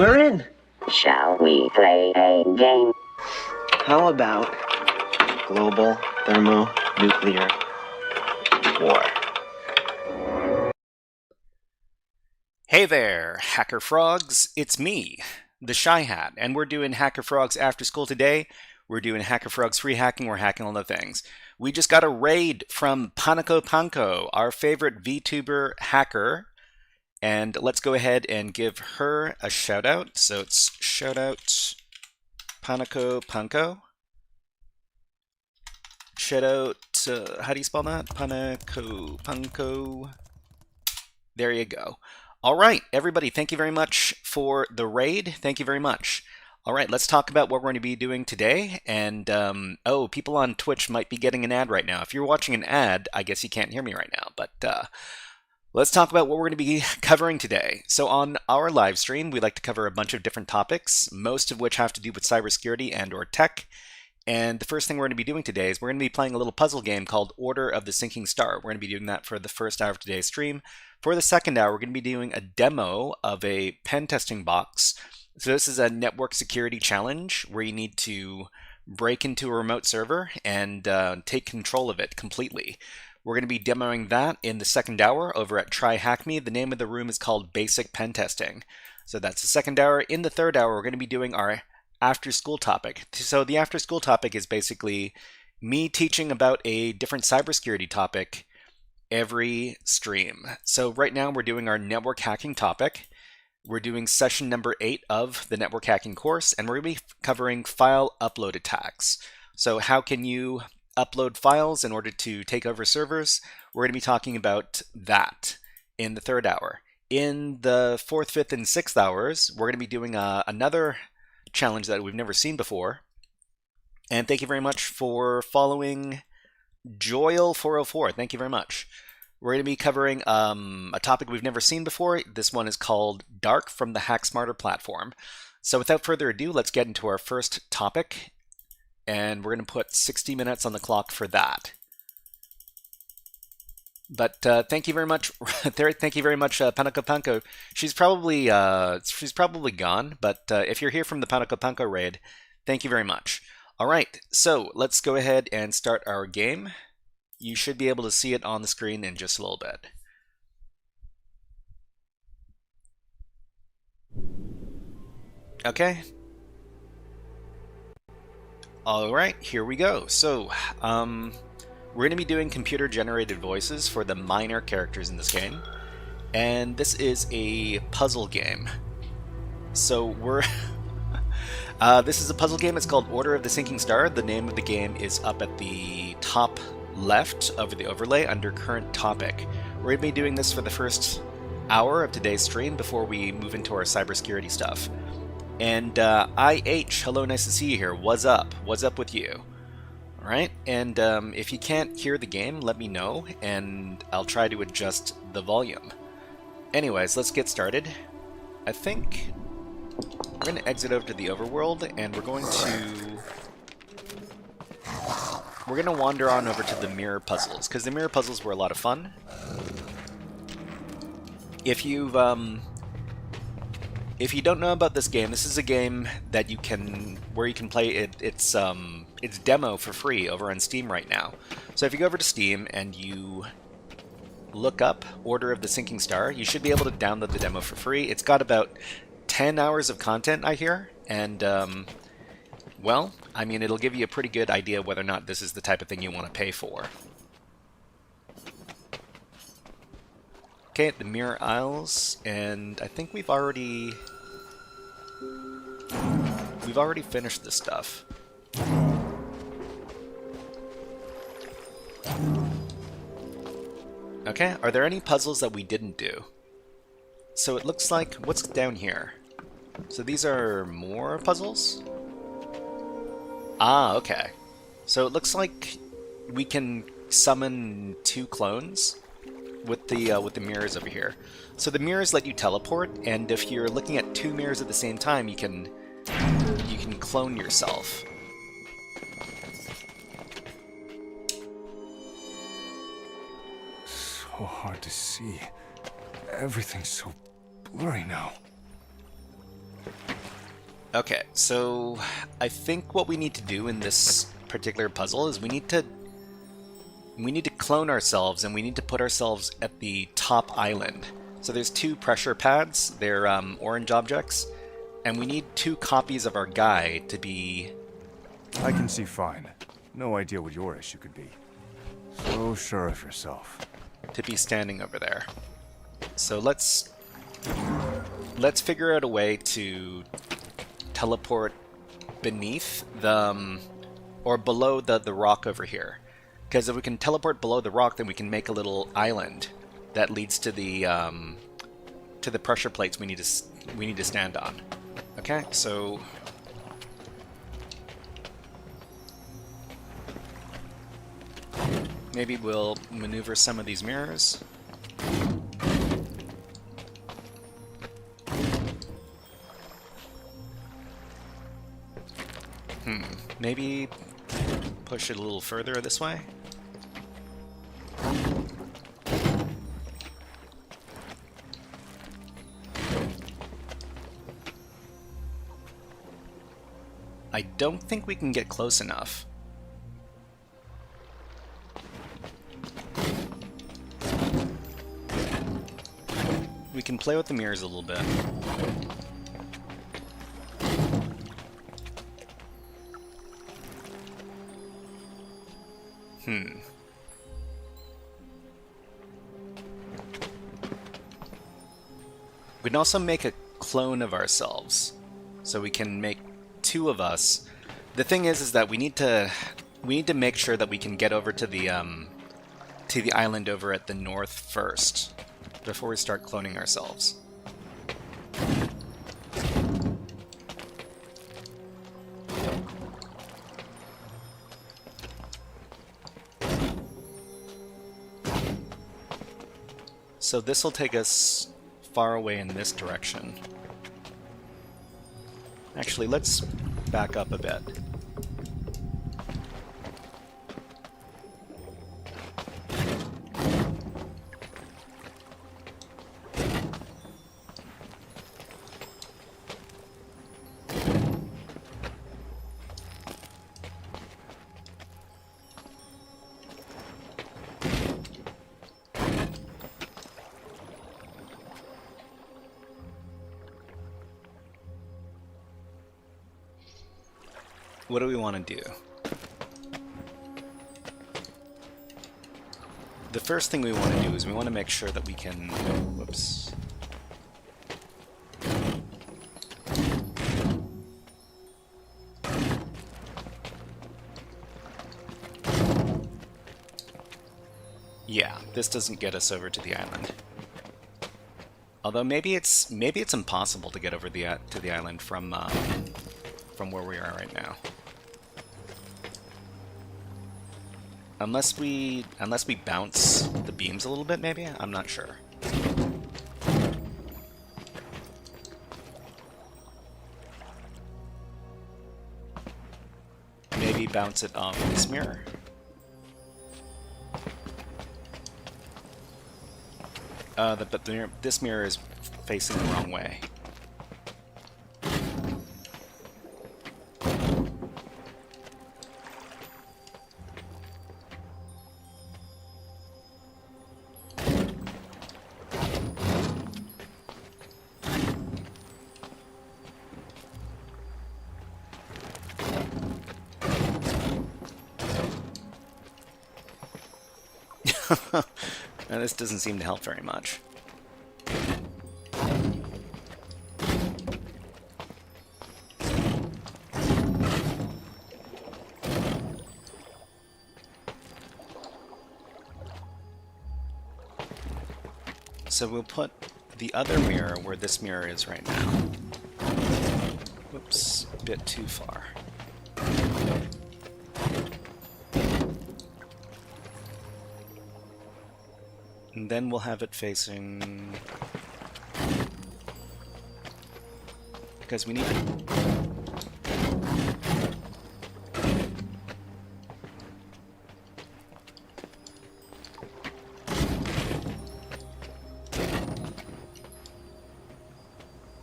We're in. Shall we play a game? How about global thermonuclear war? Hey there, Hacker Frogs. It's me, the Shy Hat, and we're doing HackerFrogs AfterSchool today. We're doing HackerFrogs free hacking. We're hacking all the things. We just got a raid from Panko, our favorite VTuber hacker, and let's go ahead and give her a shout out. So it's shout out Panko. Shout out, how do you spell that? Panko. There you go. All right, everybody, thank you very much for the raid. Thank you very much. All right, let's talk about what we're going to be doing today. And, oh, people on Twitch might be getting an ad right now. If you're watching an ad, I guess you can't hear me right now. But let's talk about what we're going to be covering today. So on our live stream, we like to cover a bunch of different topics, most of which have to do with cybersecurity and or tech. And the first thing we're going to be doing today is we're going to be playing a little puzzle game called Order of the Sinking Star. We're going to be doing that for the first hour of today's stream. For the second hour, we're going to be doing a demo of a pen testing box. So this is a network security challenge where you need to break into a remote server and take control of it completely. We're going to be demoing that in the second hour over at TryHackMe. The name of the room is called Basic Pen Testing. So that's the second hour. In the third hour, we're going to be doing our after school topic. So the after school topic is basically me teaching about a different cybersecurity topic every stream. So right now we're doing our network hacking topic. We're doing session number 8 of the network hacking course, and we're going to be covering file upload attacks. So how can you upload files in order to take over servers? We're going to be talking about that in the third hour. In the fourth, fifth, and sixth hours, we're going to be doing another challenge that we've never seen before. And thank you very much for following Joyal404. Thank you very much. We're going to be covering a topic we've never seen before. This one is called Dark from the HackSmarter platform. So without further ado, let's get into our first topic. And we're going to put 60 minutes on the clock for that. But thank you very much. Thank you very much, Panko. She's probably gone. But if you're here from the Panko raid, thank you very much. All right, so let's go ahead and start our game. You should be able to see it on the screen in just a little bit. Okay. All right, here we go. So, we're going to be doing computer-generated voices for the minor characters in this game. And this is a puzzle game. So we're... this is a puzzle game. It's called Order of the Sinking Star. The name of the game is up at the top left of the overlay under current topic. We're going to be doing this for the first hour of today's stream before we move into our cybersecurity stuff. And IH, hello, nice to see you here. What's up? What's up with you? All right, and if you can't hear the game, let me know, and I'll try to adjust the volume. Anyways, let's get started. I think we're going to exit over to the overworld, and we're going to wander on over to the mirror puzzles, because the mirror puzzles were a lot of fun. If you don't know about this game, this is a game that you can play it. It's demo for free over on Steam right now. So if you go over to Steam and you look up Order of the Sinking Star, you should be able to download the demo for free. It's got about 10 hours of content, I hear, and well, I mean, it'll give you a pretty good idea whether or not this is the type of thing you want to pay for. Okay, the Mirror Isles, and I think we've already finished this stuff. Okay, are there any puzzles that we didn't do? So it looks like, what's down here? So these are more puzzles? Ah, okay. So it looks like we can summon 2 clones with the mirrors over here. So the mirrors let you teleport, and if you're looking at 2 mirrors at the same time, you can clone yourself. So hard to see. Everything's so blurry now. Okay, so I think what we need to do in this particular puzzle is we need to clone ourselves, and we need to put ourselves at the top island. So there's 2 pressure pads, they're orange objects, and we need 2 copies of our guy to be... I can see fine. No idea what your issue could be. So sure of yourself. to be standing over there. So let's figure out a way to teleport beneath the or below the rock over here. Because if we can teleport below the rock, then we can make a little island that leads to the pressure plates we need to stand on. Okay, so maybe we'll maneuver some of these mirrors. Maybe push it a little further this way. I don't think we can get close enough. We can play with the mirrors a little bit. We can also make a clone of ourselves, so we can make 2 of us. The thing is that we need to make sure that we can get over to the island over at the north first, before we start cloning ourselves. So this will take us far away in this direction. Actually, let's back up a bit. What do we want to do? The first thing we want to do is we want to make sure that we can... Whoops. Yeah, this doesn't get us over to the island. Although maybe it's impossible to get over to the island from where we are right now. Unless we bounce the beams a little bit, maybe? I'm not sure. Maybe bounce it off this mirror. But this mirror is facing the wrong way. Now, this doesn't seem to help very much. So we'll put the other mirror where this mirror is right now. Whoops, a bit too far. And then we'll have it facing... Because we need to...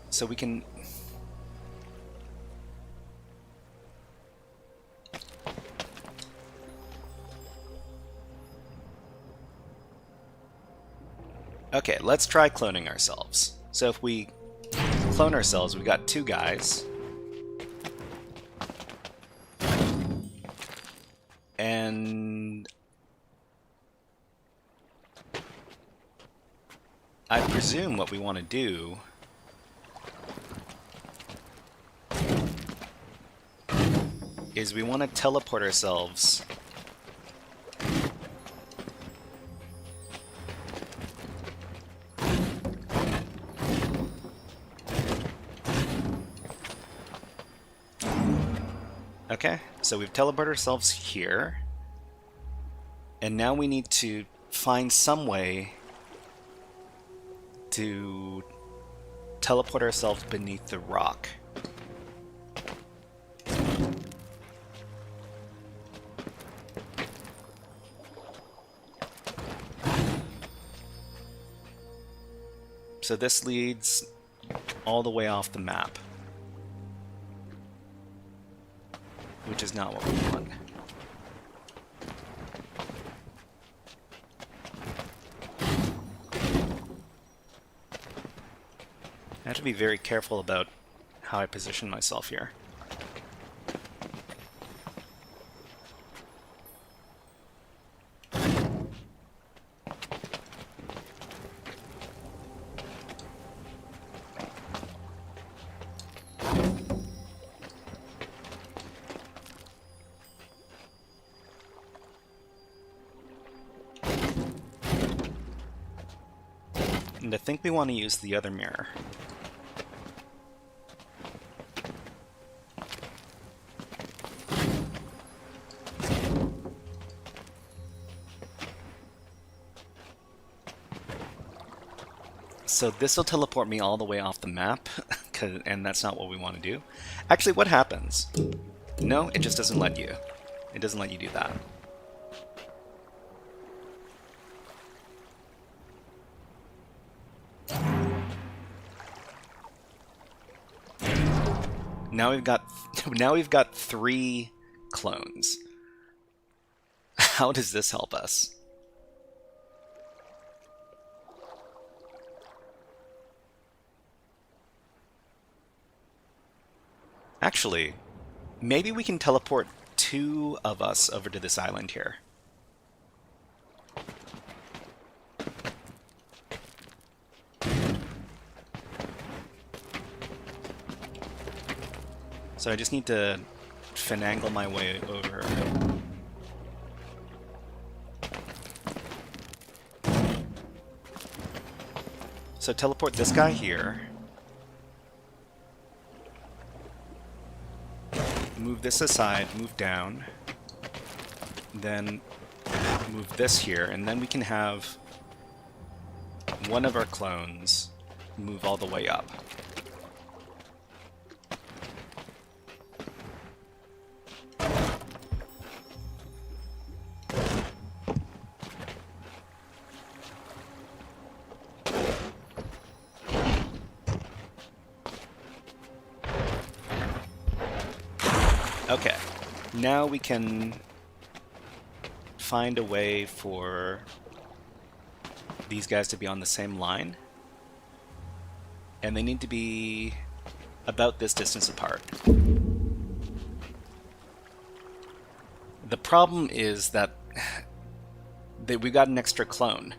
So we can... Okay, let's try cloning ourselves. So if we clone ourselves, we got 2 guys. And I presume what we want to do is we want to teleport ourselves okay, so we've teleported ourselves here, and now we need to find some way to teleport ourselves beneath the rock. So this leads all the way off the map, which is not what we want. I have to be very careful about how I position myself here. And I think we want to use the other mirror. So this will teleport me all the way off the map, and that's not what we want to do. Actually, what happens? No, it just doesn't let you. It doesn't let you do that. Now we've got 3 clones. How does this help us? Actually, maybe we can teleport 2 of us over to this island here. So I just need to finagle my way over. So teleport this guy here. Move this aside, move down. Then move this here, and then we can have one of our clones move all the way up. Okay, now we can find a way for these guys to be on the same line, and they need to be about this distance apart. The problem is that we've got an extra clone.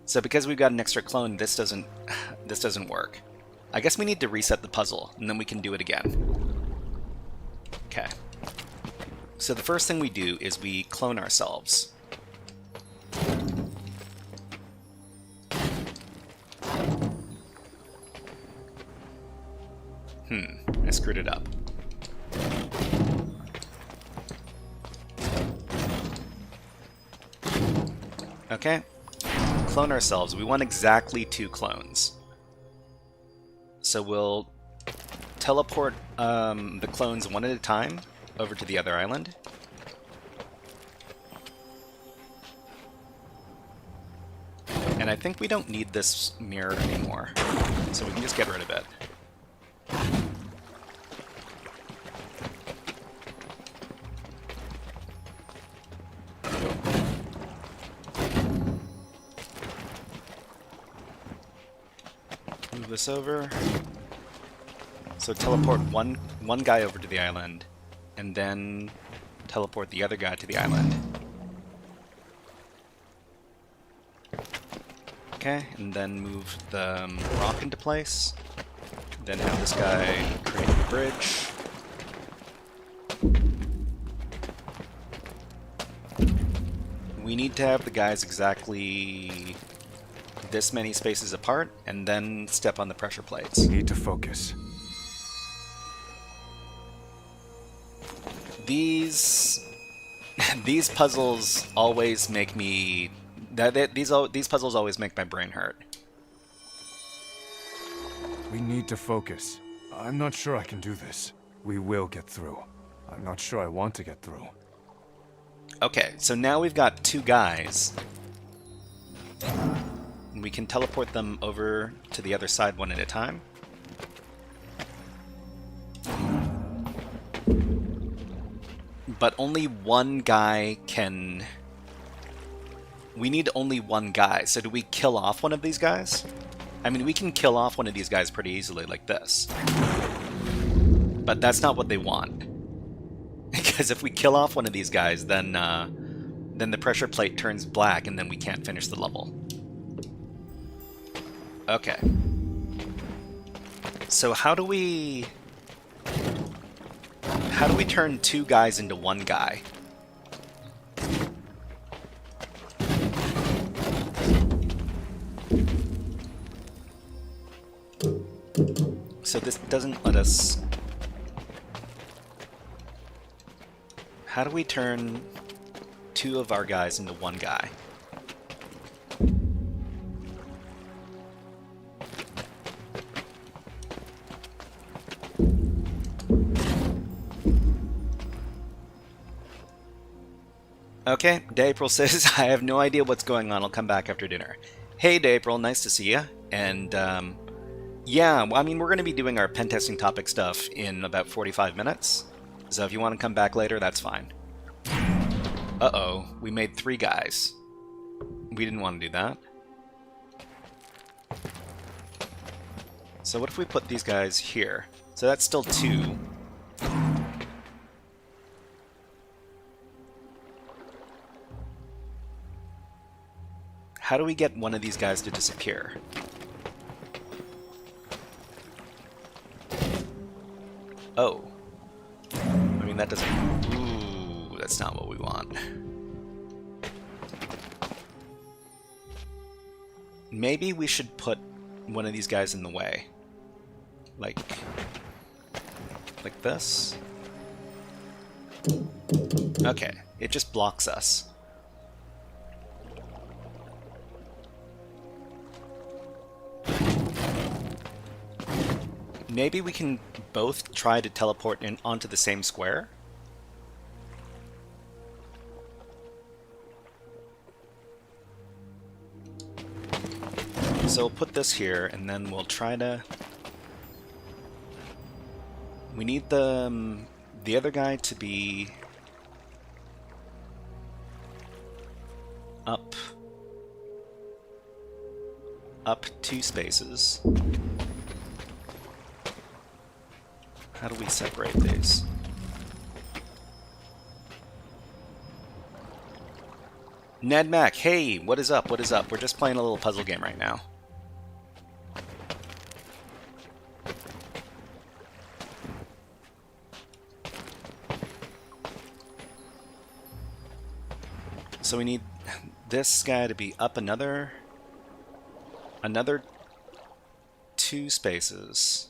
So because we've got an extra clone, this doesn't work. I guess we need to reset the puzzle, and then we can do it again. Okay. So the first thing we do is we clone ourselves. I screwed it up. Okay. Clone ourselves. We want exactly 2 clones. So we'll teleport the clones one at a time over to the other island. And I think we don't need this mirror anymore, so we can just get rid of it. this over. So teleport one guy over to the island, and then teleport the other guy to the island. Okay, and then move the rock into place. Then have this guy create a bridge. We need to have the guys exactly this many spaces apart, and then step on the pressure plates. Need to focus. These puzzles always make me these puzzles always make my brain hurt. We need to focus. I'm not sure I can do this. We will get through. I'm not sure I want to get through. Okay, so now we've got 2 guys. We can teleport them over to the other side one at a time. But only one guy can... We need only one guy, so do we kill off one of these guys? I mean, we can kill off one of these guys pretty easily, like this. But that's not what they want. Because if we kill off one of these guys, then the pressure plate turns black, and then we can't finish the level. Okay. So how do we turn 2 guys into 1 guy? So this doesn't let us... How do we turn 2 of our guys into 1 guy? Okay, Dapril says, I have no idea what's going on, I'll come back after dinner. Hey Dapril, nice to see you. And, yeah, I mean, we're going to be doing our pen testing topic stuff in about 45 minutes. So if you want to come back later, that's fine. Uh-oh, we made 3 guys. We didn't want to do that. So what if we put these guys here? So that's still 2. How do we get one of these guys to disappear? Oh. I mean, that doesn't... Ooh, that's not what we want. Maybe we should put one of these guys in the way. Like this? Okay, it just blocks us. Maybe we can both try to teleport in onto the same square? So we'll put this here, and then we'll try to... We need the other guy to be... up 2 spaces. How do we separate these? Ned Mac, hey, what is up? What is up? We're just playing a little puzzle game right now. So we need this guy to be up another 2 spaces.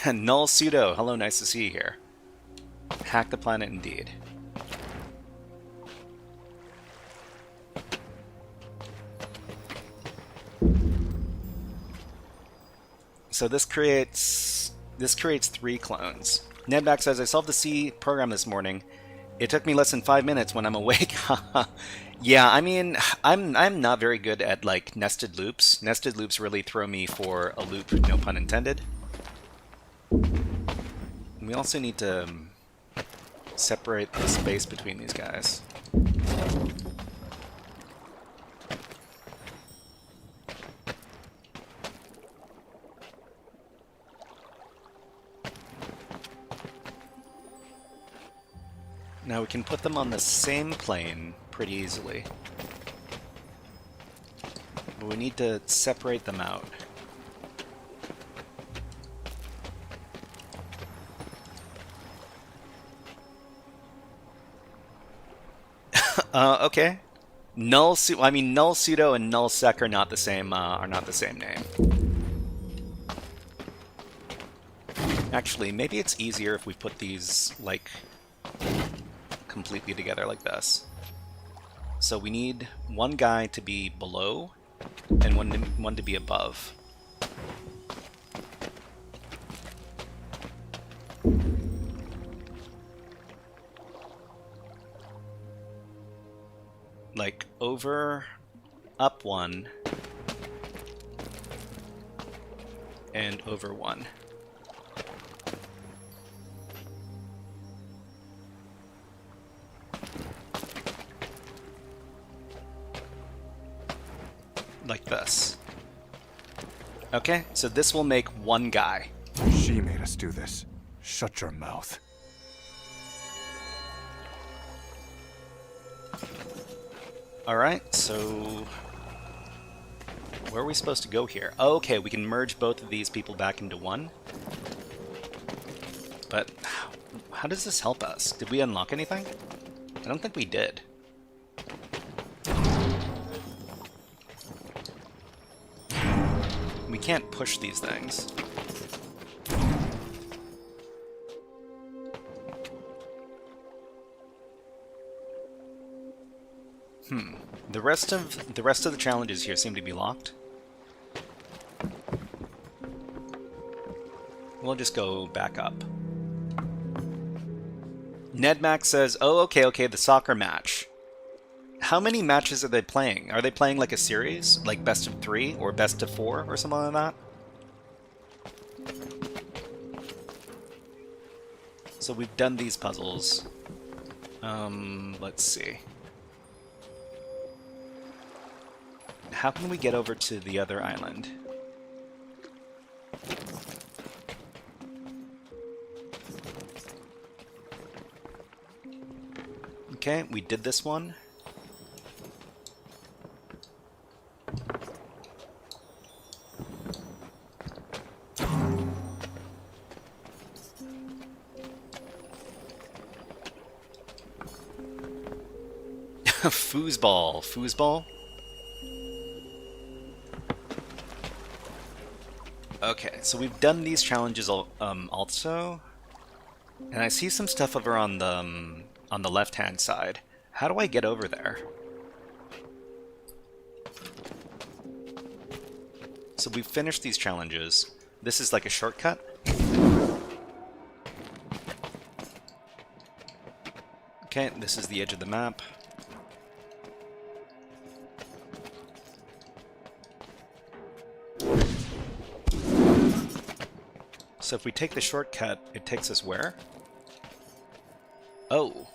Null Pseudo, hello, nice to see you here. Hack the planet indeed. So this creates 3 clones. Nedback says, I solved the C program this morning. It took me less than 5 minutes when I'm awake. Yeah, I mean, I'm not very good at like nested loops. Nested loops really throw me for a loop, no pun intended. We also need to separate the space between these guys. Now we can put them on the same plane pretty easily. But we need to separate them out. Okay. Null sudo and nullsec are not the same name. Actually, maybe it's easier if we put these like completely together like this. So we need one guy to be below and one to be above. Like over, up one, and over one. Like this. Okay, so this will make one guy. She made us do this. Shut your mouth. Alright, so where are we supposed to go here? Oh, okay, we can merge both of these people back into one. But how does this help us? Did we unlock anything? I don't think we did. We can't push these things. The rest of the challenges here seem to be locked. We'll just go back up. NedMax says, "Oh, okay, the soccer match. How many matches are they playing? Are they playing like a series, like best of 3 or best of 4 or something like that?" So we've done these puzzles. Let's see. How can we get over to the other island? Okay, we did this one. Foosball. Okay, so we've done these challenges also, and I see some stuff over on the left-hand side. How do I get over there? So we've finished these challenges. This is like a shortcut. Okay, this is the edge of the map. So if we take the shortcut, it takes us where? Oh.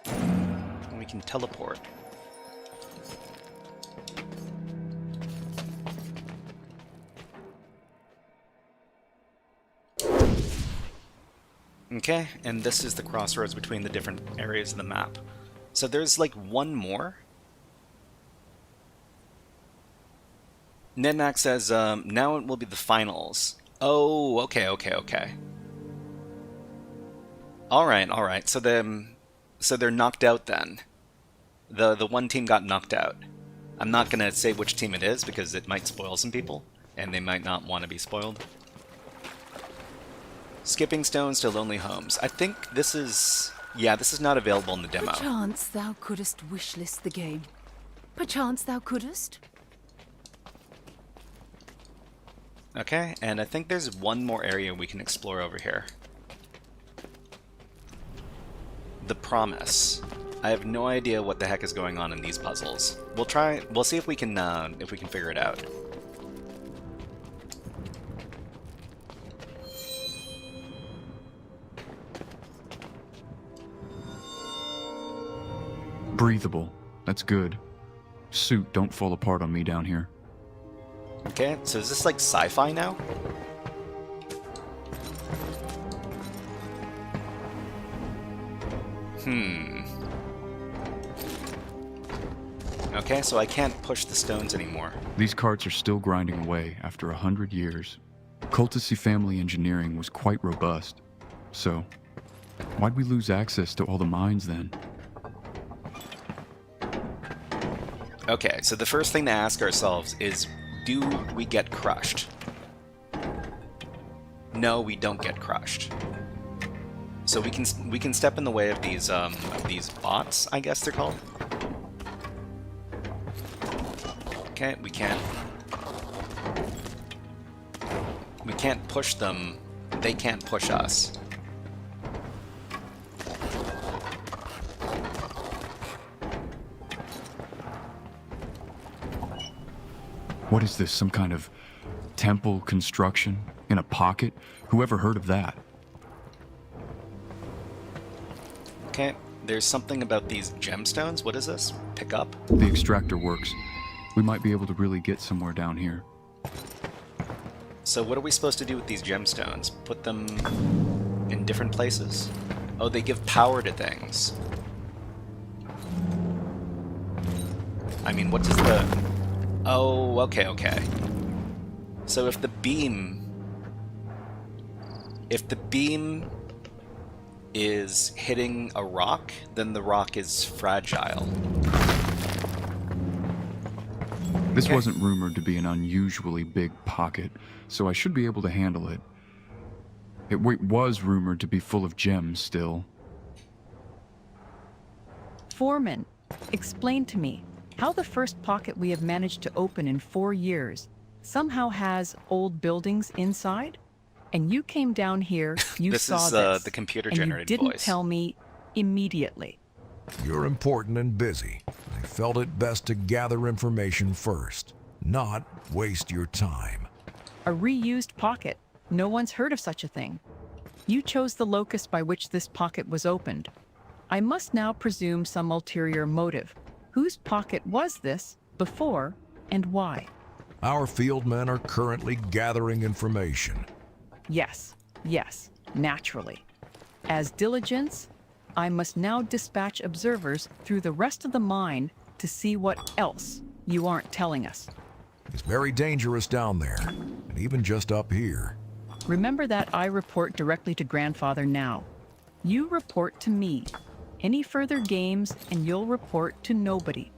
And we can teleport. Okay, and this is the crossroads between the different areas of the map. So there's like one more. Nednack says, now it will be the finals. Oh, okay. Alright, so they're knocked out then. The one team got knocked out. I'm not gonna say which team it is because it might spoil some people, and they might not want to be spoiled. Skipping stones to lonely homes. I think this is... yeah, this is not available in the demo. Perchance thou couldst wishlist the game. Perchance thou couldst. Okay, and I think there's one more area we can explore over here. the promise. I have no idea what the heck is going on in these puzzles. We'll see if we can figure it out. Breathable. That's good. Suit, don't fall apart on me down here. Okay, so is this like sci-fi now? Okay, so I can't push the stones anymore. These carts are still grinding away after 100 years. Cultisy family engineering was quite robust. So, why'd we lose access to all the mines then? Okay, so the first thing to ask ourselves is, do we get crushed? No, we don't get crushed. So we can step in the way of these bots, I guess they're called. Okay, we can't push them. They can't push us. What is this, some kind of temple construction in a pocket? Whoever heard of that? Okay, there's something about these gemstones. What is this? Pick up? The extractor works. We might be able to really get somewhere down here. So what are we supposed to do with these gemstones? Put them in different places? Oh, they give power to things. I mean, what does the... Oh, okay, okay. So if the beam is hitting a rock, then the rock is fragile. This wasn't rumored to be an unusually big pocket, so I should be able to handle it. It was rumored to be full of gems still. Foreman, explain to me how the first pocket we have managed to open in 4 years somehow has old buildings inside? And you came down here, you this saw is, this, the and computer-generated you didn't voice. tell me immediately. You're important and busy. I felt it best to gather information first, not waste your time. A reused pocket. No one's heard of such a thing. You chose the locus by which this pocket was opened. I must now presume some ulterior motive. Whose pocket was this before, and why? Our field men are currently gathering information. Yes, naturally. As diligence, I must now dispatch observers through the rest of the mine to see what else you aren't telling us. It's very dangerous down there, and even just up here. Remember that I report directly to Grandfather now. You report to me. Any further games, and you'll report to nobody.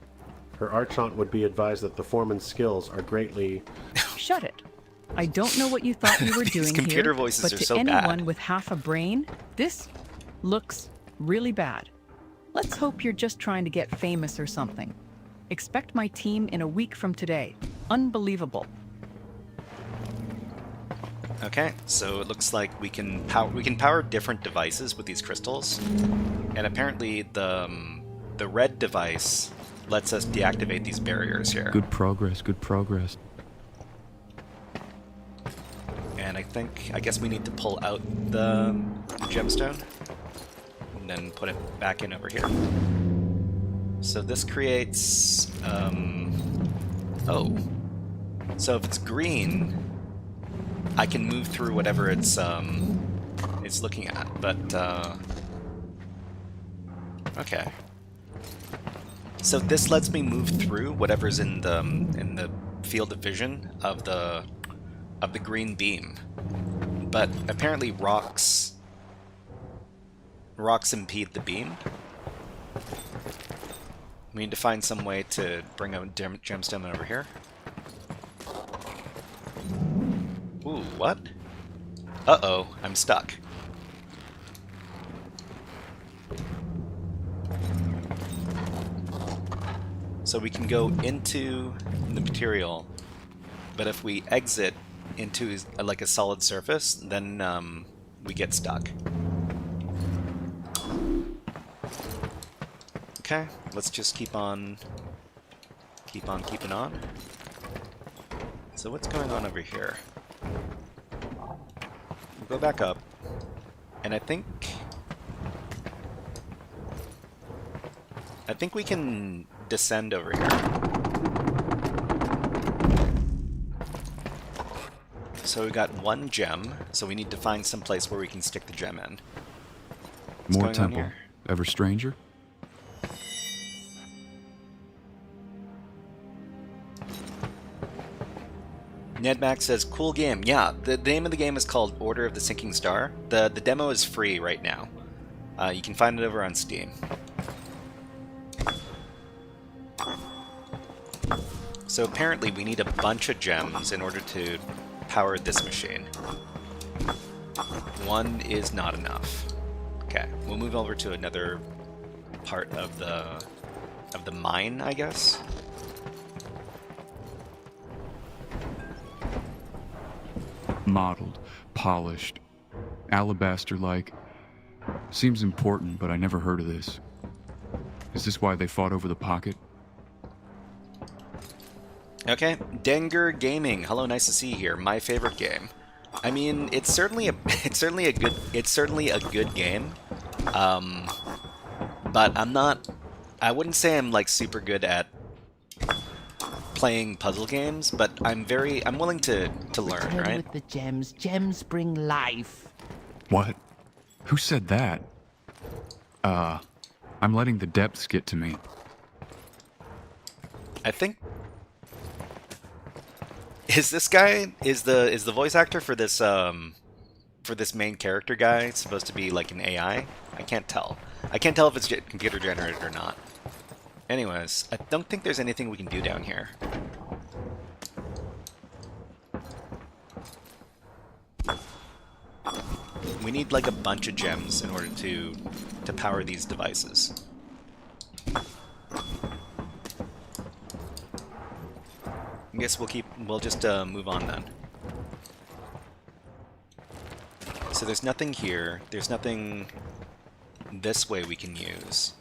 Her Archant would be advised that the foreman's skills are greatly... Shut it. I don't know what you thought you were These doing computer here, voices but are to so anyone bad. with half a brain, this looks really bad. Let's hope you're just trying to get famous or something. Expect my team in a week from today. Unbelievable. Okay, so it looks like we can power different devices with these crystals, and apparently the red device lets us deactivate these barriers here. Good progress, good progress. And I guess we need to pull out the gemstone and then put it back in over here. So this creates oh, so if it's green, I can move through whatever it's looking at, but okay. So this lets me move through whatever's in the field of vision of the green beam, but apparently rocks impede the beam. We need to find some way to bring a gemstone over here. Ooh, what? Uh-oh, I'm stuck. So we can go into the material, but if we exit into like a solid surface, then we get stuck. Okay, let's just keep on keeping on. So what's going on over here? We'll go back up, and I think we can descend over here. So we got one gem, so we need to find some place where we can stick the gem in. What's More going on temple. here? Ever stranger? NedMax says, cool game. Yeah, the name of the game is called Order of the Sinking Star. The demo is free right now. You can find it over on Steam. So apparently we need a bunch of gems in order to power this machine. One is not enough. Okay, we'll move over to another part of the mine, I guess. Modeled, polished, alabaster-like. Seems important, but I never heard of this. Is this why they fought over the pocket? Okay, Denger Gaming. Hello, nice to see you here. My favorite game. I mean, it's certainly a good game. But I wouldn't say I'm like super good at playing puzzle games, but I'm willing to learn, Return right? with the gems. Gems bring life. What? Who said that? I'm letting the depths get to me. I think is the voice actor for this main character guy supposed to be like an AI? I can't tell. I can't tell if it's computer generated or not. Anyways, I don't think there's anything we can do down here. We need like a bunch of gems in order to power these devices. I guess we'll just move on then. So there's nothing here. There's nothing this way we can use.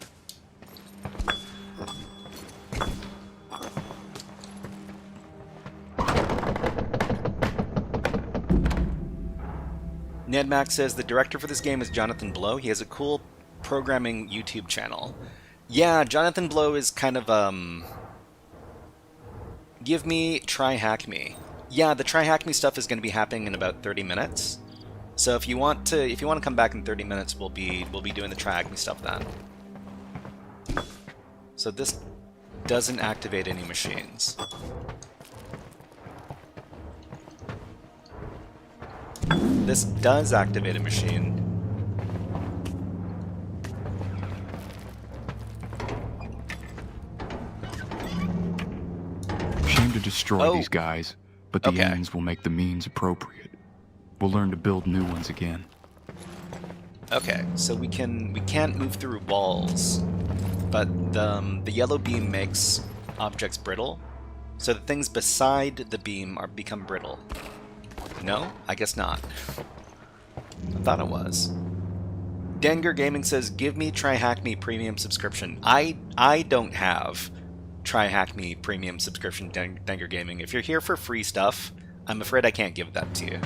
NedMax says the director for this game is Jonathan Blow. He has a cool programming YouTube channel. Yeah, Jonathan Blow is kind of give me TryHackMe. Yeah, the TryHackMe stuff is going to be happening in about 30 minutes. So if you want to come back in 30 minutes, we'll be doing the TryHackMe stuff then. So this doesn't activate any machines. This does activate a machine. Shame to destroy these guys, but the Okay. ends will make the means appropriate. We'll learn to build new ones again. Okay, so we can't move through walls, but the yellow beam makes objects brittle, so the things beside the beam become brittle. No? I guess not. I thought it was. Denger Gaming says, give me TryHackMe premium subscription. I don't have TryHackMe premium subscription, Denger Gaming. If you're here for free stuff, I'm afraid I can't give that to you.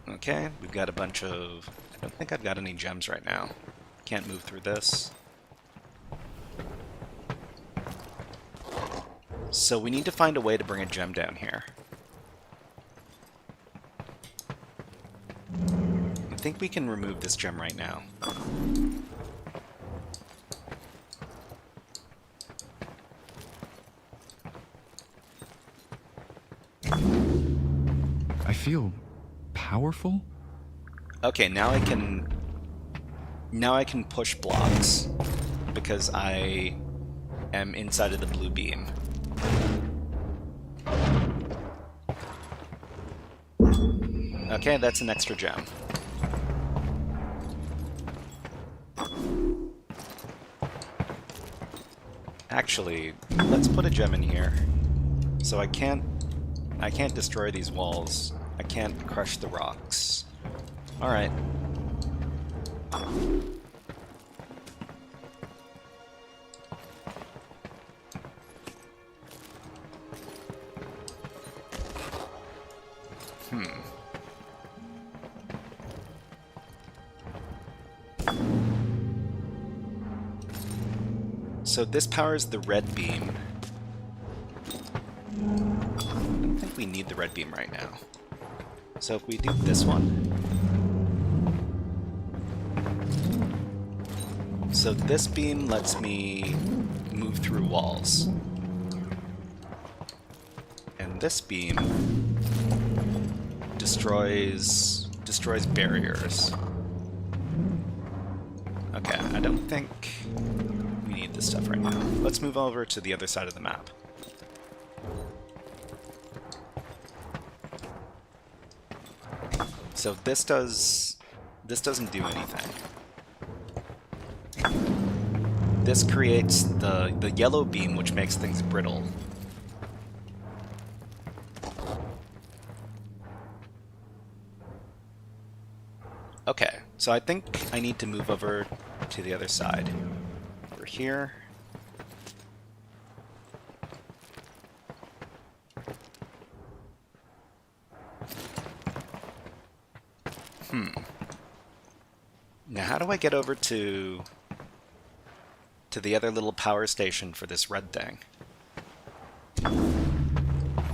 Okay, we've got a bunch of... I don't think I've got any gems right now. Can't move through this. So we need to find a way to bring a gem down here. I think we can remove this gem right now. I feel powerful? Okay, now I can push blocks because I am inside of the blue beam. Okay, that's an extra gem. Actually, let's put a gem in here. So I can't I can't destroy these walls. I can't crush the rocks. Alright. So this powers the red beam. I don't think we need the red beam right now. So if we do this one... So this beam lets me move through walls. And this beam destroys barriers. Okay, I don't think we need this stuff right now. Let's move over to the other side of the map. So this doesn't do anything. This creates the yellow beam, which makes things brittle. Okay, so I think I need to move over to the other side. Over here. Now how do I get over to the other little power station for this red thing?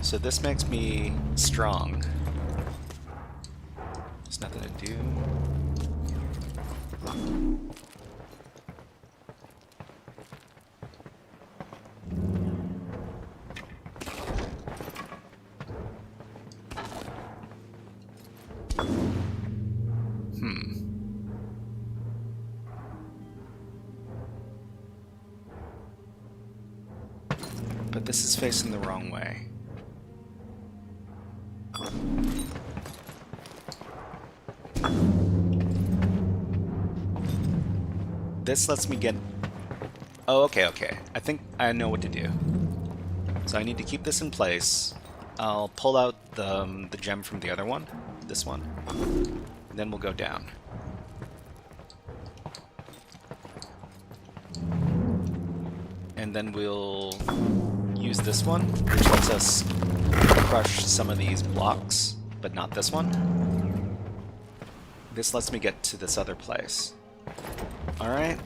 So this makes me strong. There's nothing to do. But this is facing the wrong way. This lets me get... Oh, okay. I think I know what to do. So I need to keep this in place. I'll pull out the gem from the other one, this one, and then we'll go down. And then we'll use this one, which lets us crush some of these blocks, but not this one. This lets me get to this other place. Alright.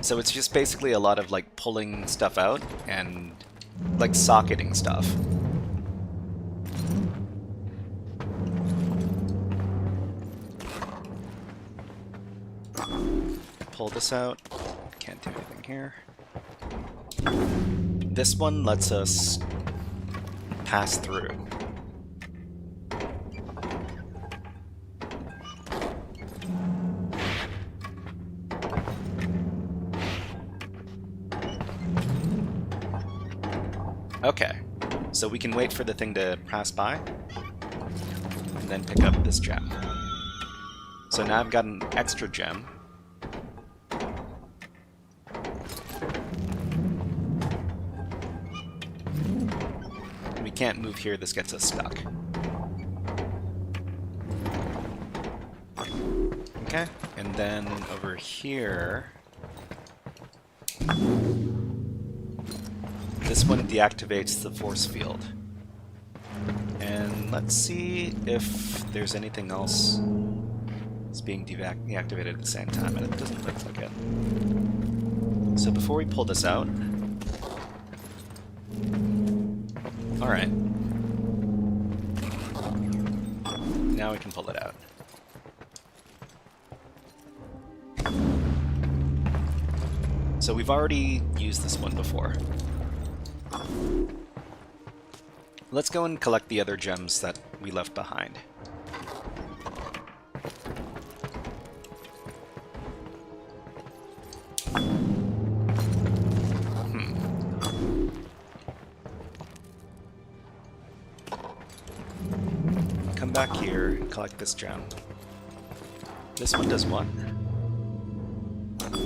So it's just basically a lot of like pulling stuff out and like socketing stuff. Pull this out. Can't do anything here. This one lets us pass through. Okay, so we can wait for the thing to pass by and then pick up this gem. So now I've got an extra gem. We can't move here, this gets us stuck. Okay, and then over here... This one deactivates the force field. And let's see if there's anything else that's being deactivated at the same time, and it doesn't look like it. So before we pull this out... Alright. Now we can pull it out. So we've already used this one before. Let's go and collect the other gems that we left behind. Come back here and collect this gem. This one does what?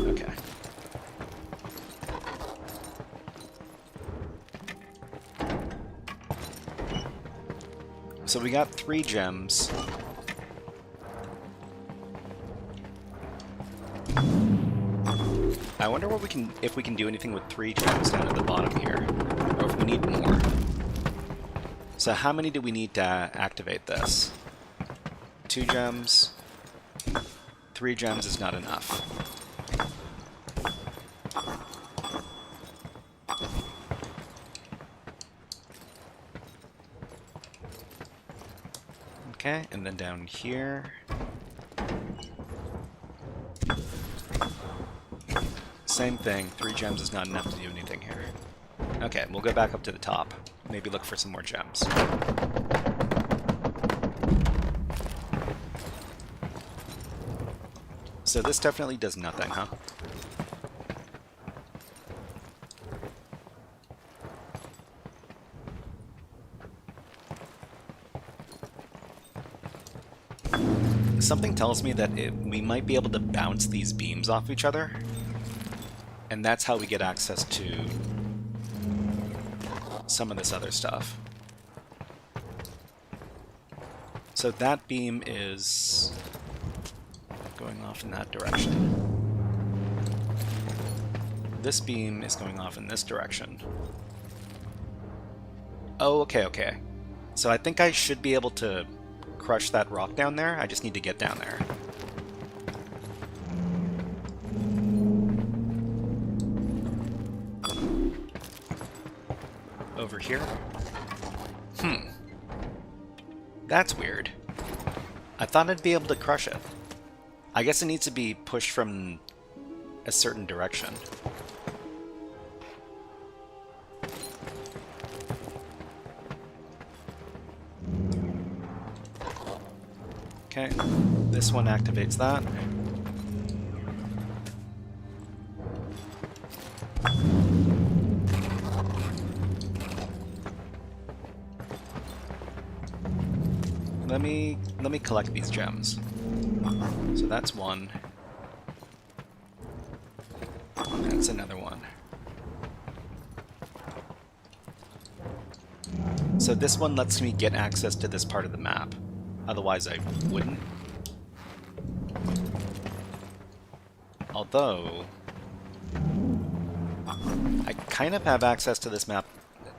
Okay. So we got 3 gems. I wonder what if we can do anything with 3 gems down at the bottom here, or if we need more. So how many do we need to activate this? 2 gems. 3 gems is not enough. Okay, and then down here. Same thing, 3 gems is not enough to do anything here. Okay, we'll go back up to the top. Maybe look for some more gems. So this definitely does nothing, huh? Something tells me that we might be able to bounce these beams off each other, and that's how we get access to some of this other stuff. So that beam is going off in that direction. This beam is going off in this direction. Oh, okay. So I think I should be able to crush that rock down there. I just need to get down there. Over here? That's weird. I thought I'd be able to crush it. I guess it needs to be pushed from a certain direction. Okay, this one activates that. Let me collect these gems. So that's one. That's another one. So this one lets me get access to this part of the map. Otherwise I wouldn't. Although I kind of have access to this map,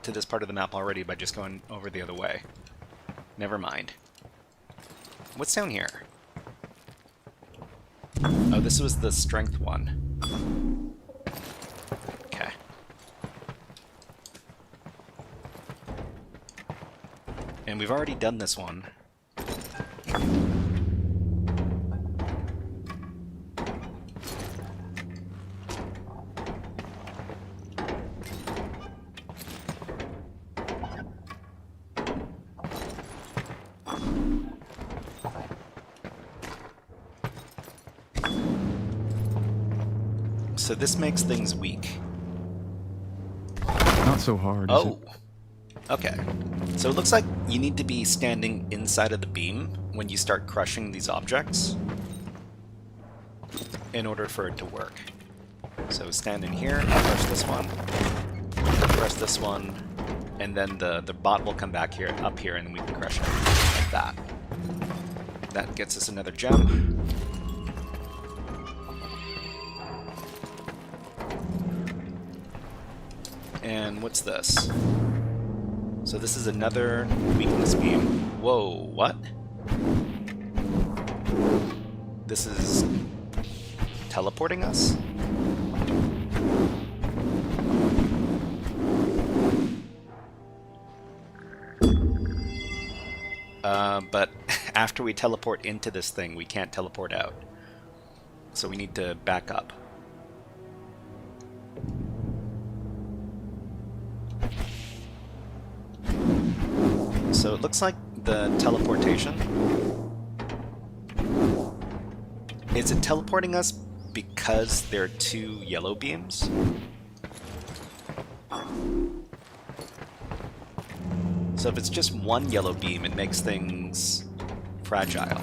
to this part of the map already by just going over the other way. Never mind. What's down here? Oh, this was the strength one. Okay. And we've already done this one. So this makes things weak. Not so hard, is it? Okay. So it looks like you need to be standing inside of the beam when you start crushing these objects in order for it to work. So stand in here, crush this one, and then the bot will come back here, up here, and then we can crush it like that. That gets us another gem. And what's this? So this is another weakness beam. Whoa, what? This is teleporting us? But after we teleport into this thing, we can't teleport out. So we need to back up. So it looks like the teleportation. Is it teleporting us because there are 2 yellow beams? So if it's just 1 yellow beam, it makes things fragile.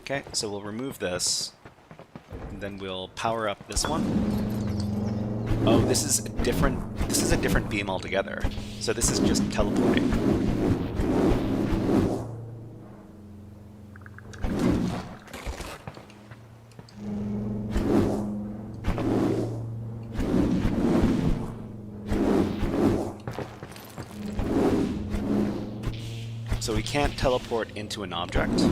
Okay, so we'll remove this, and then we'll power up this one. Oh, this is a different beam altogether. So this is just teleporting. So we can't teleport into an object.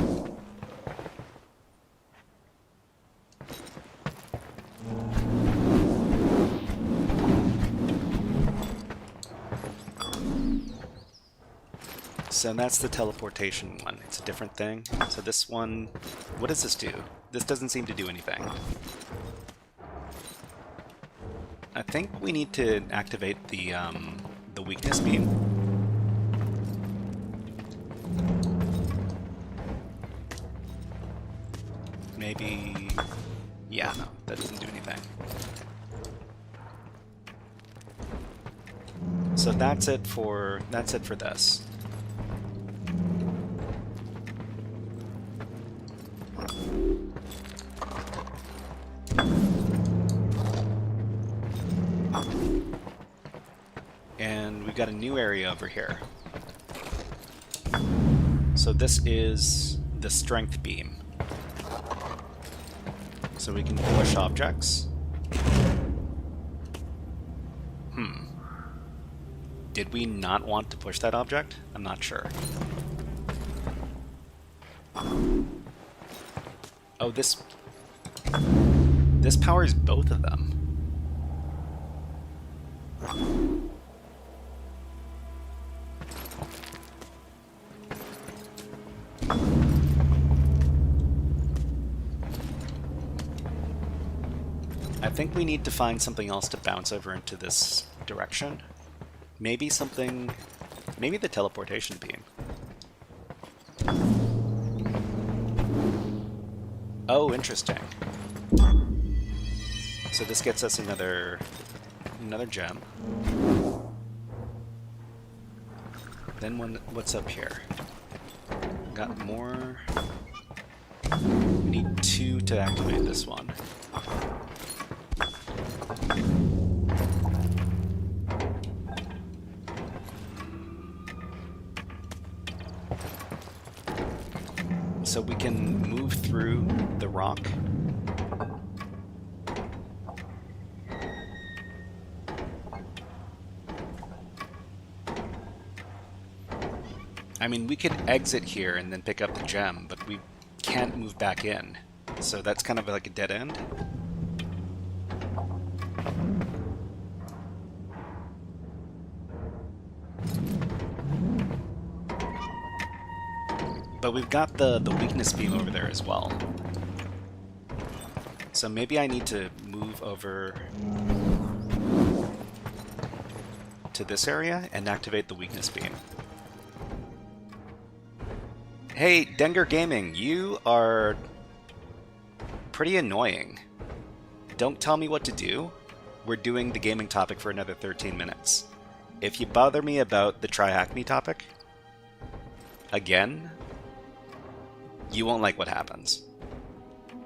So that's the teleportation one. It's a different thing. So this one, what does this do? This doesn't seem to do anything. I think we need to activate the weakness beam. Maybe, yeah, no, that doesn't do anything. So that's it for this. And we've got a new area over here. So this is the strength beam. So we can push objects. Did we not want to push that object? I'm not sure. Oh, this powers both of them. I think we need to find something else to bounce over into this direction. Maybe the teleportation beam. Oh, interesting. So this gets us another gem. Then what's up here? Got more. We need 2 to activate this one. So we can move through the rock. I mean, we could exit here and then pick up the gem, but we can't move back in. So that's kind of like a dead end. But we've got the weakness beam over there as well. So maybe I need to move over to this area and activate the weakness beam. Hey, Denger Gaming, you are pretty annoying. Don't tell me what to do. We're doing the gaming topic for another 13 minutes. If you bother me about the TryHackMe topic, again, you won't like what happens.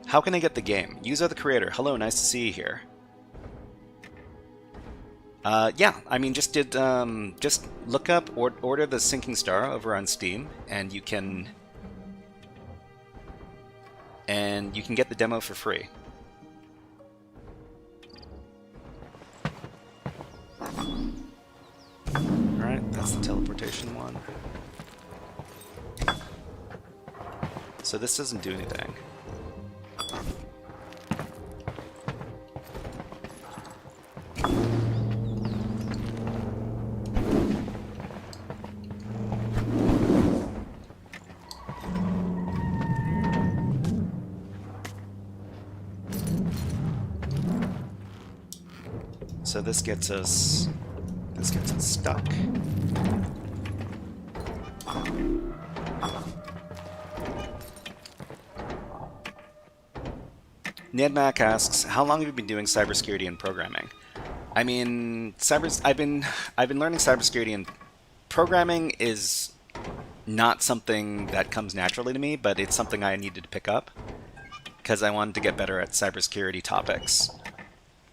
How can I get the game? User the creator. Hello, nice to see you here. Yeah, I mean, just look up or order the Sinking Star over on Steam, and you can get the demo for free. Alright, that's the teleportation one. So this doesn't do anything. So this gets us stuck. Nedmac asks, how long have you been doing cybersecurity and programming? I mean, I've been learning cybersecurity, and programming is not something that comes naturally to me, but it's something I needed to pick up because I wanted to get better at cybersecurity topics.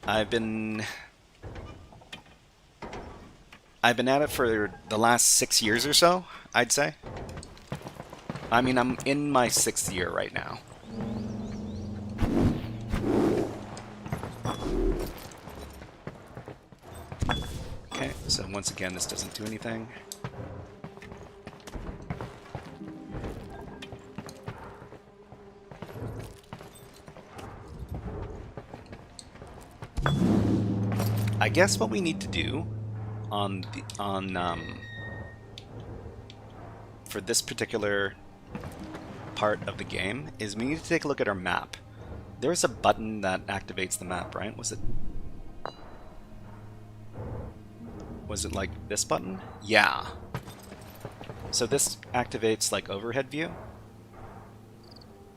I've been I've been at it for the last 6 years or so, I'd say. I mean, I'm in my 6th year right now. Okay, so once again, this doesn't do anything. I guess what we need to do for this particular part of the game is we need to take a look at our map. There's a button that activates the map, right? Was it like this button? Yeah. So this activates like overhead view.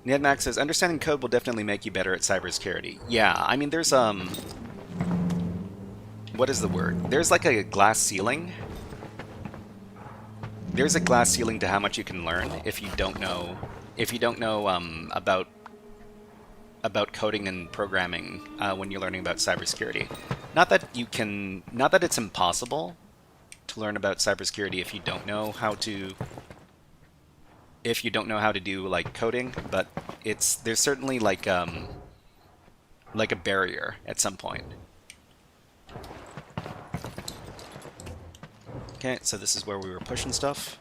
Nedmax says, understanding code will definitely make you better at cybersecurity. Yeah, I mean there's what is the word? There's like a glass ceiling. There's a glass ceiling to how much you can learn if you don't know about coding and programming when you're learning about cybersecurity. Not that it's impossible to learn about cybersecurity if you don't know how to do like coding, but there's certainly like a barrier at some point. Okay, so this is where we were pushing stuff.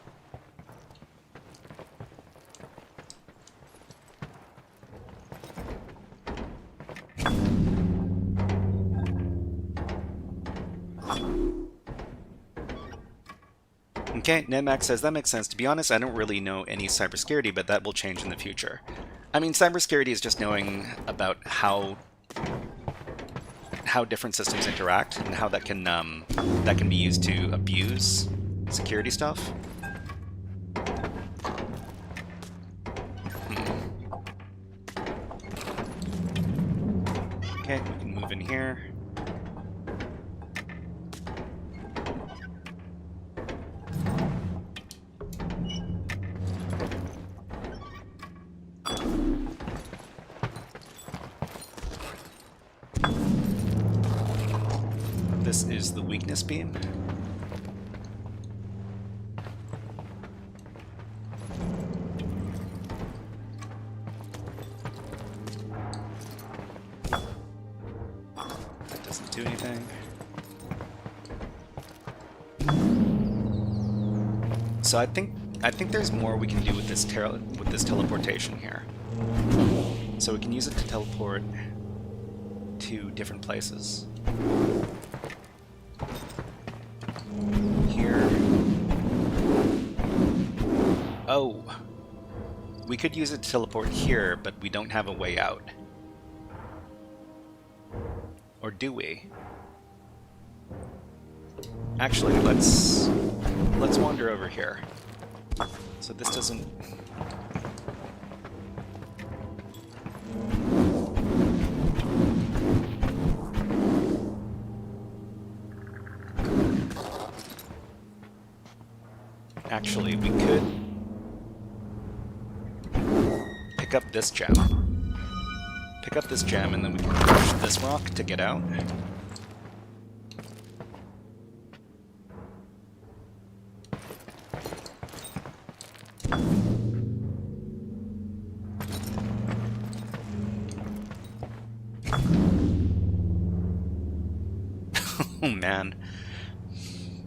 Okay, Nedmax says, that makes sense. To be honest, I don't really know any cybersecurity, but that will change in the future. I mean, cybersecurity is just knowing about how different systems interact and how that can be used to abuse security stuff. Okay, we can move in here. This is the weakness beam. That doesn't do anything. So I think there's more we can do with this teleportation here. So we can use it to teleport to different places. Here. Oh. We could use it to teleport here, but we don't have a way out. Or do we? Actually, let's wander over here. So this doesn't... Actually, we could pick up this gem. Pick up this gem, and then we can push this rock to get out. Oh man.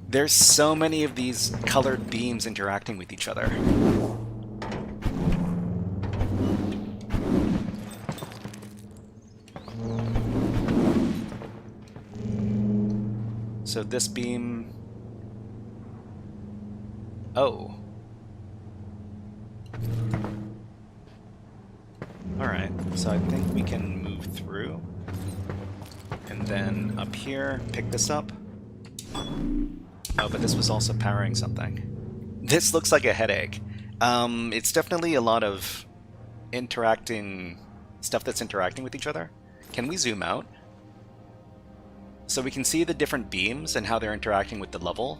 There's so many of these colored beams interacting with each other. So this beam... Oh. Alright, so I think we can move through. And then up here, pick this up. Oh, but this was also powering something. This looks like a headache. It's definitely a lot of stuff that's interacting with each other. Can we zoom out? So we can see the different beams and how they're interacting with the level.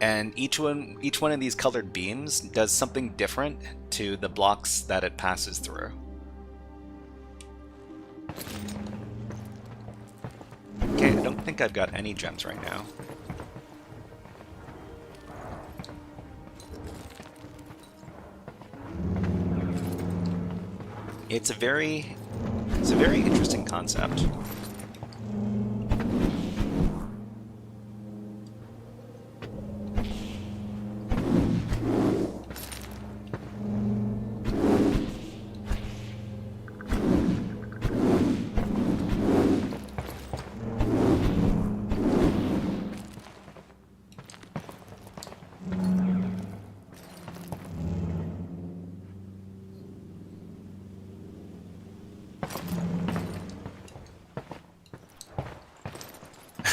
And each one of these colored beams does something different to the blocks that it passes through. Okay, I don't think I've got any gems right now. It's a very interesting concept.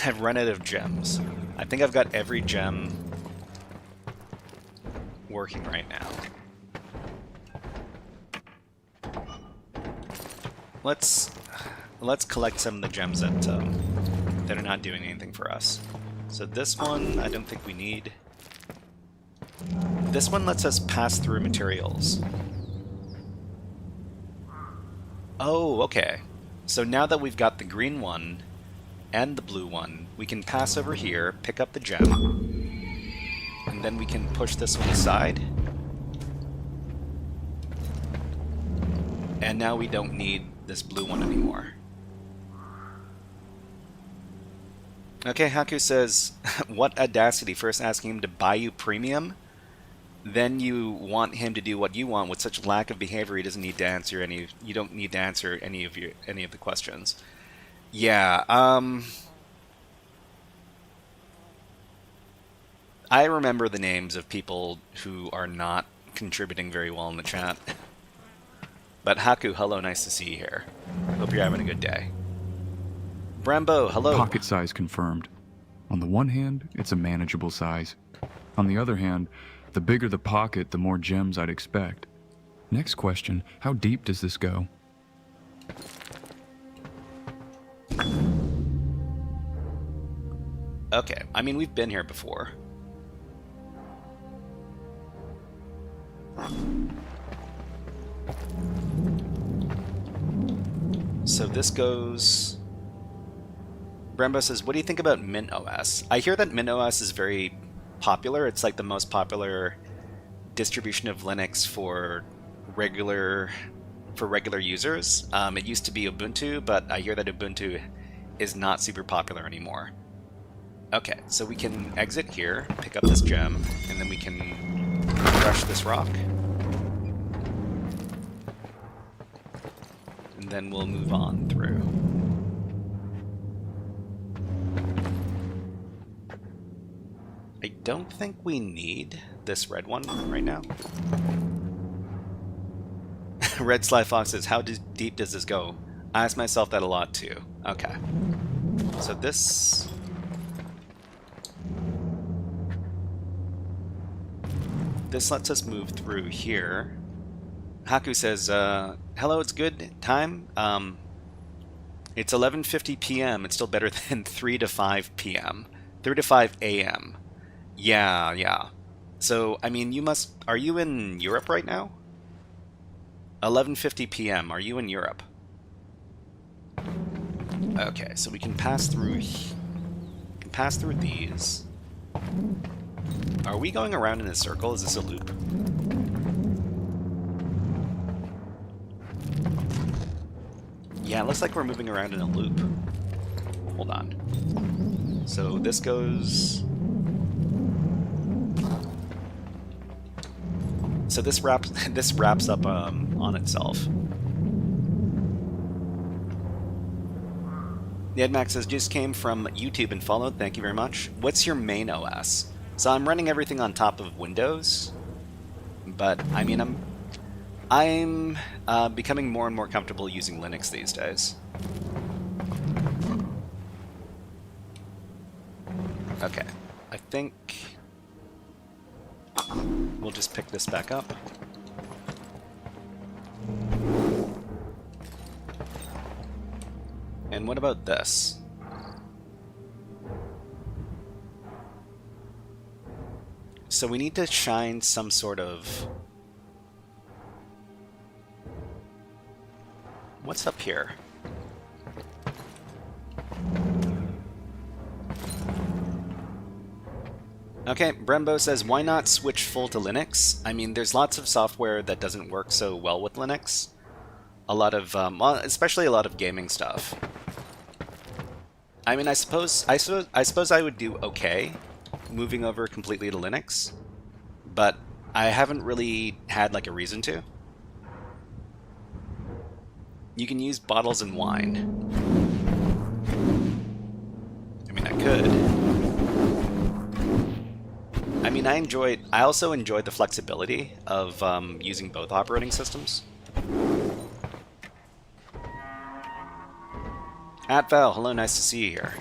I've run out of gems. I think I've got every gem working right now. Let's collect some of the gems that are not doing anything for us. So this one, I don't think we need. This one lets us pass through materials. Oh, okay. So now that we've got the green one and the blue one, we can pass over here, pick up the gem, and then we can push this one aside. And now we don't need this blue one anymore. Okay, Haku says, what audacity, first asking him to buy you premium, then you want him to do what you want with such lack of behavior he doesn't need to answer any, you don't need to answer any of the questions. Yeah, I remember the names of people who are not contributing very well in the chat. But Haku, hello, nice to see you here. Hope you're having a good day. Brambo, hello. Pocket size confirmed. On the one hand, it's a manageable size. On the other hand, the bigger the pocket, the more gems I'd expect. Next question, how deep does this go? Okay, I mean, we've been here before. So this goes... Brembo says, what do you think about Mint OS? I hear that Mint OS is very popular. It's like the most popular distribution of Linux for regular users. It used to be Ubuntu, but I hear that Ubuntu is not super popular anymore. Okay, so we can exit here, pick up this gem, and then we can crush this rock. And then we'll move on through. I don't think we need this red one right now. Red Sly Fox says, how deep does this go? I ask myself that a lot too. Okay. So this... This lets us move through here. Haku says, hello, it's good time. It's 11:50 p.m. It's still better than 3 to 5 p.m. 3 to 5 a.m. Yeah. So, I mean, are you in Europe right now? 11:50 p.m. Are you in Europe? Okay, so we can pass through these. Are we going around in a circle? Is this a loop? Yeah, it looks like we're moving around in a loop. Hold on. So this goes... So this wraps up on itself. Nedmax says, just came from YouTube and followed. Thank you very much. What's your main OS? So I'm running everything on top of Windows, but I mean I'm becoming more and more comfortable using Linux these days. Okay, I think we'll just pick this back up. And what about this? So we need to shine some sort of... What's up here? Okay, Brembo says, why not switch full to Linux? I mean, there's lots of software that doesn't work so well with Linux. A lot of, well, especially a lot of gaming stuff. I mean, I suppose I would do okay moving over completely to Linux, but I haven't really had like a reason to. You can use bottles and wine. I mean, I could. I mean, I also enjoyed the flexibility of using both operating systems. At Val, hello, nice to see you here.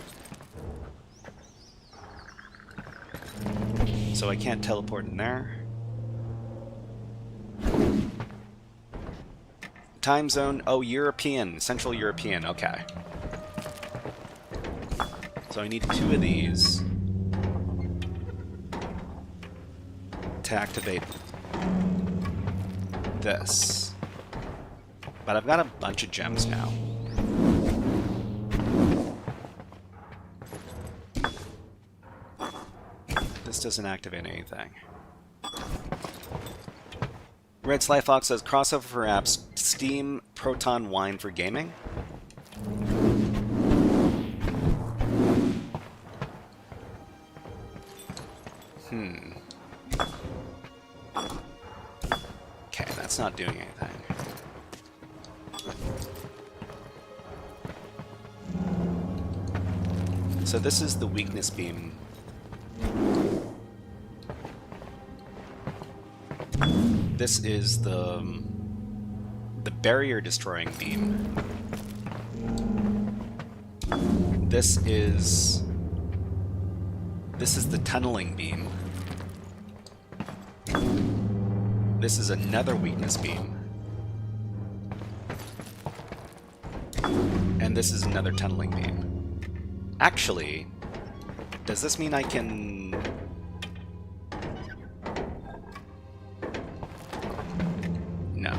So I can't teleport in there. Time zone, oh, European, Central European, okay. So I need 2 of these to activate this. But I've got a bunch of gems now. This doesn't activate anything. Red Sly Fox says, crossover for apps, Steam, Proton, Wine for gaming. Okay, that's not doing anything. So this is the weakness beam. This is the barrier destroying beam. This is the tunneling beam. This is another weakness beam. And this is another tunneling beam. Actually, does this mean I can... No.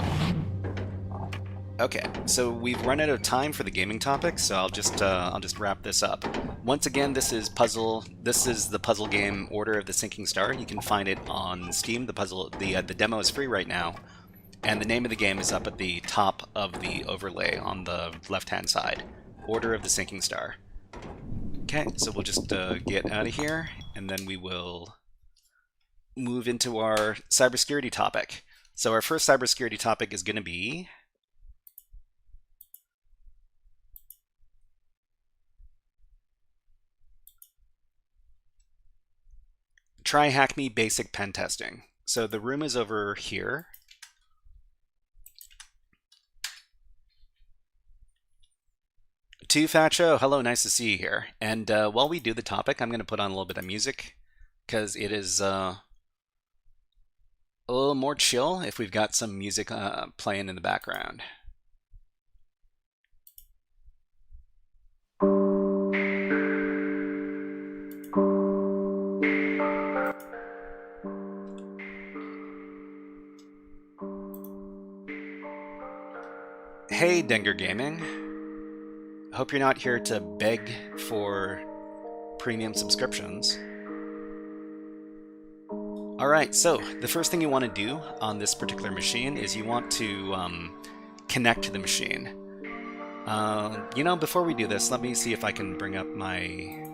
Okay, so we've run out of time for the gaming topic, so I'll just wrap this up. Once again, this is the puzzle game Order of the Sinking Star. You can find it on Steam. The demo is free right now, and the name of the game is up at the top of the overlay on the left-hand side. Order of the Sinking Star. Okay, so we'll just get out of here, and then we will move into our cybersecurity topic. So our first cybersecurity topic is going to be TryHackMe basic pen testing. So the room is over here. Facho, hello, nice to see you here. And while we do the topic, I'm going to put on a little bit of music because it is a little more chill if we've got some music playing in the background. Hey, Denger Gaming. Hope you're not here to beg for premium subscriptions. Alright, so the first thing you want to do on this particular machine is you want to connect to the machine. You know, before we do this, let me see if I can bring up my...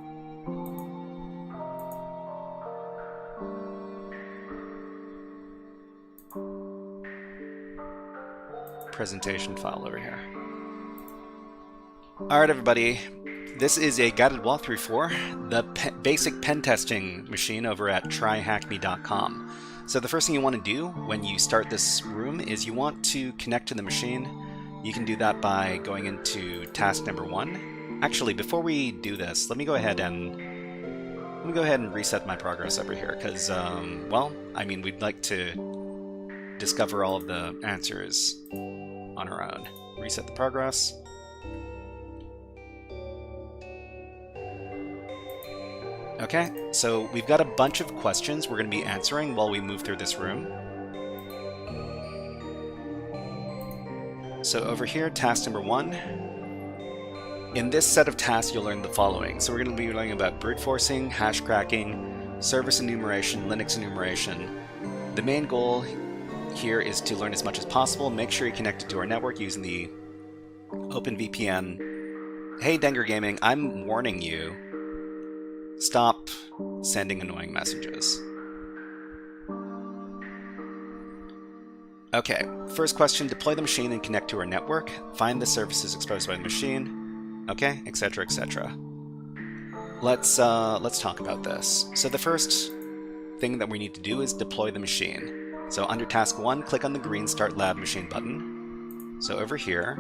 presentation file over here. Alright everybody, this is a guided walkthrough for the basic pen testing machine over at tryhackme.com. So the first thing you want to do when you start this room is you want to connect to the machine. You can do that by going into task number 1. Actually, before we do this, let me go ahead and reset my progress over here because, well, I mean, we'd like to discover all of the answers on our own. Reset the progress. Okay, so we've got a bunch of questions we're going to be answering while we move through this room. So over here, task number 1. In this set of tasks, you'll learn the following. So we're going to be learning about brute forcing, hash cracking, service enumeration, Linux enumeration. The main goal here is to learn as much as possible. Make sure you're connected to our network using the OpenVPN. Hey, Denger Gaming, I'm warning you. Stop sending annoying messages. Okay, first question, deploy the machine and connect to our network. Find the services exposed by the machine. Okay, etc., etc. Let's talk about this. So the first thing that we need to do is deploy the machine. So under task 1, click on the green Start Lab Machine button. So over here,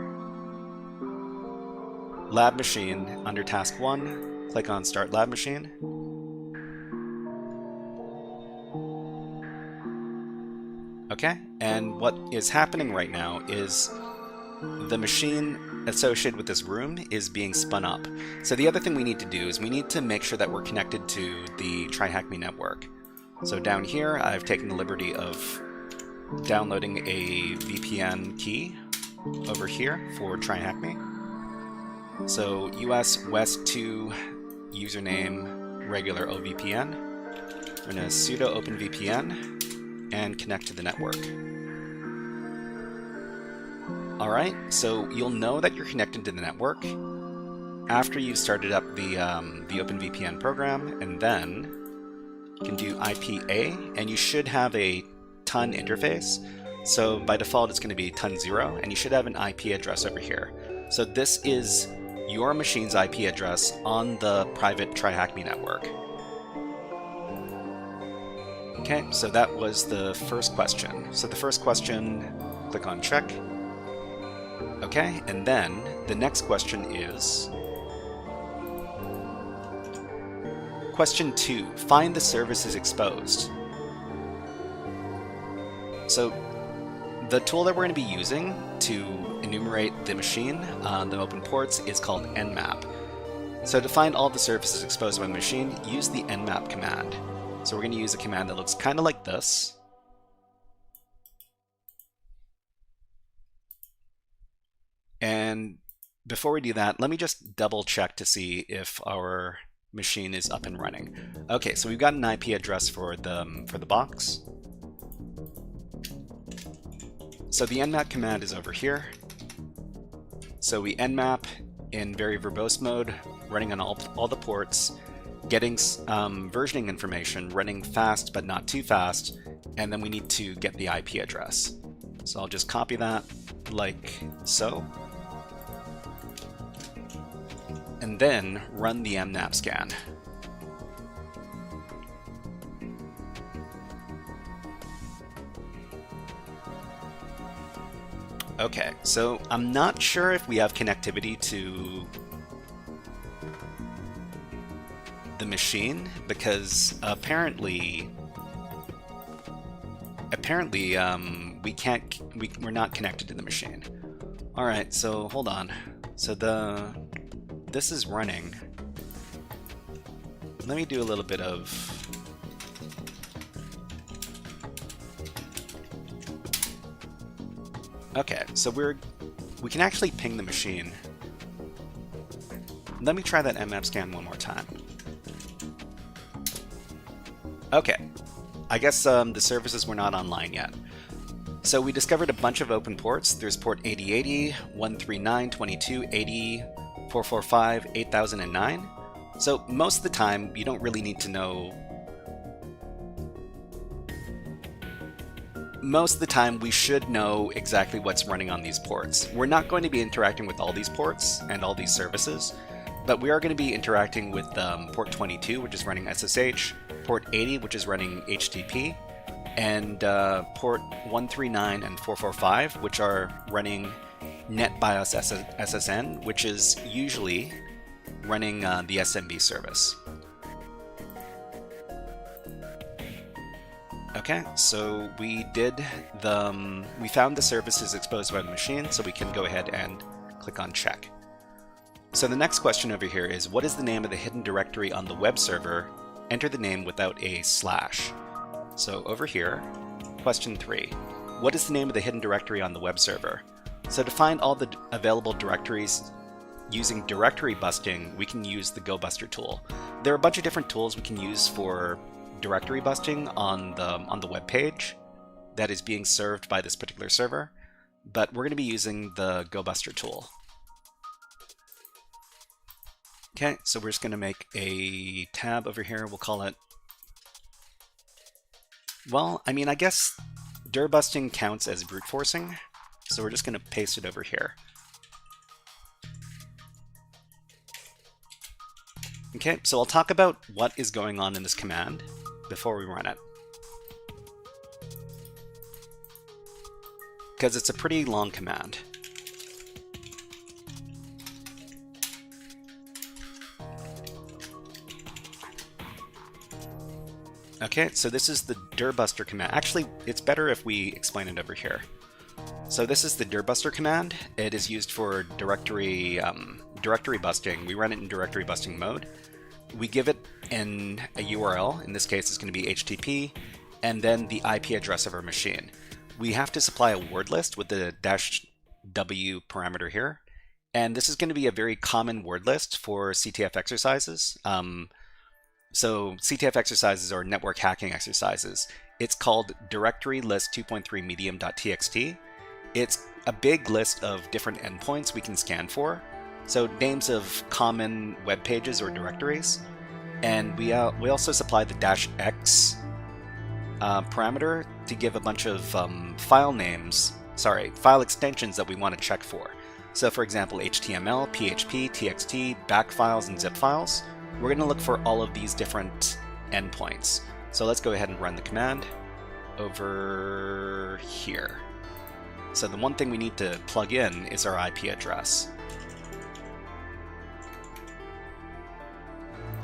Lab Machine, under task 1, click on Start Lab Machine. Okay, and what is happening right now is the machine associated with this room is being spun up. So the other thing we need to do is we need to make sure that we're connected to the TryHackMe network. So down here, I've taken the liberty of downloading a VPN key over here for TryHackMe. So US West 2 username regular OVPN. We're going to sudo OpenVPN and connect to the network. Alright, so you'll know that you're connected to the network after you've started up the OpenVPN program, and then you can do IPA, and you should have a ton interface. So by default it's going to be ton 0, and you should have an IP address over here. So this is your machine's IP address on the private TryHackMe network. Okay, so that was the first question. So the first question, click on check. Okay, and then the next question is question 2, find the services exposed. So the tool that we're going to be using to enumerate the machine on the open ports is called nmap. So to find all the services exposed by the machine, use the nmap command. So we're going to use a command that looks kind of like this. And before we do that, let me just double check to see if our machine is up and running. Okay, so we've got an IP address for the box. So the nmap command is over here. So we nmap in very verbose mode, running on all the ports, getting versioning information, running fast but not too fast, and then we need to get the IP address. So I'll just copy that like so, and then run the mnap scan. Okay, so I'm not sure if we have connectivity to the machine, because apparently we're not connected to the machine. All right, so hold on. So this is running. Let me do a little bit of okay, so we can actually ping the machine. Let me try that nmap scan one more time. Okay, I guess the services were not online yet. So we discovered a bunch of open ports. There's port 8080, 139, 22, 80, 445, 8009. So most of the time, you don't really need to know. Most of the time, we should know exactly what's running on these ports. We're not going to be interacting with all these ports and all these services, but we are going to be interacting with port 22, which is running SSH, port 80, which is running HTTP, and port 139 and 445, which are running NetBIOS SSN, which is usually running the SMB service. Okay, so we found the services exposed by the machine, so we can go ahead and click on check. So the next question over here is, what is the name of the hidden directory on the web server? Enter the name without a slash. So over here, question 3, what is the name of the hidden directory on the web server? So to find all the available directories using directory busting, we can use the GoBuster tool. There are a bunch of different tools we can use for directory busting on the web page that is being served by this particular server, but we're going to be using the GoBuster tool. Okay, so we're just going to make a tab over here. We'll call it, well, I mean, I guess dir busting counts as brute forcing, so we're just going to paste it over here. Okay, so I'll talk about what is going on in this command before we run it, because it's a pretty long command. Okay, so this is the dirbuster command. Actually, it's better if we explain it over here. So this is the dirbuster command. It is used for directory busting. We run it in directory busting mode. We give it in a URL. In this case, it's going to be HTTP, and then the IP address of our machine. We have to supply a word list with the -w parameter here, and this is going to be a very common word list for CTF exercises. So CTF exercises are network hacking exercises. It's called directory list 2.3 medium.txt. It's a big list of different endpoints we can scan for. So names of common web pages or directories. And we also supply the -x parameter to give a bunch of file extensions that we want to check for. So for example, HTML, PHP, TXT, back files, and zip files. We're going to look for all of these different endpoints. So let's go ahead and run the command over here. So the one thing we need to plug in is our IP address.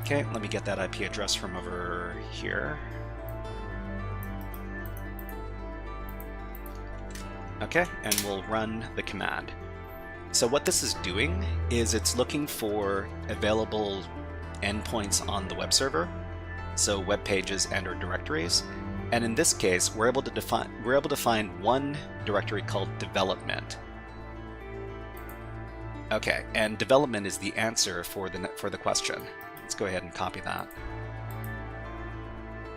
Okay, let me get that IP address from over here. Okay, and we'll run the command. So what this is doing is it's looking for available endpoints on the web server, so web pages and or directories. And in this case, we're able to find one directory called development. Okay, and development is the answer for the question. Let's go ahead and copy that.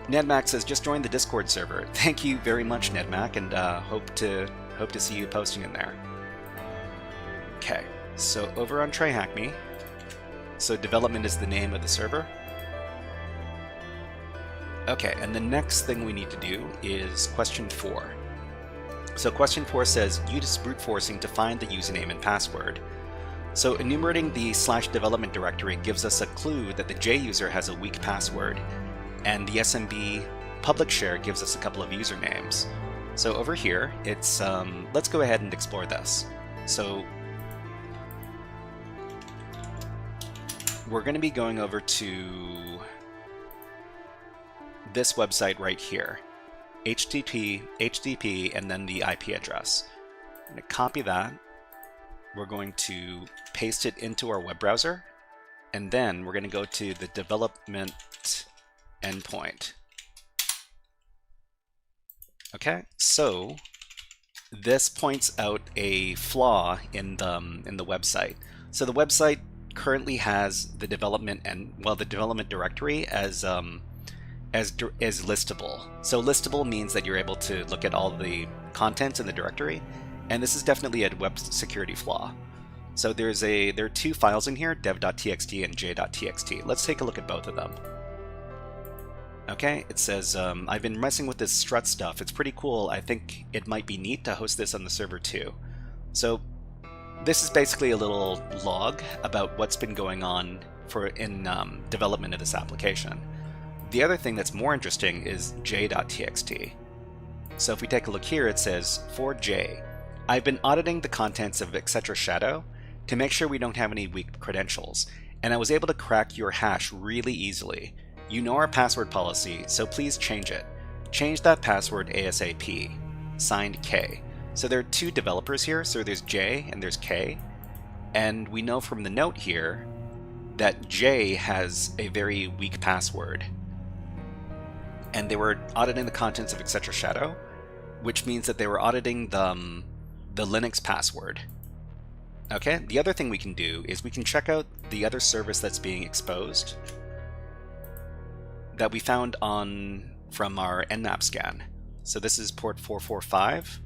Nedmac says, just joined the Discord server. Thank you very much, Nedmac, and hope to see you posting in there. Okay, so over on TryHackMe, so development is the name of the server. Okay, and the next thing we need to do is question 4. So question 4 says, use brute forcing to find the username and password. So enumerating the /development directory gives us a clue that the J user has a weak password, and the SMB public share gives us a couple of usernames. So over here, it's let's go ahead and explore this. So we're going to be going over to this website right here, HTTP, and then the IP address. I'm going to copy that. We're going to paste it into our web browser, and then we're going to go to the development endpoint. Okay, so this points out a flaw in the website. So the website currently has the development directory as listable. So listable means that you're able to look at all the contents in the directory, and this is definitely a web security flaw. So there are 2 files in here, dev.txt and j.txt. Let's take a look at both of them. Okay, it says, I've been messing with this strut stuff. It's pretty cool. I think it might be neat to host this on the server too. So this is basically a little log about what's been going on in development of this application. The other thing that's more interesting is j.txt. So if we take a look here, it says, for J, I've been auditing the contents of etc. shadow to make sure we don't have any weak credentials, and I was able to crack your hash really easily. You know our password policy, so please change it. Change that password ASAP. Signed, K. So there are 2 developers here, so there's J and there's K, and we know from the note here that J has a very weak password, and they were auditing the contents of etc. shadow, which means that they were auditing the Linux password. Okay, the other thing we can do is we can check out the other service that's being exposed. that we found from our Nmap scan. So this is port 445,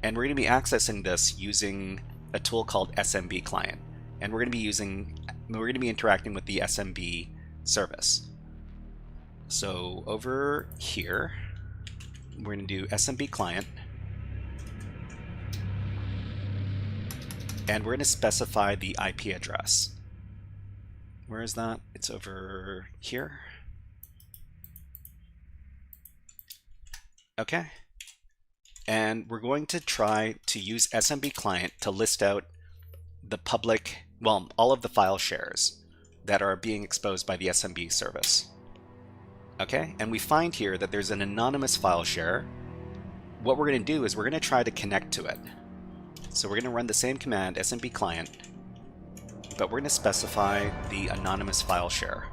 and we're going to be accessing this using a tool called SMB client, and we're going to be interacting with the SMB service. So over here, we're going to do SMB client, and we're going to specify the IP address. Where is that? It's over here. Okay. And we're going to try to use SMB client to list out the public, well, all of the file shares that are being exposed by the SMB service. Okay, and we find here that there's an anonymous file share. What we're going to do is we're going to try to connect to it. So we're going to run the same command, SMB client, but we're going to specify the anonymous file share.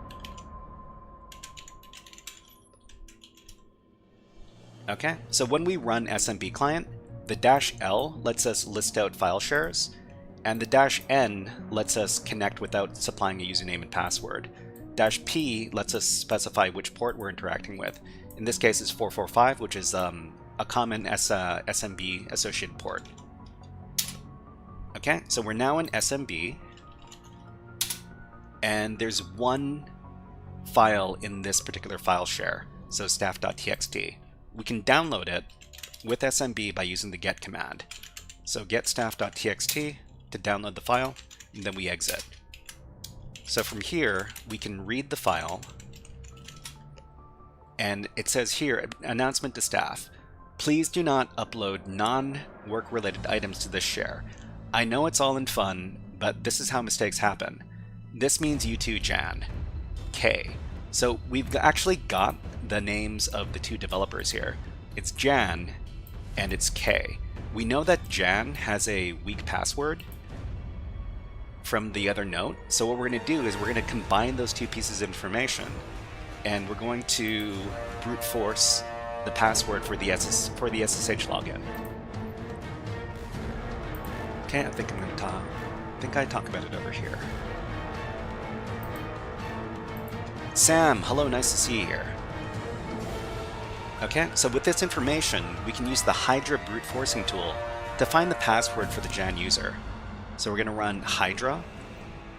Okay, so when we run SMB client, the -L lets us list out file shares, and the -N lets us connect without supplying a username and password. -P lets us specify which port we're interacting with. In this case, it's 445, which is a common SMB associated port. Okay, so we're now in SMB, and there's one file in this particular file share, so staff.txt. We can download it with SMB by using the get command. So get staff.txt to download the file, and then we exit. So from here, we can read the file, and it says here, announcement to staff, please do not upload non-work related items to this share. I know it's all in fun, but this is how mistakes happen. This means you too, Jan. K. So we've actually got the names of the two developers here. It's Jan and it's K. We know that Jan has a weak password from the other note, so what we're going to do is we're going to combine those two pieces of information, and we're going to brute force the password for the SSH login. Okay, I think I talk about it over here. Sam, hello, nice to see you here. Okay, so with this information, we can use the Hydra brute forcing tool to find the password for the Jan user. So we're going to run Hydra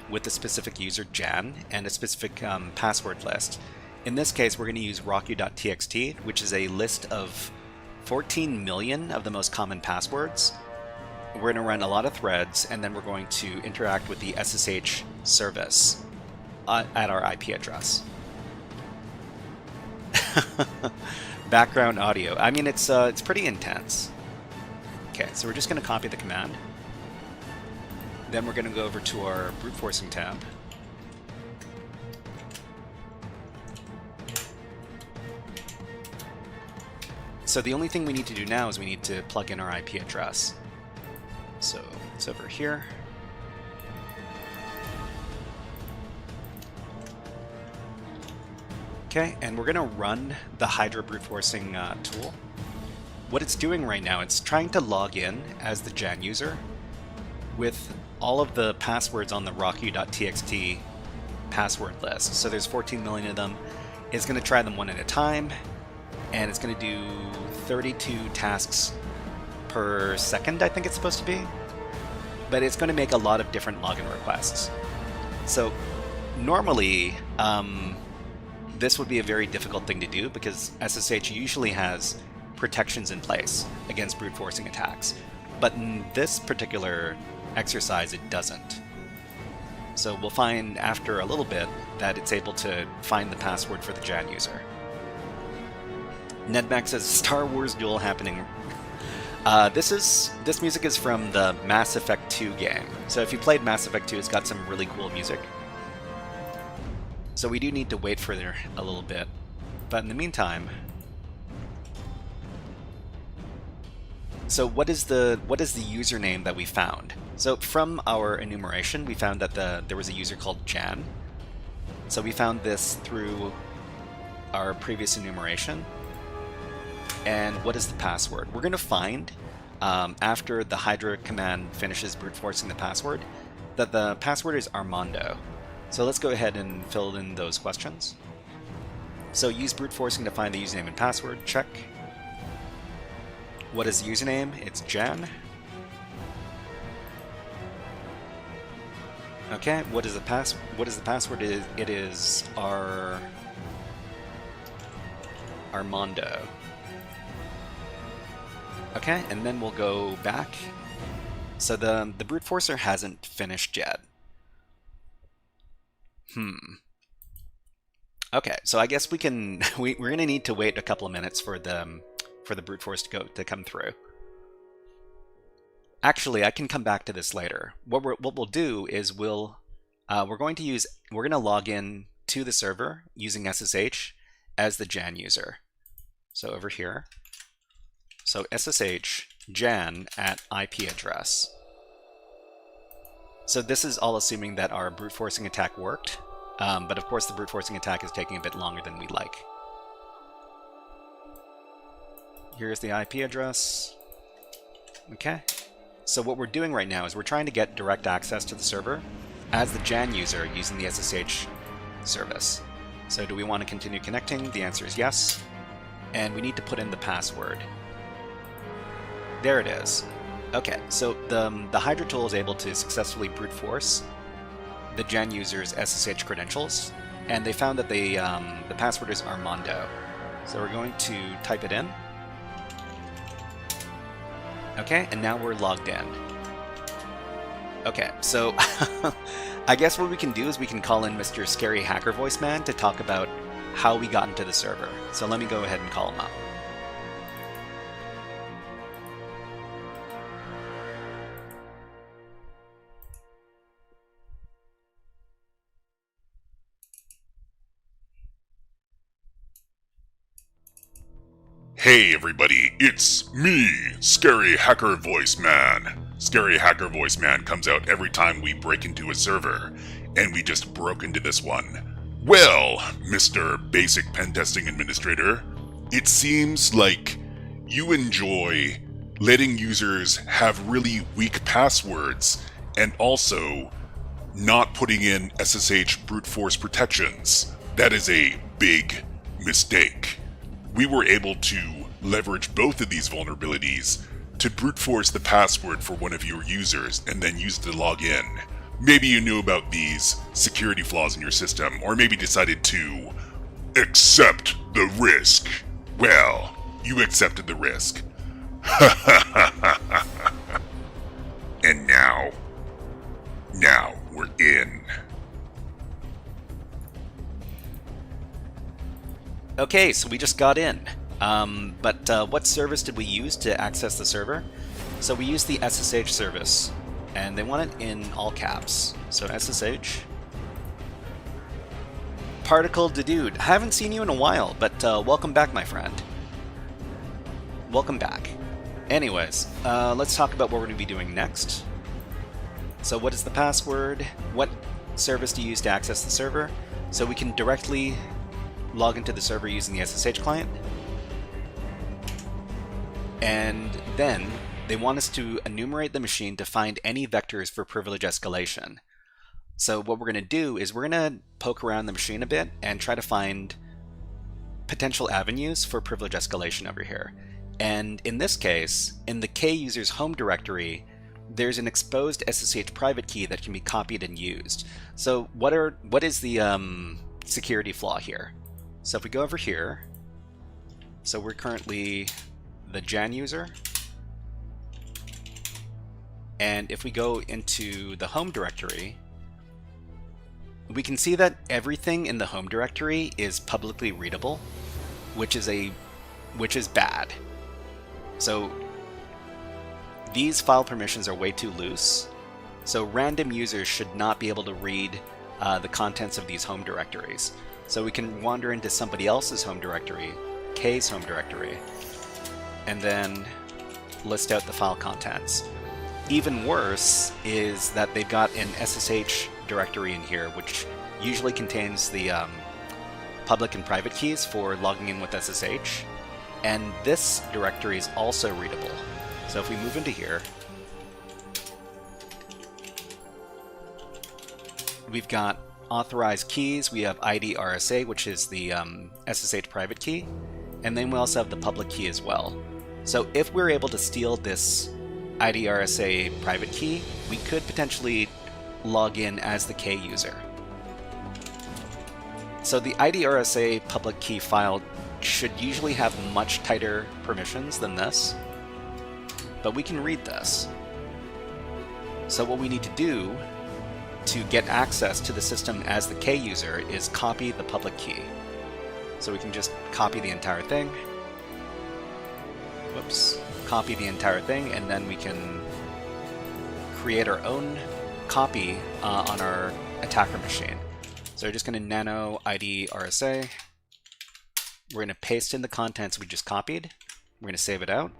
with the specific user Jan and a specific password list. In this case, we're going to use rocku.txt, which is a list of 14 million of the most common passwords. We're going to run a lot of threads, and then we're going to interact with the SSH service at our IP address. Background audio. I mean, it's pretty intense. Okay, so we're just going to copy the command. Then we're going to go over to our brute forcing tab. So the only thing we need to do now is we need to plug in our IP address. So it's over here. Okay, and we're going to run the Hydra brute forcing tool. What it's doing right now, it's trying to log in as the Jan user with all of the passwords on the rocku.txt password list. So there's 14 million of them. It's going to try them one at a time, and it's going to do 32 tasks per second, I think it's supposed to be. But it's going to make a lot of different login requests. So normally, this would be a very difficult thing to do because SSH usually has protections in place against brute forcing attacks. But in this particular exercise, it doesn't. So we'll find after a little bit that it's able to find the password for the Jan user. Nedmax says Star Wars duel happening. This music is from the Mass Effect 2 game. So if you played Mass Effect 2, it's got some really cool music. So we do need to wait for there a little bit. But in the meantime, so what is the username that we found? So from our enumeration, we found that there was a user called Jan. So we found this through our previous enumeration. And what is the password? We're going to find, after the Hydra command finishes brute forcing the password, that the password is Armando. So let's go ahead and fill in those questions. So use brute forcing to find the username and password. Check. What is the username? It's Jan. Okay, what is the password? It is Armando. Okay, and then we'll go back. So the brute forcer hasn't finished yet. Okay, so I guess we can we're gonna need to wait a couple of minutes for the brute force to come through. Actually, I can come back to this later. What we'll do is we're gonna log in to the server using SSH as the Jan user. So over here. So SSH Jan at IP address. So this is all assuming that our brute forcing attack worked, but of course the brute forcing attack is taking a bit longer than we'd like. Here's the IP address. Okay. So what we're doing right now is we're trying to get direct access to the server as the Jan user using the SSH service. So do we want to continue connecting? The answer is yes. And we need to put in the password. There it is. Okay, so the Hydra tool is able to successfully brute force the Jan user's SSH credentials, and they found that the password is Armando. So we're going to type it in. Okay, and now we're logged in. Okay, so I guess what we can do is we can call in Mr. Scary Hacker Voice Man to talk about how we got into the server. So let me go ahead and call him up. Hey everybody, it's me, Scary Hacker Voice Man. Scary Hacker Voice Man comes out every time we break into a server, and we just broke into this one. Well, Mr. Basic Pentesting Administrator, it seems like you enjoy letting users have really weak passwords and also not putting in SSH brute force protections. That is a big mistake. We were able to leverage both of these vulnerabilities to brute force the password for one of your users and then use it to log in. Maybe you knew about these security flaws in your system, or maybe decided to accept the risk. Well, you accepted the risk. And now we're in. Okay, so we just got in. But what service did we use to access the server? So we used the SSH service, and they want it in all caps. So SSH. Particle Dude, haven't seen you in a while, but welcome back, my friend. Welcome back. Anyways, let's talk about what we're going to be doing next. So what is the password? What service do you use to access the server? So we can directly log into the server using the SSH client. And then they want us to enumerate the machine to find any vectors for privilege escalation. So what we're going to do is we're going to poke around the machine a bit and try to find potential avenues for privilege escalation over here. And in this case, in the K user's home directory, there's an exposed SSH private key that can be copied and used. So what is the security flaw here? So if we go over here, so we're currently the Jan user, and if we go into the home directory, we can see that everything in the home directory is publicly readable, which is bad. So these file permissions are way too loose, so random users should not be able to read the contents of these home directories. So we can wander into somebody else's home directory, K's home directory, and then list out the file contents. Even worse is that they've got an SSH directory in here, which usually contains the public and private keys for logging in with SSH, and this directory is also readable. So if we move into here, we've got authorized keys, we have ID RSA, which is the SSH private key, and then we also have the public key as well. So if we're able to steal this ID RSA private key, we could potentially log in as the K user. So the ID RSA public key file should usually have much tighter permissions than this, but we can read this. So what we need to do to get access to the system as the K user is copy the public key. So we can just copy the entire thing. Whoops. Copy the entire thing, and then we can create our own copy on our attacker machine. So we're just going to nano ID RSA. We're going to paste in the contents we just copied. We're going to save it out.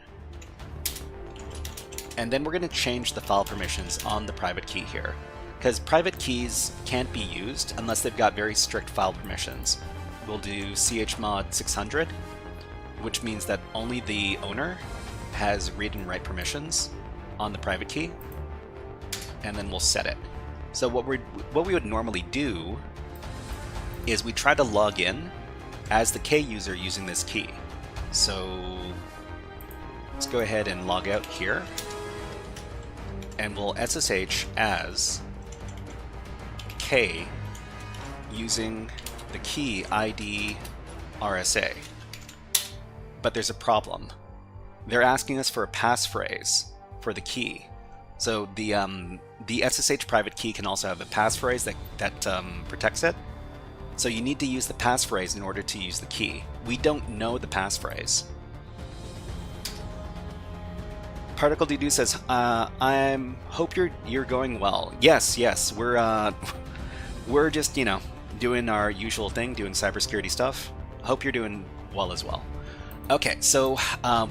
And then we're going to change the file permissions on the private key here, because private keys can't be used unless they've got very strict file permissions. We'll do chmod 600, which means that only the owner has read and write permissions on the private key, and then we'll set it. So what we would normally do is we try to log in as the K user using this key. So let's go ahead and log out here, and we'll SSH as K using the key ID RSA. But there's a problem. They're asking us for a passphrase for the key. So the SSH private key can also have a passphrase that protects it. So you need to use the passphrase in order to use the key. We don't know the passphrase. Particle Dedu says, I hope you're going well. Yes, we're just, you know, doing our usual thing, doing cybersecurity stuff. Hope you're doing well as well. Okay, so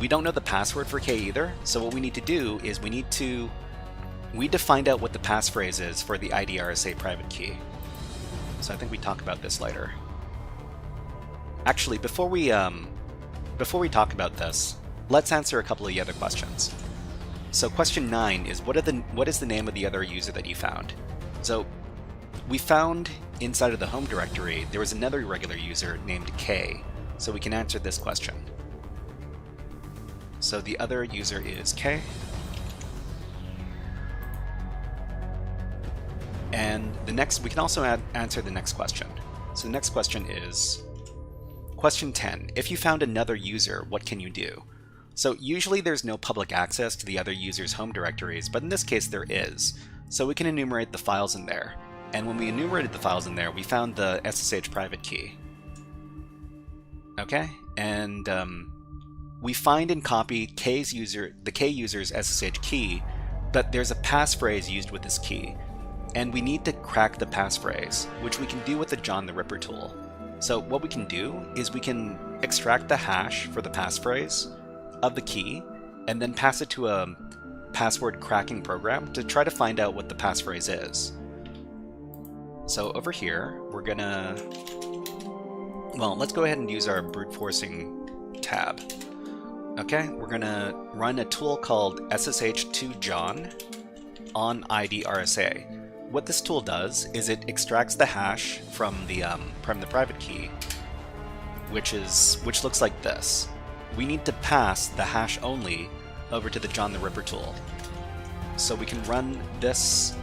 we don't know the password for K either. So what we need to do is we need to find out what the passphrase is for the ID RSA private key. So I think we talk about this later. Actually, before we talk about this, let's answer a couple of the other questions. So question 9 is what is the name of the other user that you found? So we found inside of the home directory there was another regular user named K, so we can answer this question. So the other user is K. And we can also answer the next question. So the next question is question 10. If you found another user, what can you do? So usually there's no public access to the other user's home directories, but in this case there is. So we can enumerate the files in there. And when we enumerated the files in there, we found the SSH private key. Okay, and we find and copy the K user's SSH key, but there's a passphrase used with this key. And we need to crack the passphrase, which we can do with the John the Ripper tool. So what we can do is we can extract the hash for the passphrase of the key, and then pass it to a password cracking program to try to find out what the passphrase is. So over here, we're gonna, well, let's go ahead and use our brute forcing tab. Okay, we're gonna run a tool called ssh2john on ID RSA. What this tool does is it extracts the hash from the private key, which looks like this. We need to pass the hash only over to the John the Ripper tool. So we can run this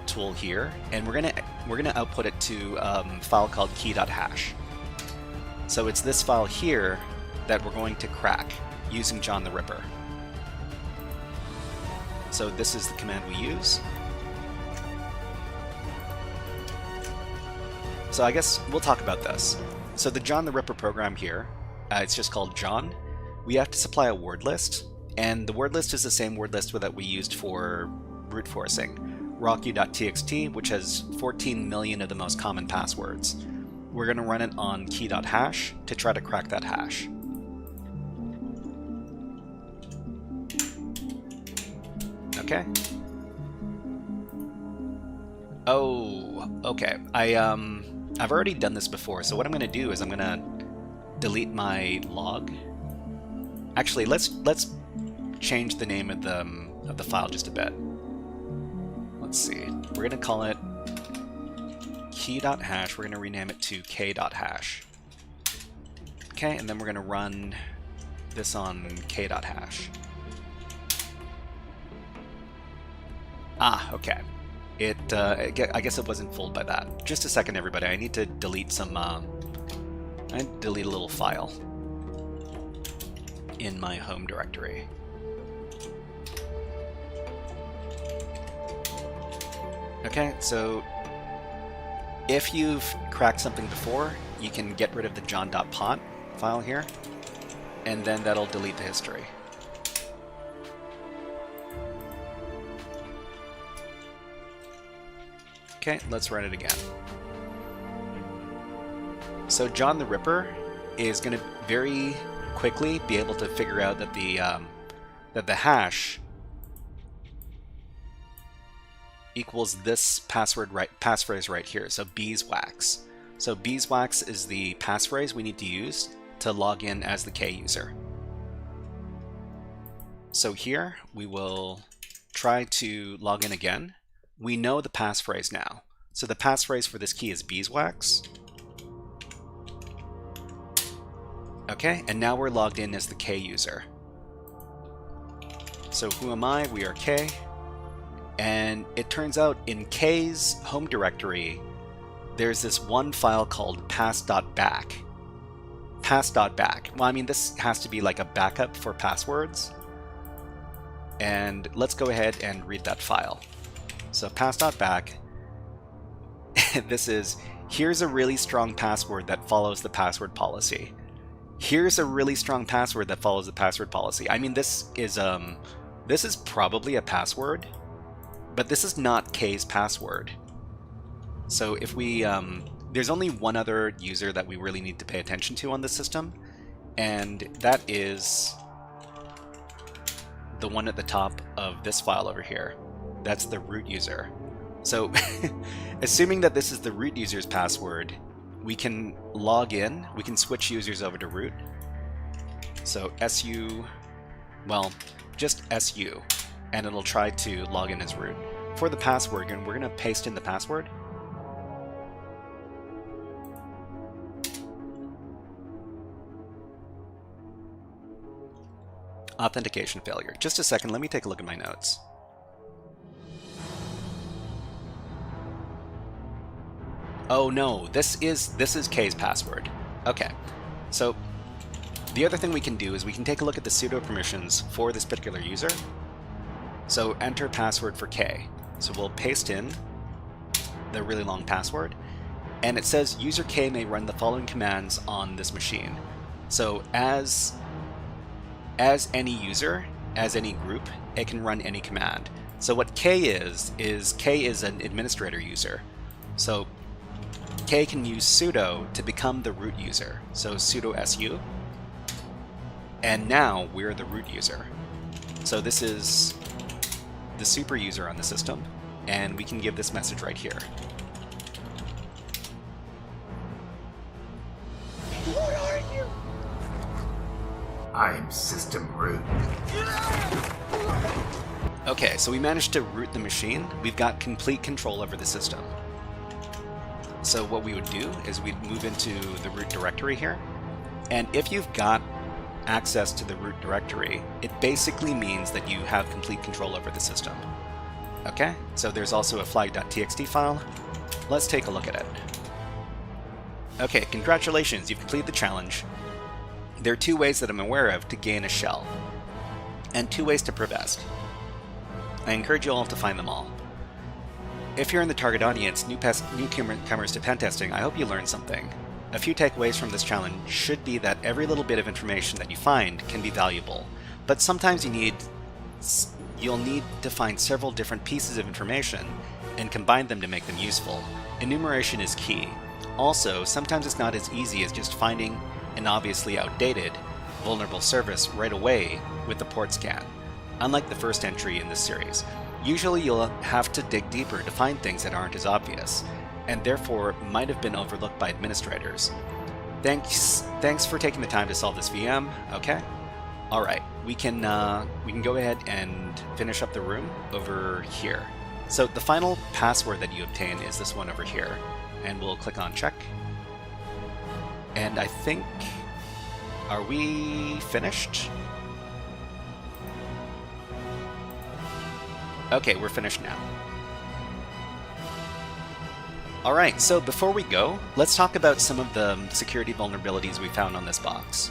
tool here, and we're gonna output it to a file called key.hash. So it's this file here that we're going to crack using John the Ripper. So this is the command we use. So I guess we'll talk about this. So the John the Ripper program here, it's just called John. We have to supply a word list, and the word list is the same word list that we used for brute forcing, rocku.txt, which has 14 million of the most common passwords. We're going to run it on key.hash to try to crack that hash. Okay. Oh, okay. I've already done this before, so what I'm going to do is I'm going to delete my log. Actually, let's change the name of the file just a bit. Let's see. We're going to call it p.hash, we're going to rename it to k.hash. Okay, and then we're going to run this on k.hash. Ah, okay. I guess it wasn't fooled by that. Just a second, everybody. I need to delete some. I need to delete a little file in my home directory. Okay, so if you've cracked something before, you can get rid of the john.pot file here, and then that'll delete the history. Okay, let's run it again. So John the Ripper is going to very quickly be able to figure out that the hash equals this passphrase right here. So beeswax. So beeswax is the passphrase we need to use to log in as the K user. So here we will try to log in again. We know the passphrase now. So the passphrase for this key is beeswax. Okay, and now we're logged in as the K user. So who am I? We are K. And it turns out in K's home directory, there's this one file called pass.back. Pass.back. Well, I mean, this has to be like a backup for passwords. And let's go ahead and read that file. So pass.back, this is, here's a really strong password that follows the password policy. Here's a really strong password that follows the password policy. I mean, this is probably a password, but this is not K's password. So if we, there's only one other user that we really need to pay attention to on the system, and that is the one at the top of this file over here. That's the root user. So assuming that this is the root user's password, we can log in, we can switch users over to root. So su, well, just su, and it'll try to log in as root. For the password, and we're going to paste in the password. Authentication failure. Just a second, let me take a look at my notes. Oh no, this is K's password. Okay, so the other thing we can do is we can take a look at the sudo permissions for this particular user. So enter password for K. So we'll paste in the really long password, and it says user K may run the following commands on this machine. So as any user, as any group, it can run any command. So what K is K is an administrator user. So K can use sudo to become the root user. So sudo su, and now we're the root user. So this is the super user on the system, and we can give this message right here. What are you? I'm system root. Okay, so we managed to root the machine. We've got complete control over the system. So what we would do is we'd move into the root directory here, and if you've got access to the root directory, it basically means that you have complete control over the system. Okay, so there's also a flag.txt file. Let's take a look at it. Okay, congratulations, you've completed the challenge. There are 2 ways that I'm aware of to gain a shell, and 2 ways to prevest. I encourage you all to find them all. If you're in the target audience, newcomers to pentesting, I hope you learned something. A few takeaways from this challenge should be that every little bit of information that you find can be valuable, but sometimes you'll need to find several different pieces of information and combine them to make them useful. Enumeration is key. Also, sometimes it's not as easy as just finding an obviously outdated, vulnerable service right away with the port scan, unlike the first entry in this series. Usually you'll have to dig deeper to find things that aren't as obvious, and therefore might have been overlooked by administrators. Thanks for taking the time to solve this VM. Okay, all right, we can go ahead and finish up the room over here. So the final password that you obtain is this one over here. and we'll click on check. And I think, are we finished? Okay, we're finished now. Alright, so before we go, let's talk about some of the security vulnerabilities we found on this box.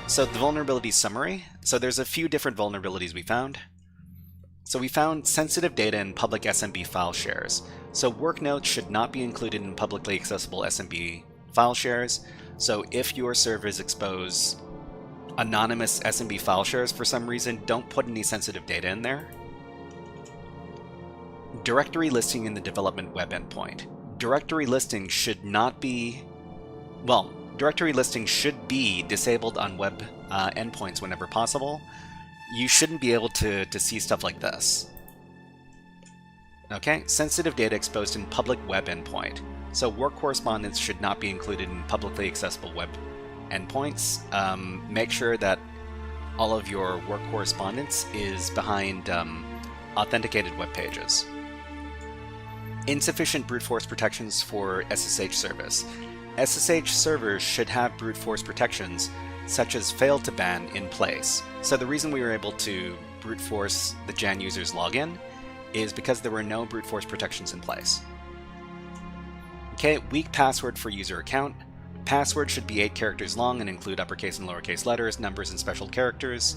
So the vulnerability summary. So there's a few different vulnerabilities we found. So we found sensitive data in public SMB file shares. So work notes should not be included in publicly accessible SMB file shares. So if your servers expose anonymous SMB file shares for some reason, don't put any sensitive data in there. Directory listing in the development web endpoint. Directory listing should not be, well, directory listing should be disabled on web endpoints whenever possible. You shouldn't be able to see stuff like this. Okay, sensitive data exposed in public web endpoint. So work correspondence should not be included in publicly accessible web endpoints. Make sure that all of your work correspondence is behind authenticated web pages. Insufficient brute force protections for SSH service. SSH servers should have brute force protections such as fail to ban in place. So the reason we were able to brute force the Jan user's login is because there were no brute force protections in place. Okay, weak password for user account. Password should be 8 characters long and include uppercase and lowercase letters, numbers, and special characters.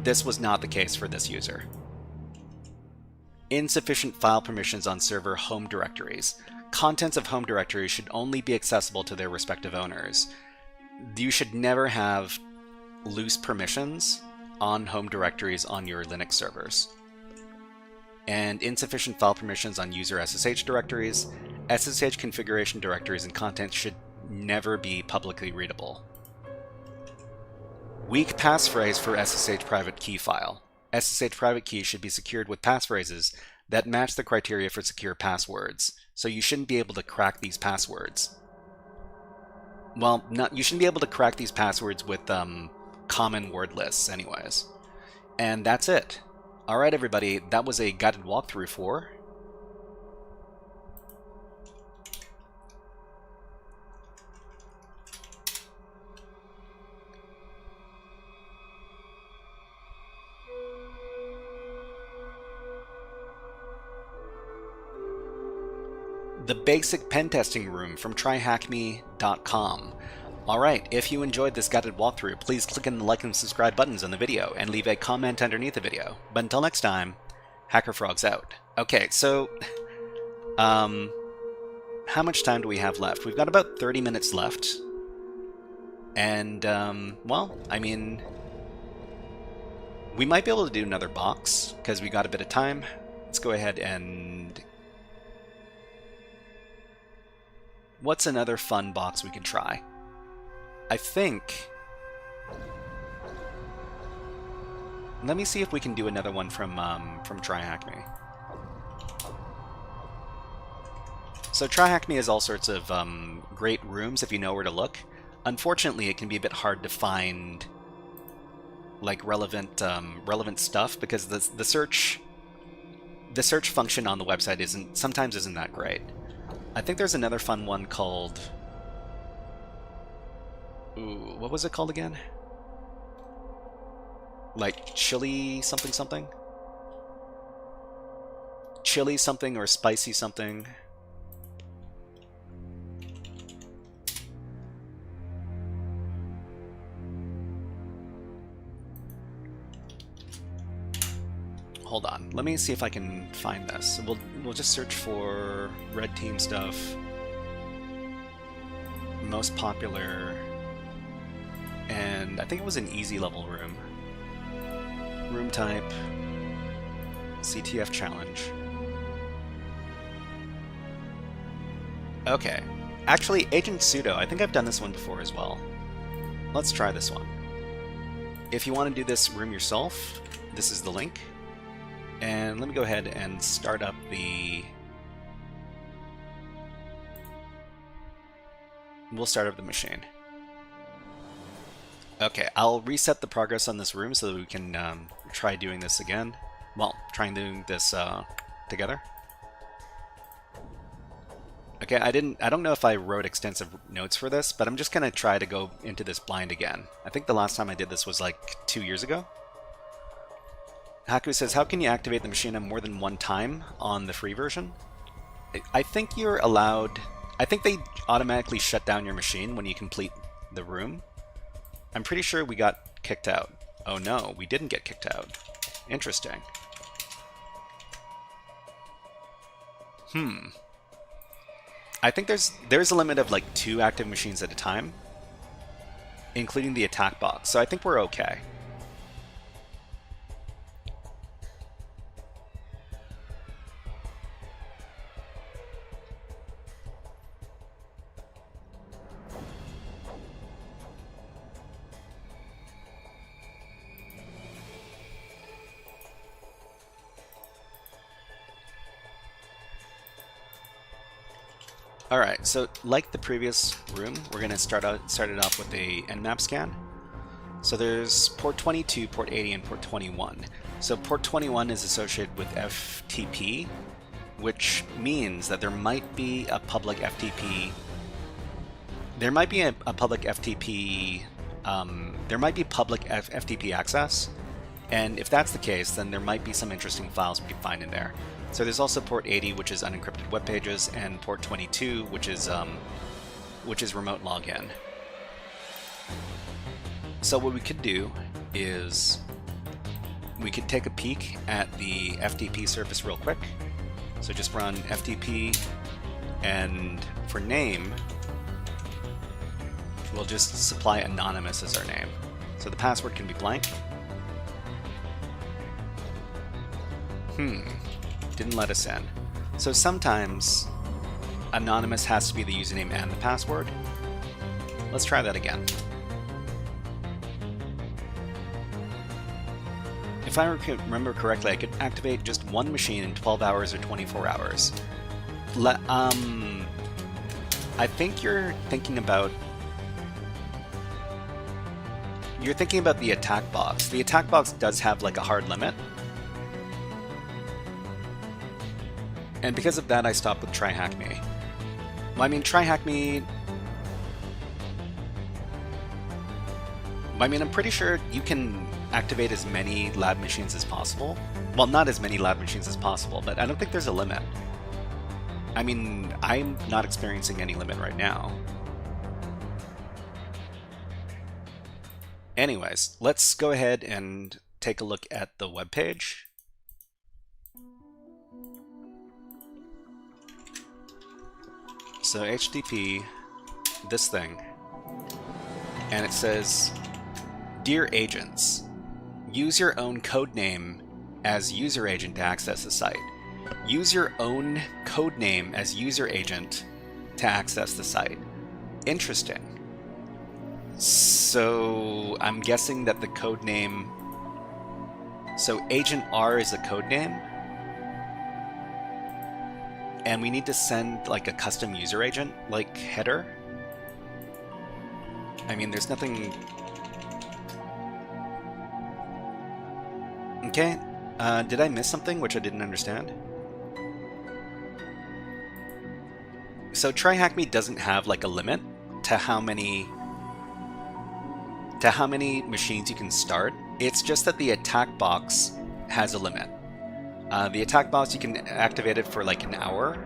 This was not the case for this user. Insufficient file permissions on server home directories. Contents of home directories should only be accessible to their respective owners. You should never have loose permissions on home directories on your Linux servers. And insufficient file permissions on user SSH directories. SSH configuration directories and content should never be publicly readable. Weak passphrase for SSH private key file. SSH private key should be secured with passphrases that match the criteria for secure passwords. So you shouldn't be able to crack these passwords. Well, you shouldn't be able to crack these passwords with common word lists anyways. And that's it. Alright everybody, that was a guided walkthrough for the basic pen testing room from TryHackMe.com. Alright, if you enjoyed this guided walkthrough, please click on the like and subscribe buttons on the video and leave a comment underneath the video. But until next time, HackerFrogs out. Okay, so, how much time do we have left? We've got about 30 minutes left. And, well, I mean, we might be able to do another box, because we got a bit of time. Let's go ahead and... What's another fun box we can try? I think... Let me see if we can do another one from TryHackMe. So TryHackMe has all sorts of great rooms if you know where to look. Unfortunately, it can be a bit hard to find like relevant stuff because the search function on the website sometimes isn't that great. I think there's another fun one called... Ooh, what was it called again? Like chili something something? Chili something or spicy something. Hold on, let me see if I can find this. We'll just search for red team stuff, most popular, and I think it was an easy level room. Room type, CTF challenge. Okay, actually Agent Sudo, I think I've done this one before as well. Let's try this one. If you want to do this room yourself, this is the link. And let me go ahead and start up the... We'll start up the machine. Okay, I'll reset the progress on this room so that we can try doing this again. Well, trying doing this together. Okay, I don't know if I wrote extensive notes for this, but I'm just gonna try to go into this blind again. I think the last time I did this was like 2 years ago. Haku says, how can you activate the machine more than one time on the free version? I think you're allowed... I think they automatically shut down your machine when you complete the room. I'm pretty sure we got kicked out. Oh no, we didn't get kicked out. Interesting. I think there's a limit of like 2 active machines at a time, including the attack box, so I think we're okay. Alright, so like the previous room, we're going to start it off with a nmap scan. So there's port 22, port 80, and port 21. So port 21 is associated with FTP, which means that there might be a public FTP. There might be a public FTP. There might be public FTP access, and if that's the case, then there might be some interesting files we can find in there. So there's also port 80, which is unencrypted web pages, and port 22, which is remote login. So what we could do is we could take a peek at the FTP service real quick. So just run FTP, and for name, we'll just supply anonymous as our name. So the password can be blank. Didn't let us in. So sometimes anonymous has to be the username and the password. Let's try that again. If I remember correctly, I could activate just one machine in 12 hours or 24 hours. I think you're thinking about the attack box. The attack box does have like a hard limit. And because of that, I stopped with TryHackMe. Well, I mean, TryHackMe... I mean, I'm pretty sure you can activate as many lab machines as possible. Well, not as many lab machines as possible, but I don't think there's a limit. I mean, I'm not experiencing any limit right now. Anyways, let's go ahead and take a look at the webpage. So HTTP, this thing, and it says, Dear agents, use your own codename as user agent to access the site. Use your own codename as user agent to access the site. Interesting. So I'm guessing that the codename... So Agent R is a codename? And we need to send like a custom user agent, like header. I mean, there's nothing... Okay, did I miss something which I didn't understand? So TryHackMe doesn't have like a limit to how many machines you can start. It's just that the attack box has a limit. The attack box, you can activate it for like an hour.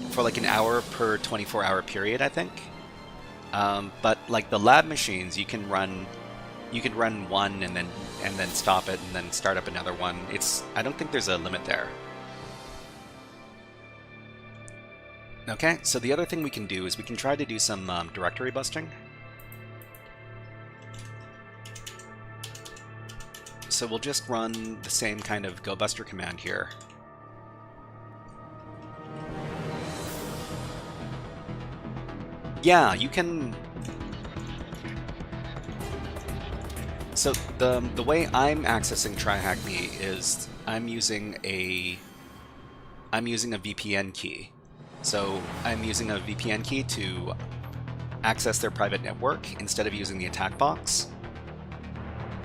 For like an hour per 24-hour period, I think. But like the lab machines, you can run one and then stop it and then start up another one. I don't think there's a limit there. Okay, so the other thing we can do is we can try to do some directory busting. So we'll just run the same kind of gobuster command here. Yeah, you can... So the way I'm accessing TryHackMe is I'm using a VPN key. So I'm using a VPN key to access their private network instead of using the attack box.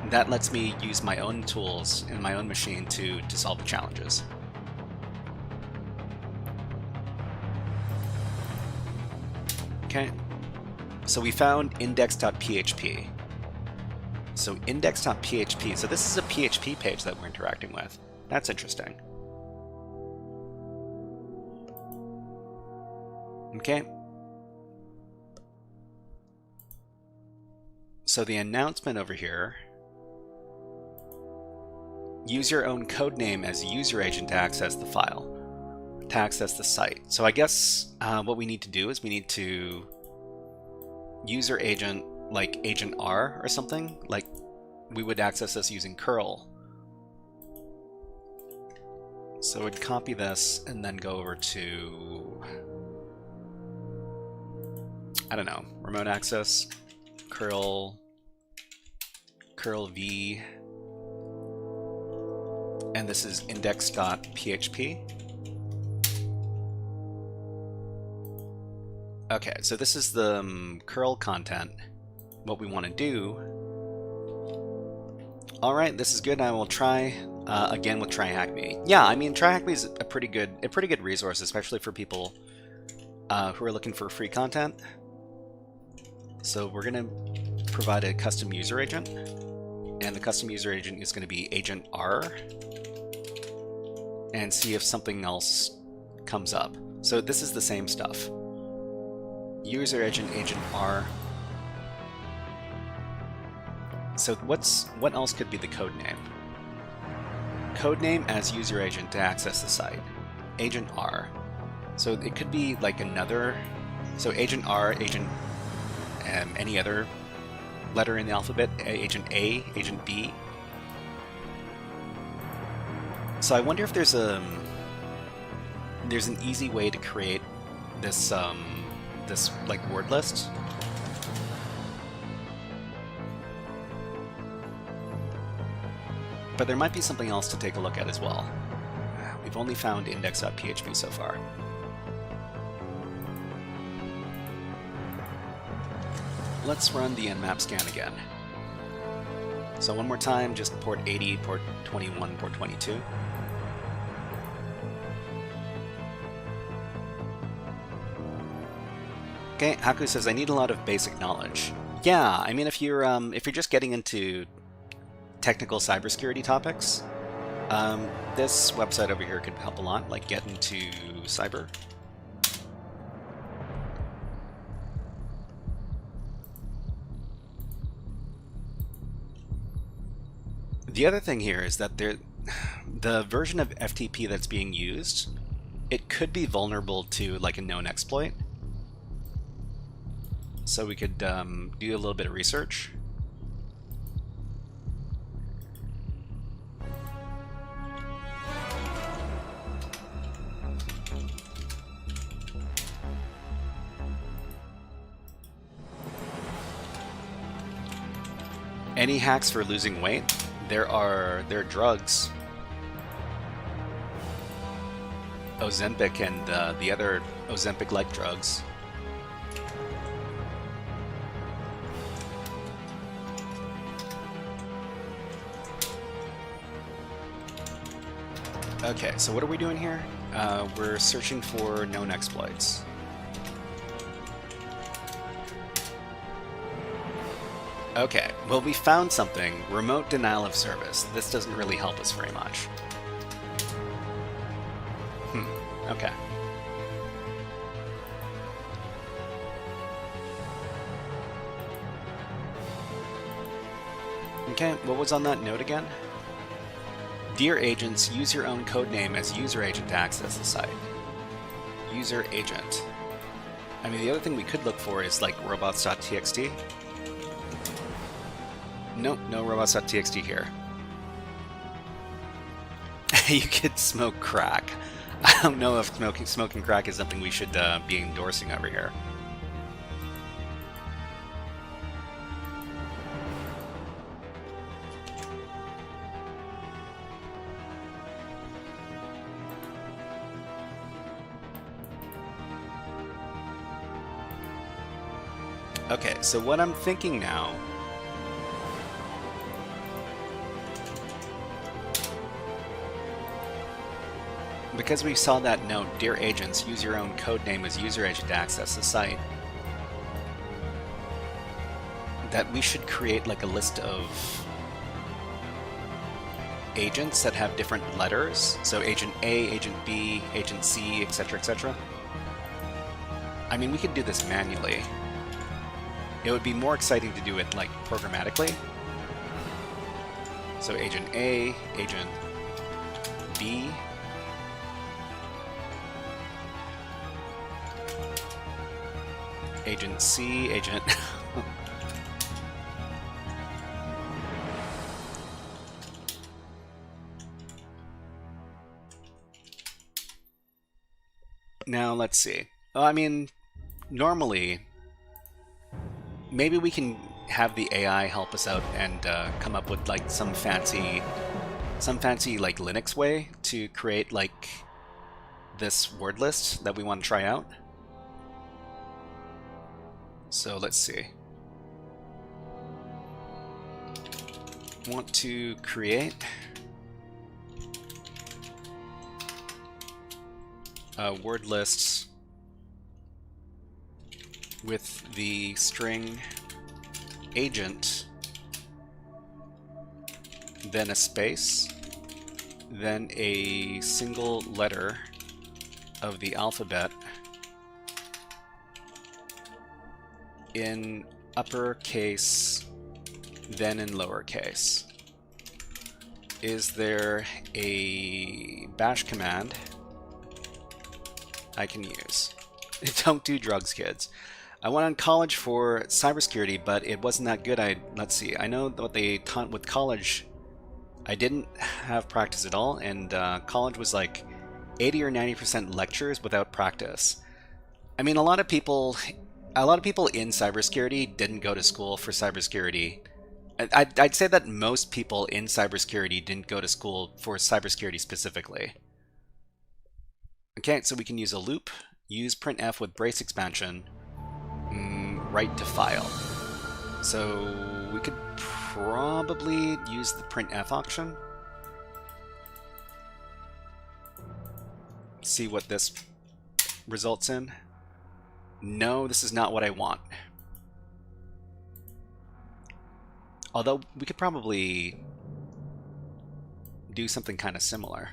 That lets me use my own tools in my own machine to solve the challenges. Okay. So we found index.php. So index.php. So this is a PHP page that we're interacting with. That's interesting. Okay. So the announcement over here, use your own code name as user agent to access the file, to access the site. So I guess what we need to do is we need to user agent, like agent R or something, like we would access this using curl. So we'd copy this and then go over to, I don't know, remote access, curl v, and this is index.php. Okay, so this is the curl content, what we want to do. All right, this is good. I will try again with TryHackMe. Yeah, I mean, TryHackMe is a pretty good resource, especially for people who are looking for free content. So we're gonna provide a custom user agent, and the custom user agent is going to be agent R, and see if something else comes up. So this is the same stuff. User agent R. So what else could be the code name? Code name as user agent to access the site. Agent R. So it could be like another. So agent R, agent any other letter in the alphabet. Agent A, agent B. So I wonder if there's an easy way to create this this like word list. But there might be something else to take a look at as well. We've only found index.php so far. Let's run the nmap scan again. So one more time, just port 80, port 21, port 22. Okay, Haku says I need a lot of basic knowledge. Yeah, I mean if you're just getting into technical cybersecurity topics, this website over here could help a lot, like Get Into Cyber. The other thing here is that the version of FTP that's being used, it could be vulnerable to like a known exploit. So we could do a little bit of research. Any hacks for losing weight? There are drugs. Ozempic and the other Ozempic-like drugs. Okay, so what are we doing here? We're searching for known exploits. Okay, well we found something. Remote denial of service. This doesn't really help us very much. Okay. Okay, what was on that note again? Dear agents, use your own codename as user agent to access the site. User agent. I mean, the other thing we could look for is like robots.txt. Nope, no robots.txt here. You could smoke crack. I don't know if smoking crack is something we should be endorsing over here. Okay, so what I'm thinking now because we saw that note, dear agents, use your own codename as user agent to access the site. that we should create like a list of agents that have different letters. So Agent A, Agent B, Agent C, etc., etc. I mean, we could do this manually. It would be more exciting to do it like programmatically. So Agent A, Agent B, Agent C, Agent... Now, let's see. I mean, normally, maybe we can have the AI help us out and come up with like some fancy like Linux way to create like this word list that we want to try out. So let's see. Want to create word lists with the string agent, then a space, then a single letter of the alphabet in uppercase, then in lowercase. Is there a bash command I can use? Don't do drugs, kids. I went on college for cybersecurity, but it wasn't that good. Let's see. I know what they taught with college. I didn't have practice at all, and college was like 80 or 90% lectures without practice. I mean, a lot of people in cybersecurity didn't go to school for cybersecurity. I'd say that most people in cybersecurity didn't go to school for cybersecurity specifically. Okay, so we can use a loop, use printf with brace expansion, write to file. So we could probably use the printf option. See what this results in. No, this is not what I want. Although we could probably do something kind of similar.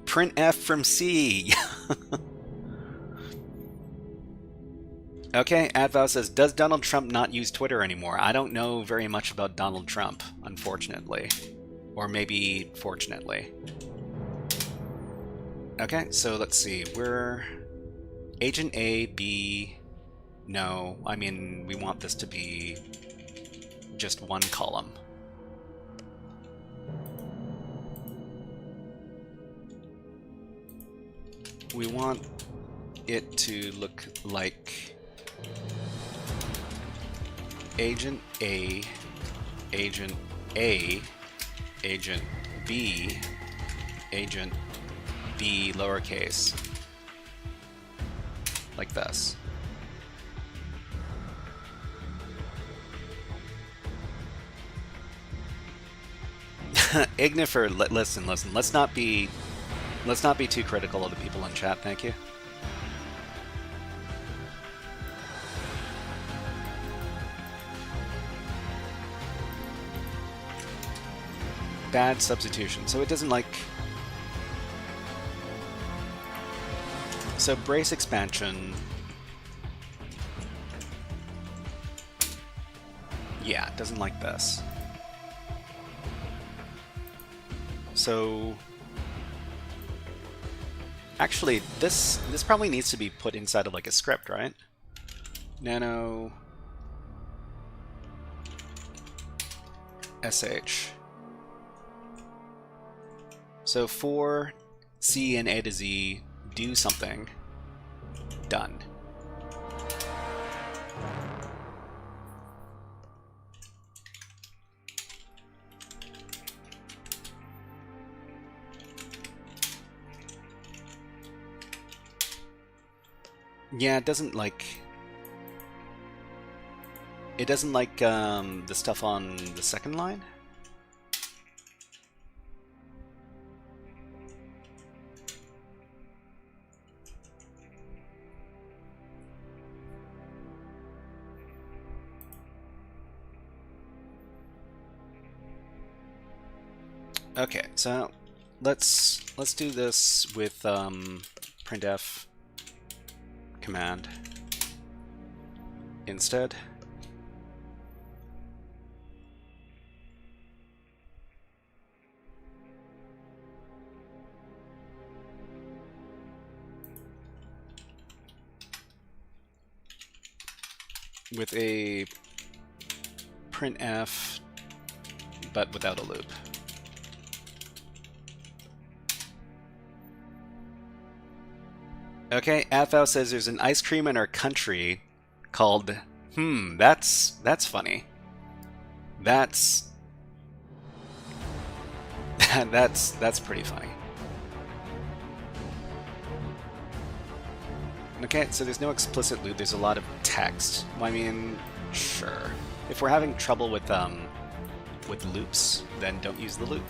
Printf from C. Okay, Advow says, does Donald Trump not use Twitter anymore? I don't know very much about Donald Trump, unfortunately. Or maybe fortunately. Okay, so let's see. We're Agent A, B... No, I mean, we want this to be just one column. We want it to look like Agent A, Agent A, Agent B, Agent B lowercase. Like this. Ignifer, listen. Let's not be too critical of the people in chat, thank you. Bad substitution. So it doesn't like... So brace expansion... Yeah, it doesn't like this. So... Actually, this probably needs to be put inside of like a script, right? Nano... sh. So for C and A to Z, do something. Done. Yeah, it doesn't like the stuff on the second line. Okay, so let's do this with printf command instead. With a printf, but without a loop. Okay, Athau says there's an ice cream in our country called, that's funny. That's pretty funny. Okay, so there's no explicit loop, there's a lot of text. Well, I mean, sure. If we're having trouble with loops, then don't use the loop.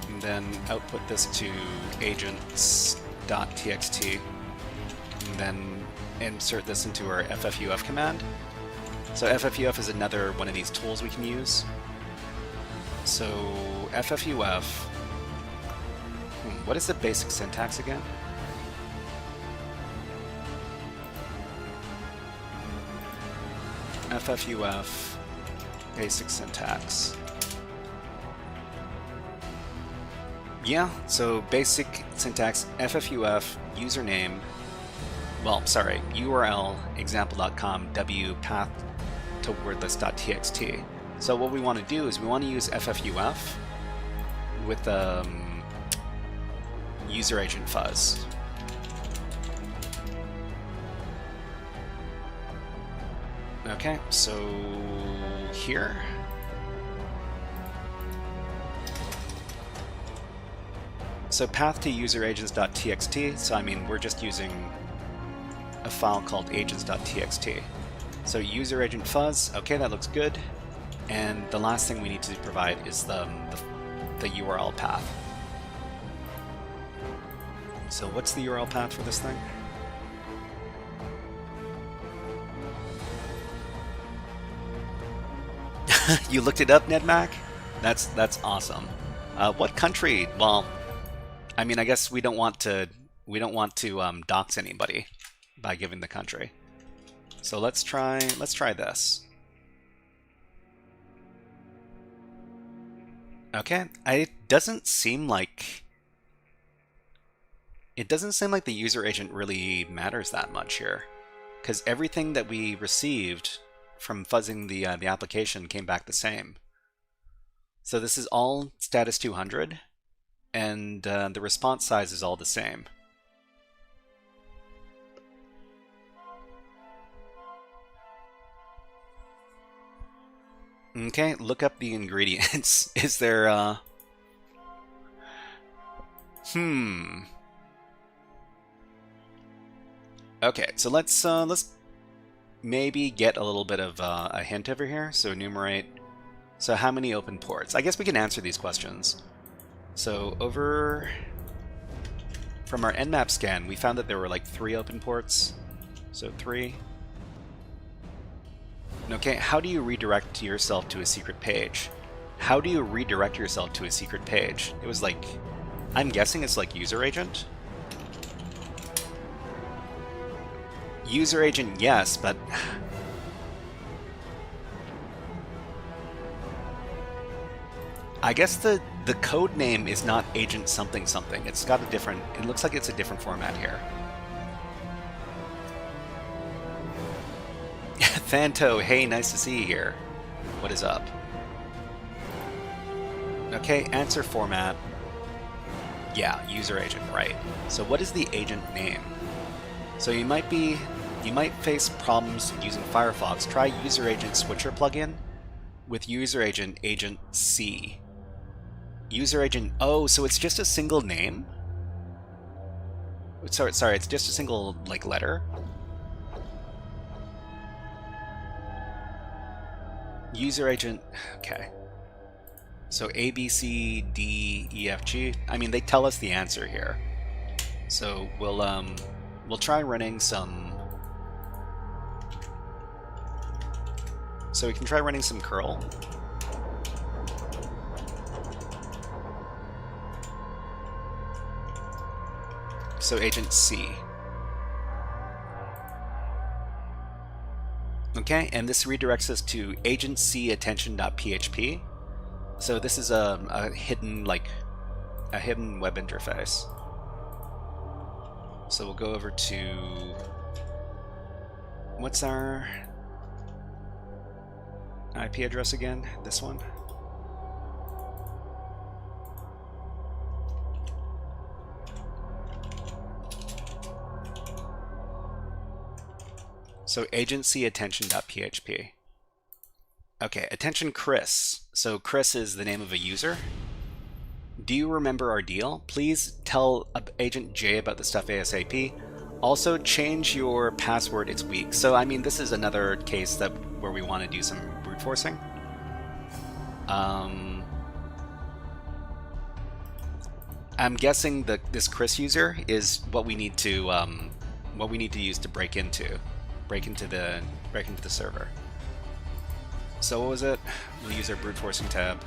And then output this to agents.txt, and then insert this into our ffuf command. So ffuf is another one of these tools we can use. So ffuf, what is the basic syntax again? ffuf basic syntax. Yeah, so basic syntax ffuf username, well, sorry, URL example.com w path to wordlist.txt. So what we want to do is we want to use ffuf with user agent fuzz. Okay, so here. So path to useragents.txt, so I mean we're just using a file called agents.txt. So user agent fuzz, okay, that looks good. And the last thing we need to provide is the URL path. So what's the URL path for this thing? You looked it up, NedMac? That's awesome. What country? Well, I mean, I guess we don't want to dox anybody by giving the country. So let's try this. Okay, it doesn't seem like the user agent really matters that much here, because everything that we received from fuzzing the application came back the same. So this is all status 200, and the response size is all the same. Okay, look up the ingredients. Is there Okay, so let's maybe get a little bit of a hint over here. So enumerate. So how many open ports? I guess we can answer these questions. So over from our nmap scan, we found that there were like 3 open ports. So 3. Okay, how do you redirect yourself to a secret page? How do you redirect yourself to a secret page? It was like, I'm guessing it's like user agent. User agent, yes, but I guess the code name is not agent something something. It's got a different, it looks like it's a different format here. Thanto, hey, nice to see you here. What is up? Okay, answer format. Yeah, user agent, right. So what is the agent name? So you might face problems using Firefox. Try user agent switcher plugin with user agent agent C. User agent, oh, so it's just a single name? Sorry, it's just a single like letter. User agent, okay. So A, B, C, D, E, F, G. I mean, they tell us the answer here. So we'll try running some So we can try running some curl. So agent C. Okay, and this redirects us to agent C attention.php. So this is a hidden web interface. So we'll go over to, what's our IP address again? This one. So agency attention.php. Okay, attention Chris. So Chris is the name of a user. Do you remember our deal? Please tell Agent J about the stuff ASAP. Also, change your password, it's weak. So, I mean, this is another case where we want to do some brute forcing. I'm guessing that this Chris user is what we need to use to break into the server. So what was it? We'll use our brute forcing tab.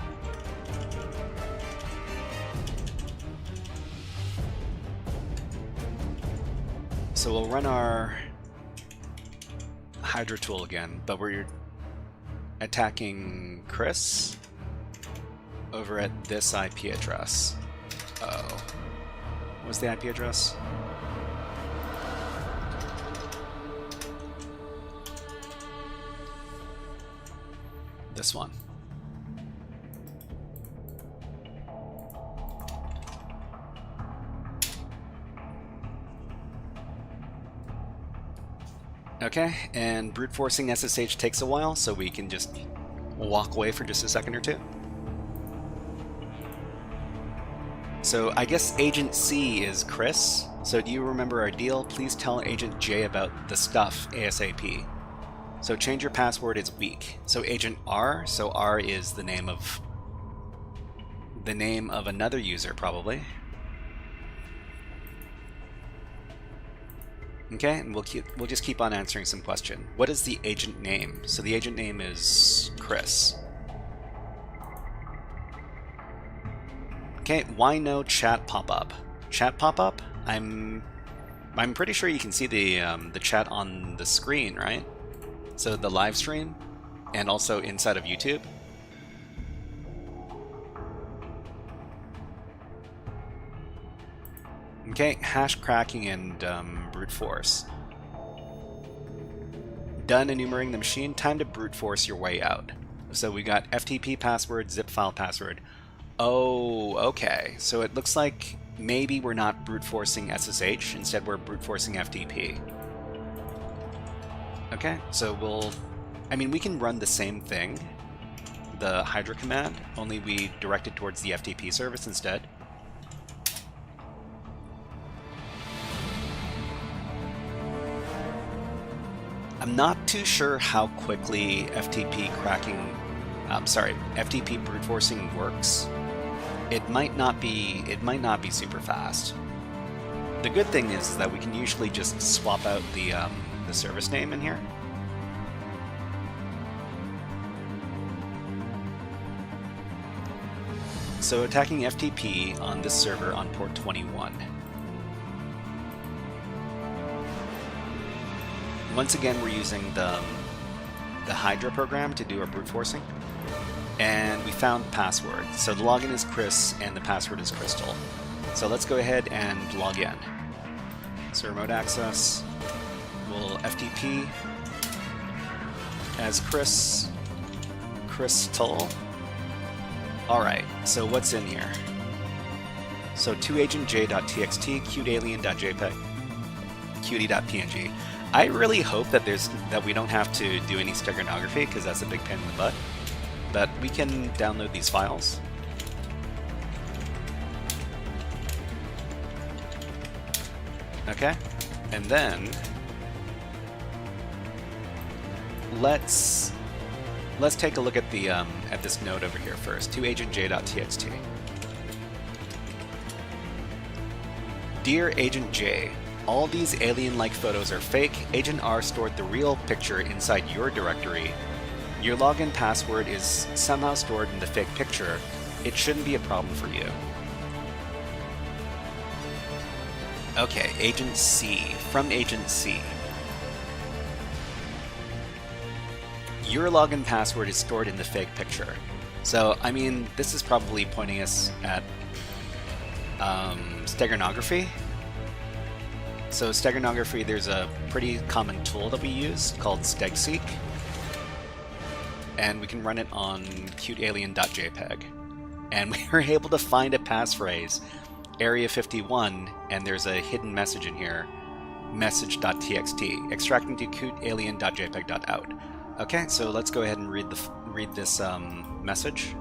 So we'll run our Hydra tool again, but we're attacking Chris over at this IP address. Uh-oh. What's the IP address? This one. Okay, and brute forcing SSH takes a while, so we can just walk away for just a second or two. So I guess Agent C is Chris. So do you remember our deal? Please tell Agent J about the stuff ASAP. So change your password, it's weak. So Agent R, so R is the name of another user probably. Okay, and we'll just keep on answering some question. What is the agent name? So the agent name is Chris. Okay, why no chat pop-up? Chat pop-up? I'm pretty sure you can see the chat on the screen, right? So the live stream, and also inside of YouTube. Okay, hash cracking and brute force. Done enumerating the machine, time to brute force your way out. So we got FTP password, zip file password. Oh, okay. So it looks like maybe we're not brute forcing SSH, instead we're brute forcing FTP. Okay, so we can run the same thing, the Hydra command, only we direct it towards the FTP service instead. I'm not too sure how quickly FTP brute forcing works. It might not be super fast. The good thing is that we can usually just swap out the service name in here. So attacking FTP on this server on port 21. Once again, we're using the Hydra program to do our brute forcing. And we found the password. So the login is Chris and the password is Crystal. So let's go ahead and log in. So remote access. We'll FTP as Crystal. Alright, so what's in here? So toagentj.txt, cutealien.jpg, cutie.png. I really hope that we don't have to do any steganography, because that's a big pain in the butt. But we can download these files. Okay, and then let's take a look at the at this node over here first. toagentj.txt. Dear Agent J, all these alien-like photos are fake. Agent R stored the real picture inside your directory. your login password is somehow stored in the fake picture, it shouldn't be a problem for you. Okay, Agent C. From Agent C. Your login password is stored in the fake picture. So, I mean, this is probably pointing us at steganography. So steganography, there's a pretty common tool that we use called stegseek. And we can run it on cutealien.jpg. And we were able to find a passphrase, area 51, and there's a hidden message in here, message.txt, extracting to cutealien.jpg.out. Okay, so let's go ahead and read this message.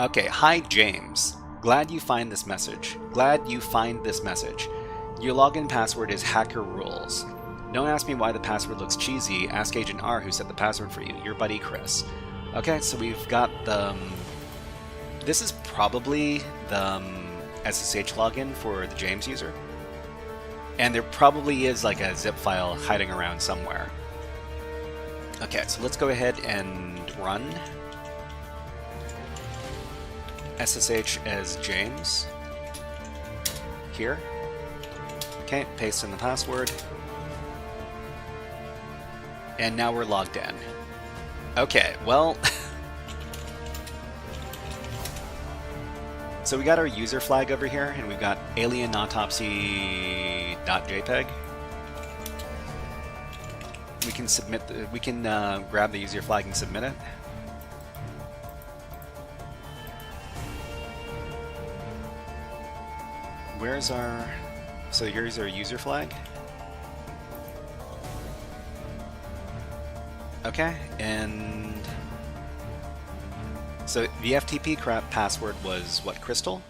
Okay, hi James. Glad you find this message. Glad you find this message. Your login password is HackerRules. Don't ask me why the password looks cheesy. Ask Agent R who set the password for you. Your buddy Chris. Okay, so we've got the... this is probably the SSH login for the James user. And there probably is like a zip file hiding around somewhere. Okay, so let's go ahead and run SSH as James here. Okay, paste in the password. And now we're logged in. Okay, well... so we got our user flag over here, and we've got alienautopsy.jpg. We can submit we can grab the user flag and submit it. Where's our... so here's our user flag. Okay, and so the FTP password was what, Crystal?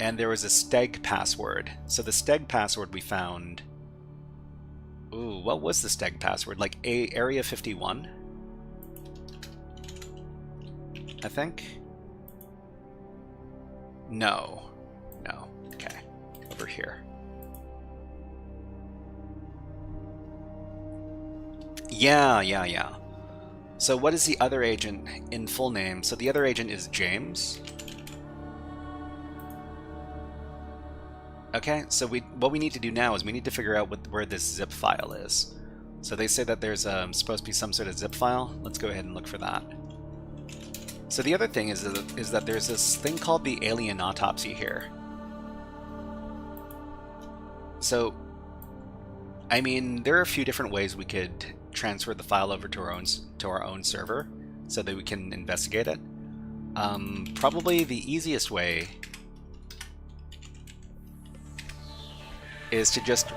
And there was a steg password. So the steg password we found... ooh, what was the steg password? Like area 51? I think? No. No. Okay. Over here. Yeah. So what is the other agent in full name? So the other agent is James. Okay, so what we need to do now is we need to figure out where this zip file is. So they say that there's supposed to be some sort of zip file. Let's go ahead and look for that. So the other thing is that there's this thing called the alien autopsy here. So, I mean, there are a few different ways we could transfer the file over to our own server so that we can investigate it. Probably the easiest way is to just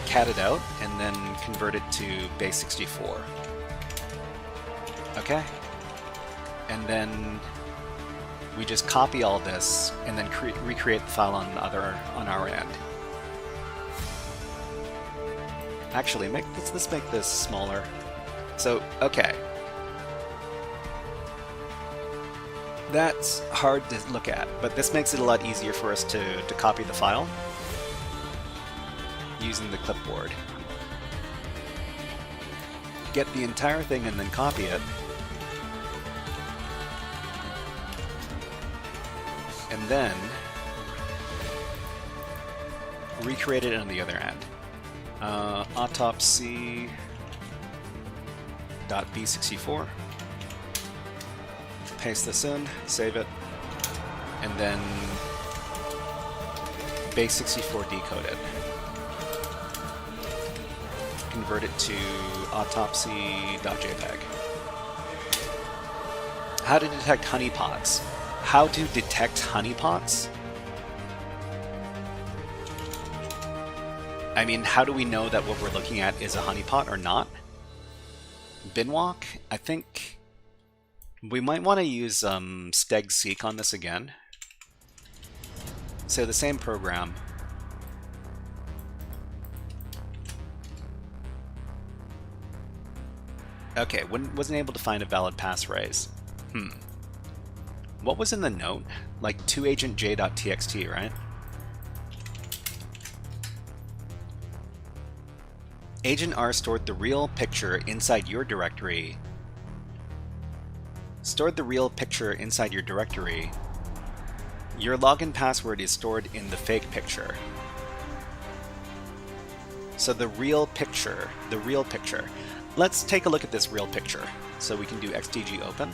cat it out and then convert it to base 64. Okay? And then we just copy all this and then recreate the file on our end. Actually, let's make this smaller. So, okay. That's hard to look at, but this makes it a lot easier for us to copy the file using the clipboard. Get the entire thing and then copy it. And then recreate it on the other end. Autopsy.b64. Paste this in, save it, and then base 64 decode it. Convert it to autopsy.jpg. How to detect honeypots. How to detect honeypots? I mean, how do we know that what we're looking at is a honeypot or not? Binwalk? I think we might want to use stegseek on this again. So the same program. Okay, wasn't able to find a valid passphrase. What was in the note? Like 2agentj.txt, right? Agent R stored the real picture inside your directory. Stored the real picture inside your directory. Your login password is stored in the fake picture. So the real picture. Let's take a look at this real picture. So we can do xtg open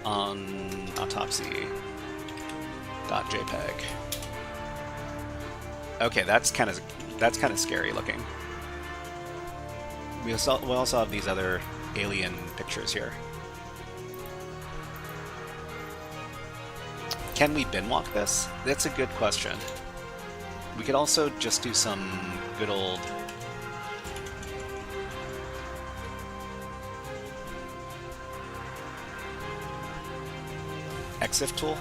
on autopsy.jpg. Okay, that's kind of scary looking. We also have these other alien pictures here. Can we bin walk this? That's a good question. We could also just do some good old exif tool.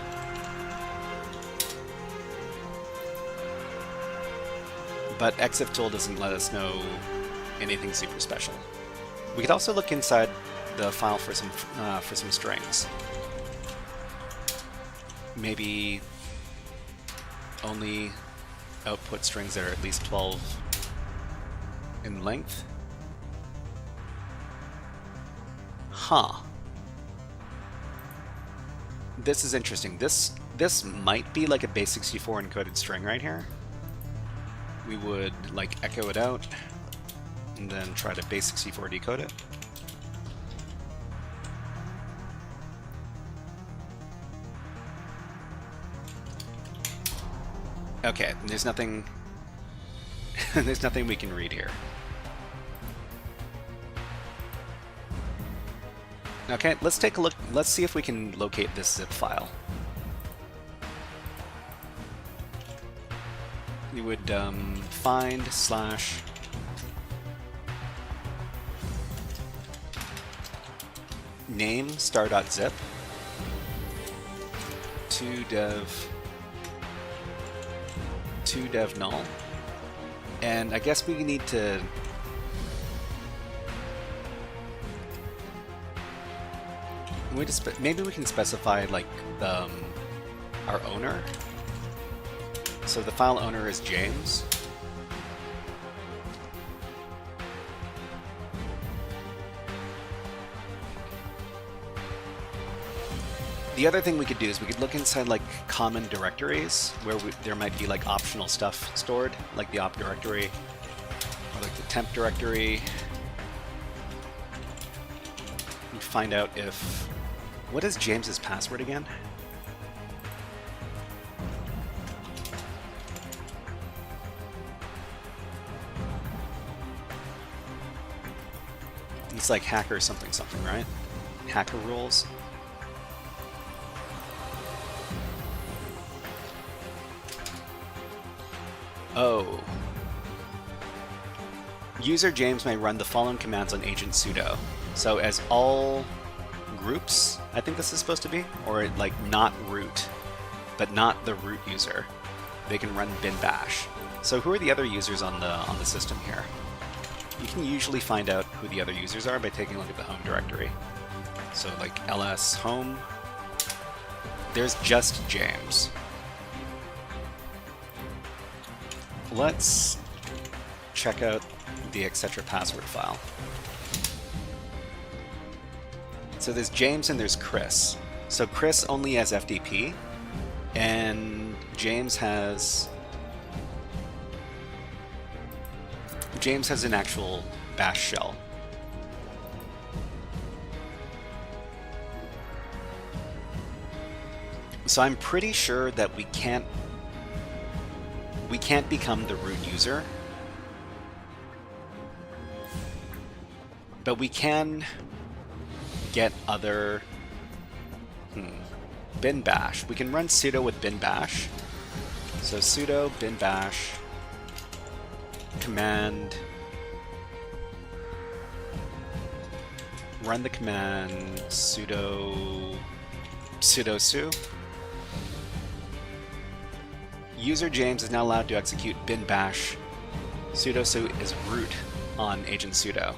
But exif tool doesn't let us know anything super special. We could also look inside the file for some strings. Maybe only output strings that are at least 12 in length. Huh. This is interesting. This might be like a base64 encoded string right here. We would like echo it out and then try to base64 decode it. Okay, there's nothing there's nothing we can read here. Okay, let's take a look. Let's see if we can locate this zip file. You would find slash name star.zip to dev null, and I guess we need to maybe we can specify like the our owner. So the file owner is James. The other thing we could do is we could look inside like common directories where there might be like optional stuff stored, like the op directory or like the temp directory. And find out if... What is James's password again? It's like hacker something something, right? Hacker rules. Oh. User James may run the following commands on agent sudo. So as all groups, I think this is supposed to be, or like not root, but not the root user, they can run bin bash. So who are the other users on the system here? You can usually find out who the other users are by taking a look at the home directory. So like ls home, there's just James. Let's check out the etc password file. So there's James and there's Chris. So Chris only has FTP, and James has an actual bash shell. So I'm pretty sure that we can't become the root user, but we can get other bin bash. We can run sudo with bin bash. So sudo bin bash command, run the command sudo su. User James is now allowed to execute bin bash sudo su is root on agent sudo.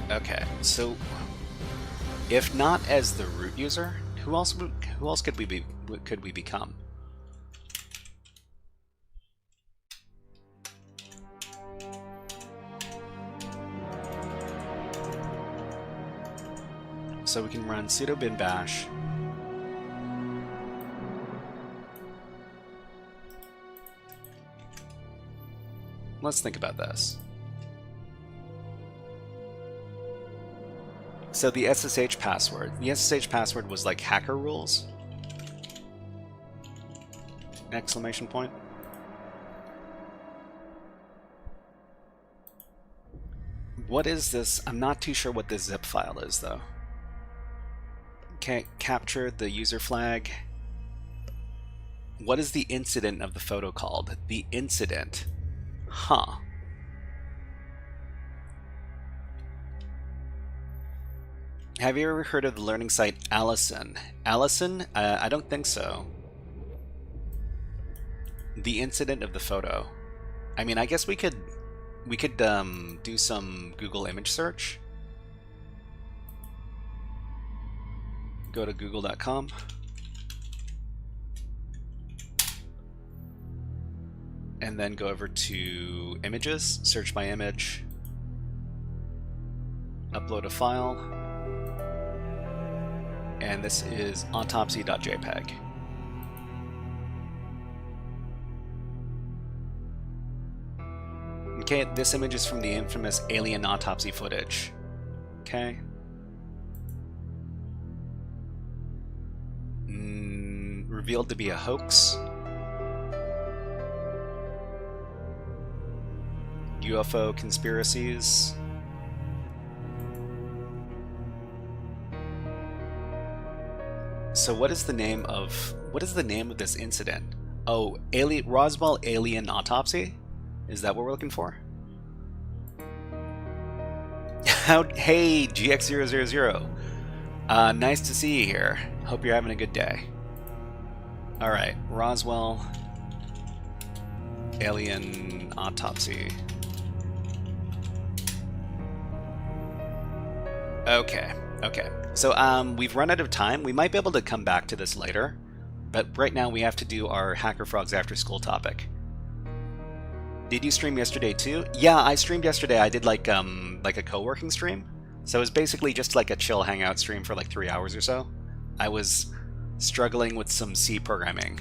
Okay, so if not as the root user, who else Who else could we be? What could we become? So we can run sudo bin bash. Let's think about this. So the SSH password. The SSH password was like hacker rules? Exclamation point. What is this? I'm not too sure what this zip file is though. Can't capture the user flag. What is the incident of the photo called? The incident. Huh. Have you ever heard of the learning site Allison? Allison? I don't think so. The incident of the photo. I mean, I guess we could do some Google image search. Go to google.com. And then go over to images, search by image, upload a file, and this is autopsy.jpg. Okay, this image is from the infamous alien autopsy footage. Okay. Revealed to be a hoax. UFO conspiracies. So what is the name of this incident? Oh, Roswell alien autopsy? Is that what we're looking for? Hey, GX000. Nice to see you here. Hope you're having a good day. Alright, Roswell alien autopsy. Okay. So we've run out of time. We might be able to come back to this later, but right now we have to do our HackerFrogs AfterSchool topic. Did you stream yesterday too? Yeah, I streamed yesterday. I did like a co-working stream. So it was basically just like a chill hangout stream for like 3 hours or so. I was struggling with some C programming.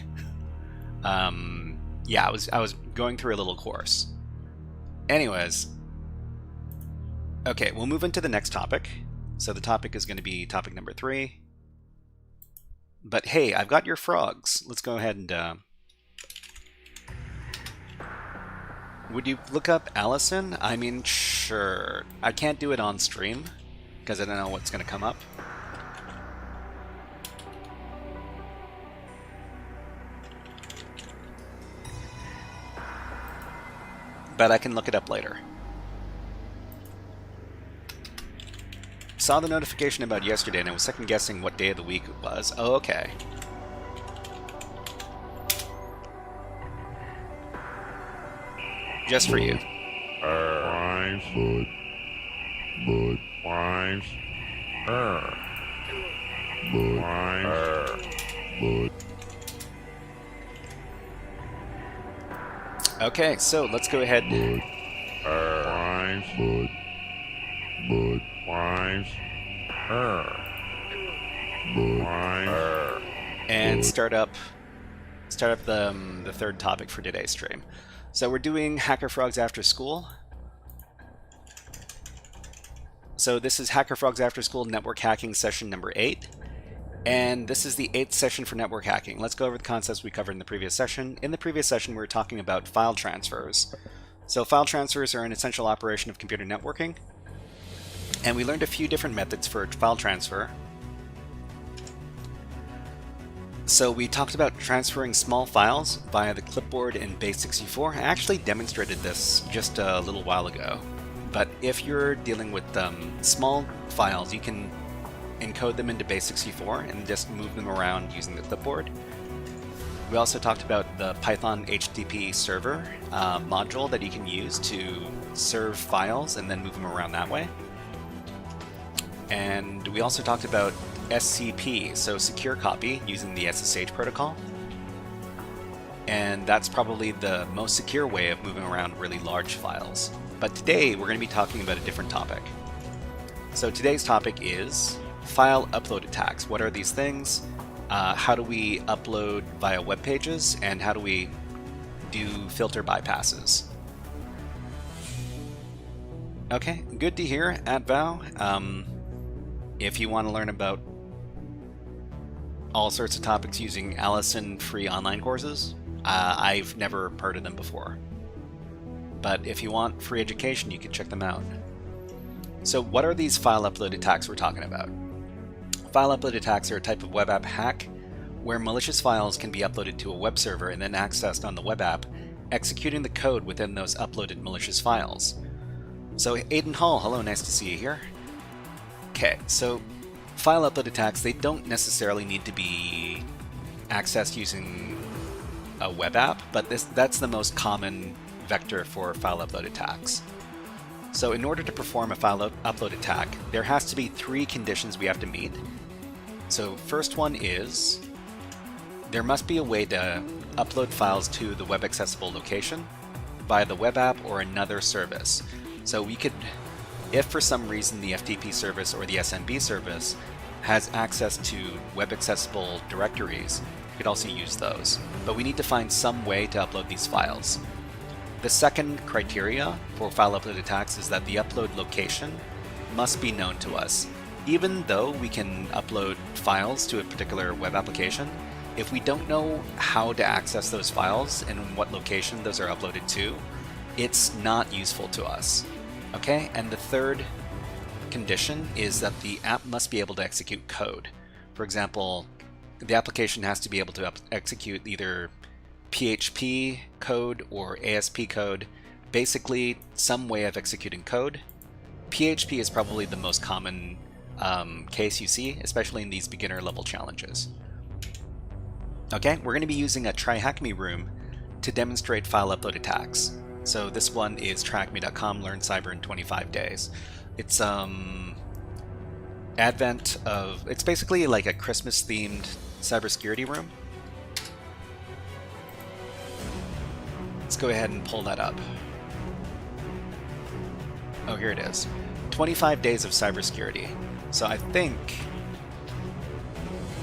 Yeah, I was going through a little course. Anyways. Okay, we'll move into the next topic. So the topic is going to be topic number 3. But hey, I've got your frogs. Let's go ahead and... Would you look up Allison? I mean, sure. I can't do it on stream, because I don't know what's going to come up. But I can look it up later. Saw the notification about yesterday and I was second guessing what day of the week it was. Oh, okay. Just for you. Okay, so let's go ahead. And start up the third topic for today's stream. So we're doing HackerFrogs AfterSchool. So this is HackerFrogs AfterSchool Network Hacking Session number 8. And this is the 8th session for network hacking. Let's go over the concepts we covered in the previous session. In the previous session, we were talking about file transfers. So file transfers are an essential operation of computer networking. And we learned a few different methods for file transfer. So we talked about transferring small files via the clipboard in Base64. I actually demonstrated this just a little while ago. But if you're dealing with small files, you can encode them into Base64 and just move them around using the clipboard. We also talked about the Python HTTP server module that you can use to serve files and then move them around that way. And we also talked about SCP, so secure copy, using the SSH protocol. And that's probably the most secure way of moving around really large files. But today we're going to be talking about a different topic. So today's topic is file upload attacks. What are these things? How do we upload via web pages? And how do we do filter bypasses? Okay, good to hear, AtVow. If you want to learn about all sorts of topics using Allison free online courses, I've never heard of them before. But if you want free education, you can check them out. So what are these file upload attacks we're talking about? File upload attacks are a type of web app hack where malicious files can be uploaded to a web server and then accessed on the web app, executing the code within those uploaded malicious files. So Aiden Hall, hello, nice to see you here. Okay, so file upload attacks, they don't necessarily need to be accessed using a web app, but that's the most common vector for file upload attacks. So in order to perform a file upload attack, there has to be 3 conditions we have to meet. So first one is, there must be a way to upload files to the web accessible location via the web app or another service. So we could, if for some reason the FTP service or the SMB service has access to web accessible directories, you could also use those. But we need to find some way to upload these files. The second criteria for file upload attacks is that the upload location must be known to us. Even though we can upload files to a particular web application, if we don't know how to access those files and what location those are uploaded to, it's not useful to us. Okay, and the third condition is that the app must be able to execute code. For example, the application has to be able to execute either PHP code or ASP code, basically some way of executing code. PHP is probably the most common case you see, especially in these beginner level challenges. Okay, we're going to be using a TryHackMe room to demonstrate file upload attacks. So this one is tryhackme.com, learn cyber in 25 days. It's advent of, it's basically like a Christmas themed cybersecurity room. Let's go ahead and pull that up. Oh, here it is. 25 days of cybersecurity. So I think,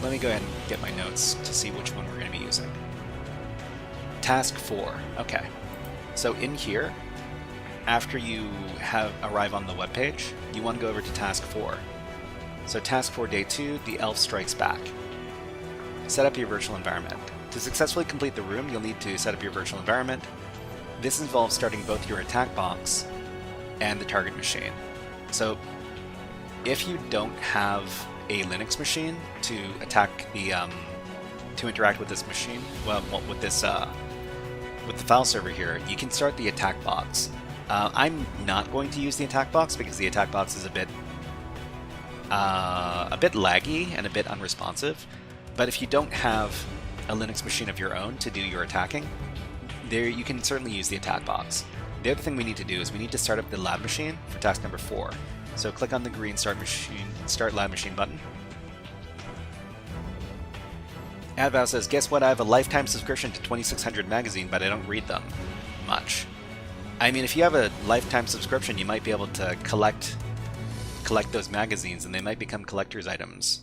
let me go ahead and get my notes to see which one we're going to be using. Task 4. Okay. So in here, after you arrive on the web page, you want to go over to Task 4. So Task 4 Day 2, the elf strikes back. Set up your virtual environment. To successfully complete the room, you'll need to set up your virtual environment. This involves starting both your attack box and the target machine. So if you don't have a Linux machine to attack the to interact with this machine, well, with this with the file server here, you can start the attack box. I'm not going to use the attack box because the attack box is a bit laggy and a bit unresponsive. But if you don't have a Linux machine of your own to do your attacking, there you can certainly use the attack box. The other thing we need to do is we need to start up the lab machine for task number 4. So click on the green start lab machine button. AdVow says, guess what? I have a lifetime subscription to 2600 magazine, but I don't read them much. I mean, if you have a lifetime subscription, you might be able to collect those magazines, and they might become collector's items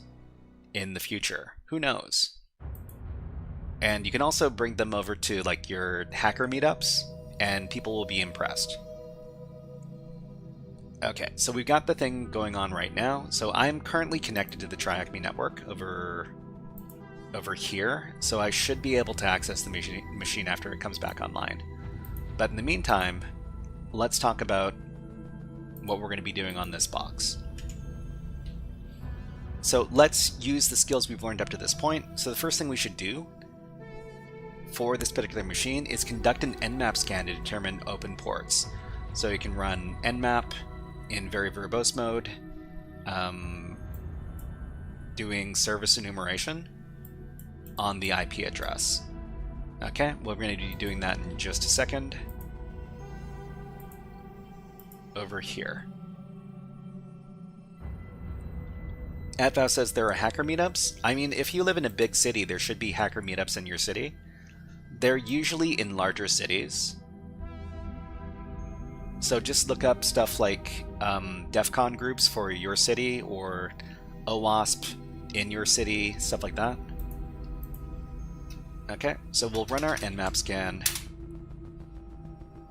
in the future. Who knows? And you can also bring them over to like your hacker meetups, and people will be impressed. Okay, so we've got the thing going on right now. So I'm currently connected to the TryHackMe network over here, so I should be able to access the machine after it comes back online. But in the meantime, let's talk about what we're going to be doing on this box. So let's use the skills we've learned up to this point. So the first thing we should do for this particular machine is conduct an nmap scan to determine open ports. So you can run nmap in very verbose mode, doing service enumeration on the IP address. Okay, well, we're going to be doing that in just a second. Over here. Atvow says there are hacker meetups. I mean, if you live in a big city, there should be hacker meetups in your city. They're usually in larger cities. So just look up stuff like DEF CON groups for your city, or OWASP in your city, stuff like that. Okay, so we'll run our Nmap scan.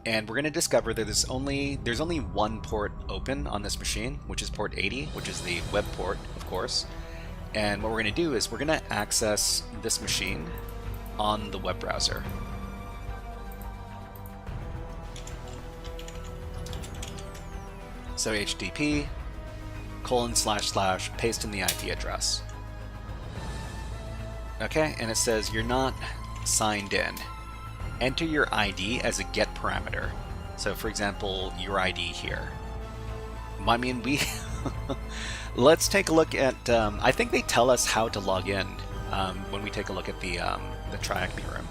And we're going to discover that there's only one port open on this machine, which is port 80, which is the web port, of course. And what we're going to do is we're going to access this machine on the web browser. So HTTP :/ paste in the IP address. Okay, and it says you're not signed in. Enter your ID as a get parameter. So for example, your ID here. I mean, let's take a look at, I think they tell us how to log in when we take a look at the TryHackMe room.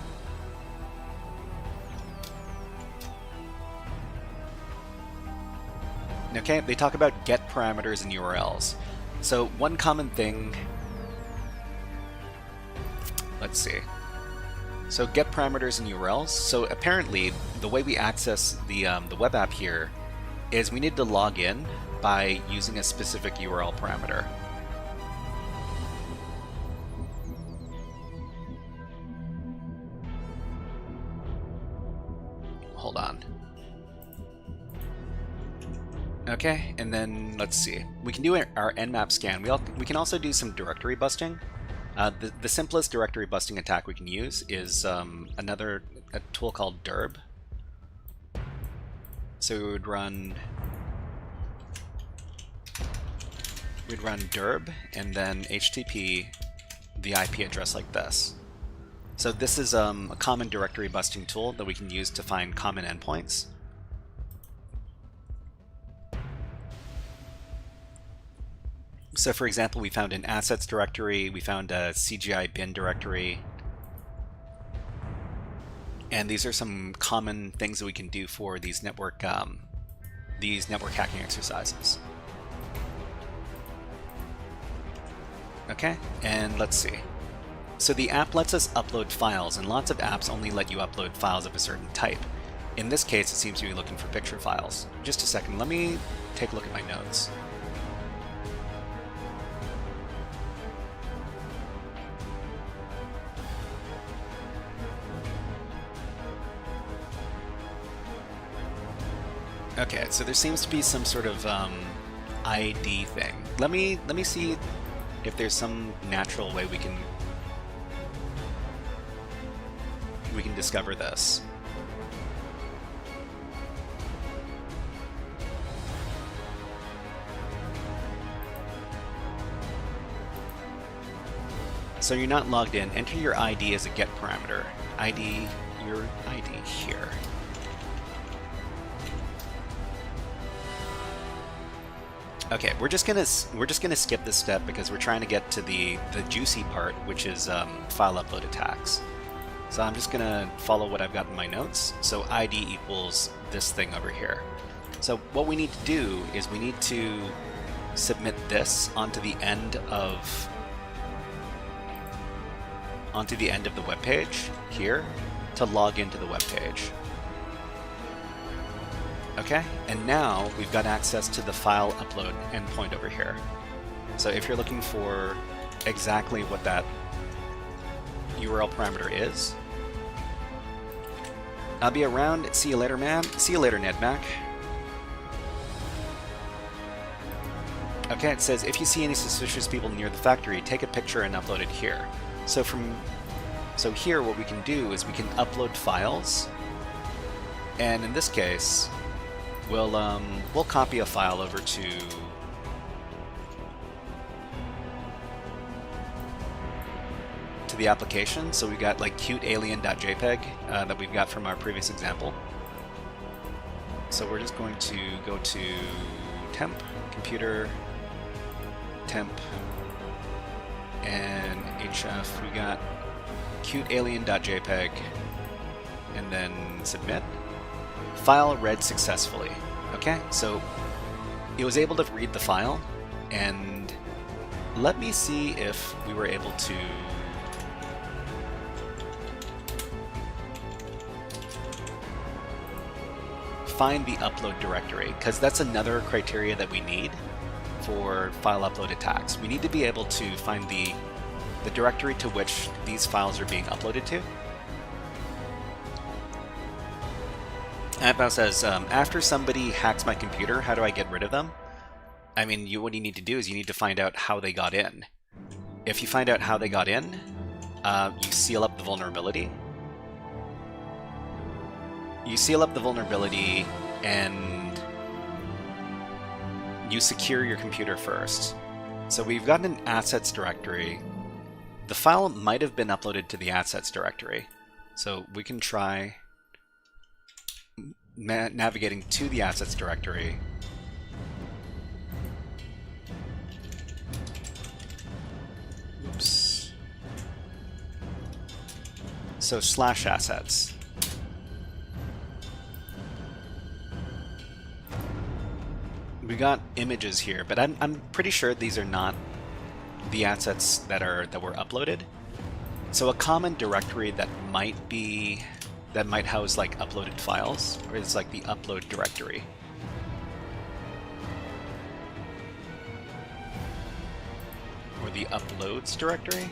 Okay, they talk about get parameters and URLs. So one common thing, let's see. So get parameters and URLs. So apparently, the way we access the web app here is we need to log in by using a specific URL parameter. Hold on. Okay, and then let's see. We can do our Nmap scan. We can also do some directory busting. The simplest directory busting attack we can use is a tool called derb. So we would run derb and then HTTP the IP address like this. So this is a common directory busting tool that we can use to find common endpoints. So for example, we found an assets directory, we found a CGI bin directory, and these are some common things that we can do for these network hacking exercises. Okay, and let's see. So the app lets us upload files, and lots of apps only let you upload files of a certain type. In this case, it seems to be looking for picture files. Just a second, let me take a look at my notes. Okay, so there seems to be some sort of ID thing. Let me see if there's some natural way we can discover this. So you're not logged in. Enter your ID as a get parameter. Your ID here. Okay, we're just gonna skip this step because we're trying to get to the juicy part, which is file upload attacks. So I'm just gonna follow what I've got in my notes. So ID equals this thing over here. So what we need to do is we need to submit this onto the end of the web page here to log into the web page. Okay, and now we've got access to the file upload endpoint over here. So if you're looking for exactly what that URL parameter is, I'll be around. See you later, man. See you later, NedMac. Okay, it says if you see any suspicious people near the factory, take a picture and upload it here. So here, what we can do is we can upload files, and in this case, we'll copy a file over to the application. So we got like cute alien.jpg that we've got from our previous example. So we're just going to go to temp, computer, temp, and HF. We got cute alien.jpg, and then submit. File read successfully. Okay, so it was able to read the file, and let me see if we were able to find the upload directory, because that's another criteria that we need for file upload attacks. We need to be able to find the directory to which these files are being uploaded to. Adbao says, after somebody hacks my computer, how do I get rid of them? I mean, what you need to do is you need to find out how they got in. If you find out how they got in, you seal up the vulnerability. You seal up the vulnerability and you secure your computer first. So we've got an assets directory. The file might have been uploaded to the assets directory. So we can try navigating to the assets directory. Oops. So /assets. We got images here, but I'm pretty sure these are not the assets that were uploaded. So a common directory that might house like uploaded files is like the upload directory. Or the uploads directory?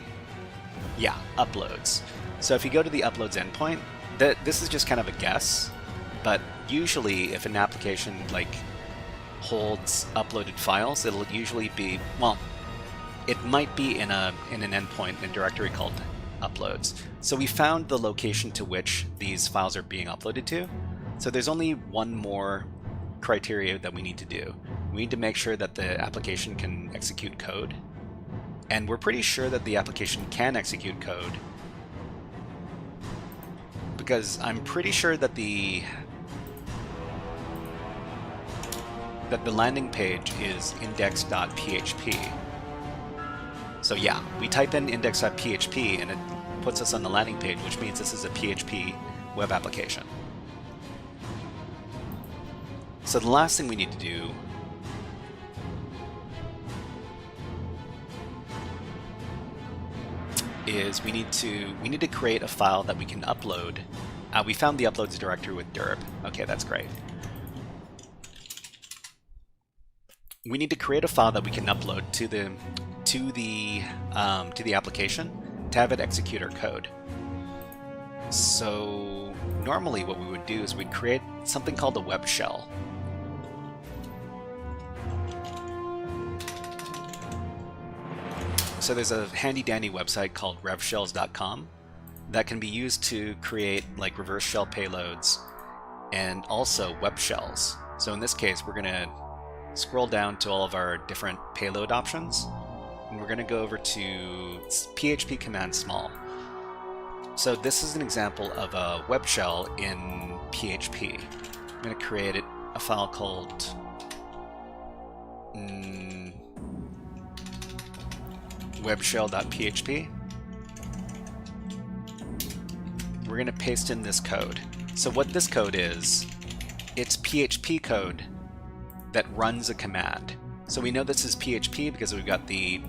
Yeah, uploads. So if you go to the uploads endpoint, this is just kind of a guess, but usually if an application like holds uploaded files, it'll usually be, well, it might be in an endpoint in a directory called uploads. So we found the location to which these files are being uploaded to. So there's only one more criteria that we need to do. We need to make sure that the application can execute code. And we're pretty sure that the application can execute code, because I'm pretty sure that the landing page is index.php. So yeah, we type in index.php and it puts us on the landing page, which means this is a PHP web application. So the last thing we need to do is we need to create a file that we can upload. We found the uploads directory with derp. Okay, that's great. We need to create a file that we can upload to the application to have it execute our code. So normally what we would do is we'd create something called a web shell. So there's a handy dandy website called revshells.com that can be used to create like reverse shell payloads and also web shells. So in this case, we're going to scroll down to all of our different payload options, and we're going to go over to PHP command small. So this is an example of a web shell in PHP. I'm going to create a file called webshell.php. We're going to paste in this code. So what this code is, it's PHP code that runs a command. So we know this is PHP because we've got the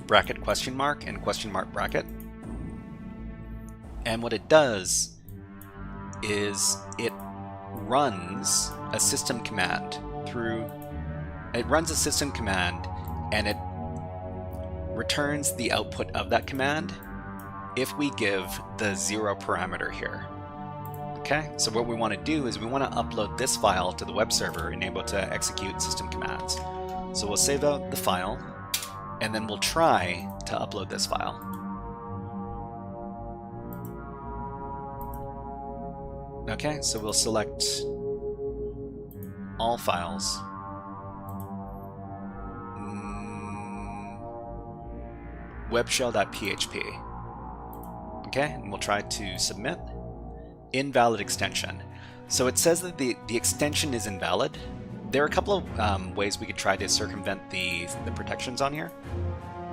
bracket question mark and question mark bracket. And what it does is it runs a system command and it returns the output of that command if we give the 0 parameter here. Okay, so what we want to do is we want to upload this file to the web server and able to execute system commands. So we'll save out the file and then we'll try to upload this file. Okay, so we'll select all files. Webshell.php. Okay, and we'll try to submit. Invalid extension. So it says that the extension is invalid. There are a couple of ways we could try to circumvent the protections on here.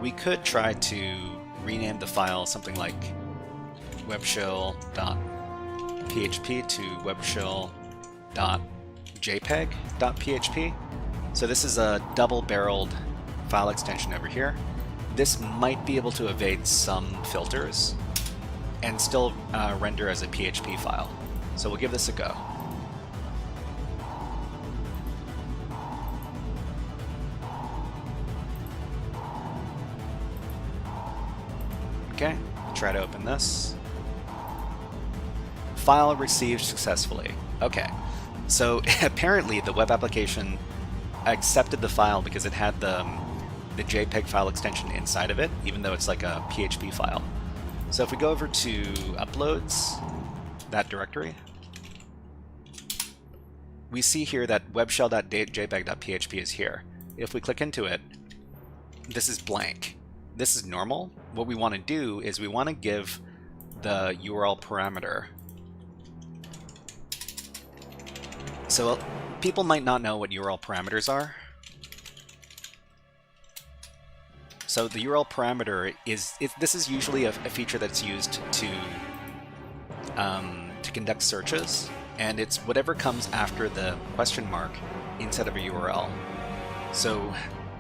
We could try to rename the file something like webshell.php to webshell.jpeg.php. So this is a double-barreled file extension over here. This might be able to evade some filters and still render as a PHP file. So we'll give this a go. Okay, try to open this. File received successfully. Okay, so apparently the web application accepted the file because it had the JPEG file extension inside of it, even though it's like a PHP file. So if we go over to uploads, that directory, we see here that webshell.jpeg.php is here. If we click into it, this is blank. This is normal. What we want to do is we want to give the URL parameter. So people might not know what URL parameters are. So the URL parameter this is usually a feature that's used to conduct searches, and it's whatever comes after the question mark instead of a URL. So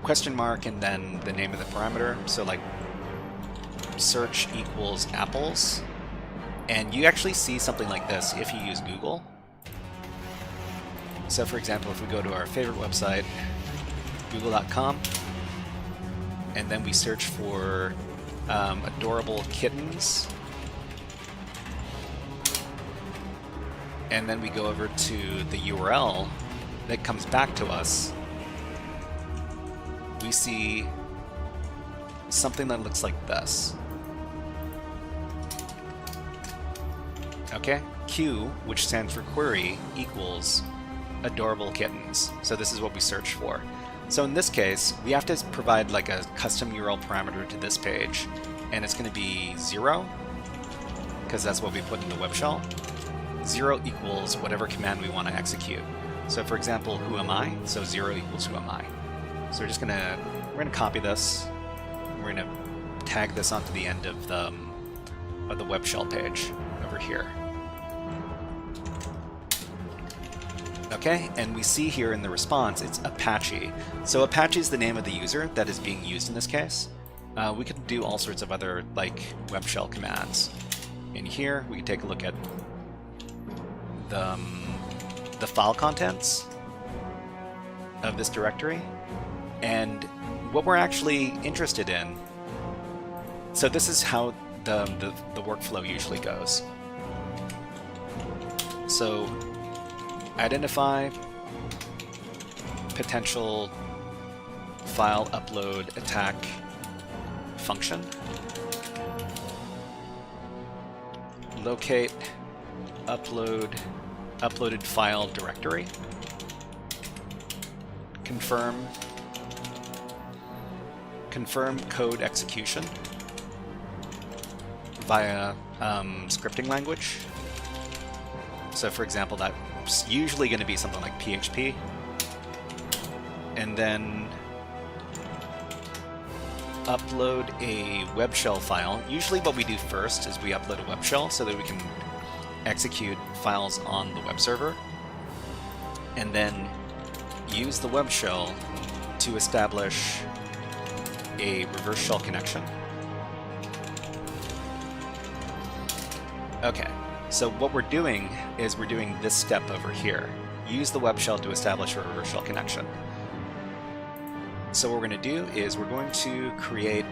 question mark and then the name of the parameter. So like search equals apples, and you actually see something like this if you use Google. So for example, if we go to our favorite website, google.com, and then we search for adorable kittens, and then we go over to the URL that comes back to us, we see something that looks like this. Okay, Q, which stands for query, equals adorable kittens. So this is what we search for. So in this case, we have to provide like a custom URL parameter to this page, and it's going to be 0, because that's what we put in the web shell. 0 equals whatever command we want to execute. So for example, who am I? So 0 equals who am I. So we're gonna copy this. We're gonna tag this onto the end of the web shell page over here. Okay, and we see here in the response it's Apache. So Apache is the name of the user that is being used in this case. We could do all sorts of other like web shell commands. In here, we can take a look at the file contents of this directory, and what we're actually interested in. So this is how the workflow usually goes. So identify potential file upload attack function. Locate uploaded file directory. Confirm code execution via scripting language. So for example, that's usually going to be something like PHP. And then upload a web shell file. Usually what we do first is we upload a web shell so that we can execute files on the web server, and then use the web shell to establish a reverse shell connection. Okay, so what we're doing is we're doing this step over here. Use the web shell to establish a reverse shell connection. So what we're going to do is we're going to create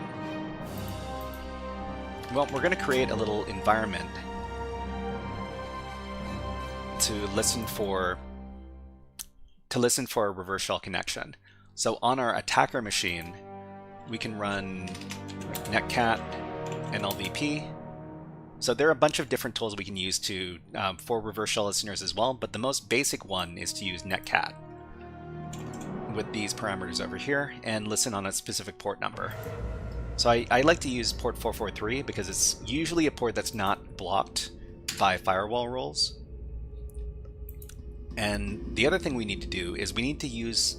a little environment to listen for a reverse shell connection. So on our attacker machine, we can run netcat nlvp. So there are a bunch of different tools we can use to for reverse shell listeners as well, but the most basic one is to use netcat with these parameters over here and listen on a specific port number. So I like to use port 443 because it's usually a port that's not blocked by firewall rules. And the other thing we need to do is we need to use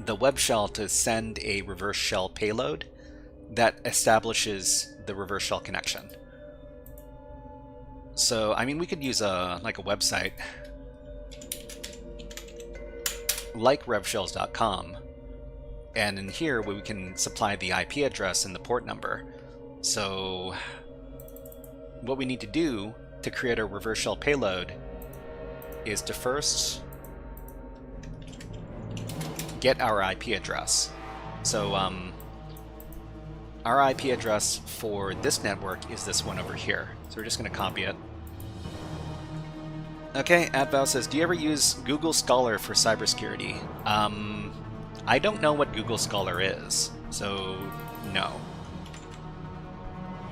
the web shell to send a reverse shell payload that establishes the reverse shell connection. So, I mean, we could use like a website like revshells.com, And in here, we can supply the IP address and the port number. So what we need to do to create a reverse shell payload is to first get our IP address. So our IP address for this network is this one over here. So we're just going to copy it. Okay, Adval says, do you ever use Google Scholar for cybersecurity? I don't know what Google Scholar is, so no.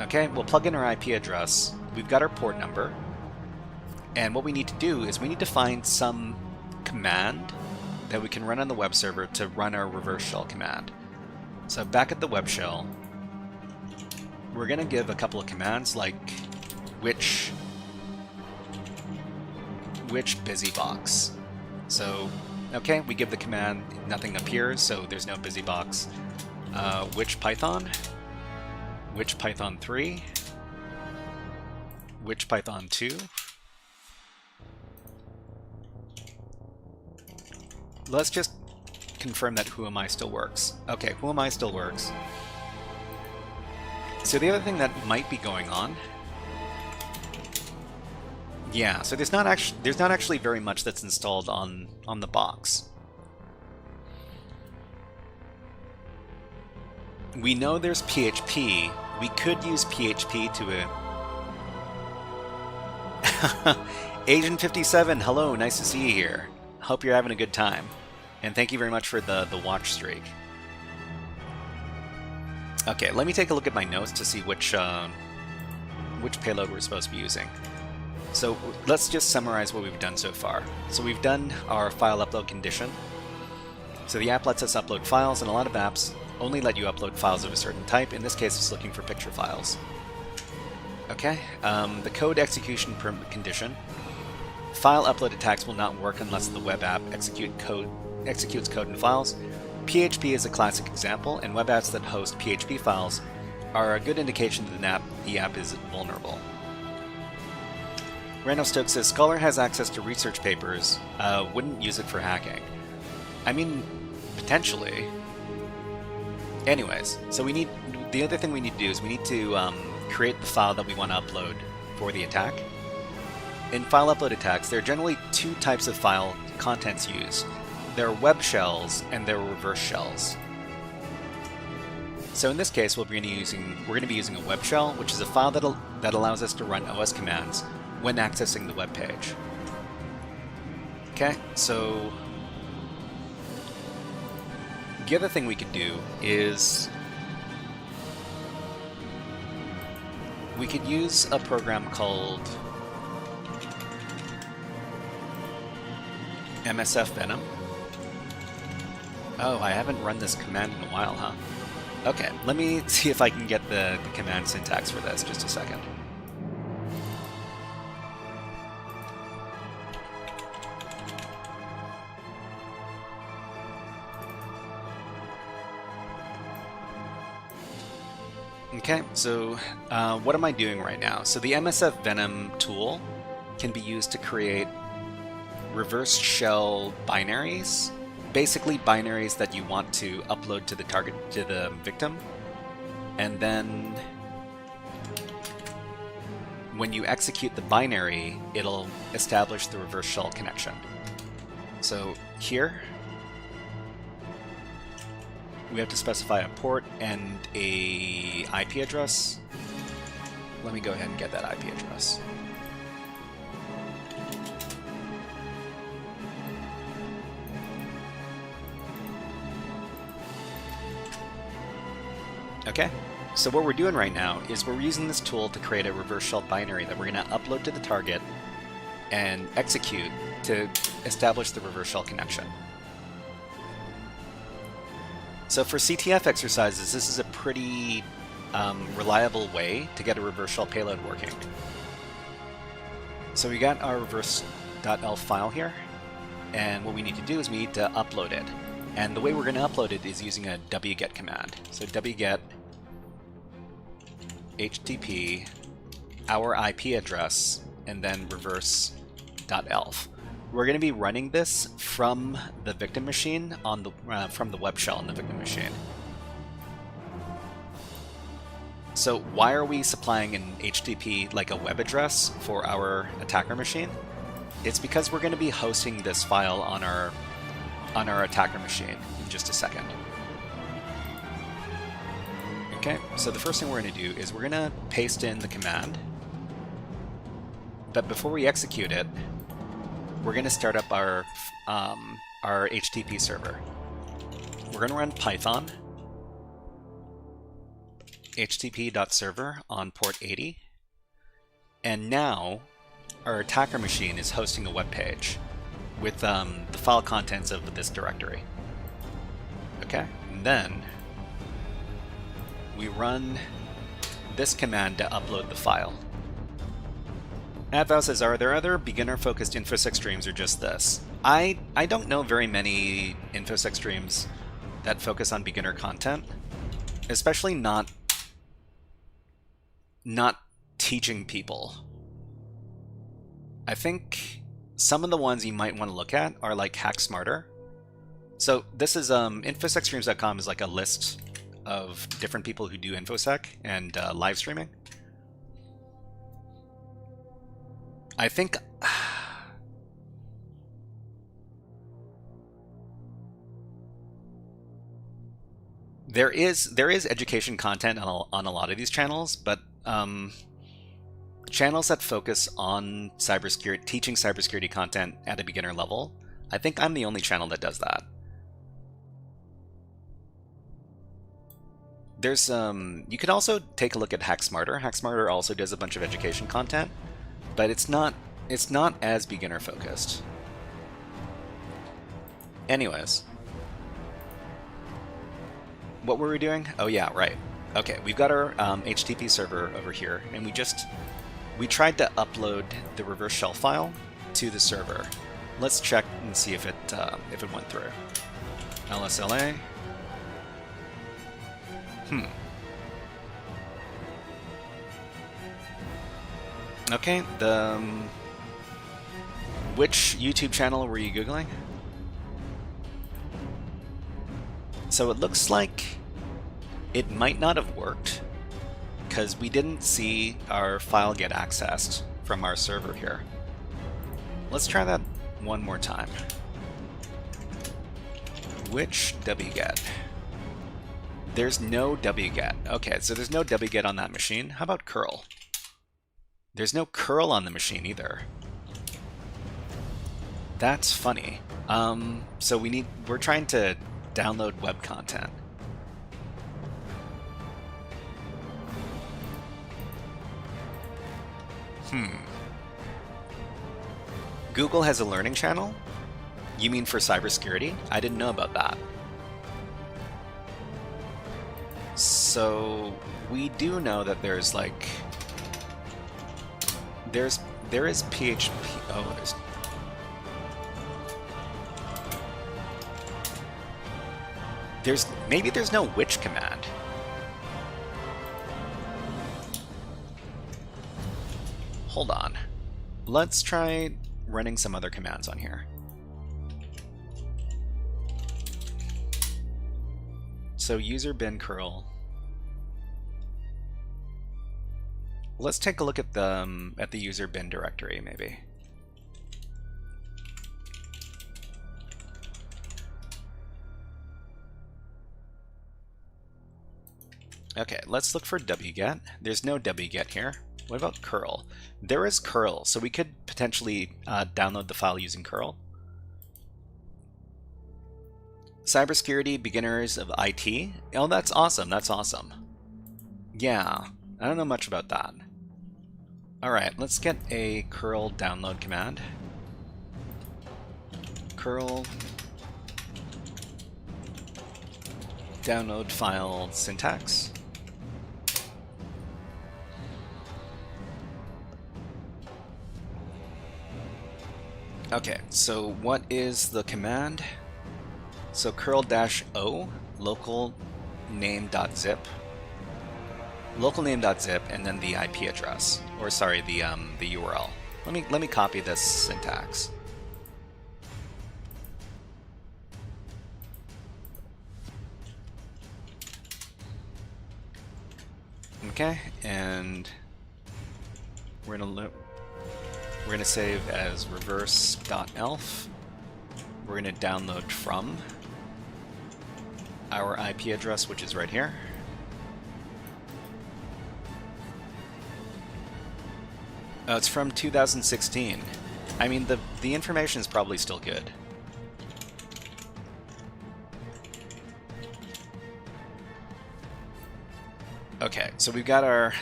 Okay, we'll plug in our IP address. We've got our port number. And what we need to do is we need to find some command that we can run on the web server to run our reverse shell command. So back at the web shell, we're going to give a couple of commands like which busybox. So, okay, we give the command, nothing appears, so there's no busybox. Which Python 3, which Python 2, let's just confirm that whoami still works. Okay, whoami still works. So the other thing that might be going on, yeah, so there's not actually very much that's installed on the box. We know there's PHP. We could use PHP to Agent 57, hello, nice to see you here. Hope you're having a good time. And thank you very much for the watch streak. Okay, let me take a look at my notes to see which payload we're supposed to be using. So let's just summarize what we've done so far. So we've done our file upload condition. So the app lets us upload files, and a lot of apps only let you upload files of a certain type. In this case, it's looking for picture files. Okay, the code execution condition. File upload attacks will not work unless the web app executes code and files. PHP is a classic example, and web apps that host PHP files are a good indication that the app is vulnerable. Randall Stokes says, Scholar has access to research papers, wouldn't use it for hacking. I mean, potentially. Anyways, so the other thing we need to do is we need to create the file that we want to upload for the attack. In file upload attacks, there are generally two types of file contents used. There are web shells and there are reverse shells. So in this case, we're going to be using a web shell, which is a file that allows us to run OS commands when accessing the web page. Okay, so the other thing we could do is we could use a program called MSF Venom. Oh, I haven't run this command in a while, huh? Okay, let me see if I can get the command syntax for this, just a second. Okay, so what am I doing right now? So the MSF Venom tool can be used to create reverse shell binaries, basically binaries that you want to upload to the victim, and then when you execute the binary, it'll establish the reverse shell connection. So here we have to specify a port and a IP address. Let me go ahead and get that IP address. Okay, so what we're doing right now is we're using this tool to create a reverse shell binary that we're going to upload to the target and execute to establish the reverse shell connection. So for CTF exercises, this is a pretty reliable way to get a reverse shell payload working. So we got our reverse.elf file here, and what we need to do is we need to upload it. And the way we're going to upload it is using a wget command. So wget http our IP address and then reverse.elf. we're going to be running this from the victim machine on the from the web shell on the victim machine. So why are we supplying an HTTP, like a web address, for our attacker machine? It's because we're going to be hosting this file on our attacker machine in just a second. Okay, so the first thing we're going to do is we're going to paste in the command. But before we execute it, we're going to start up our HTTP server. We're going to run Python http.server on port 80, and now our attacker machine is hosting a web page with the file contents of this directory. Okay, and then we run this command to upload the file. Adval says, are there other beginner-focused InfoSec streams or just this? I don't know very many InfoSec streams that focus on beginner content, especially not teaching people. I think some of the ones you might want to look at are like HackSmarter. So this is infosecstreams.com is like a list of different people who do InfoSec and live streaming. I think there is education content on a lot of these channels, but channels that focus on cybersecurity, teaching cybersecurity content at a beginner level, I think I'm the only channel that does that. There's you could also take a look at HackSmarter. HackSmarter also does a bunch of education content, but it's not as beginner focused. Anyways, what were we doing? Oh yeah, right. Okay, we've got our HTTP server over here, and we tried to upload the reverse shell file to the server. Let's check and see if it went through. LSLA. Okay, which YouTube channel were you Googling? So it looks like it might not have worked because we didn't see our file get accessed from our server here. Let's try that one more time. Which wget? There's no wget. Okay, so there's no wget on that machine. How about curl? There's no curl on the machine either. That's funny. So we're trying to download web content. Google has a learning channel? You mean for cybersecurity? I didn't know about that. So we do know that there's like there is PHP. Oh, maybe there's no which command. Hold on. Let's try running some other commands on here. So user bin curl. Let's take a look at the user bin directory, maybe. Okay, let's look for wget. There's no wget here. What about curl? There is curl, so we could potentially download the file using curl. Cybersecurity beginners of IT. Oh, that's awesome. That's awesome. Yeah, I don't know much about that. All right, let's get a curl download command. Curl download file syntax. Okay, so what is the command? So curl-o local name.zip, and then the IP address, or sorry, the URL. Let me copy this syntax. Okay, and we're gonna save as reverse.elf. We're gonna download from our IP address, which is right here. Oh, it's from 2016. I mean, the information is probably still good. Okay, so we've got our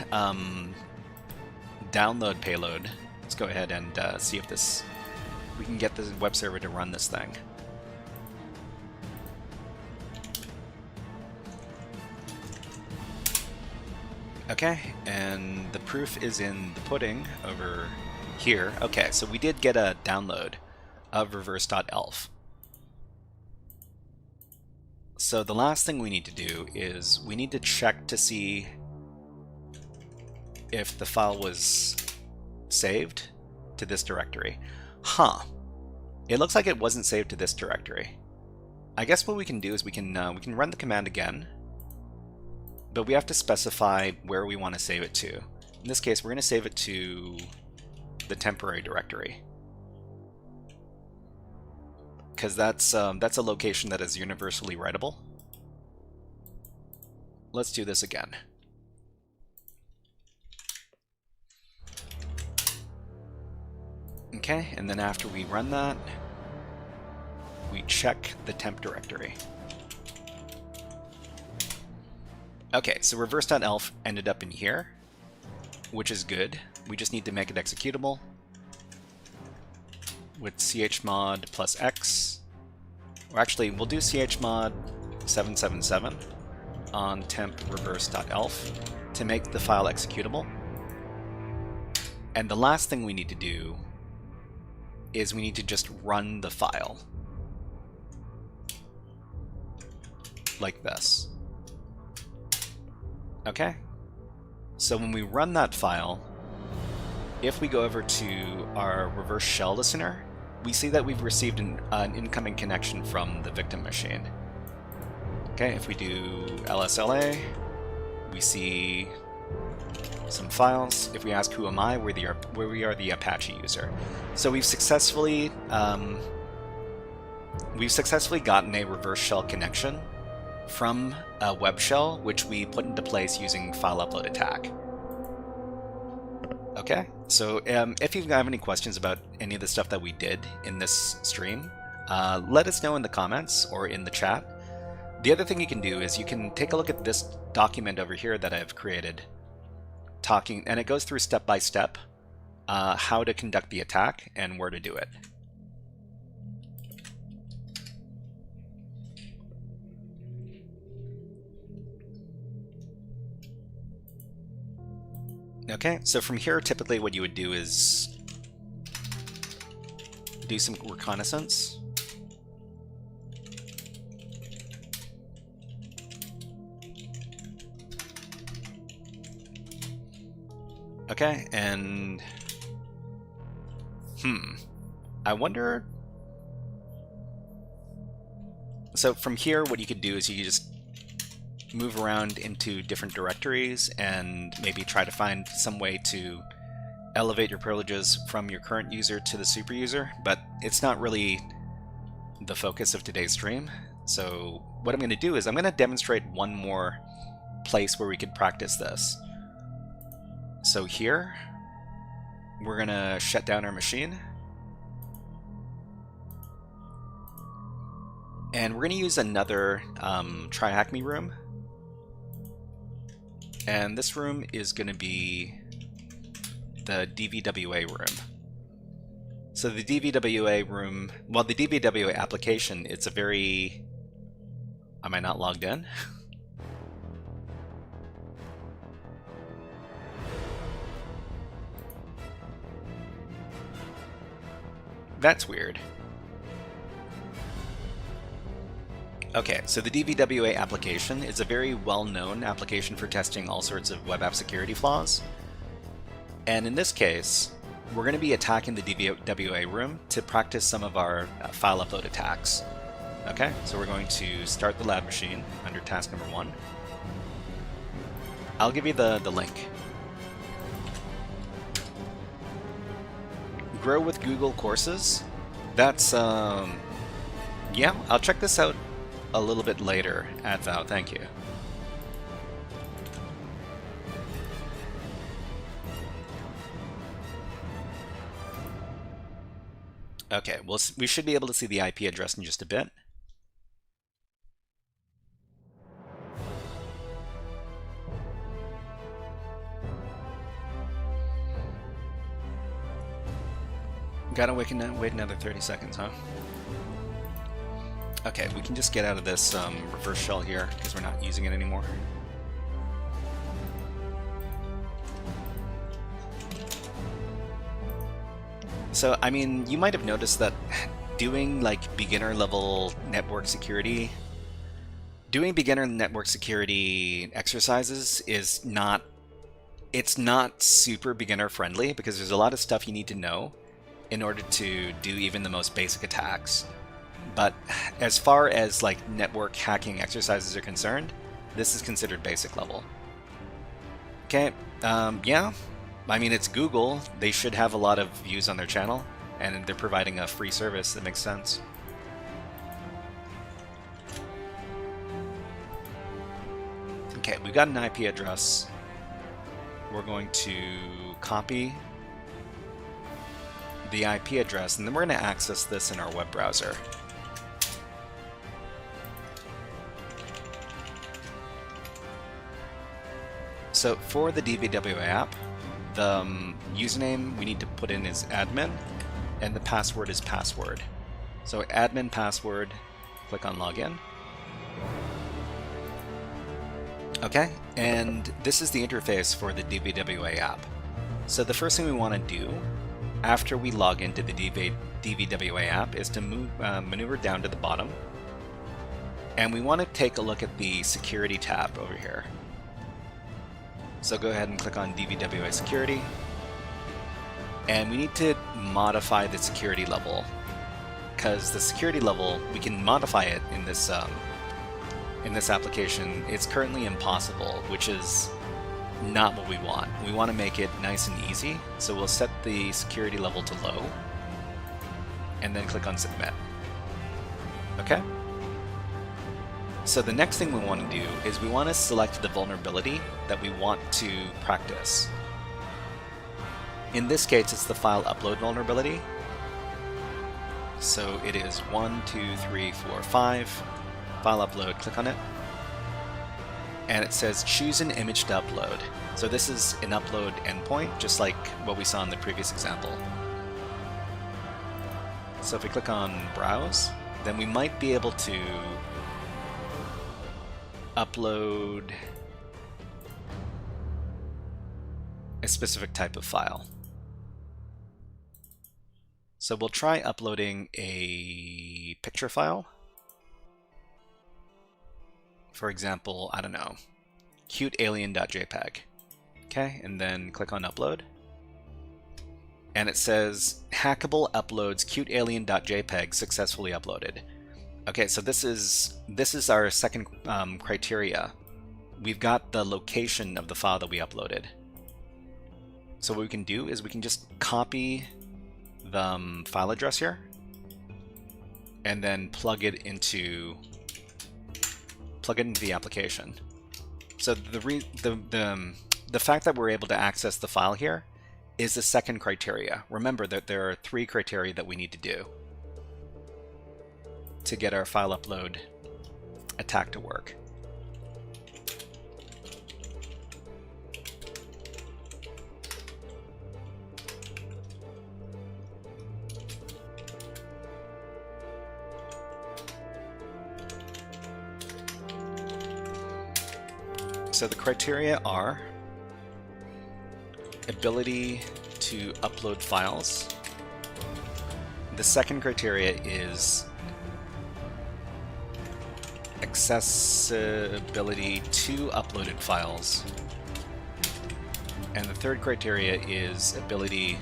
download payload. Let's go ahead and see if we can get the web server to run this thing. Okay, and the proof is in the pudding over here. Okay, so we did get a download of reverse.elf. So the last thing we need to do is we need to check to see if the file was saved to this directory. Huh. It looks like it wasn't saved to this directory. I guess what we can do is we can run the command again, but we have to specify where we want to save it to. In this case, we're going to save it to the temporary directory, because that's a location that is universally writable. Let's do this again. Okay, and then after we run that, we check the temp directory. Okay, so reverse.elf ended up in here, which is good. We just need to make it executable with chmod plus x. Or actually, we'll do chmod 777 on temp reverse.elf to make the file executable. And the last thing we need to do is we need to just run the file like this. Okay, so when we run that file, if we go over to our reverse shell listener, we see that we've received an incoming connection from the victim machine. Okay, if we do lsla, we see some files. If we ask who am I, we are the Apache user. So we've successfully gotten a reverse shell connection from a web shell, which we put into place using file upload attack. Okay, so if you have any questions about any of the stuff that we did in this stream, let us know in the comments or in the chat. The other thing you can do is you can take a look at this document over here that I've created, and it goes through step by step how to conduct the attack and where to do it. Okay, so from here, typically what you would do is do some reconnaissance. Okay, and I wonder. So from here, what you could do is you just move around into different directories and maybe try to find some way to elevate your privileges from your current user to the super user, but it's not really the focus of today's stream. So what I'm going to do is I'm going to demonstrate one more place where we could practice this. So here, we're going to shut down our machine. And we're going to use another TryHackMe room. And this room is going to be the DVWA room. So the DVWA room, well, the DVWA application, it's a very... Am I not logged in? That's weird. Okay, so the DVWA application is a very well-known application for testing all sorts of web app security flaws. And in this case, we're going to be attacking the DVWA room to practice some of our file upload attacks. Okay, so we're going to start the lab machine under task number 1. I'll give you the link. Grow with Google courses. That's yeah, I'll check this out a little bit later. Advow, thank you. Okay, well, we should be able to see the IP address in just a bit. Gotta wait another 30 seconds, huh? Okay, we can just get out of this reverse shell here because we're not using it anymore. So, I mean, you might have noticed that doing like beginner level network security, exercises is not, it's not super beginner friendly because there's a lot of stuff you need to know in order to do even the most basic attacks. But as far as like network hacking exercises are concerned, this is considered basic level. Okay, yeah. I mean, it's Google. They should have a lot of views on their channel, and they're providing a free service that makes sense. Okay, we've got an IP address. We're going to copy the IP address, and then we're going to access this in our web browser. So for the DVWA app, the username we need to put in is admin, and the password is password. So admin password, click on login. Okay, and this is the interface for the DVWA app. So the first thing we want to do after we log into the DVWA app is to maneuver down to the bottom, and we want to take a look at the security tab over here. So go ahead and click on DVWA security, and we need to modify the security level, because the security level, we can modify it in this application. It's currently impossible, which is not what we want. We want to make it nice and easy, so we'll set the security level to low, and then click on submit. Okay? So the next thing we want to do is we want to select the vulnerability that we want to practice. In this case, it's the file upload vulnerability. So it is 1, 2, 3, 4, 5. File upload, click on it. And it says choose an image to upload. So this is an upload endpoint, just like what we saw in the previous example. So if we click on browse, then we might be able to upload a specific type of file. So we'll try uploading a picture file. For example, I don't know, cutealien.jpg. Okay, and then click on upload. And it says hackable uploads cutealien.jpg successfully uploaded. Okay, so this is our second criteria. We've got the location of the file that we uploaded. So what we can do is we can just copy the file address here, and then plug it into the application. So the fact that we're able to access the file here is the second criteria. Remember that there are 3 criteria that we need to do to get our file upload attack to work. So the criteria are ability to upload files. The second criteria is accessibility to uploaded files. And the third criteria is ability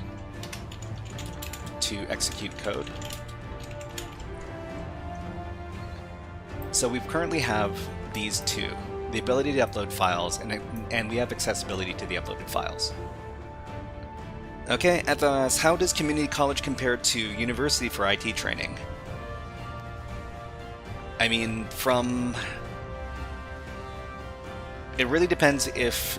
to execute code. So we currently have these two. the ability to upload files, and we have accessibility to the uploaded files. Okay, Ethos, how does community college compare to university for IT training? I mean, it really depends if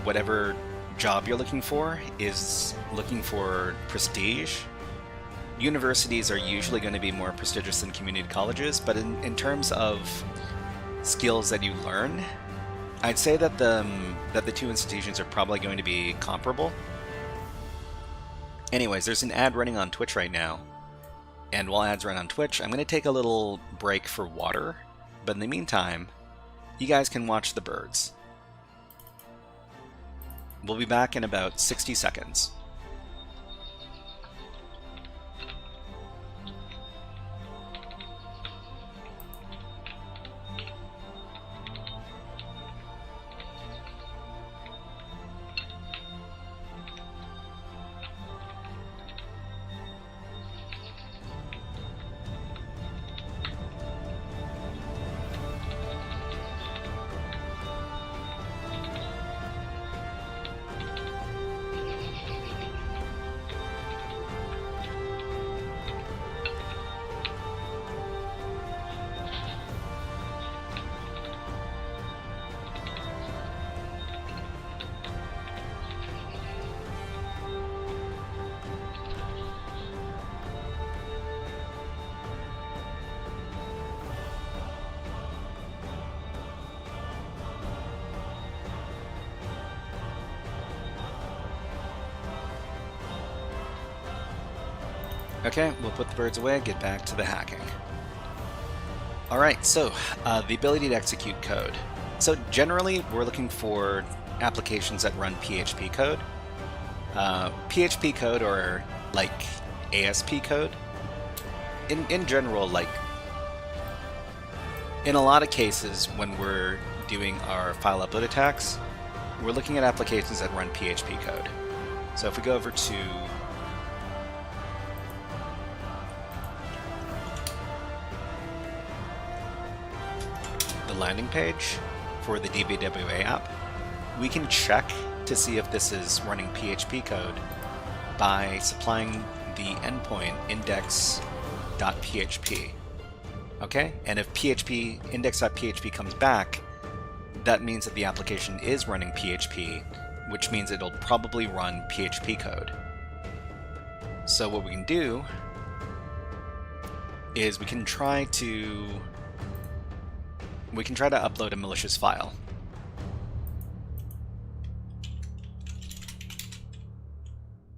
whatever job you're looking for is looking for prestige. Universities are usually going to be more prestigious than community colleges, but in terms of skills that you learn, I'd say that the two institutions are probably going to be comparable. Anyways, there's an ad running on Twitch right now, and while ads run on Twitch, I'm going to take a little break for water, but in the meantime, you guys can watch the birds. We'll be back in about 60 seconds. Okay, we'll put the birds away, get back to the hacking. Alright, so the ability to execute code. So generally, we're looking for applications that run PHP code. PHP code or like ASP code. In general, like in a lot of cases when we're doing our file upload attacks, we're looking at applications that run PHP code. So if we go over to the landing page for the DBWA app, we can check to see if this is running PHP code by supplying the endpoint index.php. Okay, and if index.php comes back, that means that the application is running PHP, which means it'll probably run PHP code. So what we can do is we can try to upload a malicious file.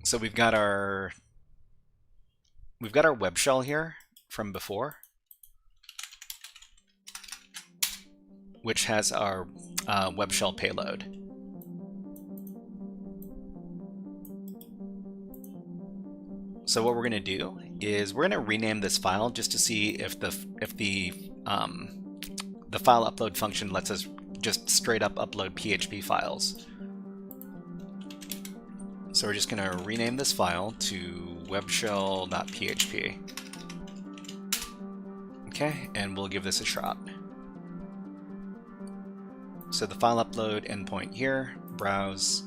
So we've got our web shell here from before, which has our web shell payload. So what we're going to do is we're going to rename this file just to see if the file upload function lets us just straight up upload PHP files. So we're just going to rename this file to webshell.php. Okay, and we'll give this a shot. So the file upload endpoint here, browse,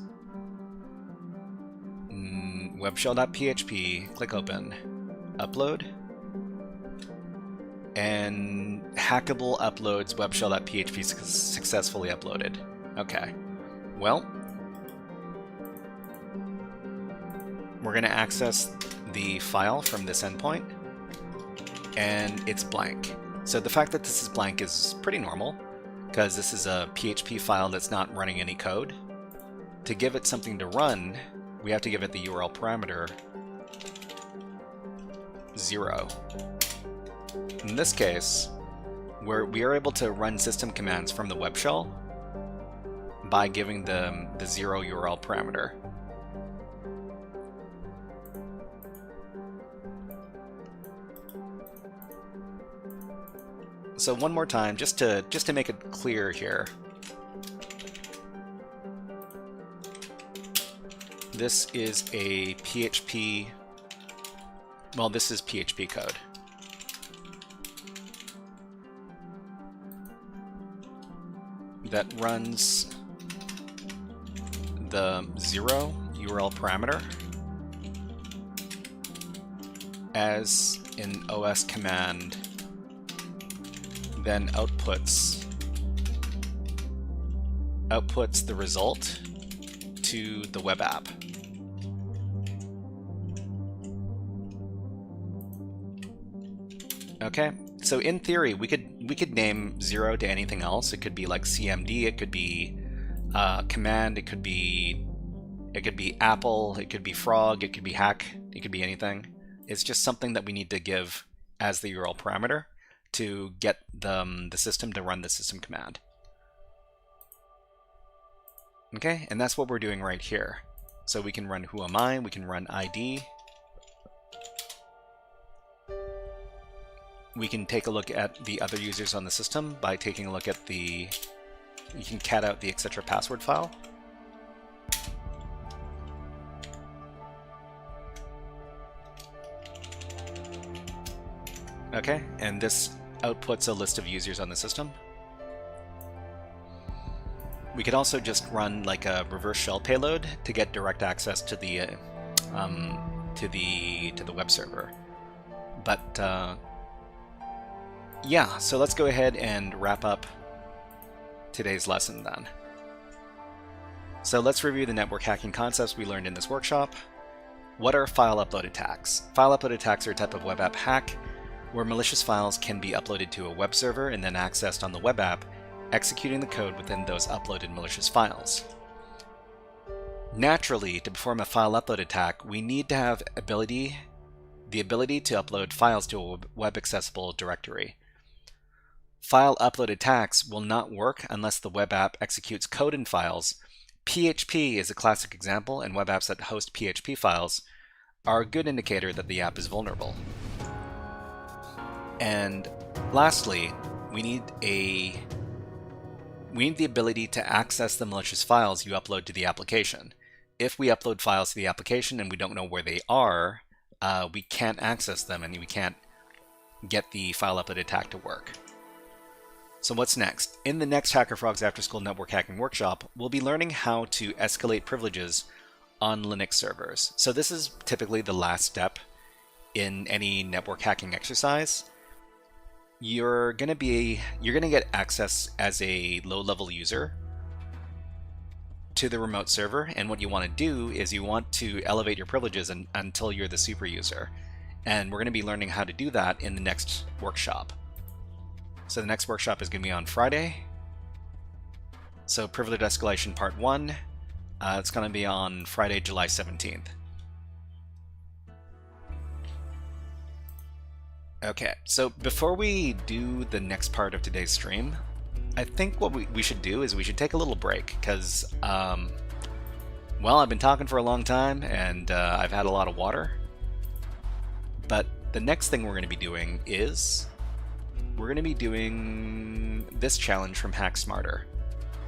webshell.php, click open, upload, and hackable uploads webshell.php successfully uploaded. Okay, well, we're going to access the file from this endpoint, and it's blank. So the fact that this is blank is pretty normal, because this is a PHP file that's not running any code. To give it something to run, we have to give it the URL parameter 0. In this case, we are able to run system commands from the web shell by giving them the 0 URL parameter. So one more time, just to make it clear here. This is a PHP, well, this is PHP code. that runs the 0 URL parameter as an OS command, then outputs the result to the web app. Okay, so in theory, we could name 0 to anything else. It could be like CMD, it could be command, it could be apple, it could be frog, it could be hack, it could be anything. It's just something that we need to give as the URL parameter to get the system to run the system command. Okay, and that's what we're doing right here. So we can run who am I, we can run ID. We can take a look at the other users on the system by taking a look at you can cat out the etc password file. Okay, and this outputs a list of users on the system. We could also just run like a reverse shell payload to get direct access to the web server. But yeah, so let's go ahead and wrap up today's lesson then. So let's review the network hacking concepts we learned in this workshop. What are file upload attacks? File upload attacks are a type of web app hack where malicious files can be uploaded to a web server and then accessed on the web app, executing the code within those uploaded malicious files. Naturally, to perform a file upload attack, we need to have the ability to upload files to a web accessible directory. File upload attacks will not work unless the web app executes code in files. PHP is a classic example, and web apps that host PHP files are a good indicator that the app is vulnerable. And lastly, we need the ability to access the malicious files you upload to the application. If we upload files to the application and we don't know where they are, we can't access them and we can't get the file upload attack to work. So what's next? In the next HackerFrogs AfterSchool Network Hacking Workshop, we'll be learning how to escalate privileges on Linux servers. So this is typically the last step in any network hacking exercise. You're gonna get access as a low-level user to the remote server, and what you want to do is you want to elevate your privileges until you're the super user. And we're going to be learning how to do that in the next workshop. So the next workshop is going to be on Friday. So Privilege Escalation Part 1, it's going to be on Friday, July 17th. Okay, so before we do the next part of today's stream, I think what we should do is we should take a little break, because, well, I've been talking for a long time, and I've had a lot of water. But the next thing we're going to be doing is we're going to be doing this challenge from HacksMarter.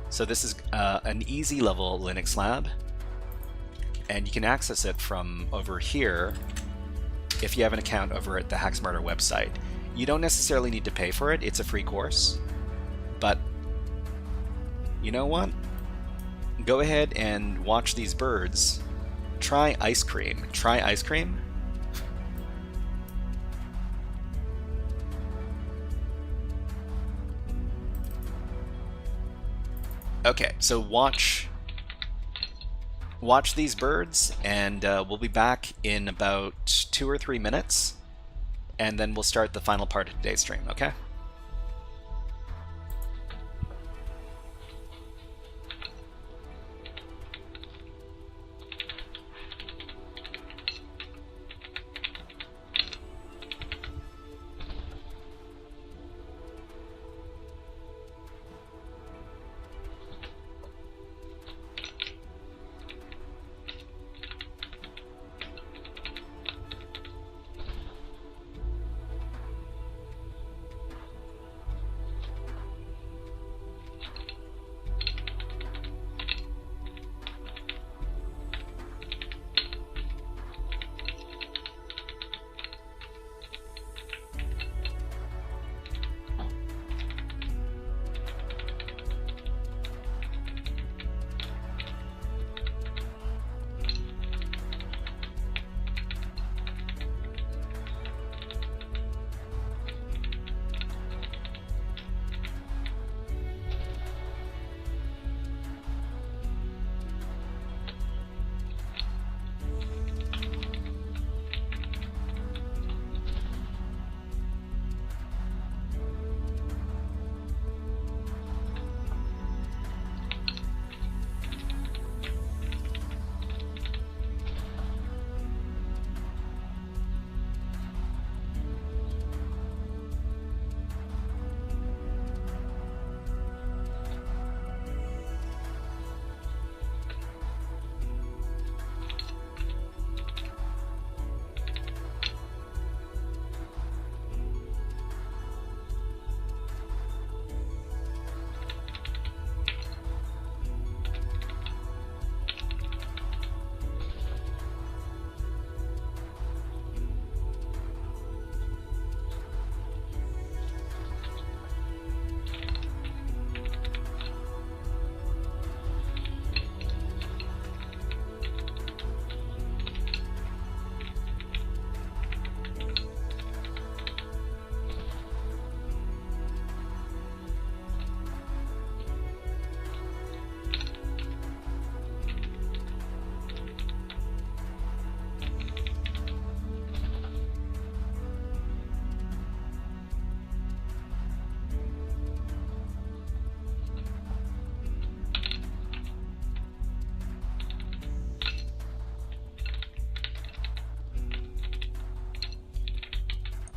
So this is an easy level Linux lab, and you can access it from over here if you have an account over at the HacksMarter website. You don't necessarily need to pay for it, it's a free course. But you know what? Go ahead and watch these birds. Try ice cream. Try ice cream. Okay, so watch these birds, and we'll be back in about 2 or 3 minutes, and then we'll start the final part of today's stream, okay?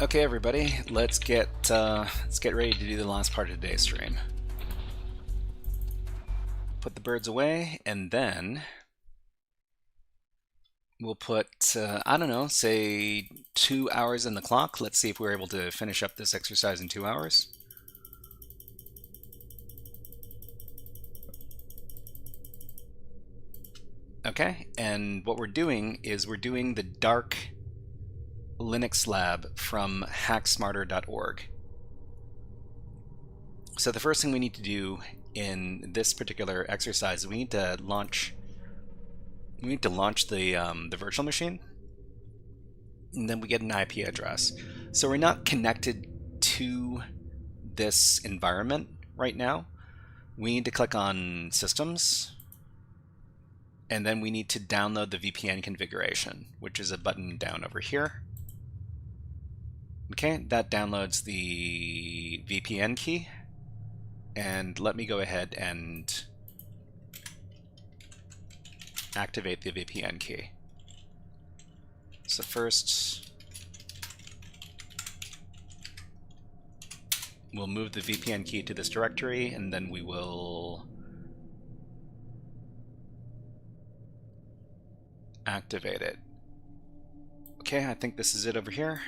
Okay, everybody, let's get ready to do the last part of today's stream. Put the birds away, and then we'll put I don't know, say 2 hours in the clock. Let's see if we're able to finish up this exercise in 2 hours. Okay, and what we're doing is we're doing the dark Linux lab from HackSmarter.org. So the first thing we need to do in this particular exercise is we need to launch the virtual machine, and then we get an IP address. So we're not connected to this environment right now. We need to click on Systems, and then we need to download the VPN configuration, which is a button down over here. Okay, that downloads the VPN key, and let me go ahead and activate the VPN key. So first, we'll move the VPN key to this directory, and then we will activate it. Okay, I think this is it over here.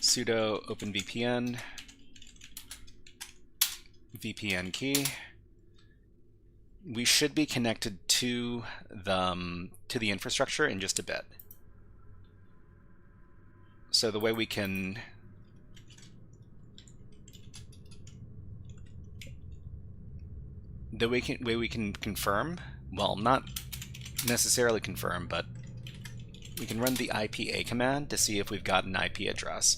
Sudo openvpn VPN key. We should be connected to the infrastructure in just a bit. So the way we can confirm, well, not necessarily confirm, but we can run the IPA command to see if we've got an IP address.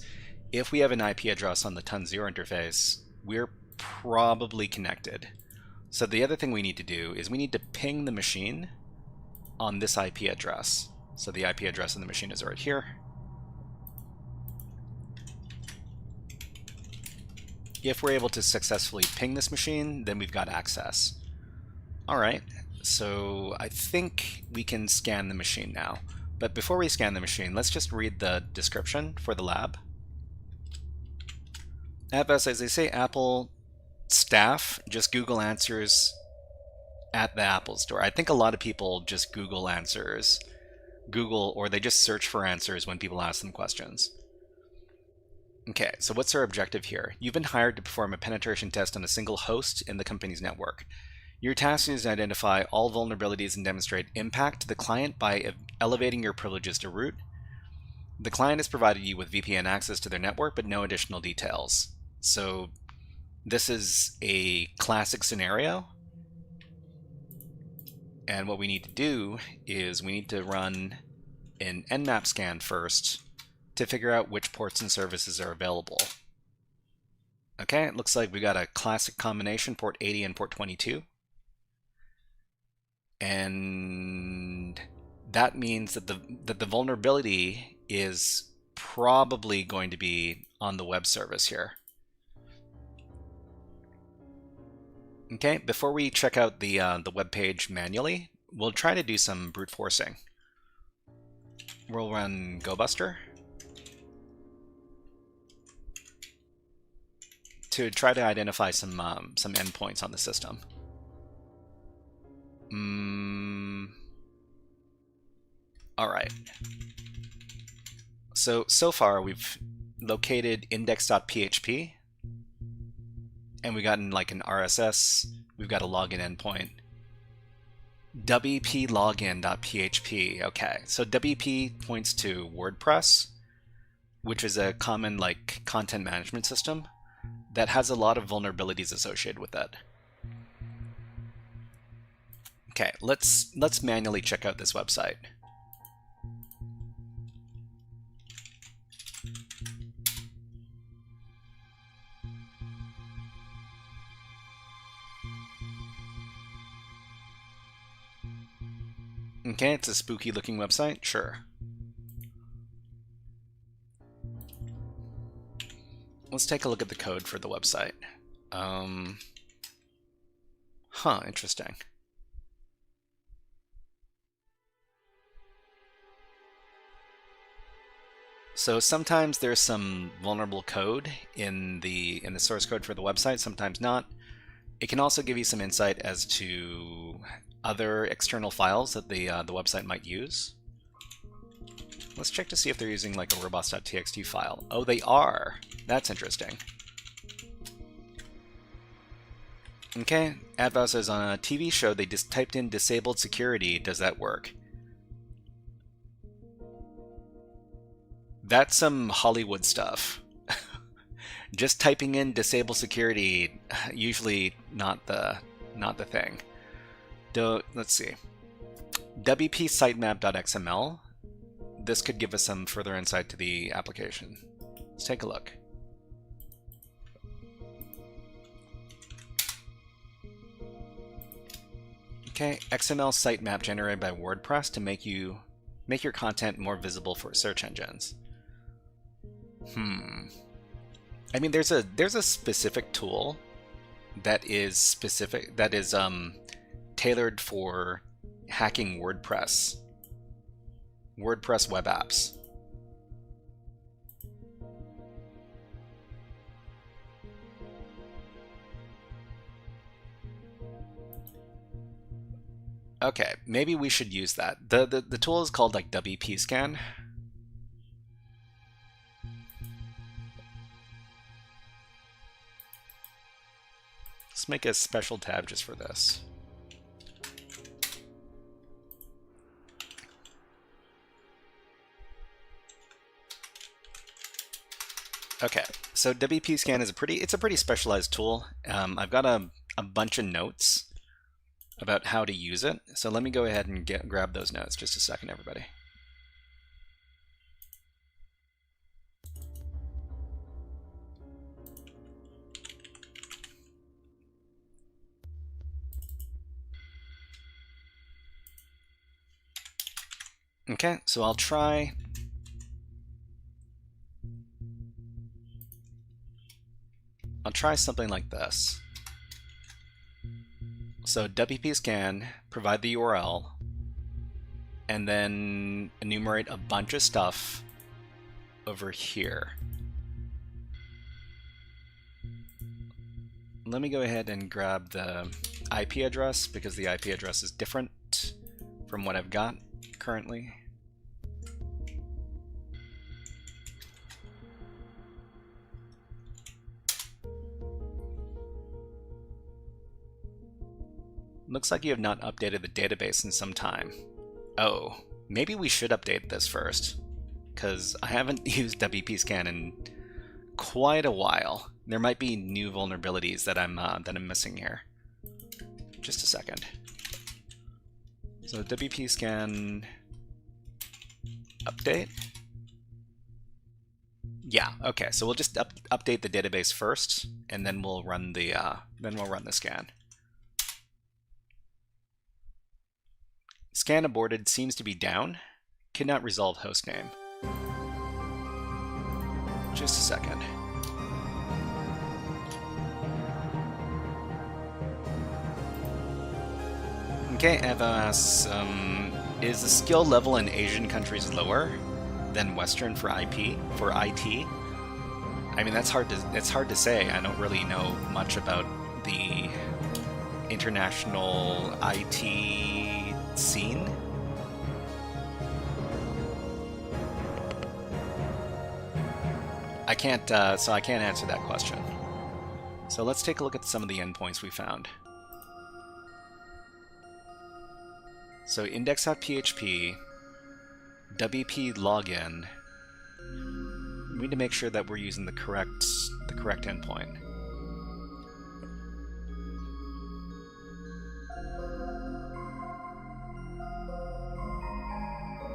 If we have an IP address on the TON0 interface, we're probably connected. So the other thing we need to do is we need to ping the machine on this IP address. So the IP address on the machine is right here. If we're able to successfully ping this machine, then we've got access. Alright, so I think we can scan the machine now. But before we scan the machine, let's just read the description for the lab. At best, as they say, Apple staff just Google answers at the Apple Store. I think a lot of people just Google answers, or they just search for answers when people ask them questions. Okay, so what's our objective here? You've been hired to perform a penetration test on a single host in the company's network. Your task is to identify all vulnerabilities and demonstrate impact to the client by elevating your privileges to root. The client has provided you with VPN access to their network, but no additional details. So this is a classic scenario. And what we need to do is we need to run an nmap scan first to figure out which ports and services are available. Okay, it looks like we got a classic combination, port 80 and port 22. And that means that the vulnerability is probably going to be on the web service here. Okay, before we check out the web page manually, we'll try to do some brute forcing. We'll run GoBuster to try to identify some endpoints on the system. All right. So far we've located index.php, and we've gotten like an RSS. We've got a login endpoint. wplogin.php. Okay, so WP points to WordPress, which is a common like content management system that has a lot of vulnerabilities associated with it. Okay, let's manually check out this website. Okay, it's a spooky looking website, sure. Let's take a look at the code for the website. Interesting. So sometimes there's some vulnerable code in the source code for the website, sometimes not. It can also give you some insight as to other external files that the website might use. Let's check to see if they're using like a robots.txt file. Oh, they are. That's interesting. Okay, Advow says on a TV show they just typed in disabled security. Does that work? That's some Hollywood stuff. Just typing in disable security, usually not the thing. Let's see. WP sitemap.xml. This could give us some further insight to the application. Let's take a look. Okay, XML sitemap generated by WordPress to make your content more visible for search engines. I mean, there's a specific tool that is tailored for hacking WordPress web apps. Okay, maybe we should use that. The tool is called like WP Scan. Let's make a special tab just for this. Okay, so WP Scan is a pretty specialized tool. I've got a bunch of notes about how to use it. So let me go ahead and grab those notes. Just a second, everybody. Okay, so I'll try something like this. So WP Scan, provide the URL, and then enumerate a bunch of stuff over here. Let me go ahead and grab the IP address because the IP address is different from what I've got currently. Looks like you have not updated the database in some time. Oh, maybe we should update this first, because I haven't used WP Scan in quite a while. There might be new vulnerabilities that I'm missing here. Just a second. So WP Scan update. Yeah. Okay. So we'll just update the database first, and then we'll run the scan. Scan aborted, seems to be down. Cannot resolve hostname. Just a second. Okay, Eva asks, is the skill level in Asian countries lower than Western for IT? I mean, it's hard to say. I don't really know much about the international IT scene. I can't answer that question. So let's take a look at some of the endpoints we found. So index.php, WP login. We need to make sure that we're using the correct endpoint.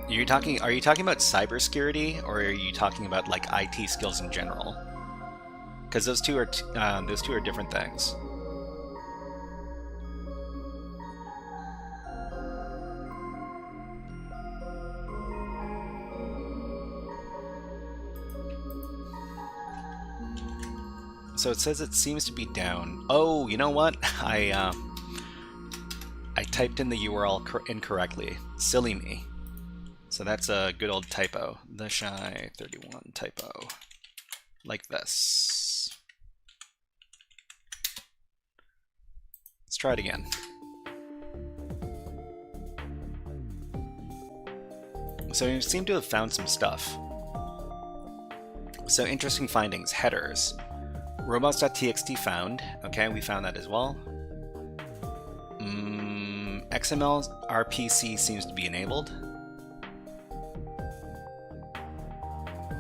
Are you talking about cybersecurity, or are you talking about like IT skills in general? Because those two are different things. So it says it seems to be down. Oh, you know what? I typed in the URL incorrectly. Silly me. So that's a good old typo. The shy 31 typo. Like this. Let's try it again. So we seem to have found some stuff. So interesting findings. Headers. Robots.txt found. Okay, we found that as well. XML RPC seems to be enabled.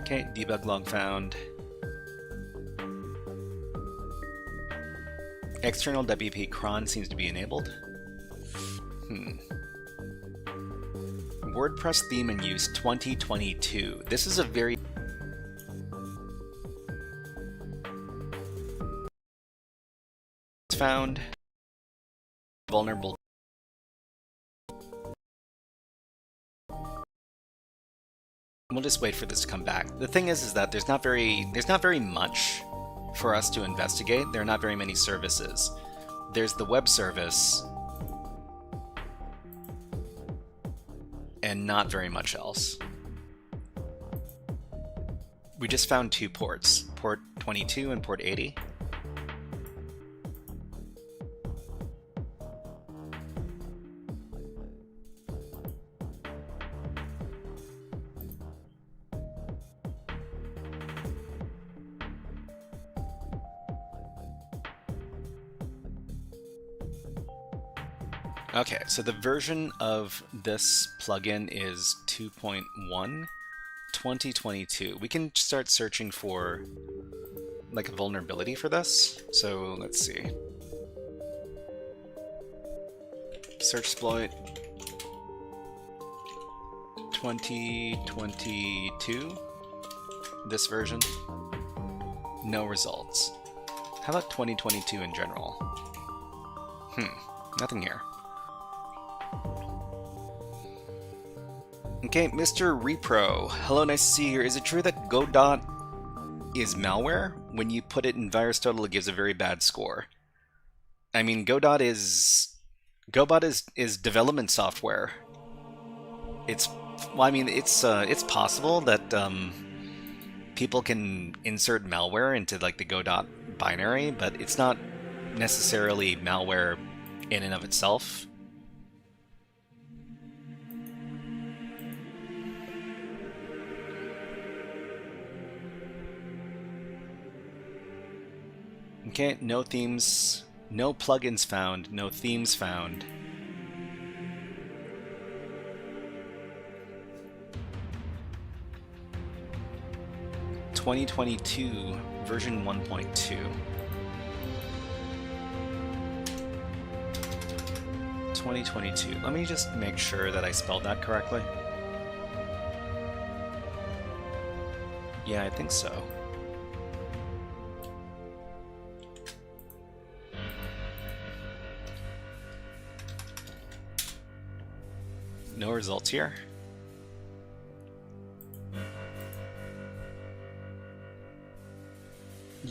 Okay, debug log found. External WP cron seems to be enabled. WordPress theme in use 2022. This is a very found vulnerable. We'll just wait for this to come back. The thing is that there's not very much for us to investigate. There are not very many services. There's the web service and not very much else. We just found 2 ports, port 22 and port 80. Okay, so the version of this plugin is 2.1, 2022. We can start searching for like a vulnerability for this. So let's see. Search exploit 2022. This version. No results. How about 2022 in general? Nothing here. Okay, Mr. Repro. Hello, nice to see you here. Is it true that Godot is malware? When you put it in VirusTotal, it gives a very bad score. I mean, Godot is development software. It's possible that people can insert malware into like the Godot binary, but it's not necessarily malware in and of itself. Okay, no themes, no plugins found, no themes found. (2022) version 1.2. 2022. Let me just make sure that I spelled that correctly. Yeah, I think so. No results here.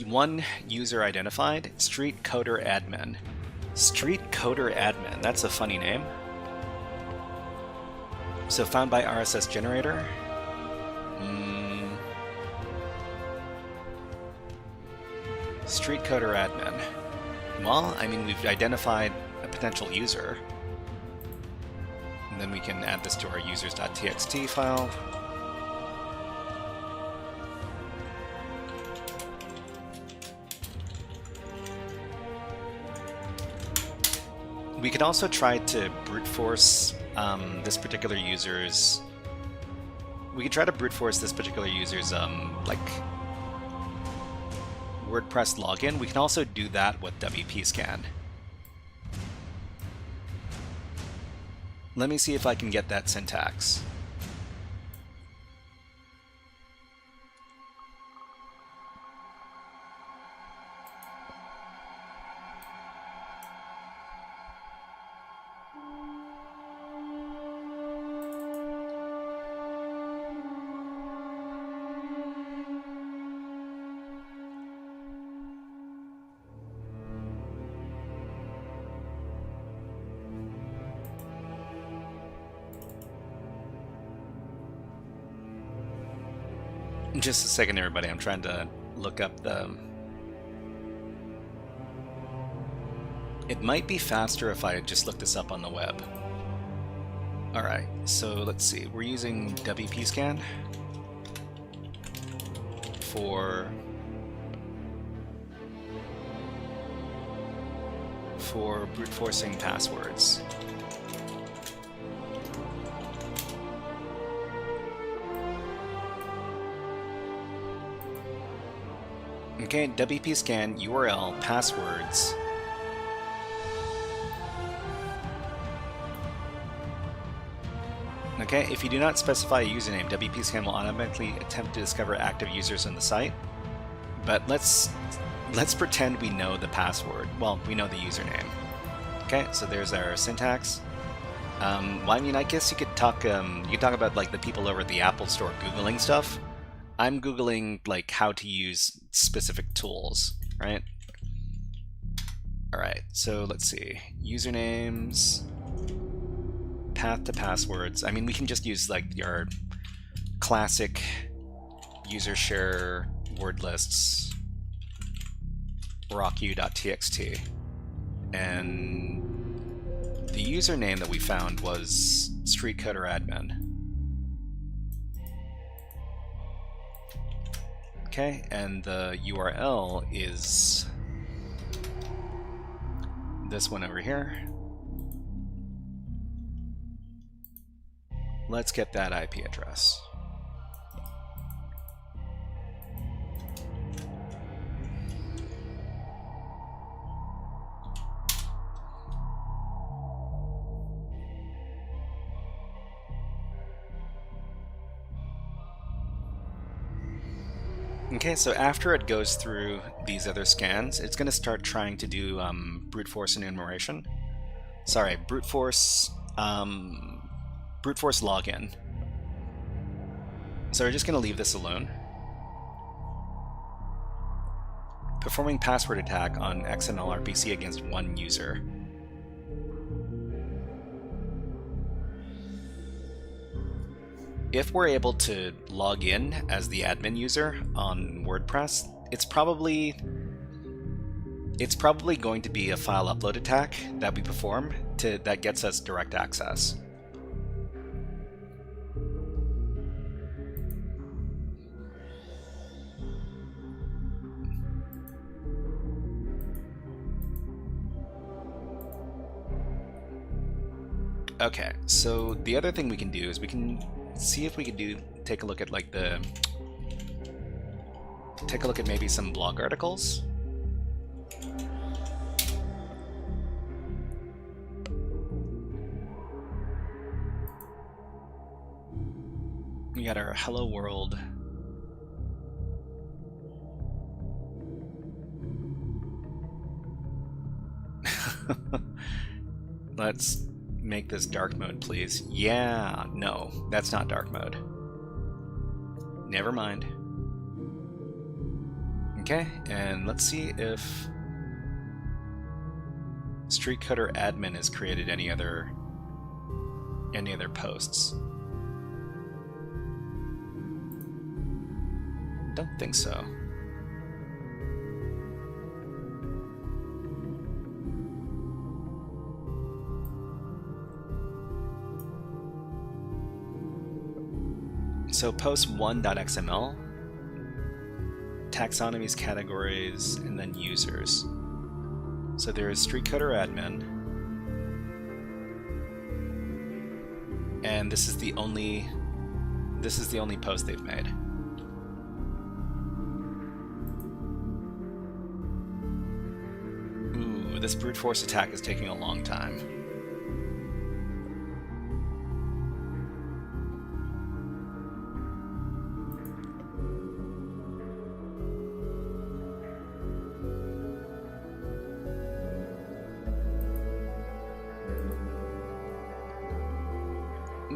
One user identified, Street Coder Admin. Street Coder Admin, that's a funny name. So found by RSS generator. Street Coder Admin. Well, I mean, we've identified a potential user. And then we can add this to our users.txt file. We could also try to brute force this particular user's. We could try to brute force this particular user's like WordPress login. We can also do that with WP scan. Let me see if I can get that syntax. Just a second, everybody. I'm trying to look up the... It might be faster if I just look this up on the web. Alright, so let's see. We're using WP scan for brute forcing passwords. Okay, WP scan URL passwords. Okay, if you do not specify a username, WP scan will automatically attempt to discover active users on the site. But let's pretend we know the password. Well, we know the username. Okay, so there's our syntax. Well, I mean, I guess you could talk about like the people over at the Apple Store Googling stuff. I'm Googling like how to use specific tools, right? All right, so let's see. Usernames, path to passwords. I mean, we can just use like your classic user share word lists, rocku.txt. And the username that we found was streetcoderadmin. Okay, and the URL is this one over here. Let's get that IP address. Okay, so after it goes through these other scans, it's going to start trying to do brute force enumeration. Sorry, brute force login. So we're just going to leave this alone. Performing password attack on XML RPC against one user. If we're able to log in as the admin user on WordPress, it's probably going to be a file upload attack that we perform that gets us direct access. Okay, so the other thing we can do is we can see if we could take a look at like maybe some blog articles. We got our Hello World. Let's make this dark mode, please. Yeah, no, that's not dark mode. Never mind. Okay, and let's see if Streetcoder admin has created any other posts. Don't think so. So post1.xml, taxonomies, categories, and then users. So there is Streetcoder admin, and this is the only post they've made. Ooh, this brute force attack is taking a long time.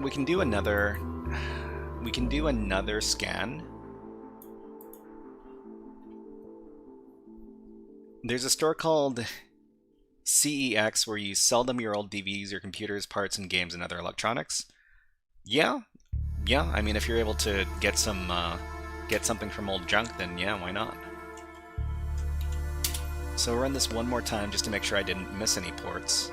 We can do another scan. There's a store called CEX where you sell them your old DVDs, your computers, parts, and games and other electronics. Yeah, I mean, if you're able to get some get something from old junk, then yeah, why not? So we'll run this one more time just to make sure I didn't miss any ports.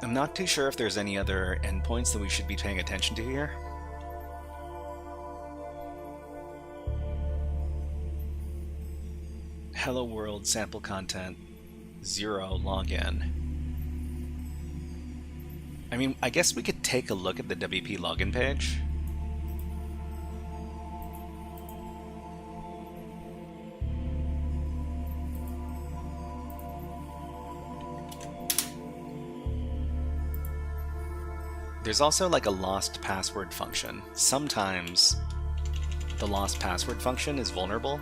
I'm not too sure if there's any other endpoints that we should be paying attention to here. Hello world, sample content, 0, login. I mean, I guess we could take a look at the WP login page. There's also like a lost password function. Sometimes the lost password function is vulnerable.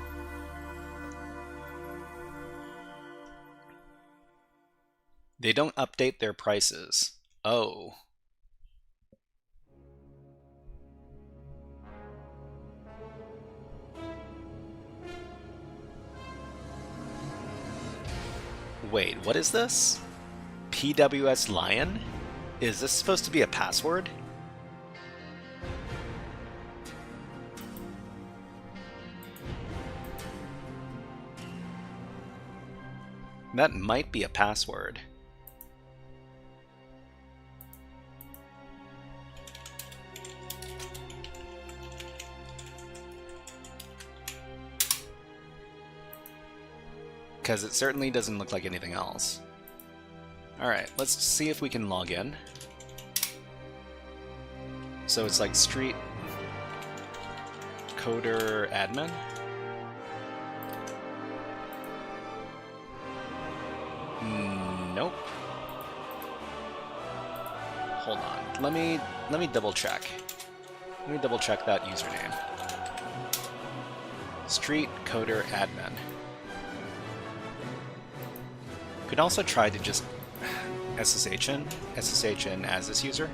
They don't update their prices. Oh. Wait, what is this? PWS Lion? Is this supposed to be a password? That might be a password. Because it certainly doesn't look like anything else. Alright, let's see if we can log in. So it's like street coder admin. Nope. Hold on. Let me double check. Let me double check that username. Street coder admin. Could also try to just SSH in as this user.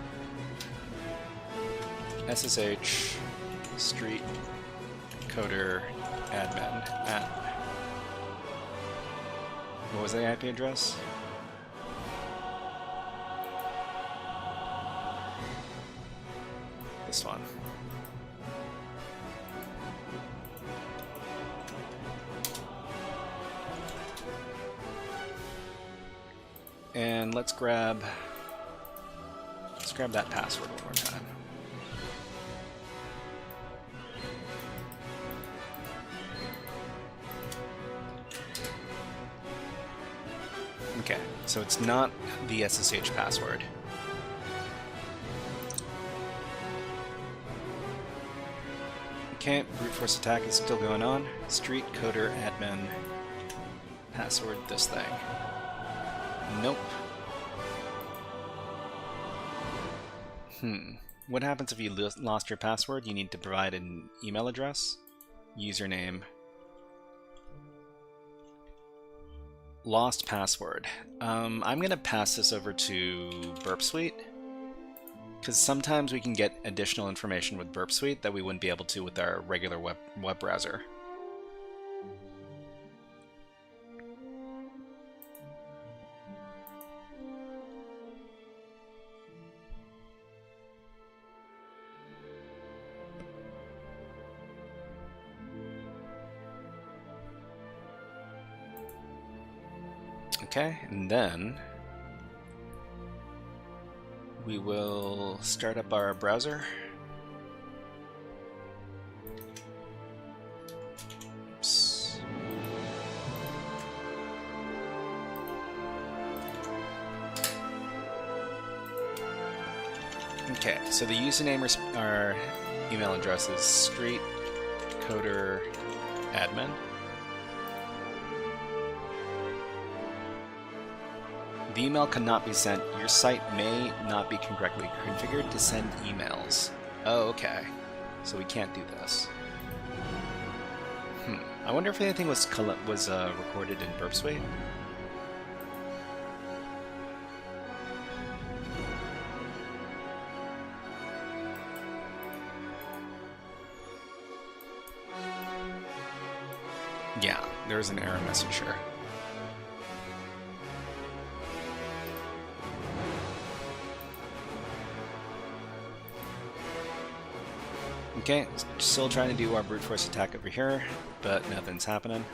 SSH street coder admin at, what was the IP address? This one. And let's grab that password one more time. Okay, so it's not the SSH password. Okay, brute force attack is still going on. Street coder admin password this thing. Nope. What happens if you lost your password? You need to provide an email address, username, lost password. I'm going to pass this over to Burp Suite, because sometimes we can get additional information with Burp Suite that we wouldn't be able to with our regular web browser. Okay, and then we will start up our browser. Oops. Okay, so the username or email address is streetcoderadmin. The email cannot be sent. Your site may not be correctly configured to send emails. Oh, okay. So we can't do this. I wonder if anything was recorded in Burp Suite. Yeah, there's an error message here. Okay, still trying to do our brute force attack over here, but nothing's happening.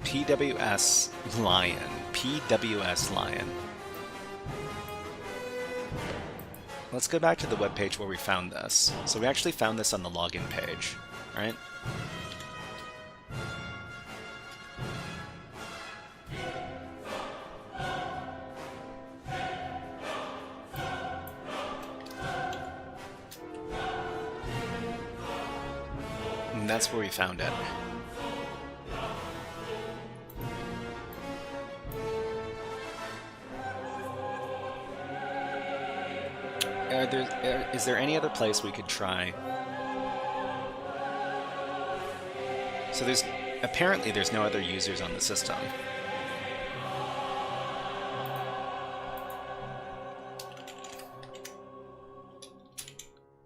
PWS Lion. PWS Lion. Let's go back to the webpage where we found this. So we actually found this on the login page, right? And that's where we found it. Is there any other place we could try? So apparently there's no other users on the system.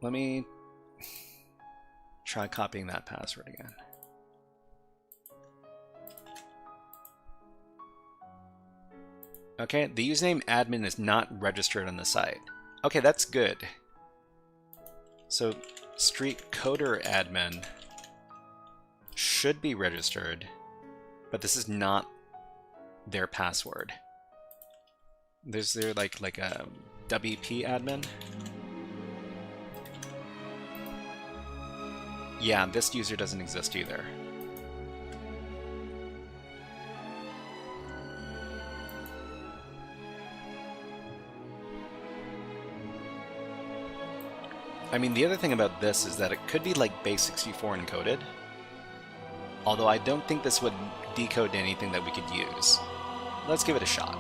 Let me try copying that password again. Okay, the username admin is not registered on the site. Okay, that's good. So street coder admin should be registered, but this is not their password. Is there like a WP admin? Yeah, this user doesn't exist either. I mean, the other thing about this is that it could be like base64 encoded, although I don't think this would decode anything that we could use. Let's give it a shot.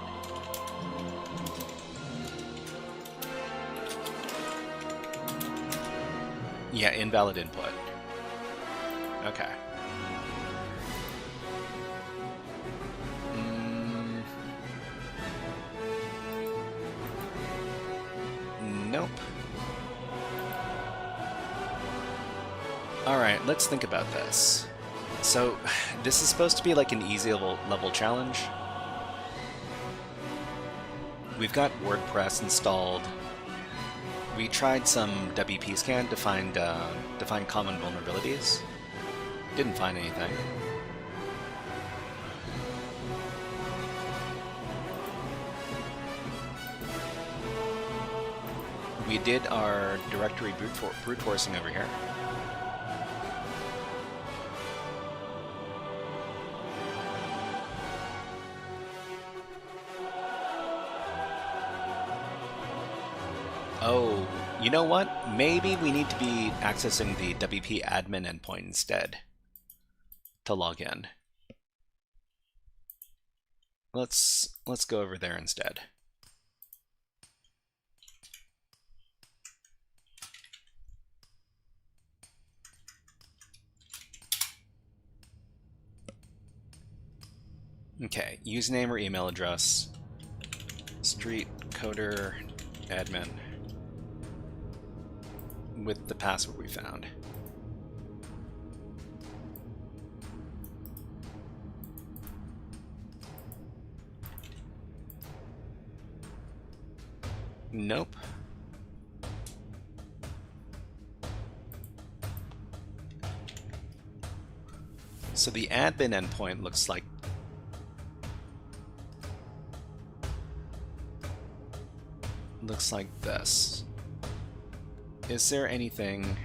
Yeah, invalid input. Okay. Nope. Alright, let's think about this. So, this is supposed to be like an easy level challenge. We've got WordPress installed. We tried some WP scan to find common vulnerabilities. Didn't find anything. We did our directory brute forcing over here. Oh, you know what? Maybe we need to be accessing the WP admin endpoint instead to log in. Let's go over there instead. Okay, username or email address, street coder admin, with the password we found. Nope. So the admin endpoint looks like this. Is there anything?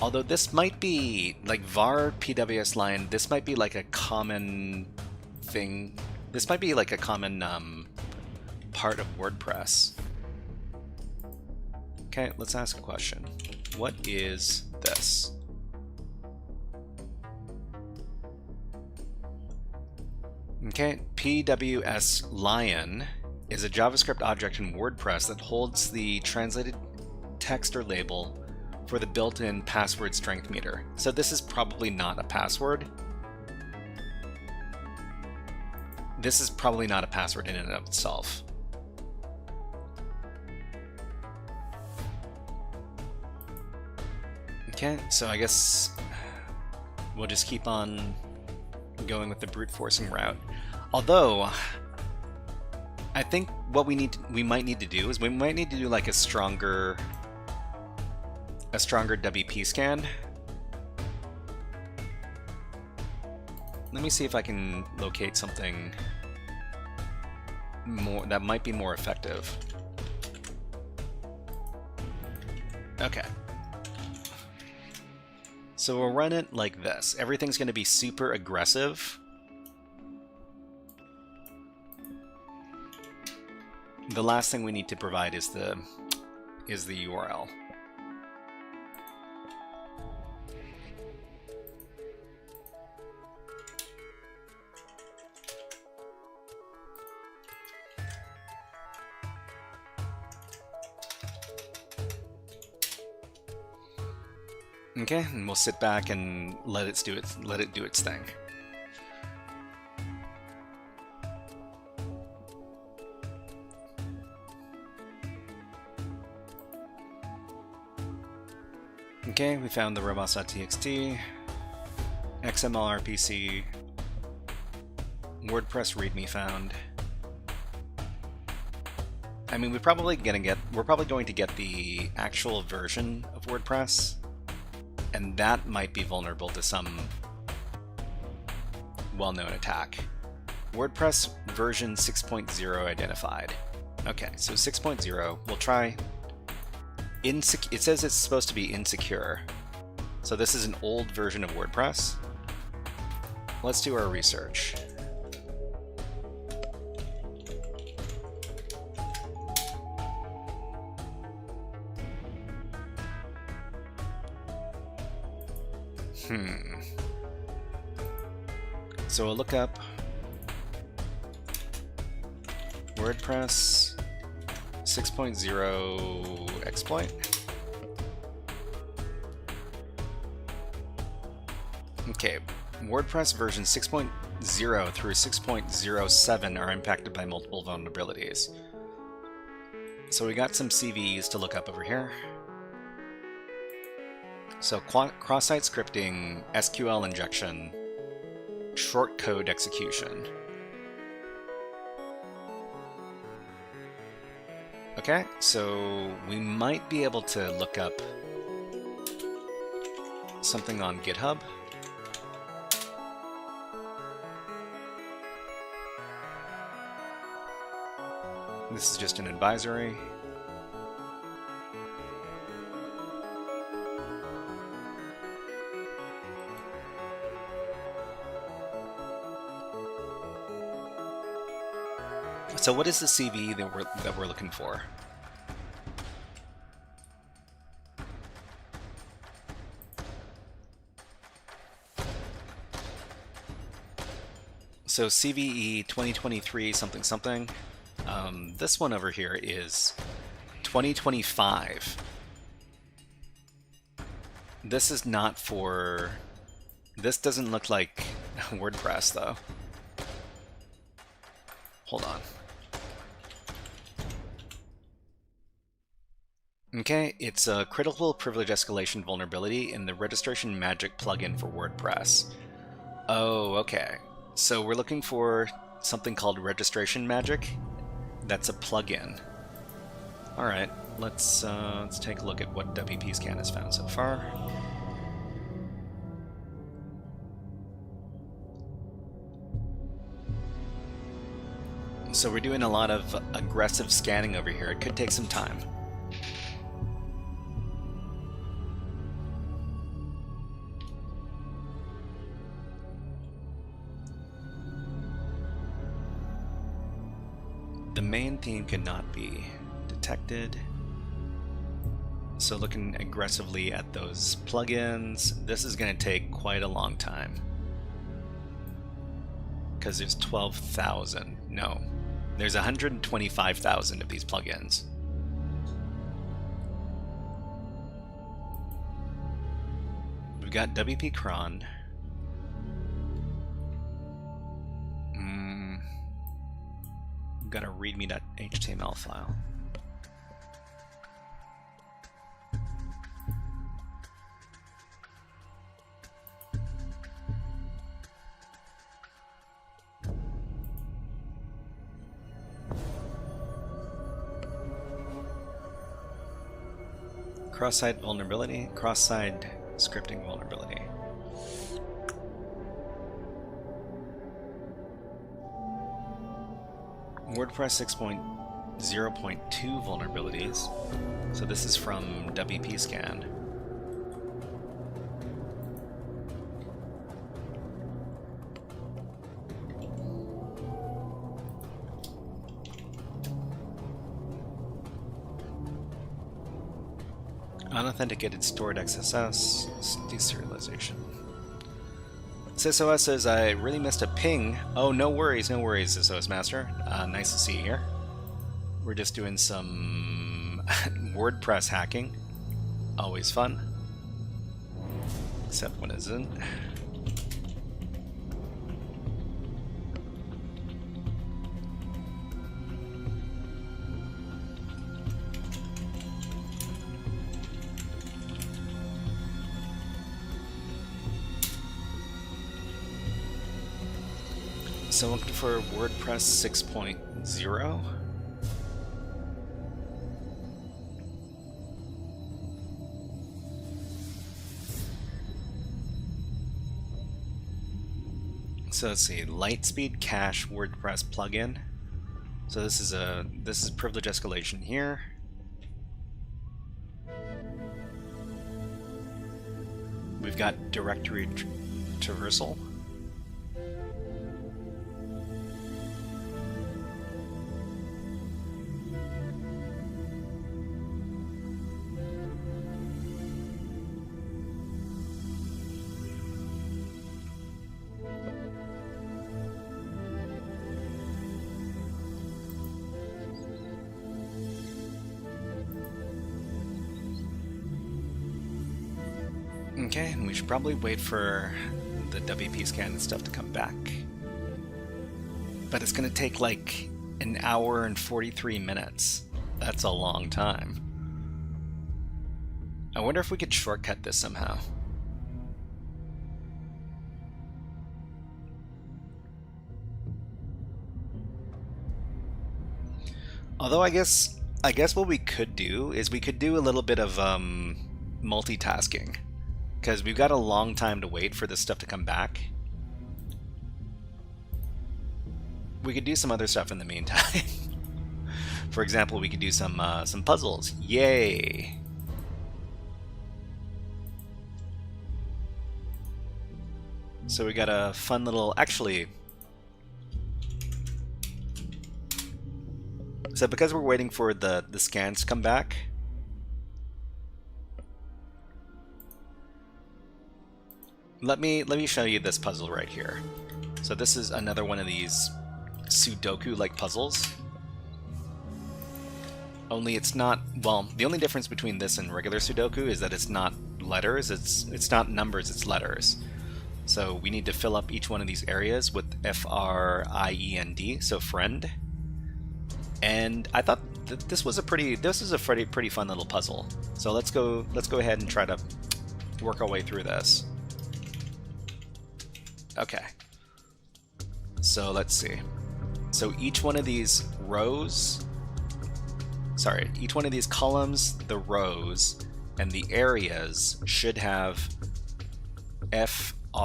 Although this might be like var PWS line, this might be like a common thing. This might be like a common part of WordPress. Okay, let's ask a question. What is this? Okay, PWS Lion is a JavaScript object in WordPress that holds the translated text or label for the built-in password strength meter. So this is probably not a password. This is probably not a password in and of itself. Okay, so I guess we'll just keep on going with the brute forcing route. Although, I think what we might need to do is we might need to do like a stronger WP scan. Let me see if I can locate something more that might be more effective. Okay. So we'll run it like this. Everything's going to be super aggressive. The last thing we need to provide is the URL. Okay, and we'll sit back and let it do its thing. Okay, we found the robots.txt, XML RPC, WordPress README found. I mean, we're probably going to get the actual version of WordPress, and that might be vulnerable to some well-known attack. WordPress version 6.0 identified. Okay, so 6.0, we'll try. It says it's supposed to be insecure. So this is an old version of WordPress. Let's do our research. So we'll look up WordPress 6.0 exploit. Okay, WordPress version 6.0 through 6.07 are impacted by multiple vulnerabilities. So we got some CVEs to look up over here. So cross-site scripting, SQL injection, short code execution. Okay, so we might be able to look up something on GitHub. This is just an advisory. So what is the CV that we're looking for? So CVE 2023 something something. This one over here is 2025. This is not for... This doesn't look like WordPress though. Hold on. Okay, it's a critical privilege escalation vulnerability in the registration magic plugin for WordPress. Oh, okay. So we're looking for something called registration magic. That's a plugin. All right, let's take a look at what WP Scan has found so far. So we're doing a lot of aggressive scanning over here. It could take some time. The main theme cannot be detected. So looking aggressively at those plugins, this is going to take quite a long time. Because there's 12,000. No, there's 125,000 of these plugins. We've got WP Cron. got a readme.html file. Cross-site vulnerability, cross-site scripting vulnerability. WordPress 6.0.2 vulnerabilities. So this is from WP Scan. Unauthenticated stored XSS deserialization. SysOS says, I really missed a ping. Oh, no worries, SysOS Master. Nice to see you here. We're just doing some WordPress hacking. Always fun. Except when it isn't. So looking for WordPress 6.0. So let's see, Lightspeed Cache WordPress plugin. So this is privilege escalation here. We've got directory traversal. Okay, and we should probably wait for the WP scan and stuff to come back. But it's going to take like an hour and 43 minutes. That's a long time. I wonder if we could shortcut this somehow. Although I guess what we could do is we could do a little bit of multitasking. Because we've got a long time to wait for this stuff to come back. We could do some other stuff in the meantime. For example, we could do some puzzles. Yay! So we got a fun little... Actually... So because we're waiting for the scans to come back... Let me show you this puzzle right here. So this is another one of these Sudoku-like puzzles. Only it's not, well, the only difference between this and regular Sudoku is that it's not letters, it's not numbers, it's letters. So we need to fill up each one of these areas with F-R-I-E-N-D, so friend. And I thought that this is a pretty fun little puzzle. So let's go ahead and try to work our way through this. Okay, so let's see. So each one of these rows, each one of these columns, the rows, and the areas should have F-R-I-E-N-D.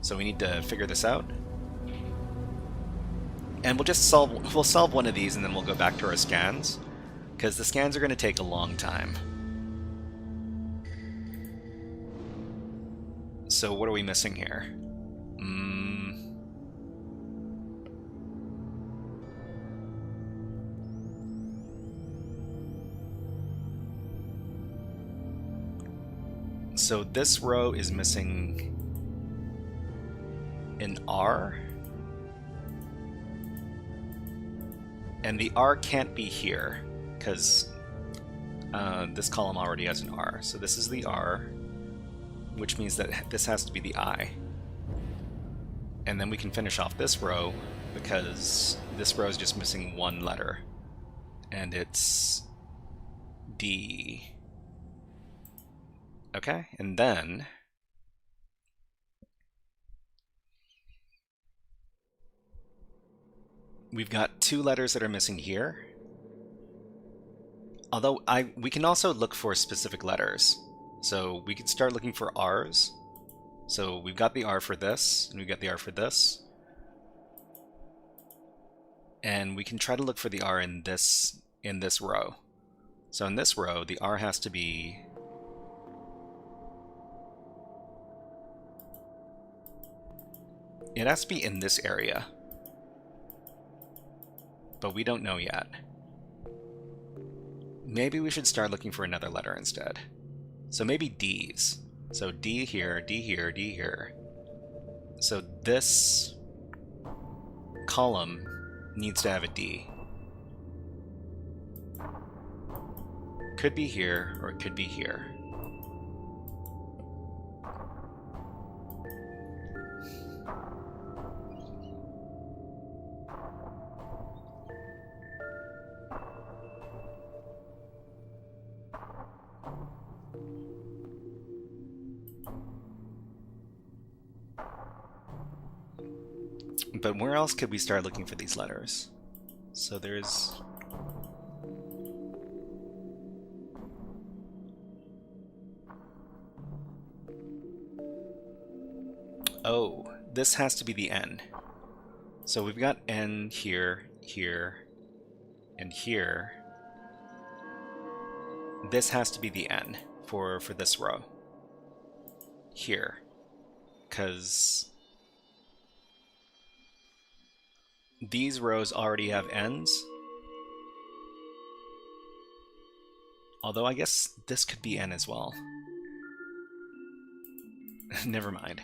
So we need to figure this out. And we'll solve one of these and then we'll go back to our scans, because the scans are going to take a long time. So what are we missing here? So this row is missing an R. And the R can't be here, because this column already has an R. So this is the R, which means that this has to be the I. And then we can finish off this row because this row is just missing one letter, and it's D. Okay, and then we've got 2 letters that are missing here. Although we can also look for specific letters. So we could start looking for R's. So we've got the R for this, and we've got the R for this. And we can try to look for the R in this row. So in this row, the R has to be in this area. But we don't know yet. Maybe we should start looking for another letter instead. So maybe D's. So D here, D here, D here. So this column needs to have a D. Could be here, or it could be here. But where else could we start looking for these letters? So there's... Oh, this has to be the N. So we've got N here, here, and here. This has to be the N for this row. Here. Because these rows already have N's. Although I guess this could be N as well. Never mind.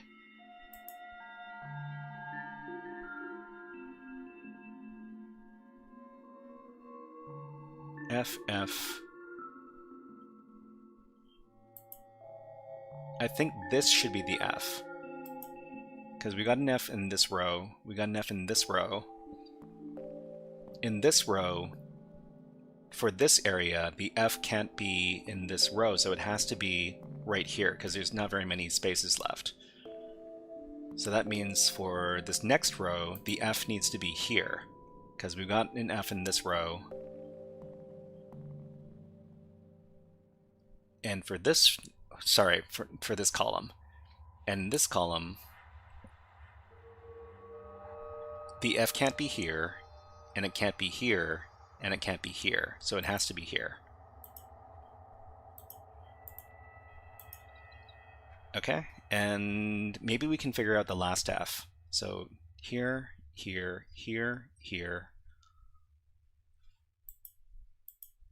F, F. I think this should be the F. Because we got an F in this row, we got an F in this row. In this row, for this area, the F can't be in this row, so it has to be right here, because there's not very many spaces left. So that means for this next row, the F needs to be here, because we've got an F in this row. And for this, sorry, for this column. And this column, the F can't be here, and it can't be here, and it can't be here, so it has to be here. Okay, and maybe we can figure out the last F. So here, here, here, here.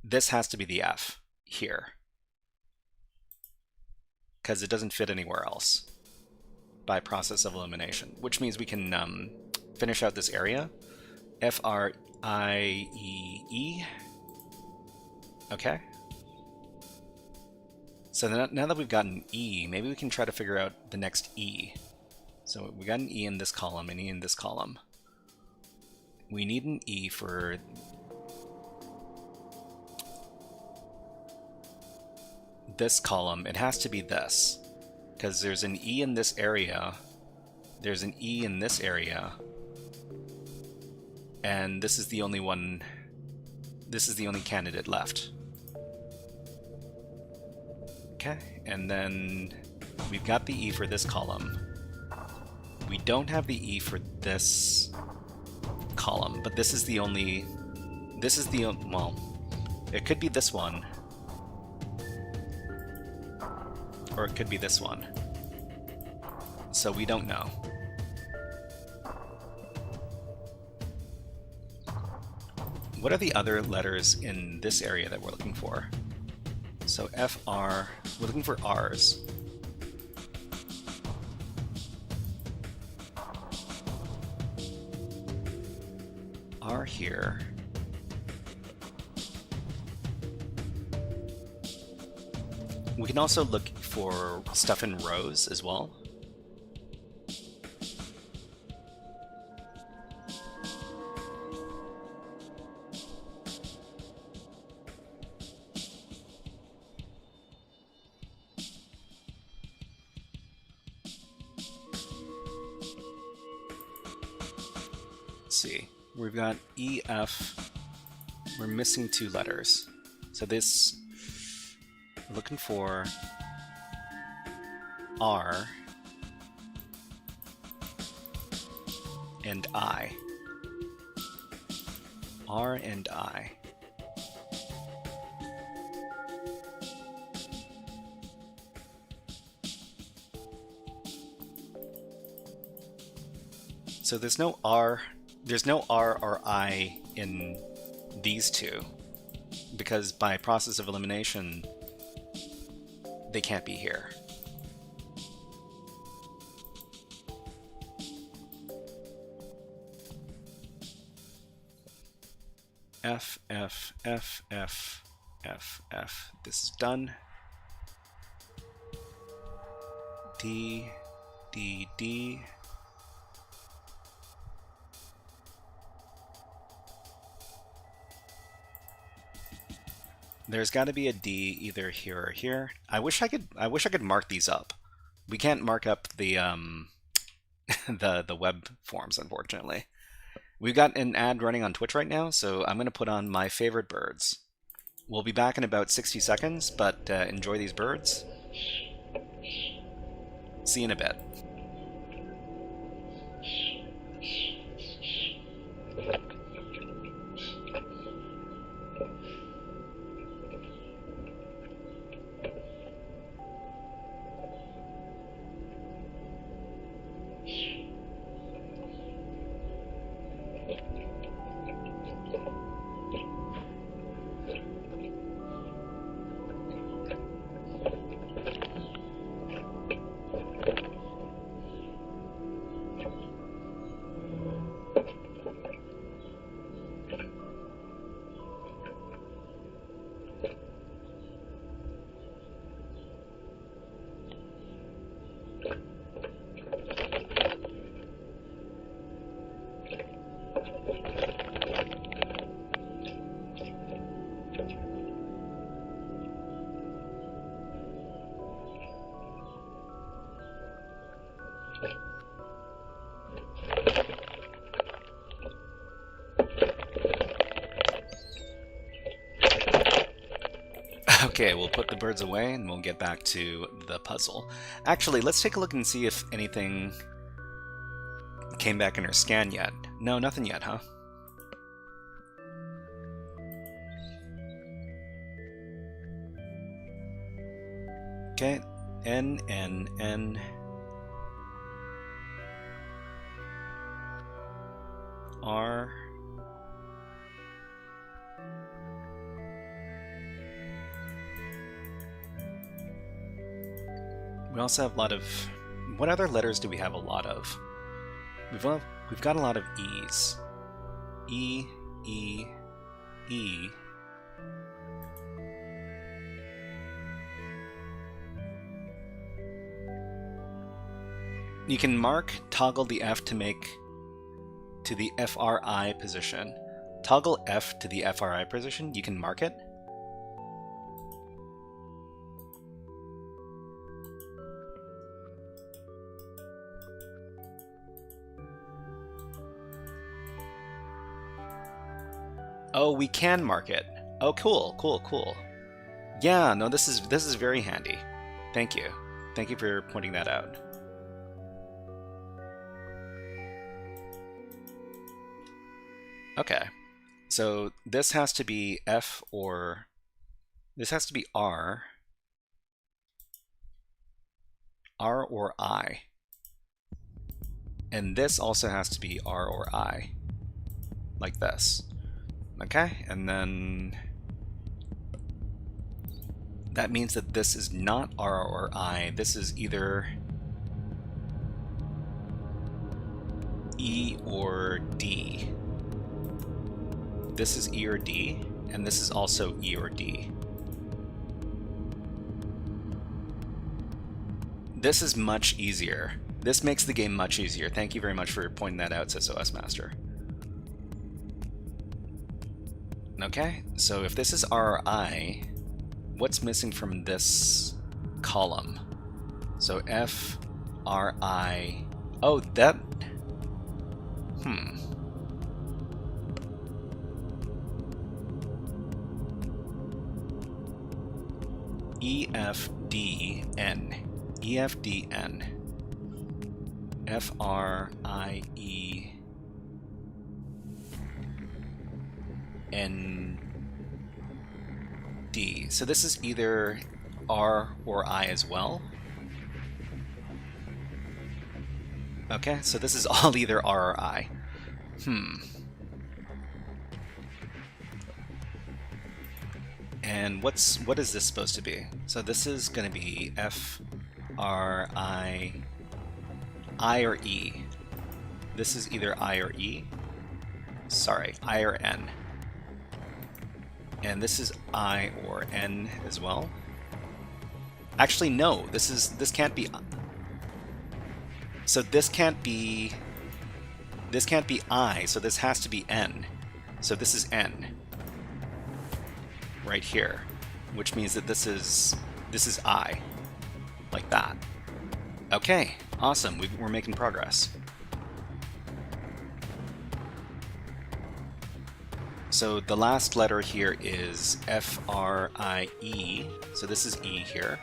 This has to be the F here, because it doesn't fit anywhere else by process of elimination, which means we can finish out this area. F-R-I-E-E. Okay. So now that we've got an E, maybe we can try to figure out the next E. So we got an E in this column, an E in this column. We need an E for this column. It has to be this, because there's an E in this area, there's an E in this area, and this is the only one, this is the only candidate left. Okay, and then we've got the E for this column. We don't have the E for this column, but this is the only, well, it could be this one, or it could be this one. So we don't know. What are the other letters in this area that we're looking for? So FR, we're looking for R's. R here. We can also look for stuff in rows as well. let's see. We've got E, F. We're missing 2 letters. So this, we're looking for R and I. R and I. So there's no R or I in these two, because by process of elimination, they can't be here. F, F, F, F, F, F. This is done. D, D, D. There's got to be a D either here or here. I wish I could mark these up. We can't mark up the the web forms, unfortunately. We've got an ad running on Twitch right now, so I'm going to put on my favorite birds. We'll be back in about 60 seconds, but enjoy these birds. See you in a bit. Okay, we'll put the birds away and we'll get back to the puzzle. Actually, let's take a look and see if anything came back in our scan yet. No, nothing yet, huh? Okay, N, N, N. R. We also have a lot of... What other letters do we have a lot of? We've got a lot of E's. E, E, E. You can toggle the F to make to the FRI position. Toggle F to the FRI position, you can mark it. Oh, we can mark it. Oh, cool, cool, cool. Yeah, no, this is very handy. Thank you. Thank you for pointing that out. Okay. So this has to be F or this has to be R. R or I. And this also has to be R or I. Like this. Okay, and then that means that this is not R or I. This is either E or D. This is E or D, and this is also E or D. This is much easier. This makes the game much easier. Thank you very much for pointing that out, says OS Master. Okay, so if this is R or I, what's missing from this column? So F, R, I... Oh, that... EFDN. EFDN. FRIEND. So this is either R or I as well. Okay, so this is all either R or I. And what is this supposed to be? So this is going to be I or E. This is either I or E. Sorry, I or N. And this is I or N as well. Actually, no. This can't be. So this can't be. This can't be I. So this has to be N. So this is N. Right here, which means that this is I, like that. Okay, awesome. We're making progress. So the last letter here is FRIE. So this is E here.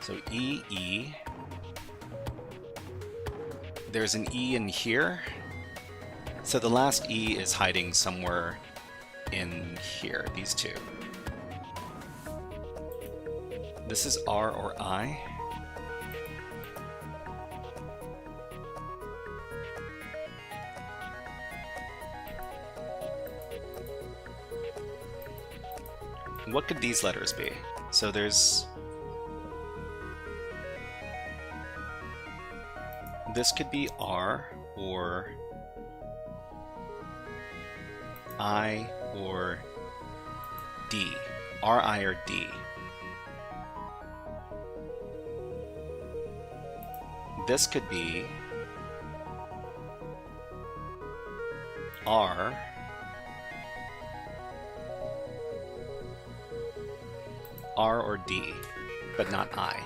So EE. There's an E in here. So the last E is hiding somewhere in here, these two. This is R or I. What could these letters be? So there's... This could be R or I or D. R, I, or D. This could be R, R or D, but not I.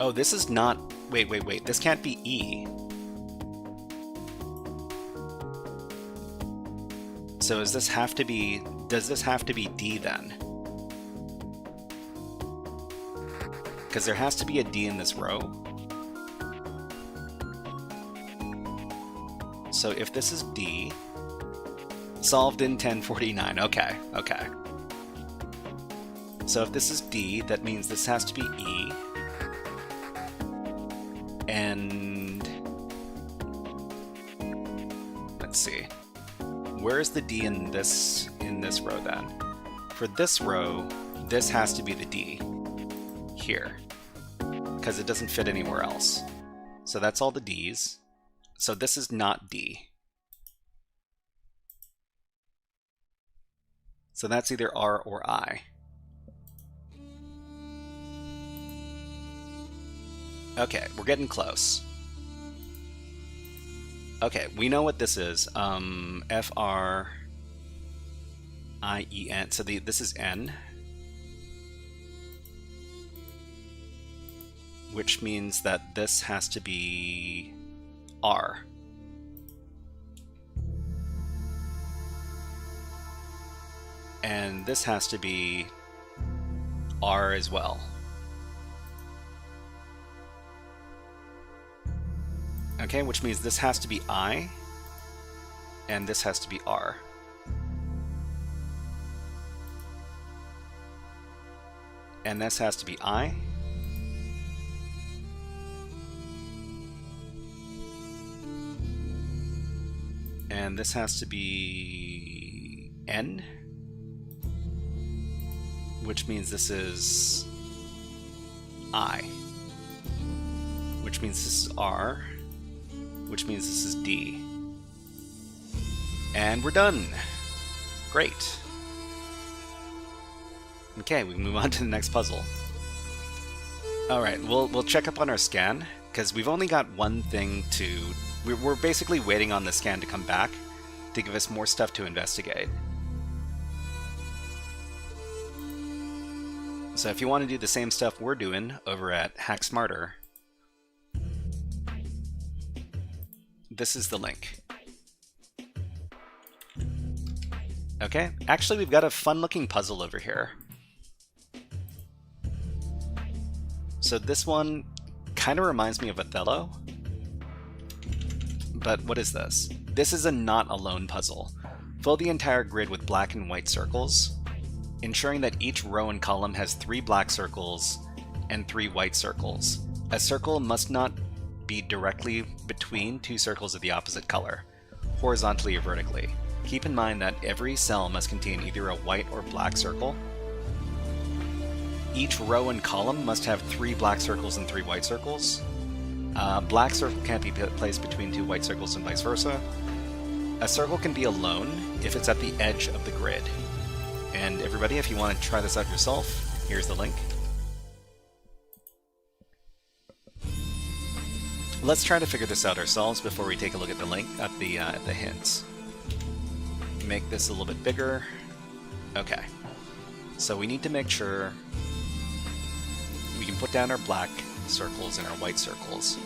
Oh, this is not... Wait. This can't be E. So does this have to be D then? Because there has to be a D in this row. So if this is D, solved in 1049. Okay. So if this is D, that means this has to be E. And let's see. Where is the D in this row then? For this row, this has to be the D here, because it doesn't fit anywhere else. So that's all the D's. So this is not D. So that's either R or I. Okay, we're getting close. Okay, we know what this is. F-R-I-E-N. So this is N. Which means that this has to be R. And this has to be R as well. Okay, which means this has to be I, and this has to be R. And this has to be I. And this has to be N, which means this is I, which means this is R, which means this is D. And we're done. Great. Okay, we can move on to the next puzzle. Alright, we'll check up on our scan, because we've only got one thing to... We're basically waiting on the scan to come back to give us more stuff to investigate. So if you want to do the same stuff we're doing over at HackSmarter, this is the link. Okay, actually we've got a fun-looking puzzle over here. So this one kind of reminds me of Othello. But what is this? This is a not alone puzzle. Fill the entire grid with black and white circles, ensuring that each row and column has 3 black circles and 3 white circles. A circle must not be directly between 2 circles of the opposite color, horizontally or vertically. Keep in mind that every cell must contain either a white or black circle. Each row and column must have 3 black circles and 3 white circles. Black circle can't be placed between 2 white circles and vice versa. A circle can be alone if it's at the edge of the grid. And everybody, if you want to try this out yourself, here's the link. Let's try to figure this out ourselves before we take a look at the link, at the hints. Make this a little bit bigger. Okay. So we need to make sure we can put down our black circles and our white circles.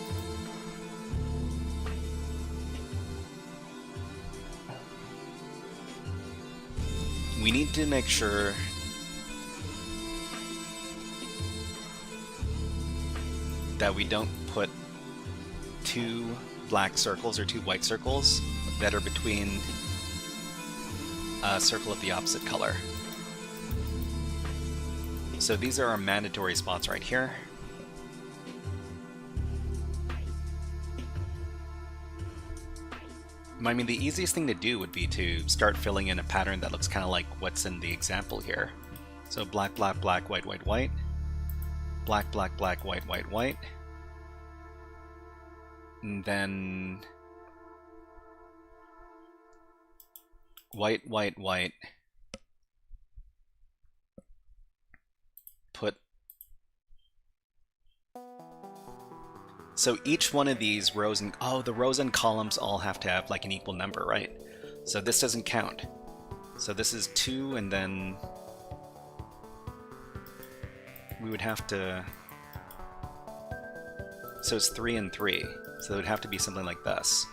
We need to make sure that we don't put 2 black circles or 2 white circles that are between a circle of the opposite color. So these are our mandatory spots right here. I mean, the easiest thing to do would be to start filling in a pattern that looks kind of like what's in the example here. So black, black, black, white, white, white. Black, black, black, white, white, white. And then white, white, white. Put. So each one of these rows and the rows and columns all have to have like an equal number, right? So this doesn't count. So this is 2, and then we would have to. So it's 3 and 3. So it would have to be something like this.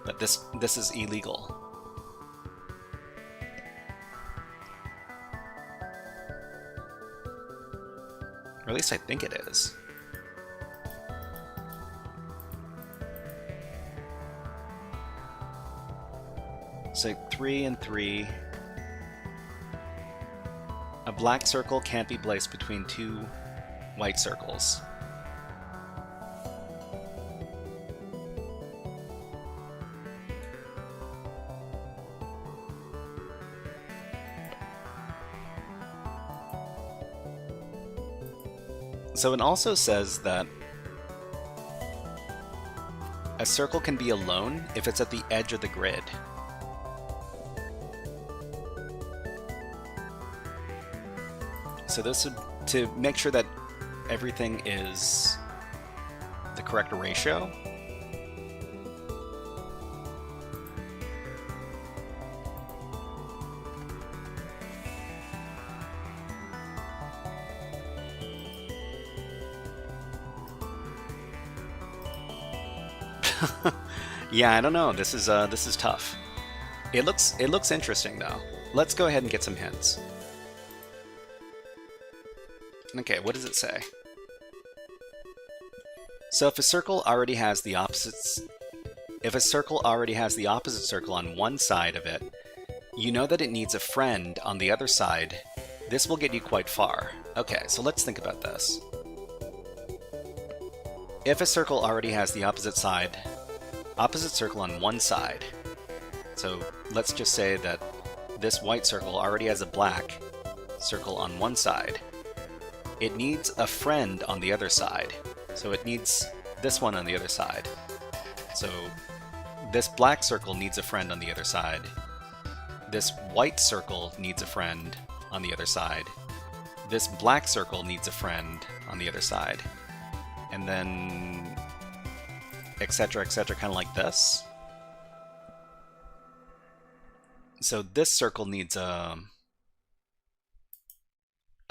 But this is illegal. Or at least I think it is. So 3 and 3. A black circle can't be placed between 2 white circles. So it also says that a circle can be alone if it's at the edge of the grid. So this would, to make sure that everything is the correct ratio. Yeah, I don't know. This is tough. It looks interesting though. Let's go ahead and get some hints. Okay, what does it say? So if a circle already has the opposites, if a circle already has the opposite circle on one side of it, you know that it needs a friend on the other side. This will get you quite far. Okay, so let's think about this. If a circle already has the opposite circle on one side, so let's just say that this white circle already has a black circle on one side. It needs a friend on the other side. So it needs this one on the other side. So this black circle needs a friend on the other side. This white circle needs a friend on the other side. This black circle needs a friend on the other side. And then etc, kind of like this. So this circle needs a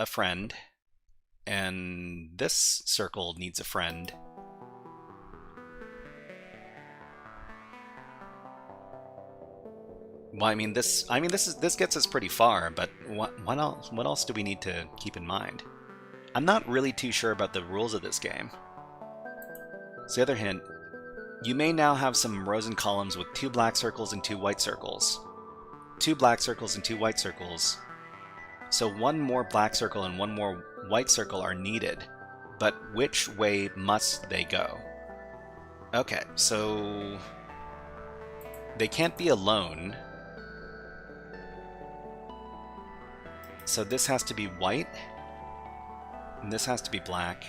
friend. And this circle needs a friend. Well, this gets us pretty far, but what else do we need to keep in mind? I'm not really too sure about the rules of this game. So the other hint, you may now have some rows and columns with 2 black circles and 2 white circles. 2 black circles and 2 white circles. So 1 more black circle and 1 more white circle are needed, but which way must they go? Okay, so they can't be alone. So this has to be white, and this has to be black,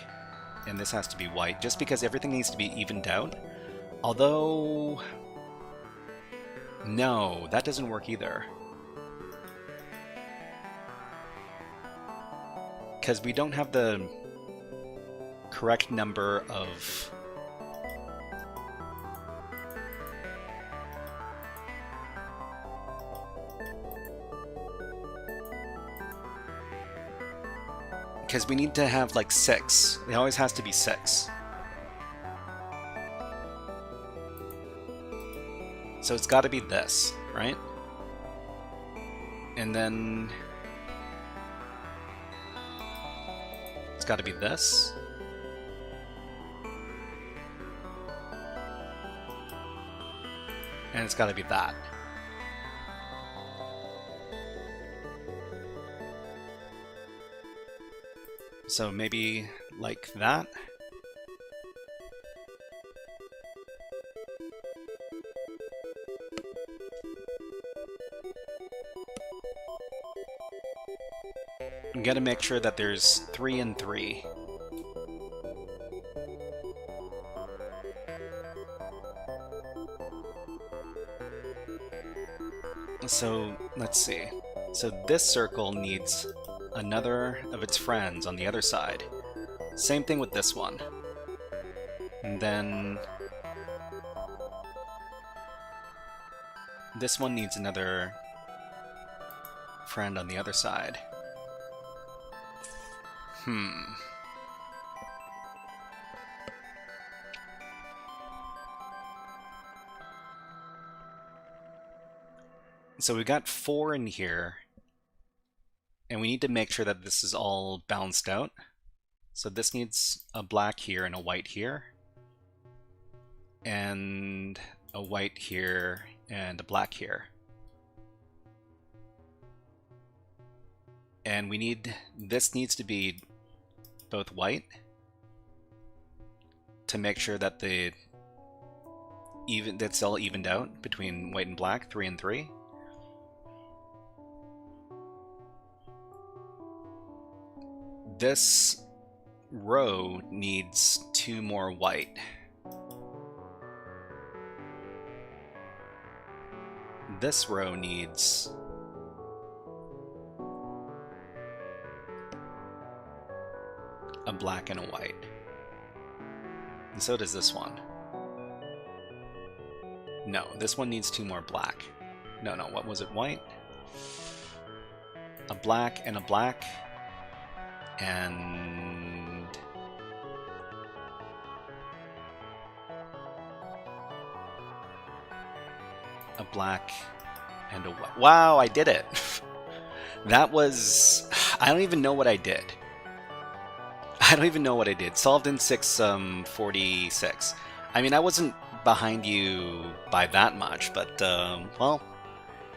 and this has to be white, just because everything needs to be evened out. Although, no, that doesn't work either. Because we don't have the correct number of... Because we need to have like 6. It always has to be 6. So it's got to be this, right? And then it's got to be this. And it's got to be that. So maybe like that. You gotta make sure that there's 3 and 3. So let's see. So this circle needs another of its friends on the other side. Same thing with this one. And then this one needs another friend on the other side. So we got 4 in here. And we need to make sure that this is all balanced out. So this needs a black here and a white here. And a white here and a black here. And we need, this needs to be both white to make sure that that's all evened out between white and black, 3 and 3. This row needs 2 more white. This row needs a black and a white. And so does this one. No, this one needs 2 more black. No, what was it? White? A black and a black. And a black and a white. Wow, I did it. That was... I don't even know what I did. Solved in 6:46. I mean, I wasn't behind you by that much, but, well,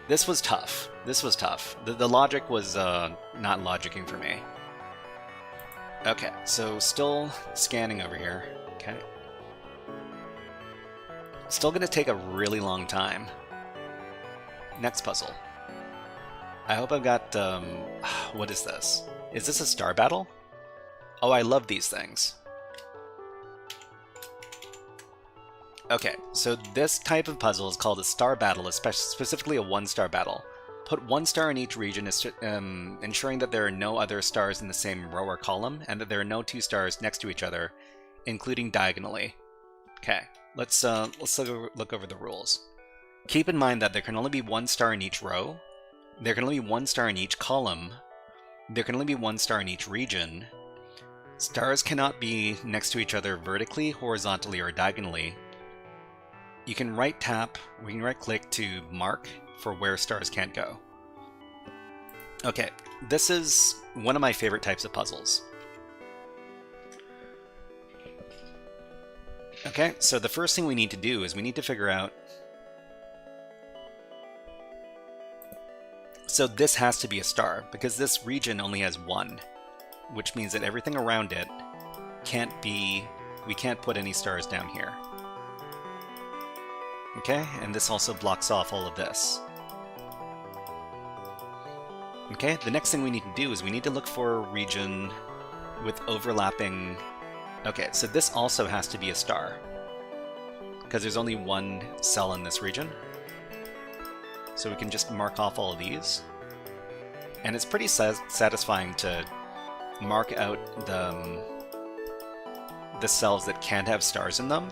this was tough. The logic was not logicking for me. Okay, so still scanning over here. Okay. Still gonna take a really long time. Next puzzle. I hope I've got, what is this? Is this a star battle? Oh, I love these things. Okay, so this type of puzzle is called a star battle, specifically a 1-star battle. Put 1 star in each region, ensuring that there are no other stars in the same row or column, and that there are no 2 stars next to each other, including diagonally. Okay, let's look over the rules. Keep in mind that there can only be 1 star in each row, there can only be 1 star in each column, there can only be 1 star in each region, Stars cannot be next to each other vertically, horizontally, or diagonally. You can we can right click to mark for where stars can't go. Okay, this is one of my favorite types of puzzles. Okay, so the first thing we need to do is we need to figure out... So this has to be a star, because this region only has one, which means that everything around it can't be... We can't put any stars down here. Okay, and this also blocks off all of this. Okay, the next thing we need to do is we need to look for a region with overlapping... Okay, so this also has to be a star, because there's only one cell in this region. So we can just mark off all of these. And it's pretty satisfying to mark out the cells that can't have stars in them.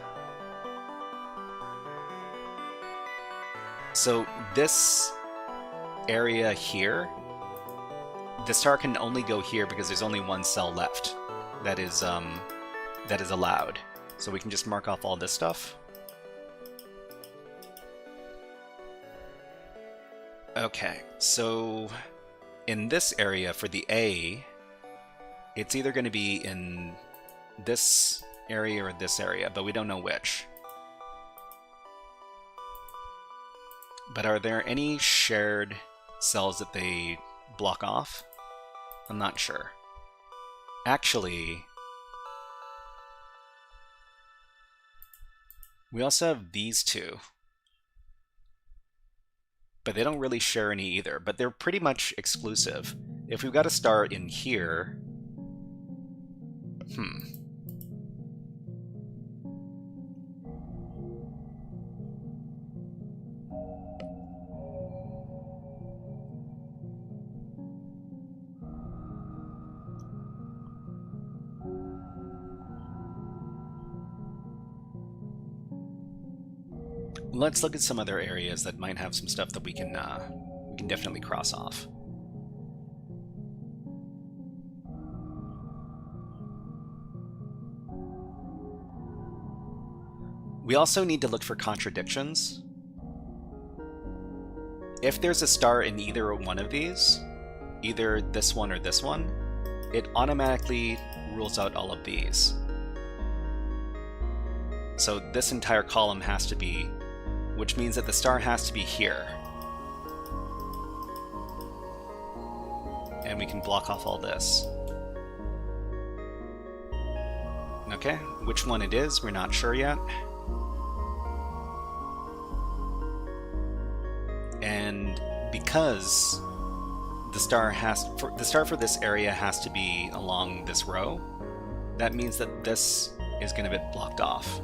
So this area here, the star can only go here because there's only one cell left that is allowed. So we can just mark off all this stuff. Okay, so in this area for the A, it's either going to be in this area or this area, but we don't know which. But are there any shared cells that they block off? I'm not sure. Actually, we also have these two. But they don't really share any either, but they're pretty much exclusive. If we've got a star in here... Let's look at some other areas that might have some stuff that we can definitely cross off. We also need to look for contradictions. If there's a star in either one of these, either this one or this one, it automatically rules out all of these. So this entire column has to be, which means that the star has to be here. And we can block off all this. Okay, which one it is, we're not sure yet. And because the star for this area has to be along this row, that means that this is going to get blocked off.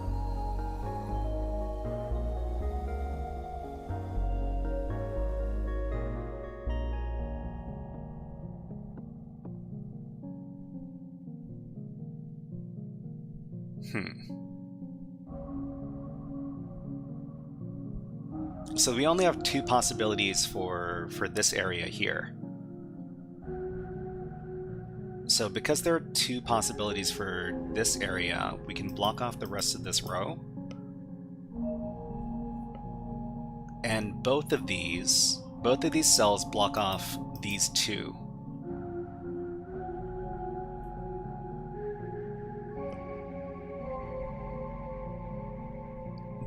So we only have two possibilities for this area here. So because there are two possibilities for this area, we can block off the rest of this row. And both of these cells block off these two.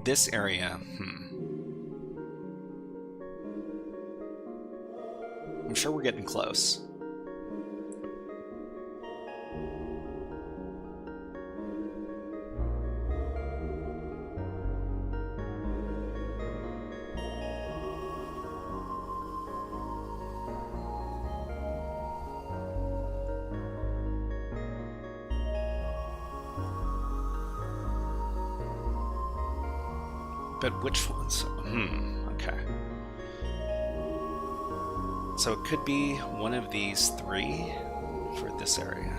This area, I'm sure we're getting close. But which ones? Okay. So it could be one of these three for this area.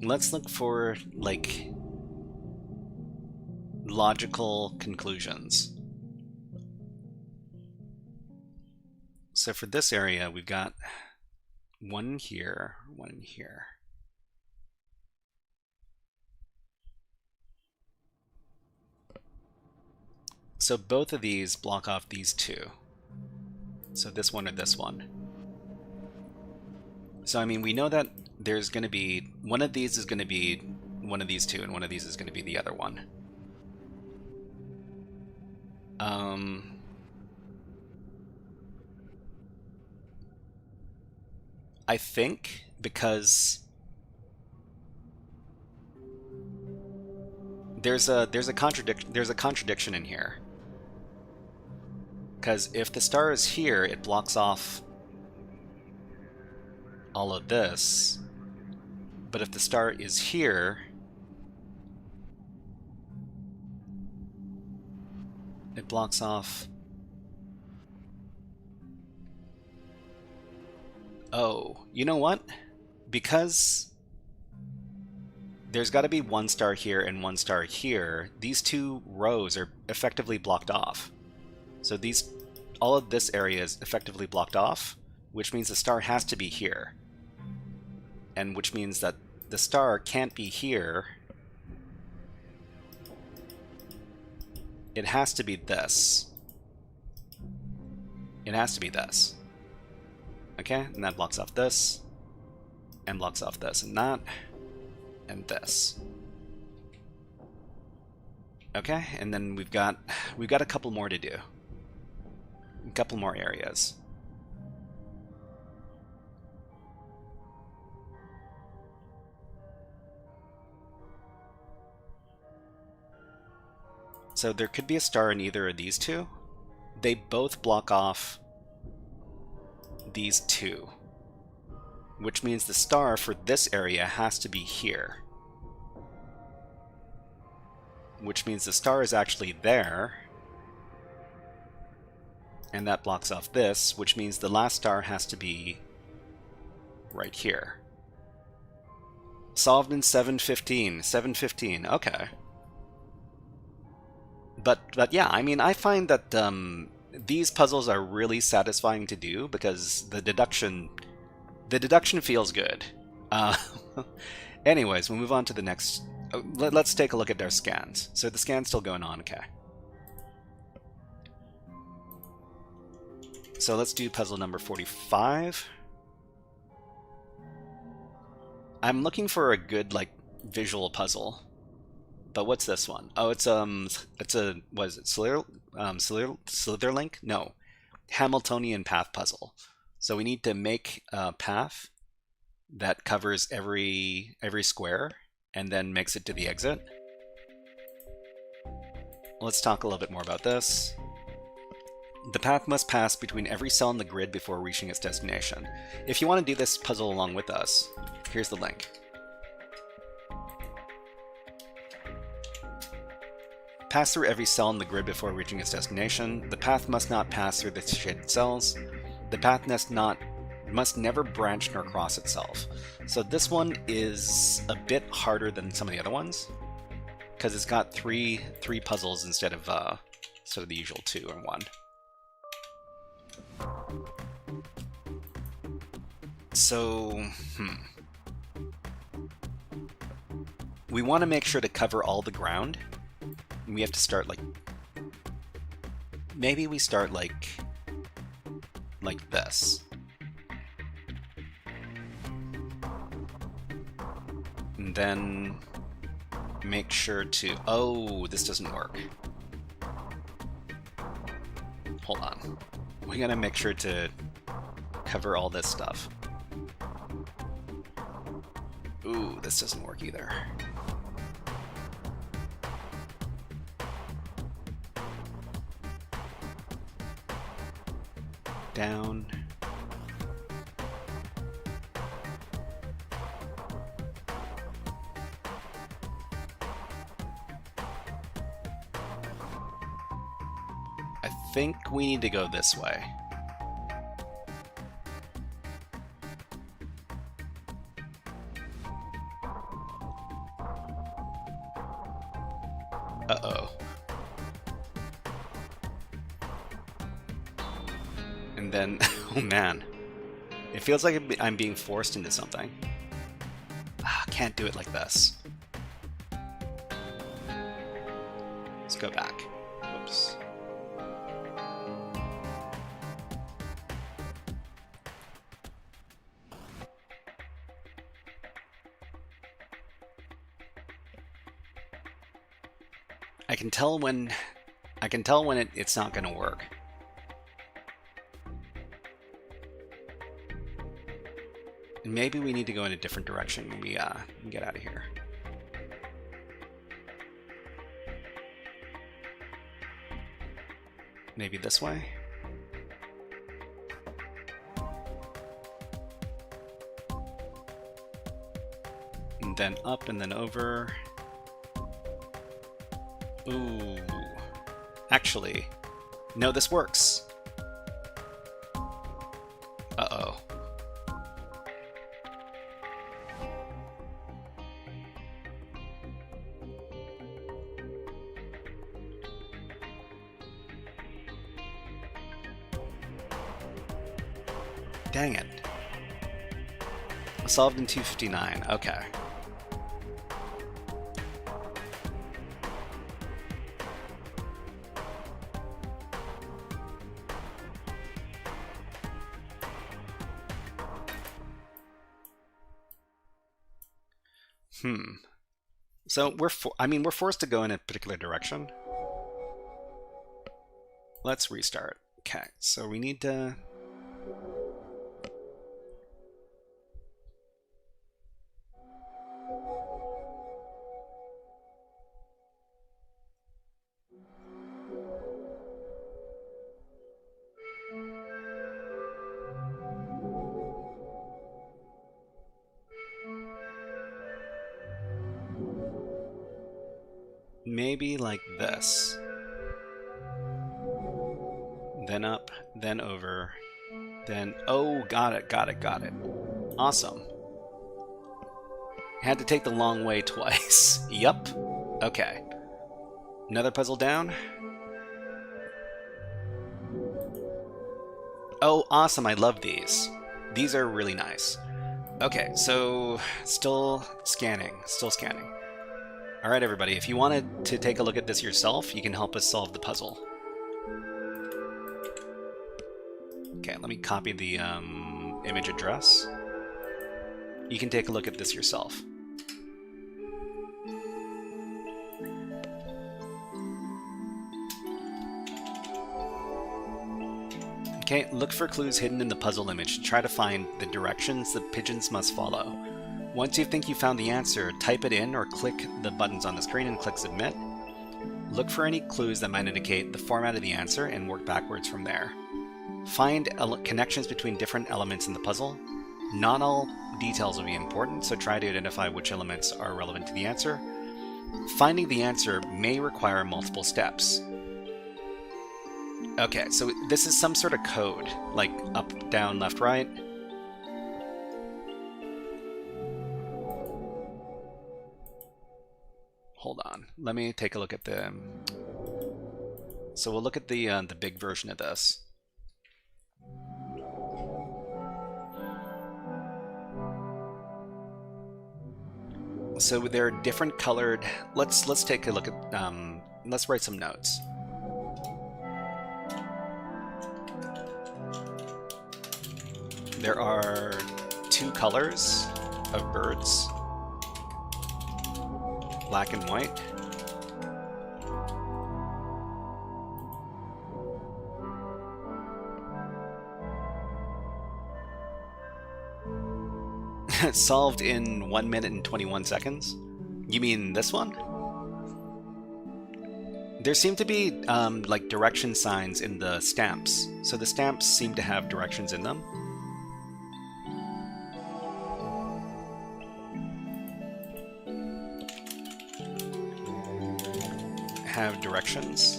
let's look for, like, logical conclusions. So for this area, we've got one here, one here. So both of these block off these two. So this one or this one. So I mean, we know that there's going to be, one of these is going to be one of these two, and one of these is going to be the other one. I think because there's a contradiction in here. Because if the star is here, it blocks off all of this. But if the star is here, it blocks off... Oh, you know what? Because there's got to be one star here and one star here, these two rows are effectively blocked off. So these, all of this area is effectively blocked off, which means the star has to be here. And which means that the star can't be here. It has to be this. It has to be this. Okay, and that blocks off this, and blocks off this, and that, and this. Okay, and then we've got a couple more to do. A couple more areas. So there could be a star in either of these two. They both block off these two, which means the star for this area has to be here, which means the star is actually there, and that blocks off this, which means the last star has to be right here. Solved in 7:15. 7:15. Okay. But yeah, I mean, I find that these puzzles are really satisfying to do because the deduction feels good. Anyways, we'll move on to the next. Let's take a look at their scans. So the scan's still going on. Okay. So let's do puzzle number 45. I'm looking for a good, like, visual puzzle. But what's this one? Oh, it's a what is it? Slitherlink? No, Hamiltonian path puzzle. So we need to make a path that covers every square and then makes it to the exit. Let's talk a little bit more about this. The path must pass between every cell in the grid before reaching its destination. If you want to do this puzzle along with us, here's the link. Pass through every cell in the grid before reaching its destination. The path must not pass through the shaded cells. The path must never branch nor cross itself. So this one is a bit harder than some of the other ones because it's got three puzzles instead of the usual 2 or 1. So, we want to make sure to cover all the ground. We have to start like, maybe we start like this. And then make sure to, oh, this doesn't work. Hold on. We gotta make sure to cover all this stuff. Ooh, this doesn't work either. Down. I think we need to go this way. And then, oh man. It feels like I'm being forced into something. Can't do it like this. Let's go back. Whoops. I can tell when it's not going to work. Maybe we need to go in a different direction when we get out of here. Maybe this way? And then up and then over. Ooh. Actually, no, this works. Uh-oh. Dang it. Solved in 259. Okay. So we're forced to go in a particular direction. Let's restart. Okay, so we need to... Maybe like this. Then up, then over, then... Oh, got it. Awesome. Had to take the long way twice. Yup. Okay. Another puzzle down. Oh, awesome. I love these. These are really nice. Okay, so still scanning. All right, everybody, if you wanted to take a look at this yourself, you can help us solve the puzzle. Okay, let me copy the image address. You can take a look at this yourself. Okay, look for clues hidden in the puzzle image to try to find the directions the pigeons must follow. Once you think you found the answer, type it in or click the buttons on the screen and click Submit. Look for any clues that might indicate the format of the answer and work backwards from there. Find connections between different elements in the puzzle. Not all details will be important, so try to identify which elements are relevant to the answer. Finding the answer may require multiple steps. Okay, so this is some sort of code, like up, down, left, right. Hold on, let me take a look at the... So we'll look at the big version of this. So there are different colored... Let's take a look at... let's write some notes. There are two colors of birds. Black and white. Solved in 1 minute and 21 seconds. You mean this one? There seem to be like direction signs in the stamps. So the stamps seem to have directions in them. Have directions.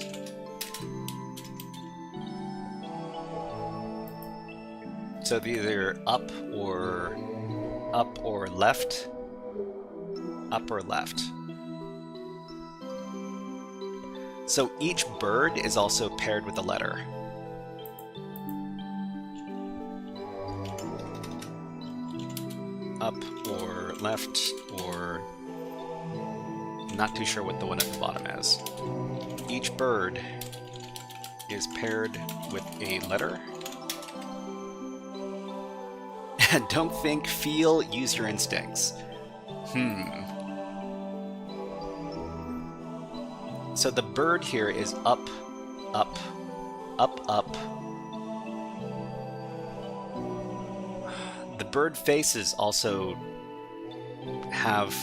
So they're either up or left. Up or left. So each bird is also paired with a letter. up or left, or not too sure what the one at the bottom is. Each bird is paired with a letter. Don't think, feel, use your instincts. So the bird here is up, up, up, up. The bird faces also have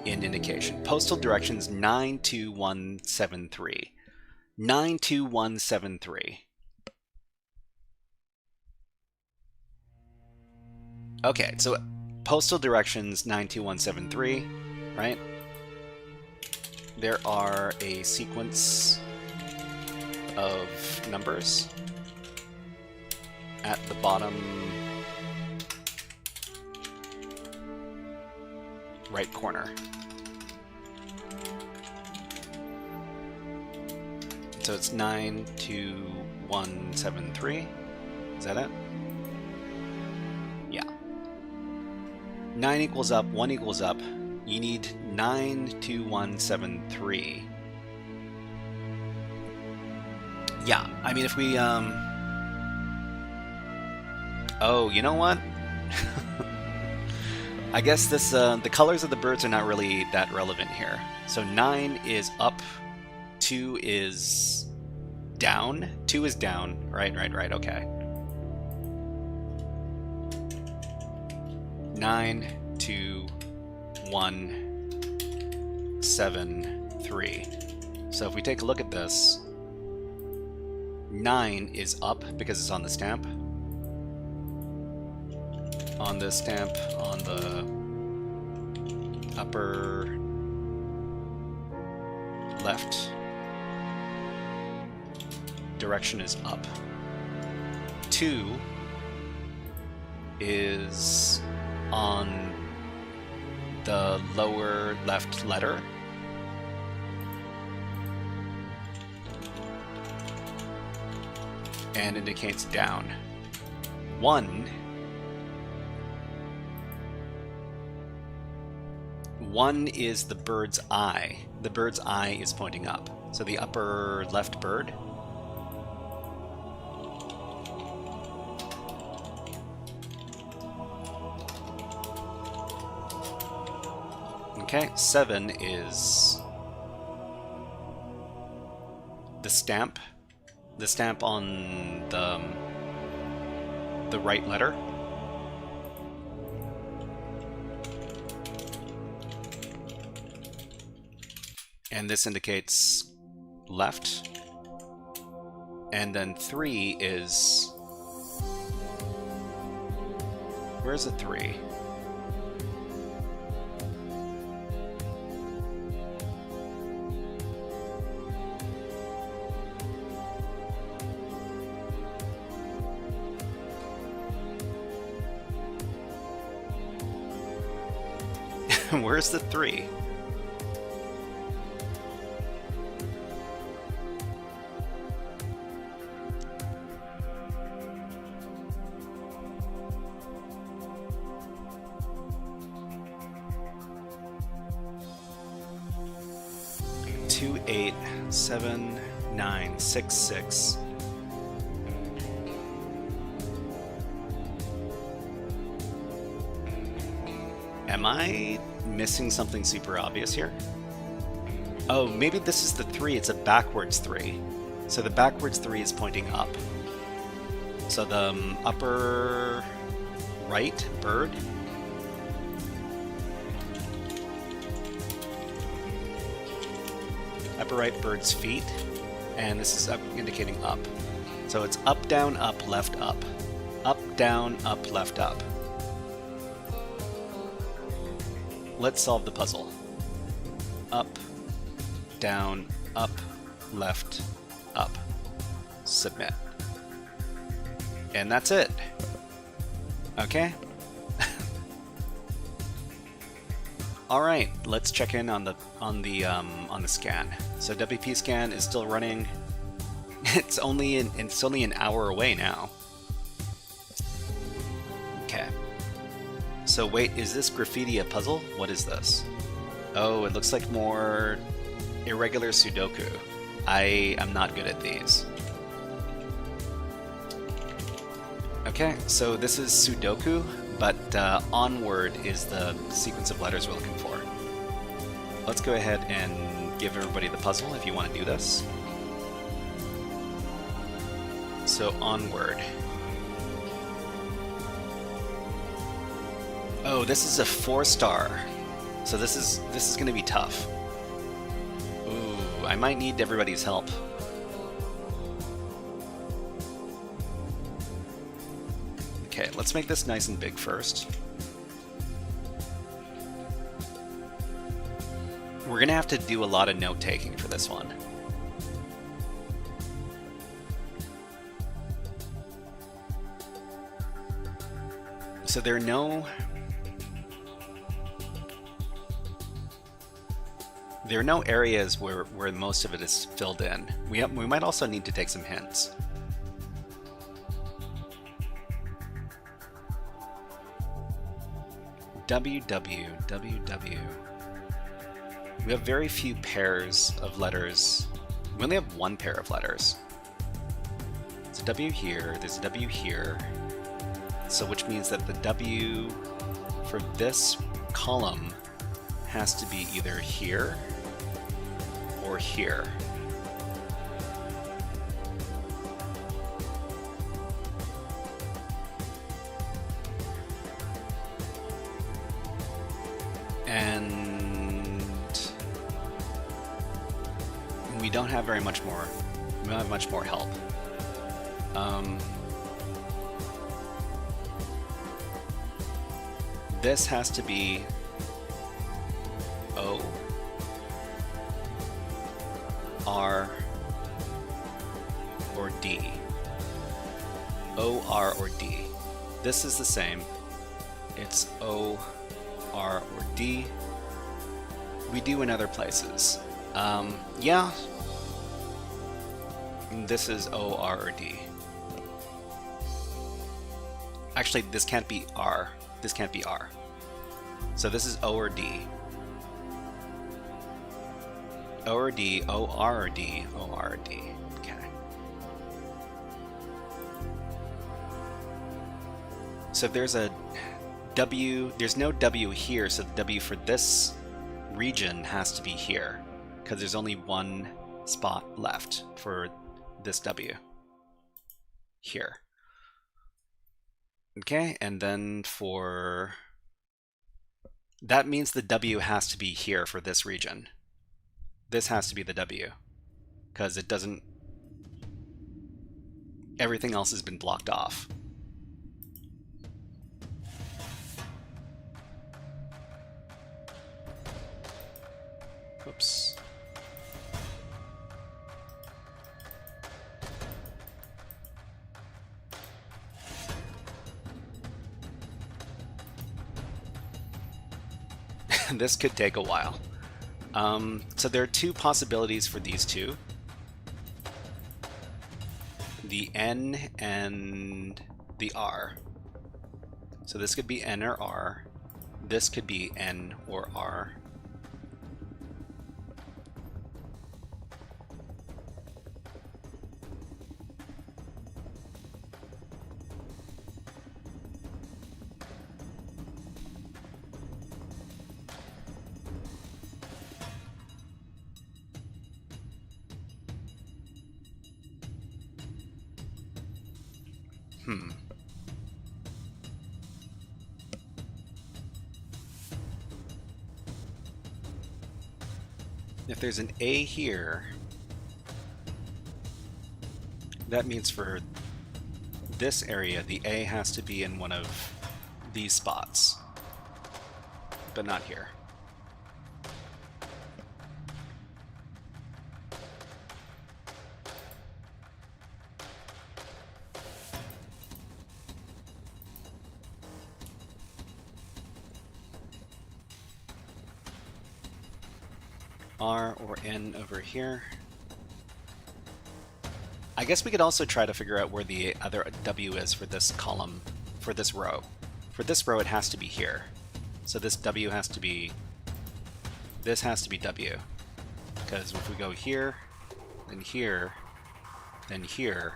an indication. Postal directions 92173. 92173. Okay, so postal directions 92173, right? There are a sequence of numbers at the bottom right corner. So it's 92173. Is that it? Yeah. 9 equals up, 1 equals up. You need 92173. Yeah, I mean, if we, oh, you know what? I guess this, the colors of the birds are not really that relevant here. So 9 is up, 2 is down. 2 is down. Right, okay. 9, 2, 1, 7, 3. So if we take a look at this, 9 is up because it's on the stamp. On the stamp on the upper left direction is up. 2 is on the lower left letter. And indicates down. 1 is the bird's eye. The bird's eye is pointing up. So the upper left bird. Okay, 7 is the stamp. The stamp on the right letter. And this indicates left. And then 3 is... Where's the 3? Where's the 3? Two, 8, 7, 9, 6, 6. Am I missing something super obvious here? Oh, maybe this is the 3. It's a backwards 3. So the backwards 3 is pointing up. So the upper right bird. Upper right bird's feet. And this is up, indicating up. So it's up, down, up, left, up. Up, down, up, left, up. Let's solve the puzzle. Up, down, up, left, up. Submit. And that's it. Okay. All right, let's check in on the scan. So WP scan is still running. It's only an hour away now. Okay. So wait, is this graffiti a puzzle? What is this? Oh, it looks like more irregular Sudoku. I am not good at these. Okay, so this is Sudoku, but onward is the sequence of letters we're looking for. Let's go ahead and give everybody the puzzle if you want to do this. So onward. Oh, this is a 4-star. So this is going to be tough. Ooh, I might need everybody's help. Okay, let's make this nice and big first. We're gonna have to do a lot of note-taking for this one. So there are no areas where most of it is filled in. We might also need to take some hints. WWWW. We have very few pairs of letters. We only have one pair of letters. There's a W here, there's a W here. So which means that the W for this column has to be either here or here. And we don't have very much more. We don't have much more help. This has to be O, R, or D. O, R, or D. This is the same. It's O, R, or D. We do in other places. Yeah. This is O, R, or D. Actually, this can't be R. This can't be R. So this is O or D. O or D, O, R, or D, O, R, or D. Okay. So if there's a W, there's no W here, so the W for this region has to be here, because there's only one spot left for this W. Here. Okay, and then for... that means the W has to be here for this region. This has to be the W, because it doesn't... everything else has been blocked off. Oops. This could take a while. So there are two possibilities for these two. The N and the R. So this could be N or R. This could be N or R. If there's an A here, that means for this area, the A has to be in one of these spots, but not here. R or N over here. I guess we could also try to figure out where the other W is for this column, for this row. For this row, it has to be here. So this W has to be... This has to be W. Because if we go here, then here, then here...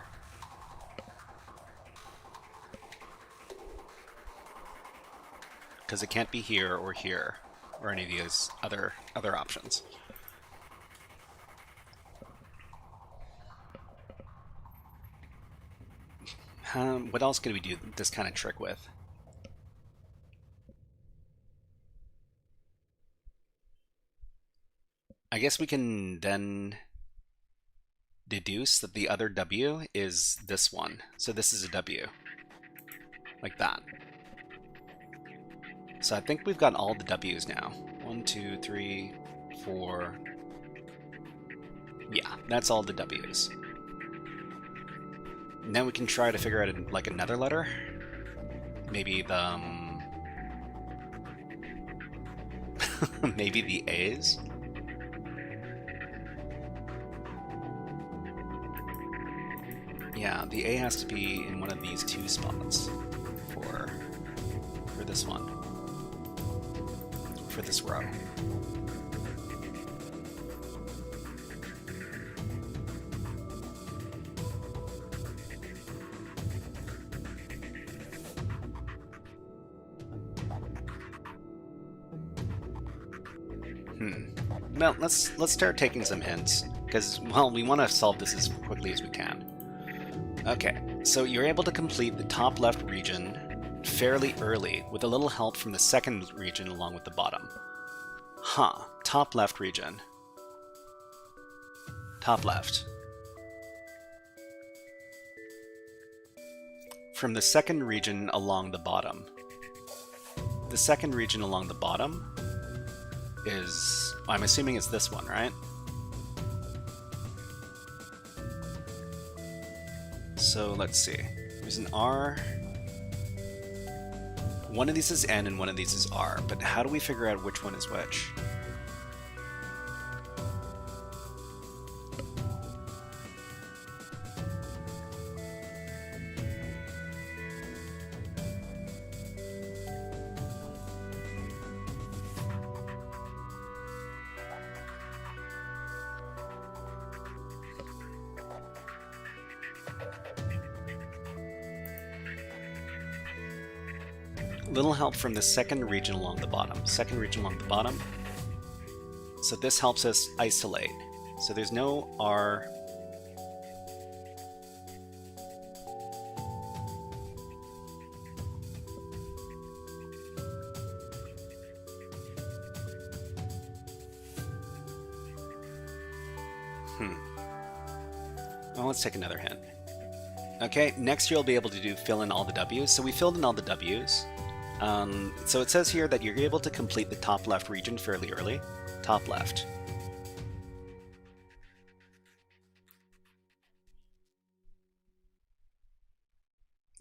Because it can't be here, or any of these other options. What else could we do this kind of trick with? I guess we can then deduce that the other W is this one. So this is a W. Like that. So I think we've got all the W's now. 1, 2, 3, 4. Yeah, that's all the W's. Now we can try to figure out like another letter. Maybe the maybe the A's. Yeah, the A has to be in one of these two spots for this one. For this row. Well, let's start taking some hints, because, well, we want to solve this as quickly as we can. Okay, so you're able to complete the top left region fairly early, with a little help from the second region along with the bottom. Huh, top left region. Top left. From the second region along the bottom. The second region along the bottom is, I'm assuming it's this one, right? So let's see. There's an R. One of these is N and one of these is R, but how do we figure out which one is which? Little help from the second region along the bottom. Second region along the bottom. So this helps us isolate. So there's no R. Well, let's take another hint. Okay, next you'll be able to fill in all the W's. So we filled in all the W's. So it says here that you're able to complete the top left region fairly early. Top left.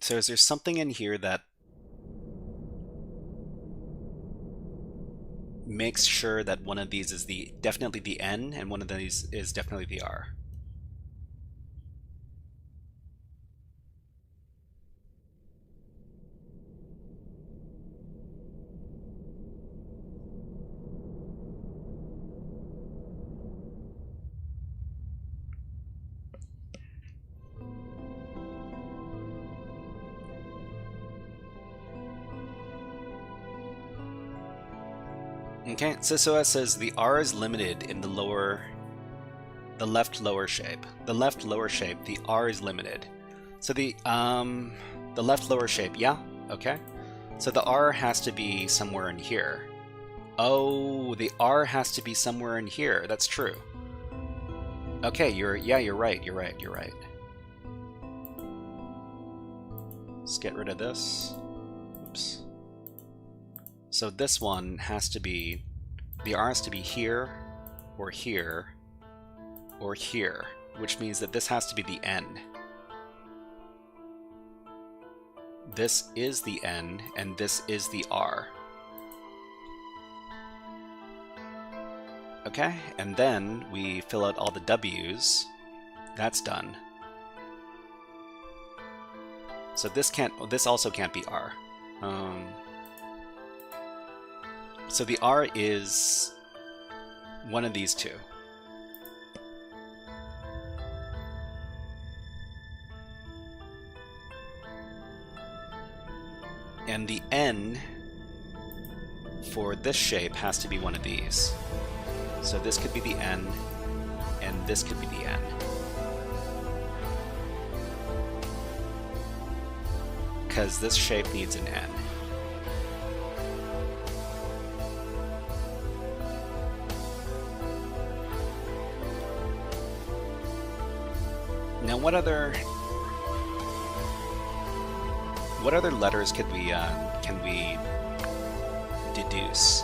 So is there something in here that makes sure that one of these is definitely the N and one of these is definitely the R? Okay, so it says the R is limited in the left lower shape. The left lower shape, the R is limited. So the left lower shape, yeah, okay. So the R has to be somewhere in here. Oh, the R has to be somewhere in here. That's true. Okay, you're right. Let's get rid of this. Oops. So this one has to be, the R has to be here, or here, or here, which means that this has to be the N. This is the N, and this is the R. Okay, and then we fill out all the W's. That's done. So this also can't be R. So the R is one of these two. And the N for this shape has to be one of these. So this could be the N, and this could be the N. Because this shape needs an N. Now what other letters can we deduce?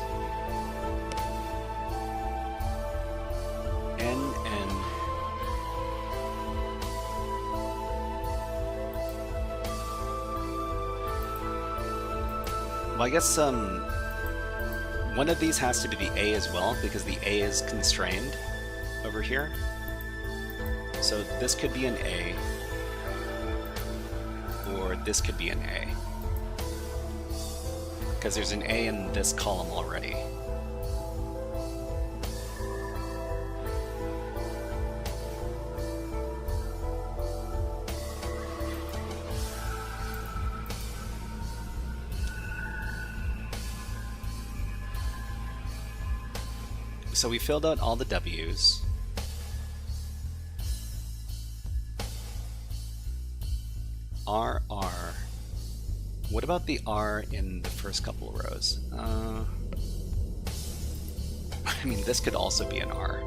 N, N. Well, I guess one of these has to be the A as well, because the A is constrained over here. So this could be an A, or this could be an A, because there's an A in this column already. So we filled out all the W's. R, R. What about the R in the first couple of rows? I mean, this could also be an R.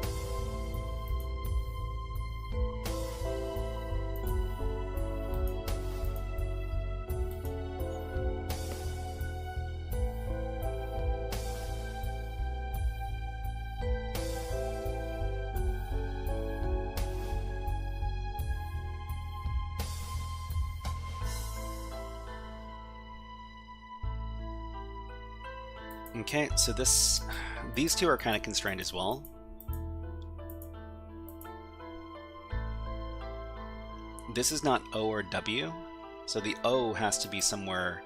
Okay, so these two are kind of constrained as well. This is not O or W, so the O has to be somewhere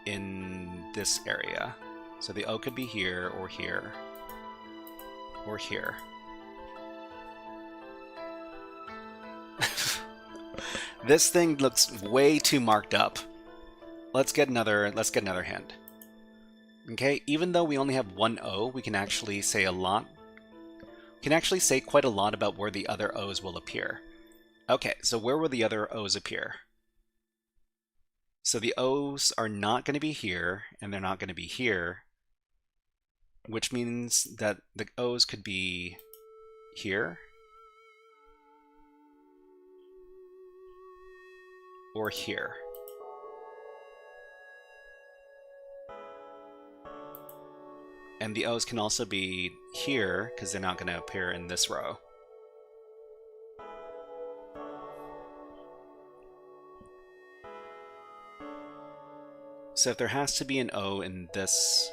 in this area. So the O could be here, or here, or here. This thing looks way too marked up. Let's get another hint. Okay, even though we only have one O, we can actually say a lot. We can actually say quite a lot about where the other O's will appear. Okay, so where will the other O's appear? So the O's are not going to be here, and they're not going to be here, which means that the O's could be here, or here. And the O's can also be here, because they're not going to appear in this row. So if there has to be an O in this...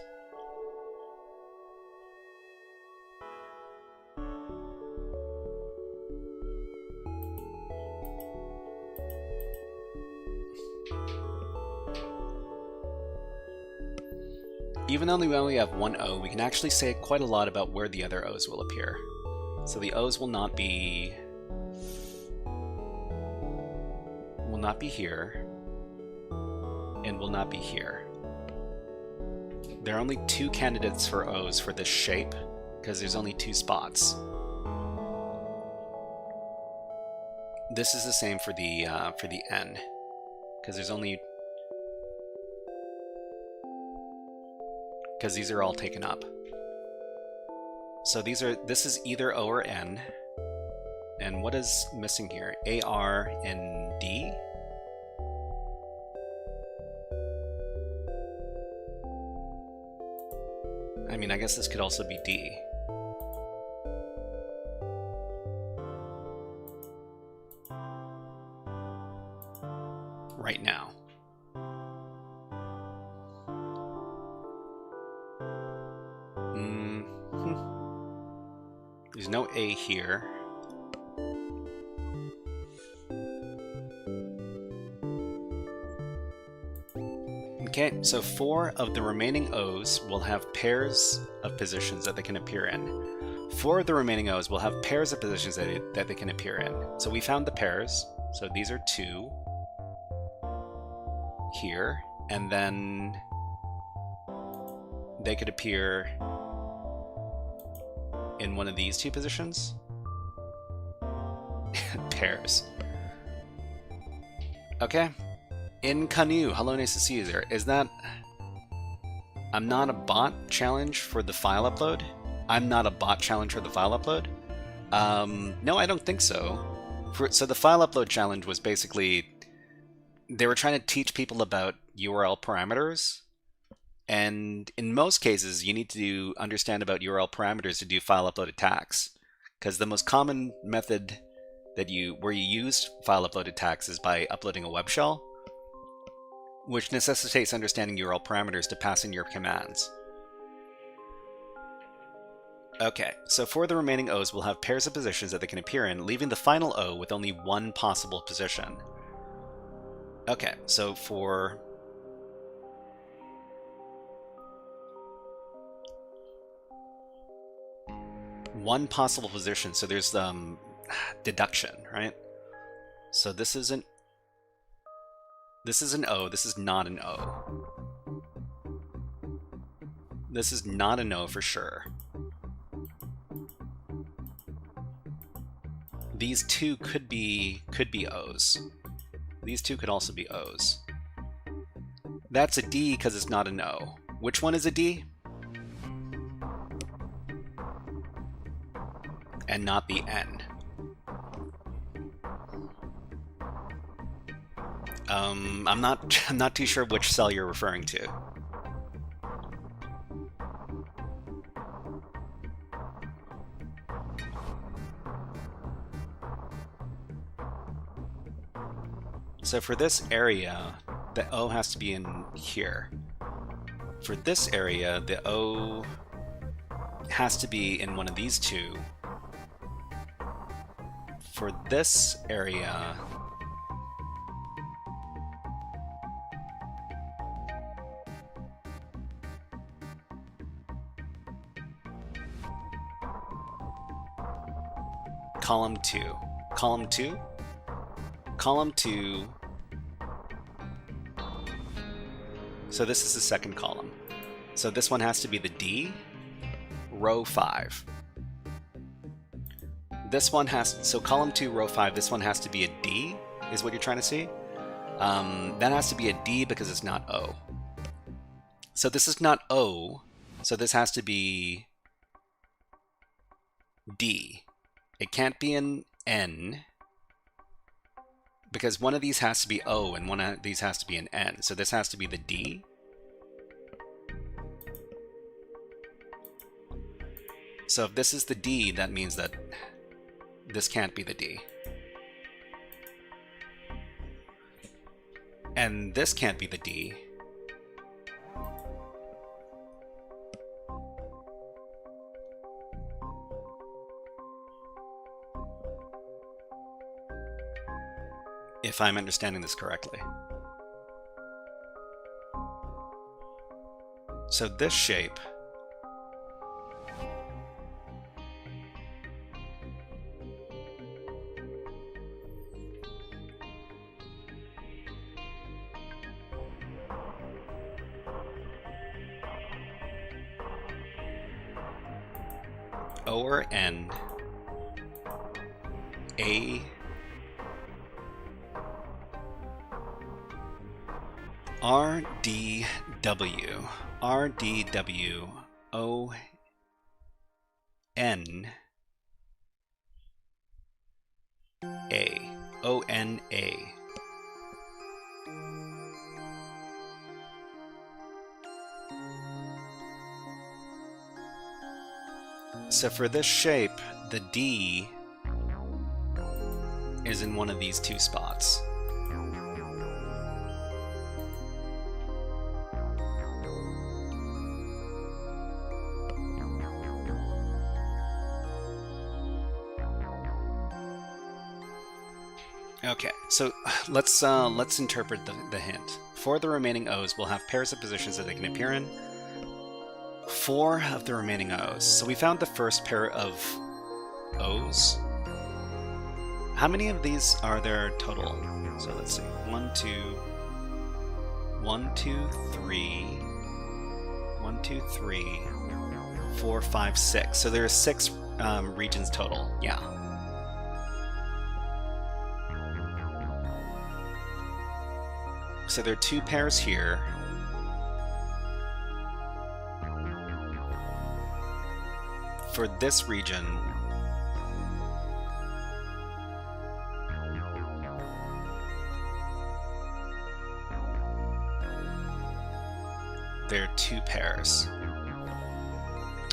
Even though we only have one O, we can actually say quite a lot about where the other O's will appear. So the O's will not be here, and will not be here. There are only two candidates for O's for this shape, because there's only two spots. This is the same for the N, because there's only... because these are all taken up. So this is either O or N. And what is missing here? A, R, and D? I mean, I guess this could also be D. Right now. There's no A here. Okay, so 4 of the remaining O's will have pairs of positions that they can appear in. 4 of the remaining O's will have pairs of positions that they can appear in. So we found the pairs. So these are 2 here, and then they could appear in one of these 2 positions. Pairs. Okay. In Canoe, hello, nice to see you there. Is that... I'm not a bot challenge for the file upload? I'm not a bot challenge for the file upload? No, I don't think so. So the file upload challenge was basically... They were trying to teach people about URL parameters. And in most cases, you need to understand about URL parameters to do file upload attacks. Because the most common method where you use file upload attacks is by uploading a web shell, which necessitates understanding URL parameters to pass in your commands. Okay, so for the remaining O's, we'll have pairs of positions that they can appear in, leaving the final O with only one possible position. Okay, so for... one possible position, so there's deduction, right? So this is an O, this is not an O. This is not an O for sure. These 2 could be O's. These 2 could also be O's. That's a D because it's not an O. Which one is a D? And not the N. I'm not too sure which cell you're referring to. So for this area, the O has to be in here. For this area, the O has to be in one of these 2. For this area, column 2. Column 2? Column 2. So this is the second column. So this one has to be the D, row 5. This one has, so column 2, row 5, this one has to be a D, is what you're trying to see? That has to be a D because it's not O. So this is not O, so this has to be D. It can't be an N, because one of these has to be O and one of these has to be an N. So this has to be the D. So if this is the D, that means that this can't be the D. And this can't be the D. If I'm understanding this correctly. So this shape O or N, A, R, D, W, R, D, W, O, N, A, O, N, A. So for this shape, the D is in one of these 2 spots. Okay, so let's interpret the hint. 4 of the remaining O's will have pairs of positions that they can appear in. 4 of the remaining O's. So we found the first pair of O's. How many of these are there total? So let's see. 1, 2, 3. 1, 2, 3, 4, 5, 6. So there are 6 regions total. Yeah. So there are 2 pairs here. For this region, there are 2 pairs.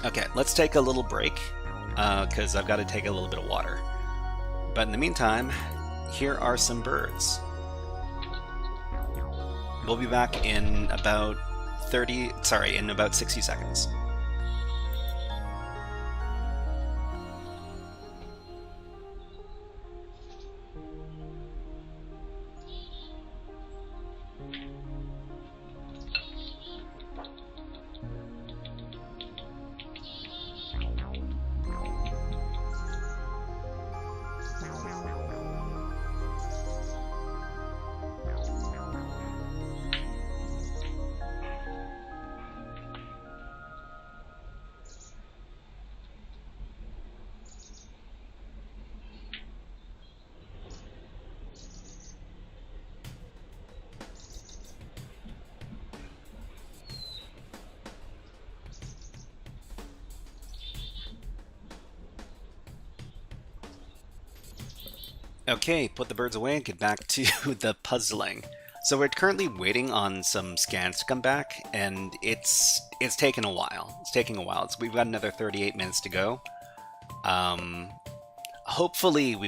Okay, let's take a little break, because I've got to take a little bit of water. But in the meantime, here are some birds. We'll be back in about 60 seconds. Okay, put the birds away and get back to the puzzling. So we're currently waiting on some scans to come back, and it's taken a while. It's taking a while. We've got another 38 minutes to go. Hopefully we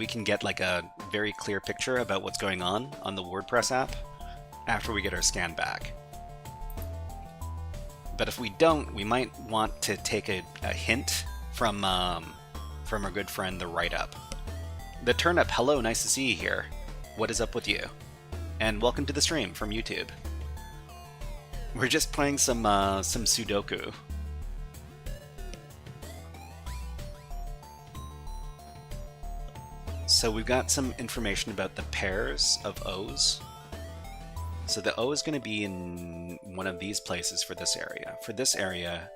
can get like a very clear picture about what's going on the WordPress app after we get our scan back. But if we don't, we might want to take a hint from our good friend the Write-Up. The Turnip, hello, nice to see you here. What is up with you? And welcome to the stream from YouTube. We're just playing some Sudoku. So we've got some information about the pairs of O's. So the O is going to be in one of these places for this area. For this area,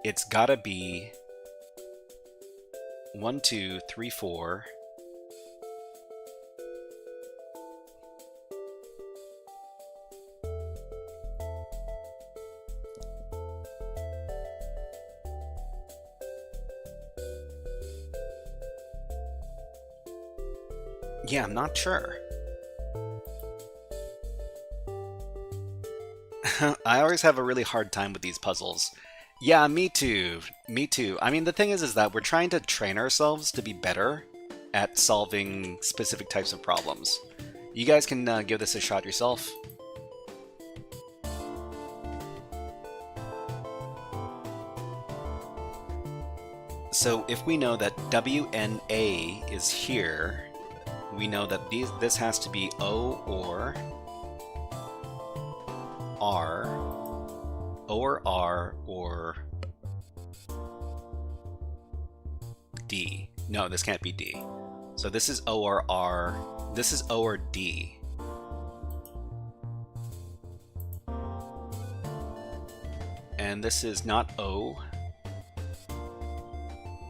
it's gotta be 1, 2, 3, 4. Yeah, I'm not sure. I always have a really hard time with these puzzles. Yeah, me too. Me too. I mean, the thing is that we're trying to train ourselves to be better at solving specific types of problems. You guys can give this a shot yourself. So if we know that WNA is here, we know that this has to be O or R, O or R or D. No, this can't be D. So this is O or R, this is O or D. And this is not O.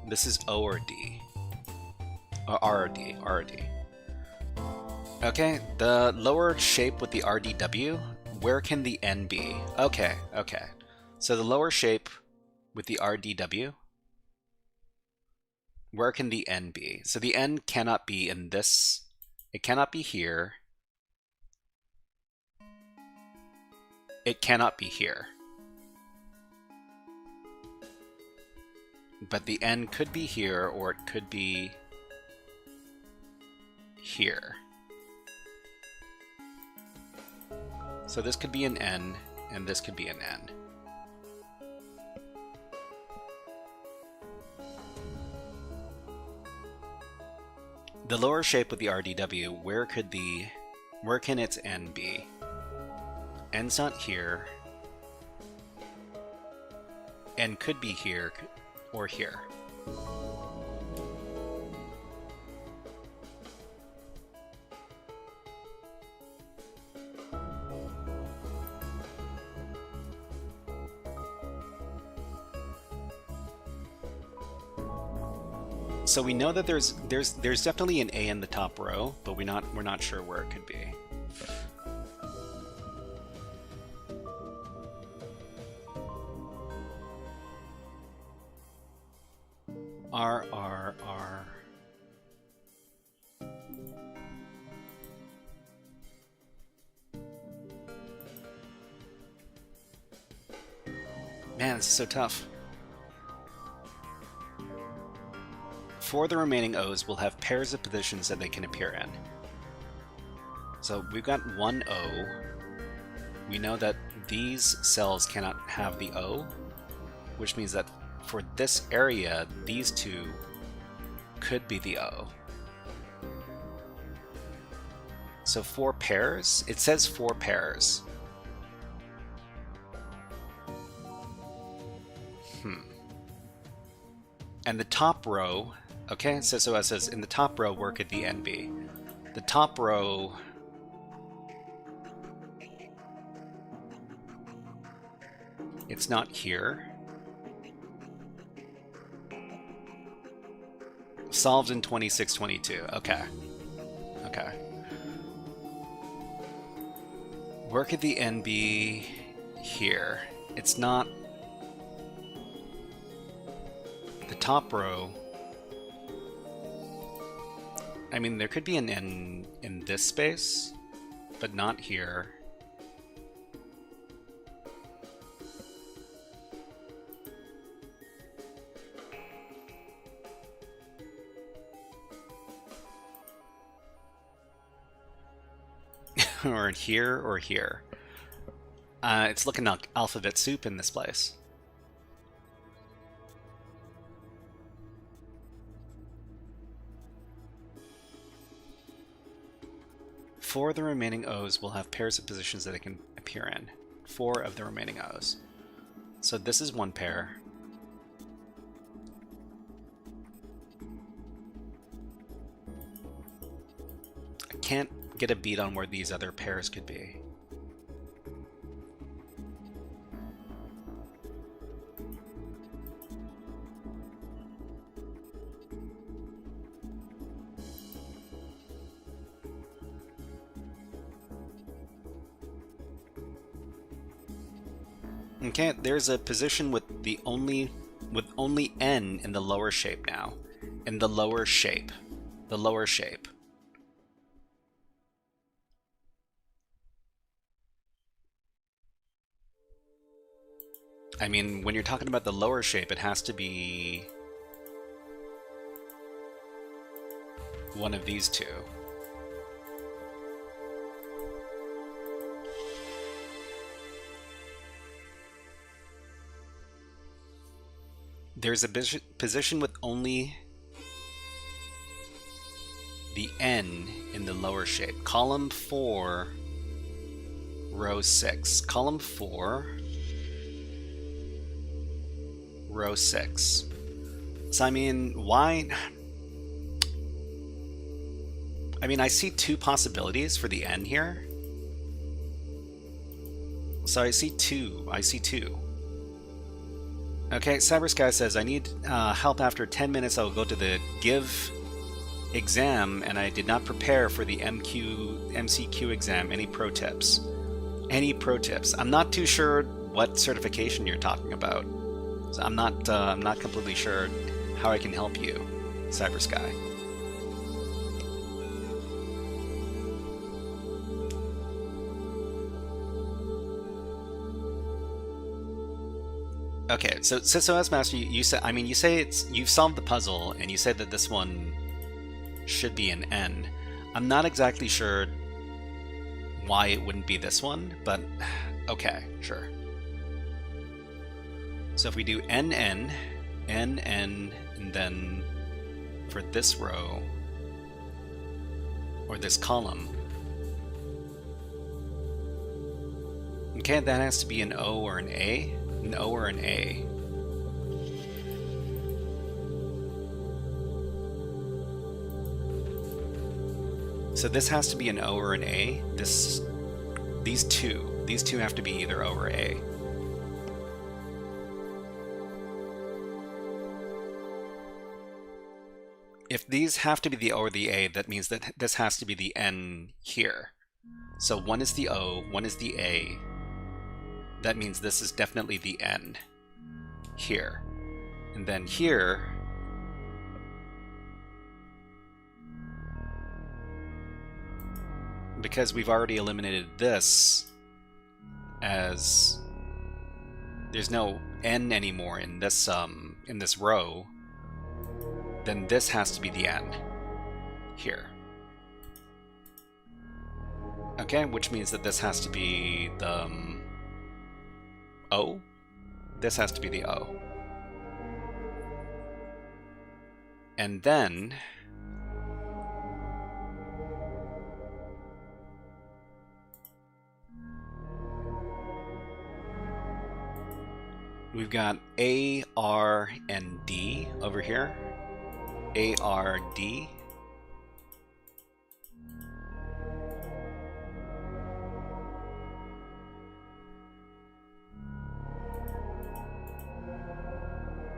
This is O or D. Or R or D, R or D. Okay, the lower shape with the RDW, where can the N be? Okay, okay. So the lower shape with the RDW, where can the N be? So the N cannot be in this, it cannot be here, it cannot be here. But the N could be here, or it could be here. So this could be an N, and this could be an N. The lower shape with the RDW, where can its N be? N's not here. N could be here or here. So we know that there's definitely an A in the top row, but we're not sure where it could be. R. Man, this is so tough. 4 of the remaining O's will have pairs of positions that they can appear in. So we've got one O. We know that these cells cannot have the O, which means that for this area, these two could be the O. So 4 pairs? It says 4 pairs. And the top row, okay, so it says in the top row, where could the N be? The top row... It's not here. Solved in 2622. Okay. Okay. Where could the N be? Here. It's not... The top row... I mean, there could be an N in this space, but not here. Or here, or here. It's looking like alphabet soup in this place. Four of the remaining O's will have pairs of positions that they can appear in. 4 of the remaining O's. So this is one pair. I can't get a beat on where these other pairs could be. Okay, there's a position with only N in the lower shape now. In the lower shape. The lower shape. I mean, when you're talking about the lower shape, it has to be one of these two. There's a position with only the N in the lower shape. Column 4, row 6. Column 4, row 6. So I mean, why? I mean, I see 2 possibilities for the N here. So I see 2. I see 2. Okay, CyberSky says, I need help. After 10 minutes, I will go to the Give exam, and I did not prepare for the MCQ exam. Any pro tips? Any pro tips? I'm not too sure what certification you're talking about. So I'm not completely sure how I can help you, CyberSky. Okay, so as Master, you say, I mean, you say you've solved the puzzle, and you said that this one should be an N. I'm not exactly sure why it wouldn't be this one, but okay, sure. So if we do NN, NN, and then for this row, or this column. Okay, that has to be an O or an A. An O or an A. So this has to be an O or an A. These two have to be either O or A. If these have to be the O or the A, that means that this has to be the N here. So one is the O, one is the A. That means this is definitely the N here. And then here, because we've already eliminated this as there's no N anymore in this row, then this has to be the N here. Okay, which means that this has to be the O. This has to be the O. And then we've got A, R, and D over here. A, R, D.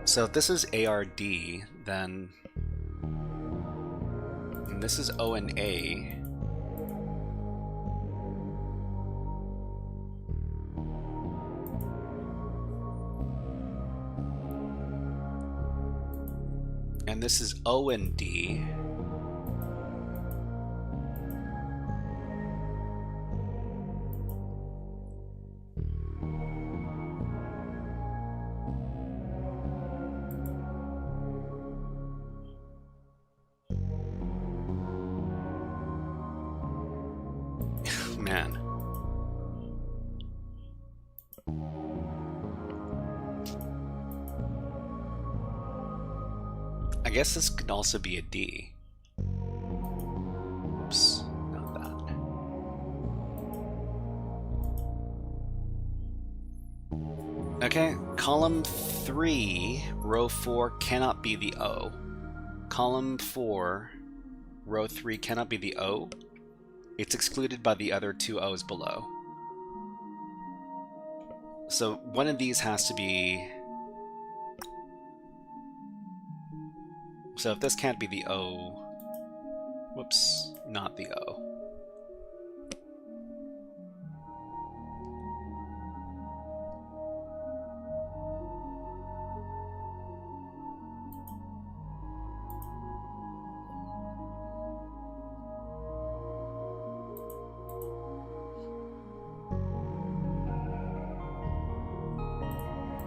So if this is ARD, then and this is O and A. And this is O and D. Man. I guess this could also be a D. Oops, not that. Okay, column 3, row 4 cannot be the O. Column 4, row 3 cannot be the O. It's excluded by the other two O's below. So one of these has to be... So if this can't be the O... Whoops, not the O.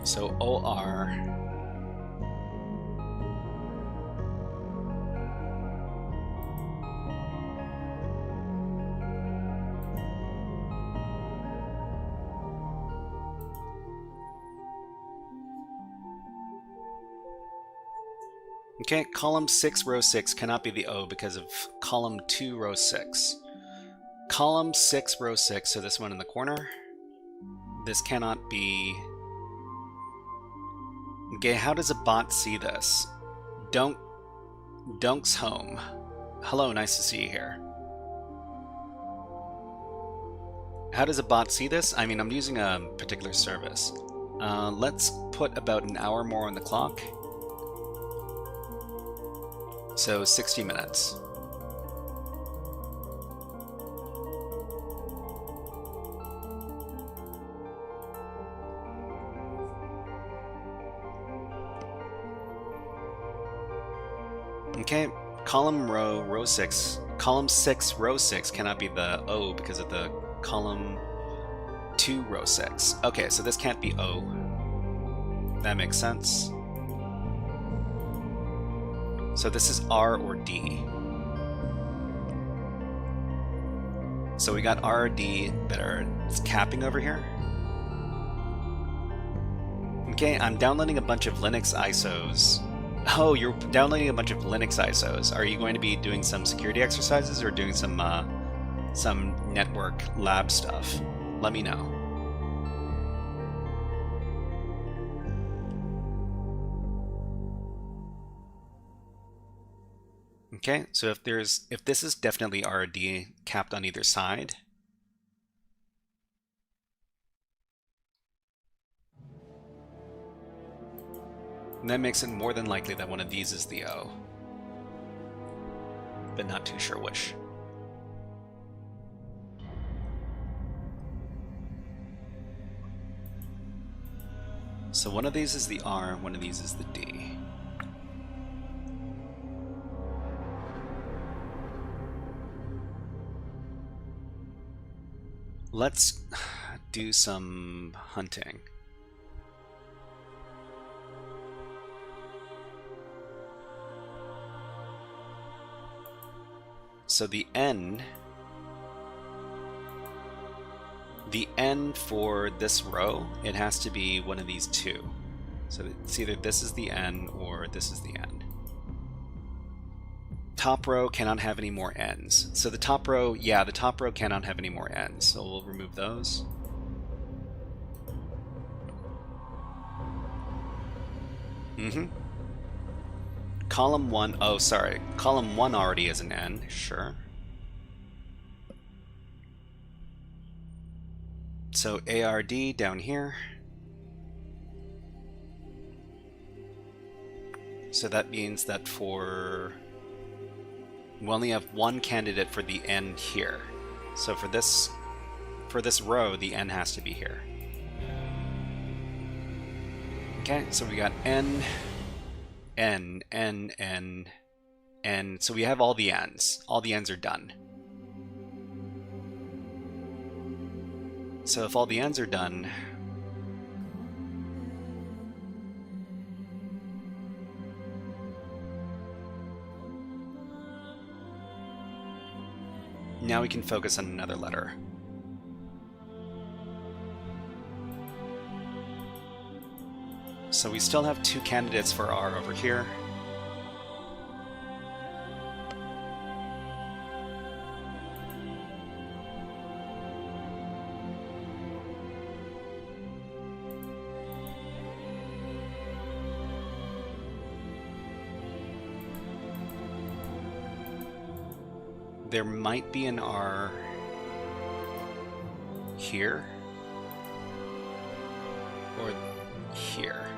So OR. Okay, column 6, row 6 cannot be the O because of column 2, row 6. Column 6, row 6, so this one in the corner. This cannot be... Okay, how does a bot see this? Dunk's home. Hello, nice to see you here. How does a bot see this? I mean, I'm using a particular service. Let's put about an hour more on the clock. So 60 minutes. Okay, column row 6. Column 6, row 6 cannot be the O because of the column 2, row 6. Okay, so this can't be O. That makes sense. So this is R or D. So we got R or D that are capping over here. Okay, I'm downloading a bunch of Linux ISOs Oh, you're downloading a bunch of Linux ISOs. Are you going to be doing some security exercises or doing some network lab stuff? Let me know. Okay, so if this is definitely RD capped on either side, and that makes it more than likely that one of these is the O, but not too sure which. So one of these is the R, one of these is the D. Let's do some hunting. So the N for this row, it has to be one of these two. So it's either this is the N or this is the N. Top row cannot have any more N's. So the top row, yeah, the top row cannot have any more N's. So we'll remove those. Column 1, oh sorry, column 1 already is an N, sure. So ARD down here. So that means that we only have one candidate for the N here. So for this row, the N has to be here. Okay, so we got N, N, N, N, N. So we have all the N's. All the N's are done. So if all the N's are done, now we can focus on another letter. So we still have two candidates for R over here. There might be an R here or here.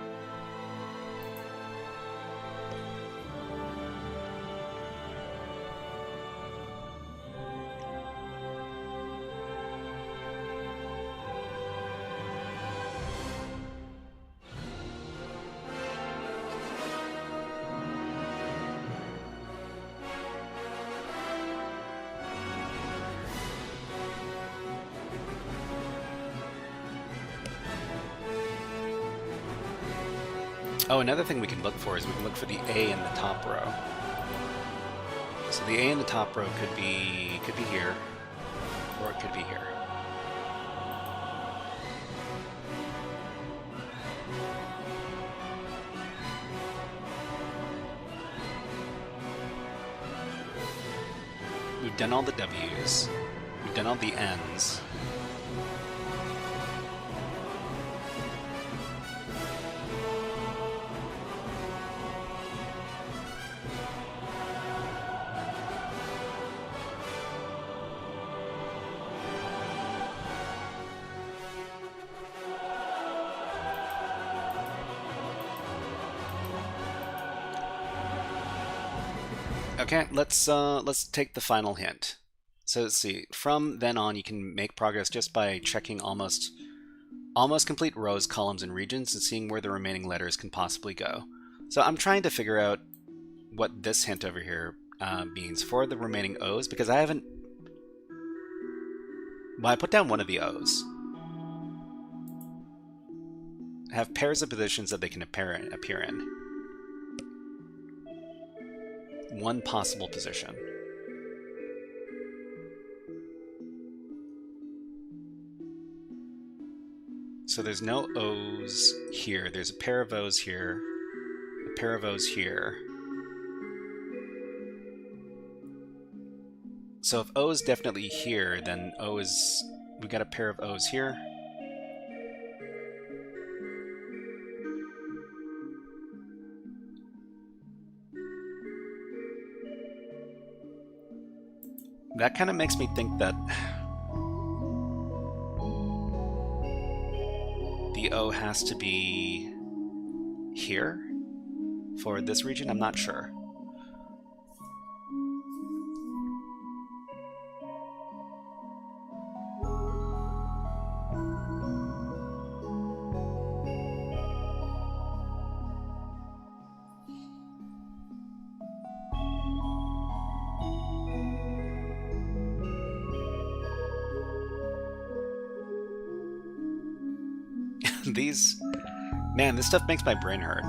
Oh, another thing we can look for is we can look for the A in the top row. So the A in the top row could be here, or it could be here. We've done all the W's. We've done all the N's. Okay, let's take the final hint. So let's see. From then on, you can make progress just by checking almost complete rows, columns, and regions, and seeing where the remaining letters can possibly go. So I'm trying to figure out what this hint over here means for the remaining O's, because I haven't. Well, I put down one of the O's. Have pairs of positions that they can appear in. One possible position. So there's no O's here. There's a pair of O's here, a pair of O's here. So if O is definitely here, then O is... we got a pair of O's here. That kind of makes me think that the O has to be here for this region. I'm not sure. These... man, this stuff makes my brain hurt.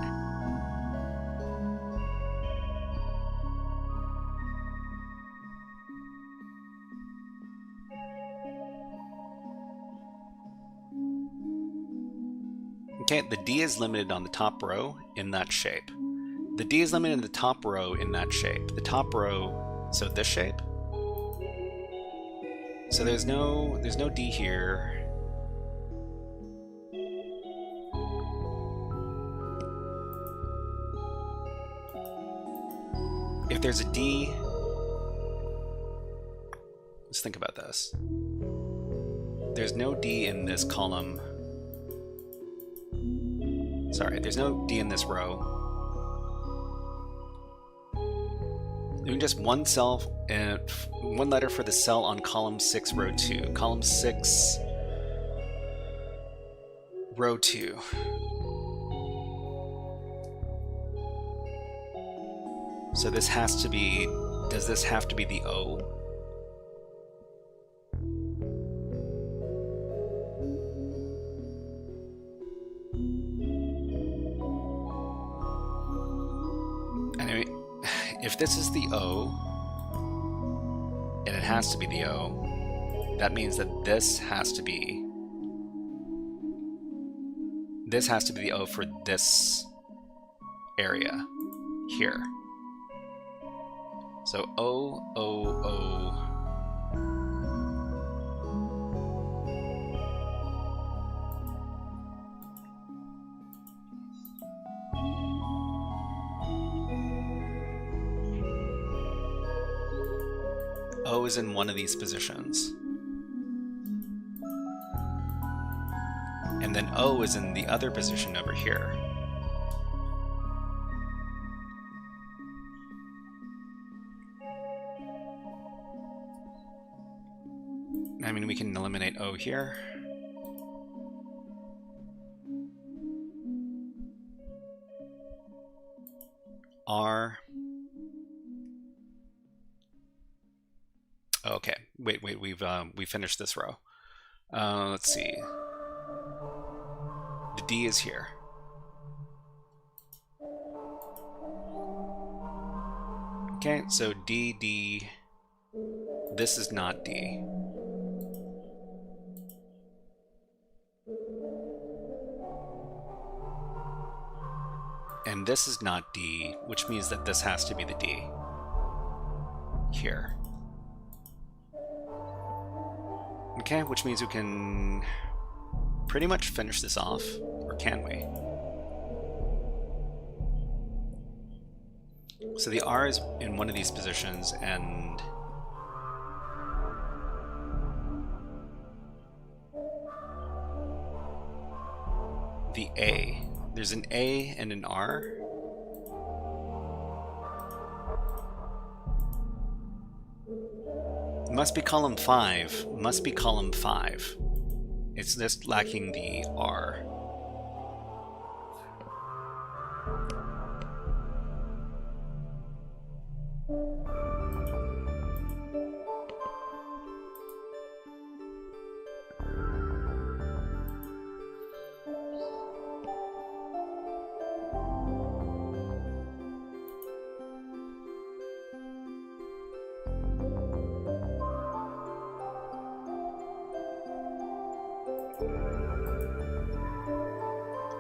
Okay, the D is limited on the top row in that shape. The D is limited in the top row in that shape. The top row, so this shape. So there's no D here. If there's a D, let's think about this. There's no D in this column. Sorry, there's no D in this row. Doing just one cell and one letter for the cell on column 6, row 2. Column 6, row 2. So this has to be, does this have to be the O? Anyway, if this is the O, and it has to be the O, that means that this has to be the O for this area here. So O, O, O. O is in one of these positions. And then O is in the other position over here. I mean, we can eliminate O here. R. Okay, wait, we finished this row. Let's see. The D is here. Okay, so D, D. This is not D. And this is not D, which means that this has to be the D. Here. Okay, which means we can pretty much finish this off, or can we? So the R is in one of these positions, and the A. There's an A and an R. Must be column 5. Must be column 5. It's just lacking the R.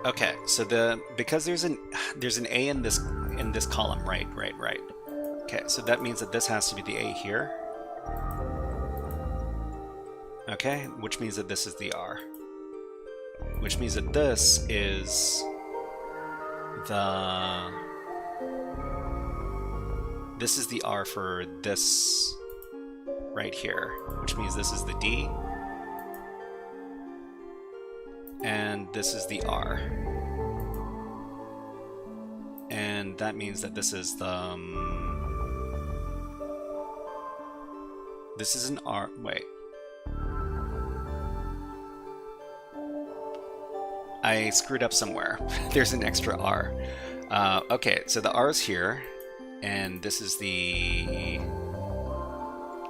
Okay, so because there's an A in this column, right. Okay, so that means that this has to be the A here. Okay, which means that this is the R. Which means that this is the R for this right here, which means this is the D. And this is the R. And that means that this is the... this is an R... wait. I screwed up somewhere. There's an extra R. Okay, so the R is here, and this is the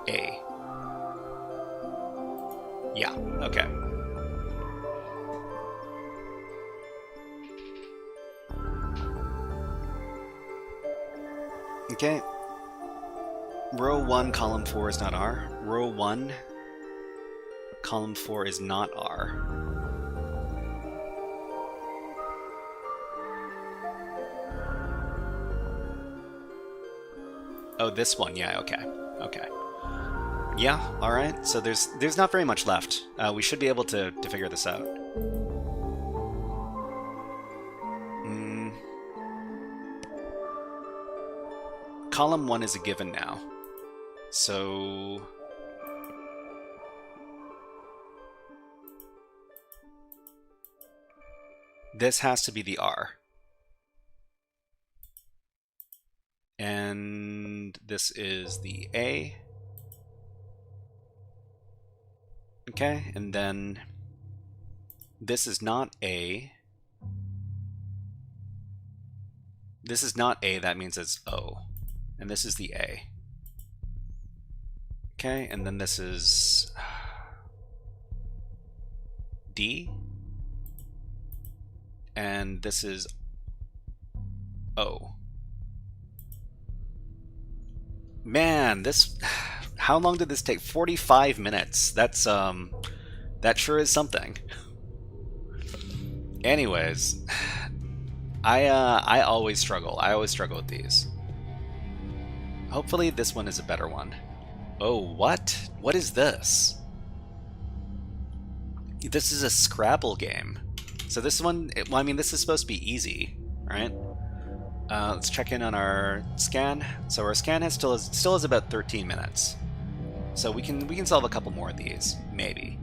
A. Yeah, okay. Okay. Row 1, column 4 is not R. Row 1, column 4 is not R. Oh, this one, yeah, okay. Okay. Yeah, alright, so there's not very much left. We should be able to figure this out. Column 1 is a given now. So... this has to be the R. And this is the A. Okay, and then this is not A. This is not A, that means it's O. And this is the A. Okay, and then this is D. And this is O. Man, this... how long did this take? 45 minutes. That's, that sure is something. Anyways, I always struggle. I always struggle with these. Hopefully this one is a better one. Oh, what? What is this? This is a Scrabble game. So this one, well, I mean, this is supposed to be easy, right? Let's check in on our scan. So our scan still has about 13 minutes. So we can solve a couple more of these, maybe.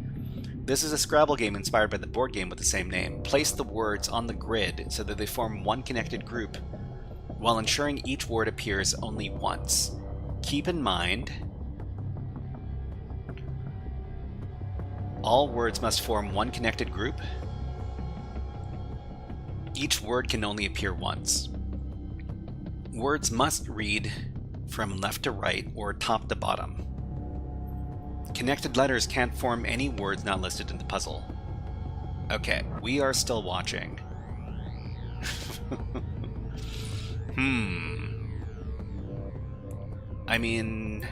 This is a Scrabble game inspired by the board game with the same name. Place the words on the grid so that they form one connected group, while ensuring each word appears only once. Keep in mind, all words must form one connected group. Each word can only appear once. Words must read from left to right or top to bottom. Connected letters can't form any words not listed in the puzzle. Okay, we are still watching. I mean...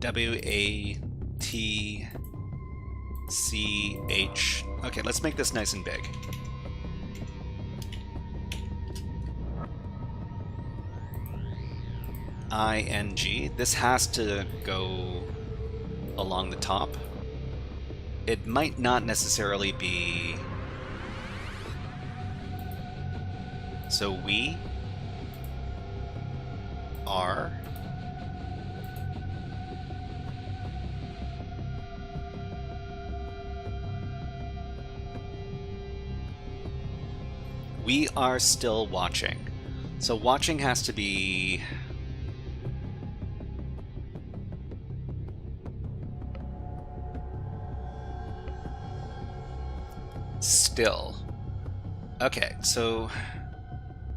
W-A-T-C-H... Okay, let's make this nice and big. I-N-G. This has to go along the top. It might not necessarily be... So we are... We are still watching. So watching has to be... still. Okay, so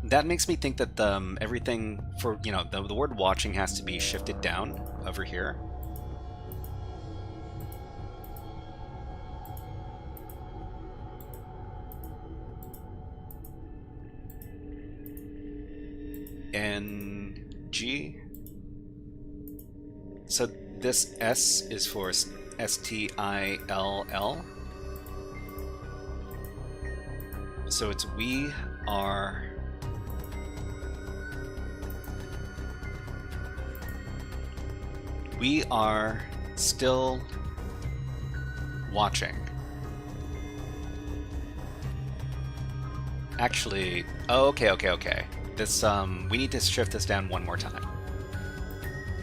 that makes me think that everything for, you know, the word watching has to be shifted down over here. N-G. So this S is for S-T-I-L-L. So it's we are still watching. Actually, oh, okay. This, we need to shift this down one more time.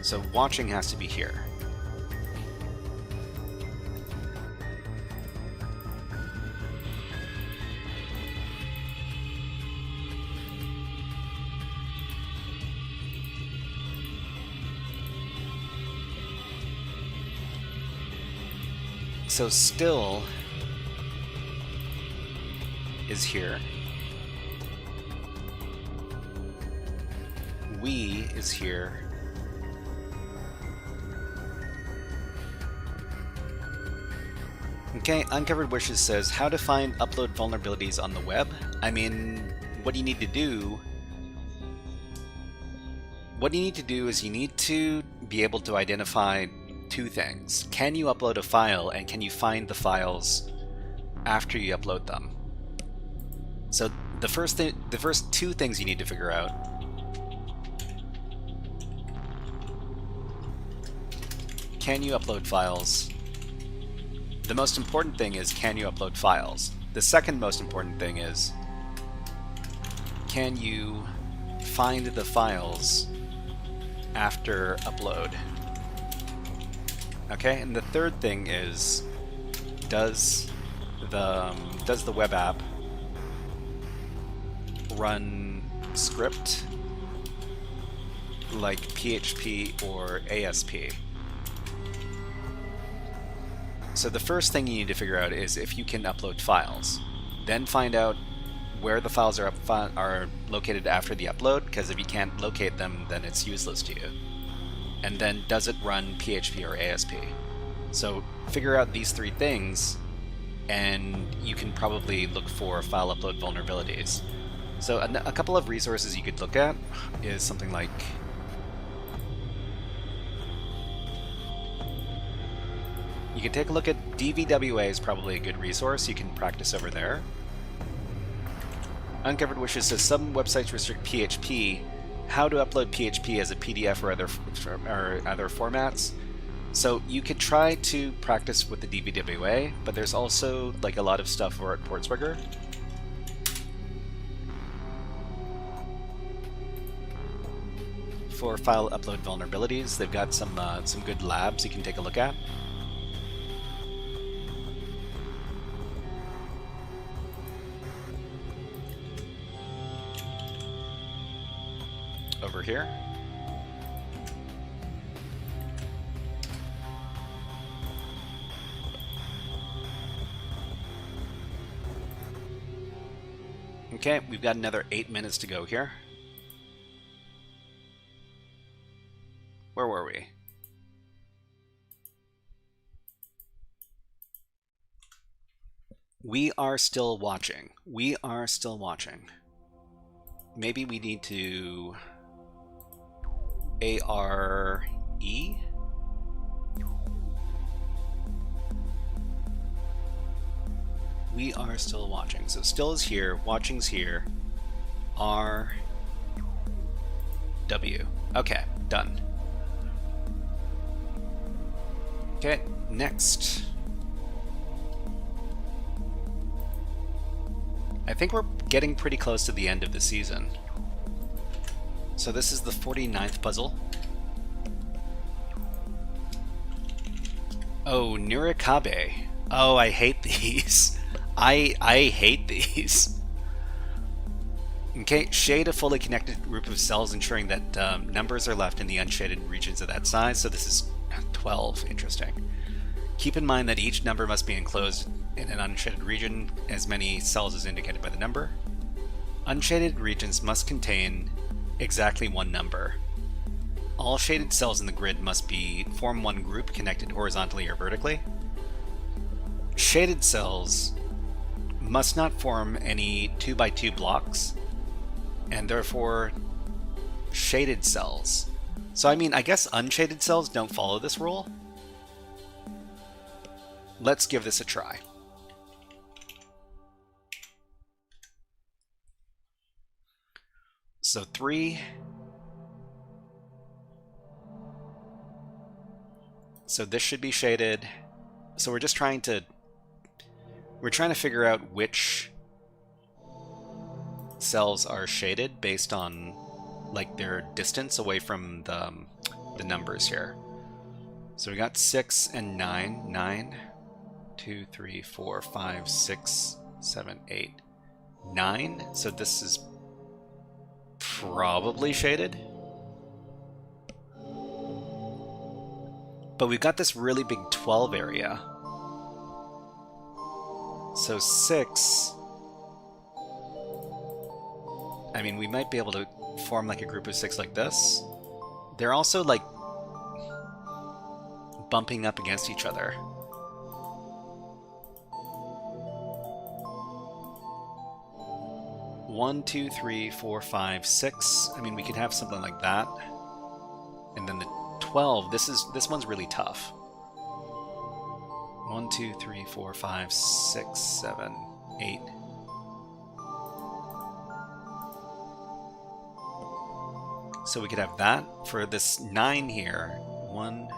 So watching has to be here. So still is here. We is here. Okay, Uncovered Wishes says, how to find upload vulnerabilities on the web. I mean, what you need to do is you need to be able to identify two things. Can you upload a file, and can you find the files after you upload them? So the first two things you need to figure out. Can you upload files? The most important thing is, can you upload files? The second most important thing is, can you find the files after upload? Okay, and the third thing is, does the web app run script like PHP or ASP? So the first thing you need to figure out is if you can upload files. Then find out where the files are located after the upload, because if you can't locate them, then it's useless to you. And then, does it run PHP or ASP? So figure out these three things, and you can probably look for file upload vulnerabilities. So a couple of resources you could look at is something like you can take a look at DVWA is probably a good resource. You can practice over there. Uncovered Wishes says some websites restrict PHP. How to upload PHP as a PDF or other formats. So you could try to practice with the DVWA, but there's also like a lot of stuff over at Portswigger. For file upload vulnerabilities, they've got some good labs you can take a look at. Over here. Okay, we've got another 8 minutes to go here. Where were we? We are still watching. We are still watching. Maybe we need to A-R-E? We are still watching. So still is here, watching's here. R-W. Okay, done. Okay, next. I think we're getting pretty close to the end of the season. So this is the 49th puzzle. Oh, Nurikabe. Oh, I hate these. I hate these. Okay, shade a fully connected group of cells, ensuring that numbers are left in the unshaded regions of that size. So this is 12. Interesting. Keep in mind that each number must be enclosed in an unshaded region, as many cells as indicated by the number. Unshaded regions must contain exactly one number. All shaded cells in the grid must form one group connected horizontally or vertically. Shaded cells must not form any 2x2 blocks, and therefore shaded cells. So I mean, I guess unshaded cells don't follow this rule. let's give this a try. So 3. So this should be shaded. So we're trying to figure out which cells are shaded based on like their distance away from the numbers here. So we got 6 and 9. 9, 2, 3, 4, 5, 6, 7, 8, 9. So this is probably shaded. But we've got this really big 12 area. So 6... I mean, we might be able to form like a group of 6 like this. They're also like bumping up against each other. One, 2, 3, 4, 5, 6. I mean, we could have something like that. And then the 12, this one's really tough. 1, 2, 3, 4, 5, 6, 7, 8. So we could have that for this 9 here. 1,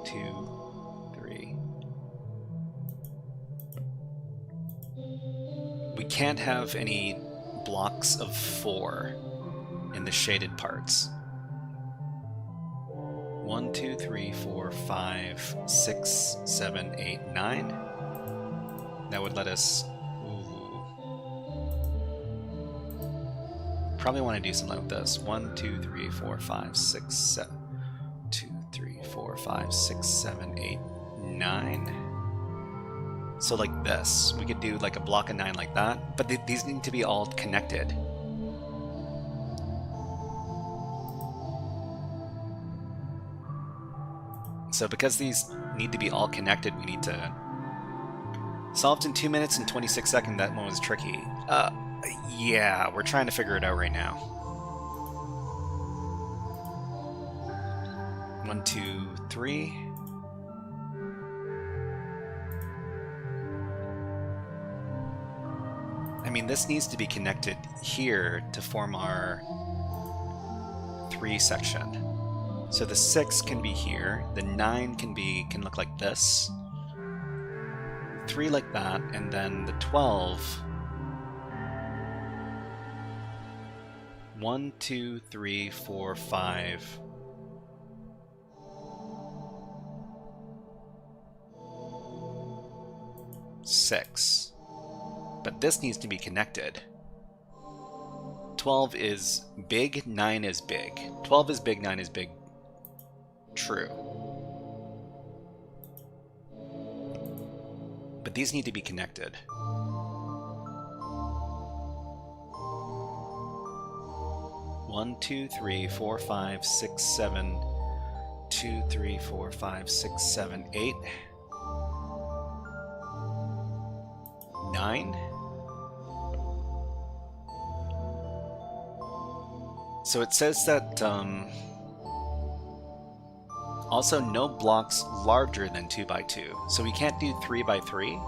2, 3. We can't have any blocks of 4 in the shaded parts. 1, 2, 3, 4, 5, 6, 7, 8, 9. That would let us... Probably want to do something like this. 1, 2, 3, 4, 5, 6, 7. 2, 3, 4, 5, 6, 7, 8, 9. So like this. We could do like a block of 9 like that. But these need to be all connected. So because these need to be all connected, we need to... Solved in 2 minutes and 26 seconds, that one was tricky. Yeah, we're trying to figure it out right now. 1, 2, 3. I mean, this needs to be connected here to form our 3 section. So the 6 can be here, the 9 can look like this, 3 like that, and then the 12. 1, 2, 3, 4, 5. Six. But this needs to be connected. 12 is big, 9 is big. 12 is big, 9 is big. True. But these need to be connected. 1, 2, 3, 4, 5, 6, 7. 2, 3, 4, 5, 6, 7, 8. 9. So it says that also no blocks larger than 2 by 2. So we can't do 3 by 3.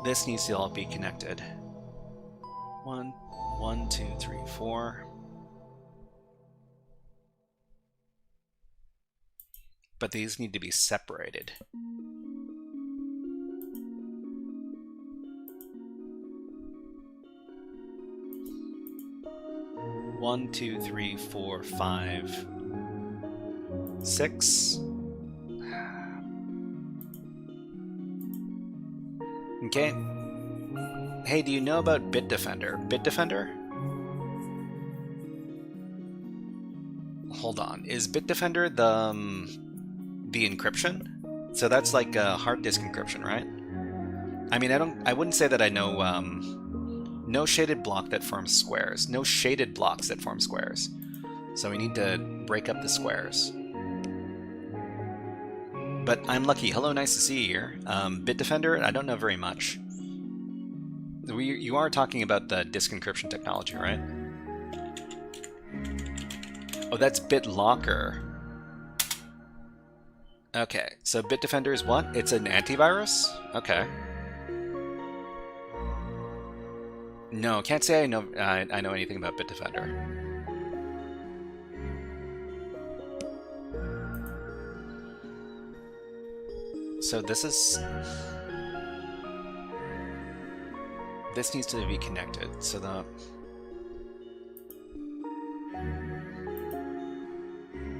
This needs to all be connected. 1, 2, 3, 4. But these need to be separated. 1, 2, 3, 4, 5, 6. Okay. Hey, do you know about Bitdefender? Bitdefender? Hold on. Is Bitdefender the encryption? So that's like a hard disk encryption, right? I mean, I wouldn't say that I know no shaded block that forms squares. No shaded blocks that form squares. So we need to break up the squares. But I'm lucky. Hello, nice to see you here. Bitdefender, I don't know very much. You are talking about the disk encryption technology, right? Oh, that's BitLocker. Okay, so Bitdefender is what? It's an antivirus? Okay. No, can't say I know anything about Bitdefender. So this needs to be connected. So the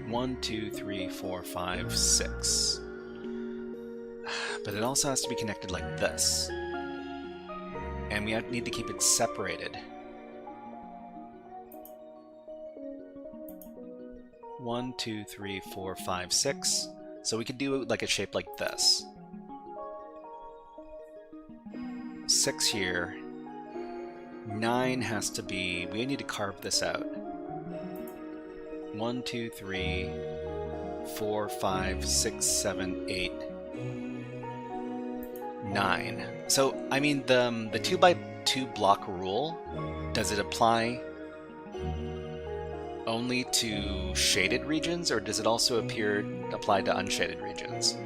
1, 2, 3, 4, 5, 6. But it also has to be connected like this. And we need to keep it separated. 1, 2, 3, 4, 5, 6. So we could do like a shape like this. 6 here. 9 has to be... We need to carve this out. 1, 2, 3, 4, 5, 6, 7, 8, 9. So, I mean, the 2x2 block rule, does it apply only to shaded regions, or does it also apply to unshaded regions?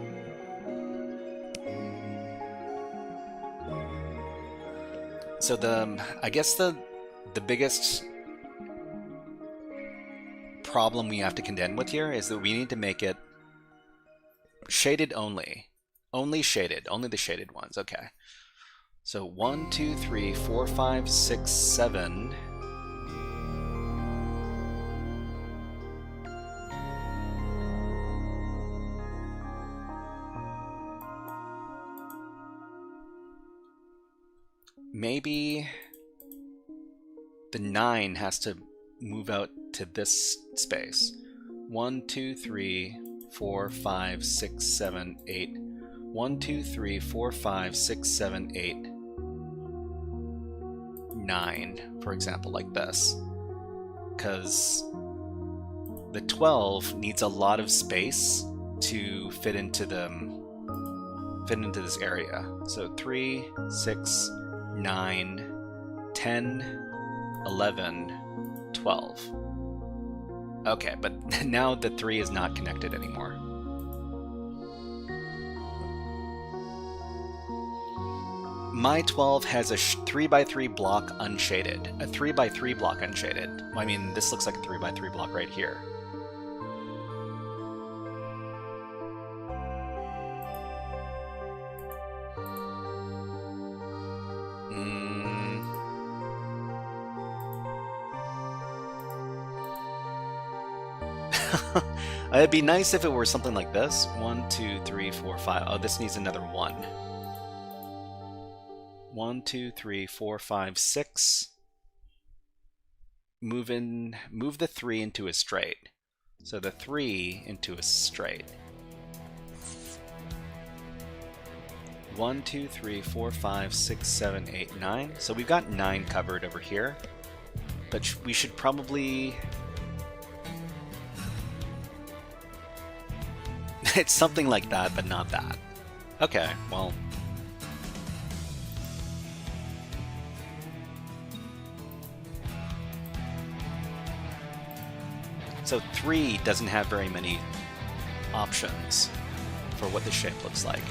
So I guess the biggest problem we have to contend with here is that we need to make it shaded only. Only shaded. Only the shaded ones. Okay. So 1, 2, 3, 4, 5, 6, 7. Maybe the 9 has to move out to this space. 1, 2, 3, 4, 5, 6, 7, 8. 1, 2, 3, 4, 5, 6, 7, 8. 9, for example, like this. Because the 12 needs a lot of space to fit into this area. So 3, 6, 9, 10, 11, 12. Okay, but now the 3 is not connected anymore. My 12 has a 3x3 block unshaded. A 3x3 block unshaded. I mean, this looks like a 3x3 block right here. It'd be nice if it were something like this. 1, 2, 3, 4, 5. Oh, this needs another 1. 1, 2, 3, 4, 5, 6. Move the 3 into a straight. So the 3 into a straight. 1, 2, 3, 4, 5, 6, 7, 8, 9. So we've got 9 covered over here. But we should probably... It's something like that, but not that. Okay, well... So 3 doesn't have very many options for what the shape looks like.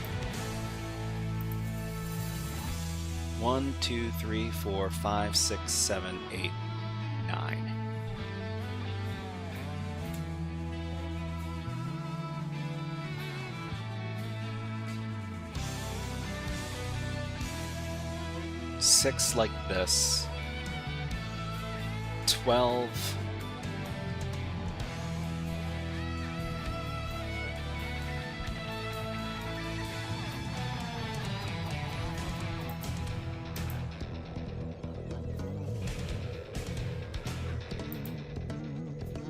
1, 2, 3, 4, 5, 6, 7, 8, 9. Six like this. 12.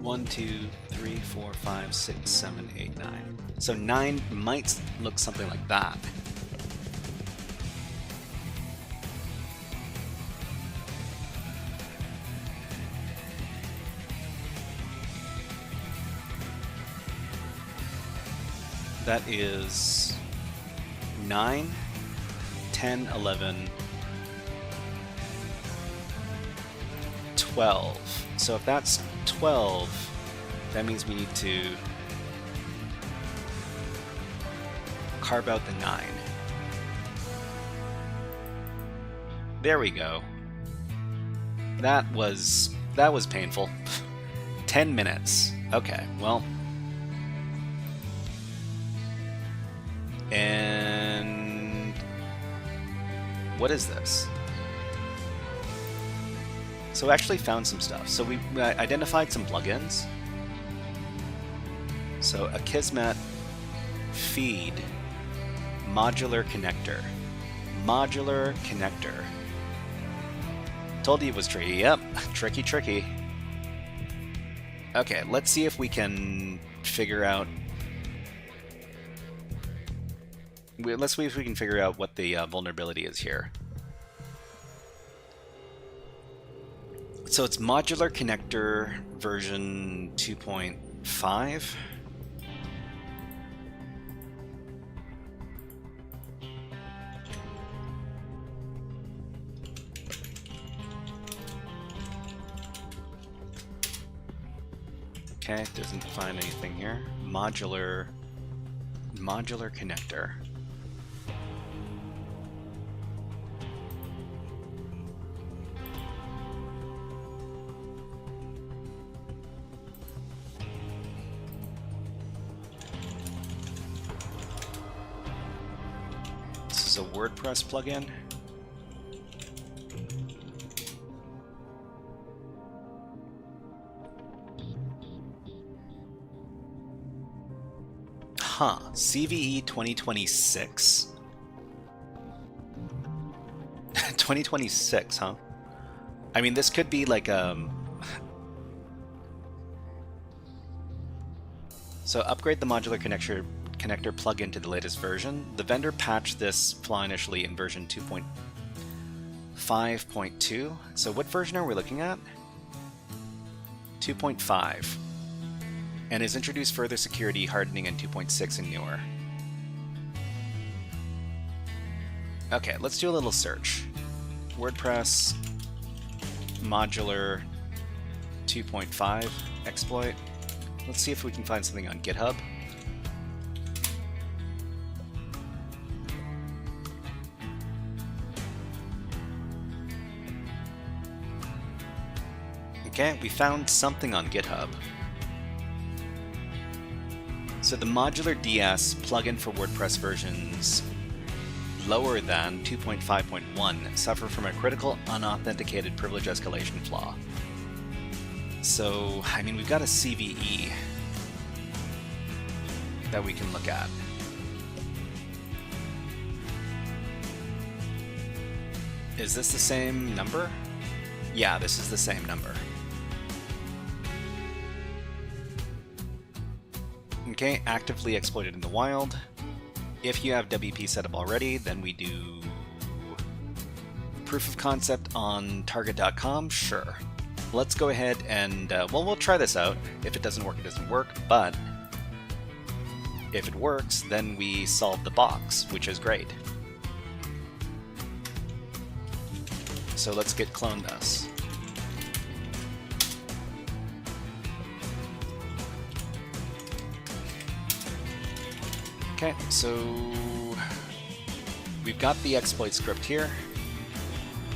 One, 2, 3, 4, 5, 6, 7, 8, 9. So 9 might look something like that. That is 9, 10, 11, 12. So if that's 12, that means we need to carve out the 9. There we go. That was painful. 10 minutes. Okay, well. And what is this? So I actually found some stuff. So we identified some plugins. So a Kismet feed modular connector. Modular connector. Told you it was tricky. Yep, tricky, tricky. Okay, let's see if we can figure out. Let's see if we can figure out what the vulnerability is here. So it's modular connector version 2.5. Okay, doesn't find anything here. Modular connector. This is a WordPress plugin. Huh, CVE 2026. 2026, huh? I mean, this could be like So upgrade the modular connector plugin to the latest version. The vendor patched this flaw initially in version 2.5.2. So what version are we looking at? 2.5. And has introduced further security hardening in 2.6 and newer. Okay, let's do a little search. WordPress modular 2.5 exploit. Let's see if we can find something on GitHub. Okay, we found something on GitHub. So the modular DS plugin for WordPress versions lower than 2.5.1 suffer from a critical unauthenticated privilege escalation flaw. So, I mean, we've got a CVE that we can look at. Is this the same number? Yeah, this is the same number. Okay, actively exploited in the wild. If you have WP set up already, then we do proof of concept on target.com. Sure. Let's go ahead and, well, we'll try this out. If it doesn't work, it doesn't work, but if it works, then we solve the box, which is great. So let's git clone this. Okay, so we've got the exploit script here.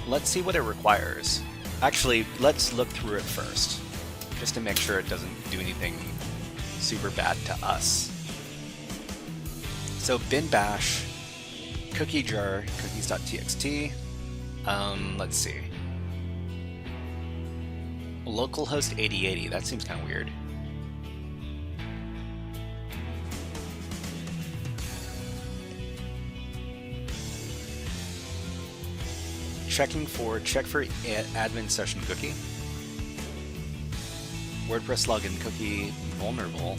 Let's see what it requires. Actually, let's look through it first, just to make sure it doesn't do anything super bad to us. So bin bash, cookie jar, cookies.txt. Let's see. Localhost 8080, that seems kind of weird. Check for admin session cookie. WordPress login cookie vulnerable.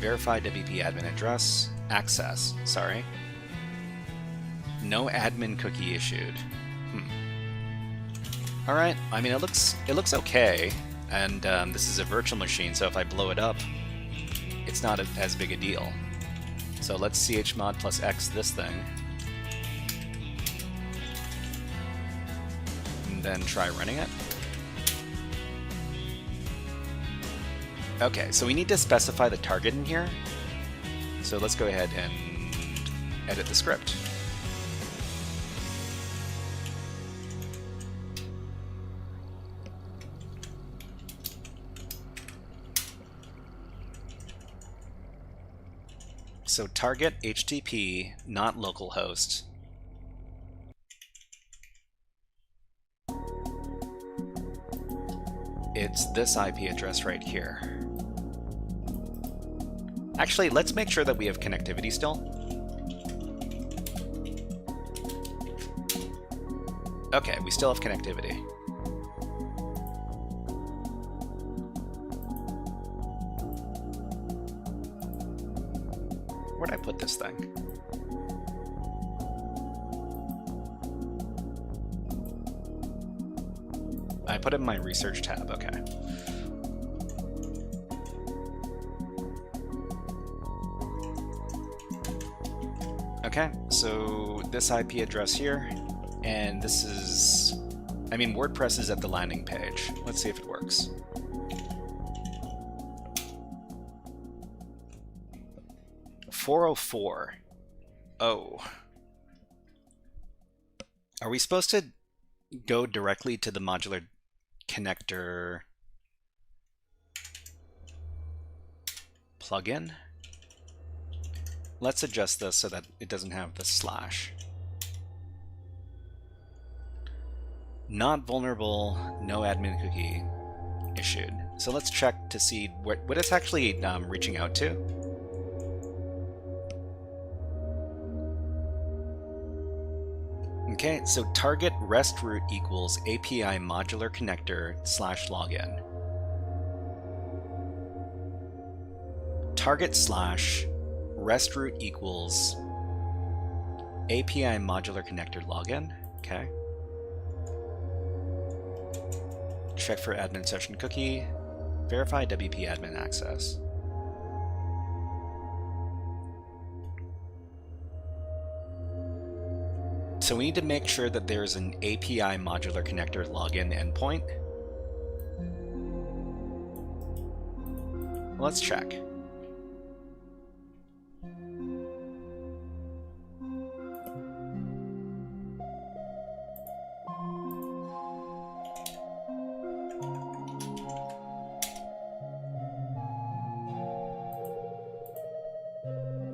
Verify WP admin address. Access. Sorry. No admin cookie issued. All right. I mean, it looks okay, and this is a virtual machine, so if I blow it up, it's not as big a deal. So let's chmod plus x this thing. And then try running it. Okay, so we need to specify the target in here. So let's go ahead and edit the script. So target HTTP, not localhost. It's this IP address right here. Actually, let's make sure that we have connectivity still. Okay, we still have connectivity. Where'd I put this thing? I put it in my research tab, okay. Okay, so this IP address here, and this is, I mean, WordPress is at the landing page. Let's see if it works. .404. Oh. Are we supposed to go directly to the modular connector plugin? Let's adjust this so that it doesn't have the slash. Not vulnerable, no admin cookie issued. So let's check to see what it's actually reaching out to. Okay, so target REST route equals API modular connector / login. Target / REST route equals API modular connector login. Okay. Check for admin session cookie. Verify WP admin access. So we need to make sure that there's an API modular connector login endpoint. Let's check.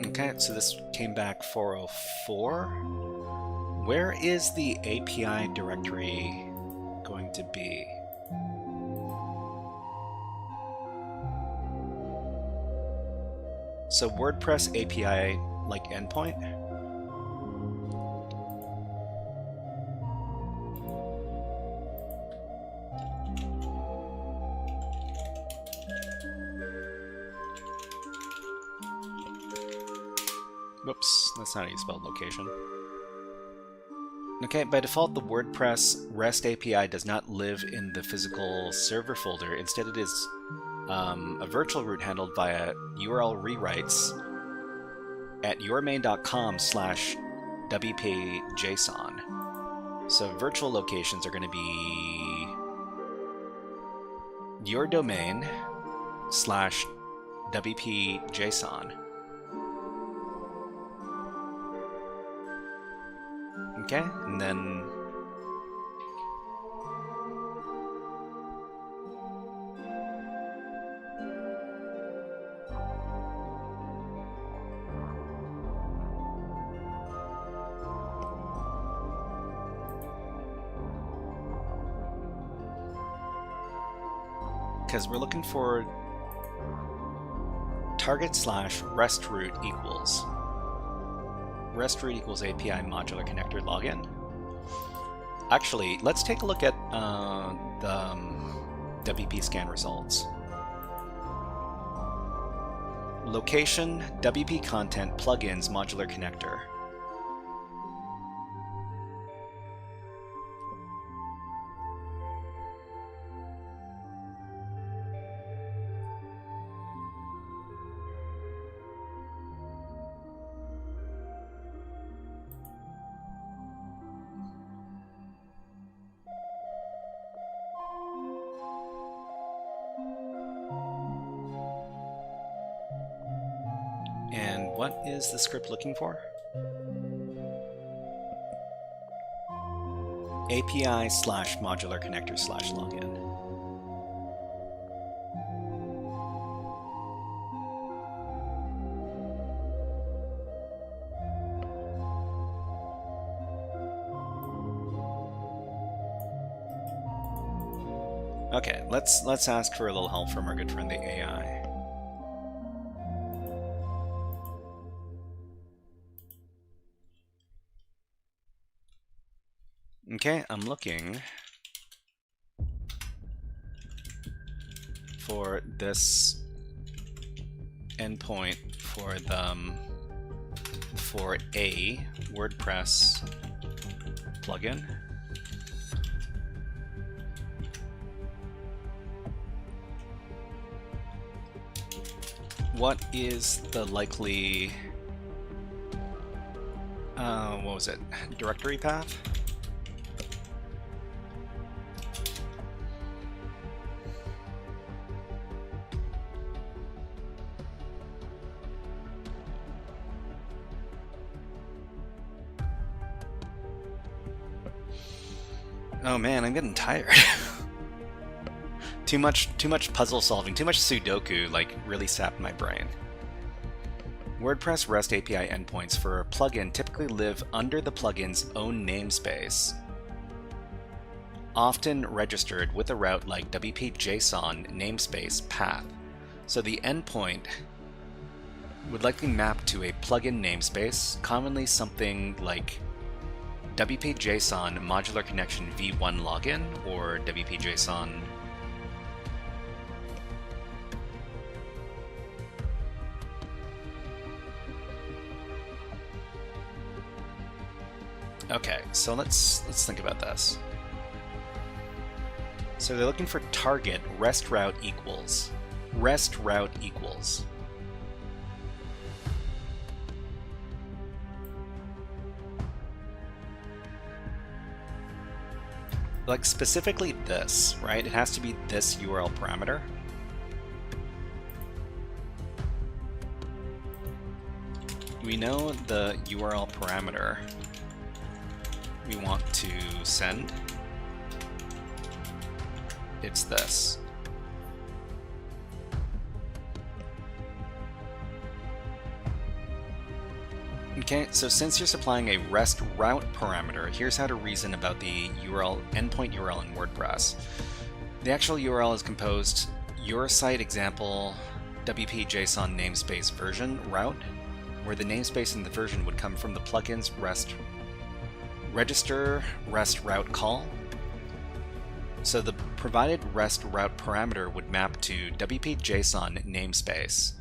Okay, so this came back 404. Where is the API directory going to be? So WordPress API like endpoint? Whoops, that's not how you spelled location. Okay, by default, the WordPress REST API does not live in the physical server folder. Instead, it is a virtual route handled via URL rewrites at yourmain.com/wp-json. So virtual locations are going to be your domain /wp-json. Okay, and then because we're looking for target /REST route equals REST route equals API modular connector login. Actually, let's take a look at the WP scan results. Location, WP content, plugins, modular connector. And what is the script looking for? API/modular connector/login. Okay, let's ask for a little help from our good friend the AI. Okay, I'm looking for this endpoint for a WordPress plugin. What is the likely what was it? Directory path? Oh man, I'm getting tired. Too much puzzle solving, too much Sudoku, like, really sapped my brain. WordPress REST API endpoints for a plugin typically live under the plugin's own namespace, often registered with a route like WP-JSON namespace path. So the endpoint would likely map to a plugin namespace, commonly something like WP-JSON modular connection v1 login or WP-JSON Okay, so let's think about this. So they're looking for target rest route equals. Rest route equals. Like specifically this, right? It has to be this URL parameter. We know the URL parameter we want to send. It's this. Okay, so since you're supplying a REST route parameter, here's how to reason about the URL endpoint URL in WordPress. The actual URL is composed your site example WP-JSON namespace version route, where the namespace in the version would come from the plugin's REST register REST route call. So the provided REST route parameter would map to WP-JSON namespace.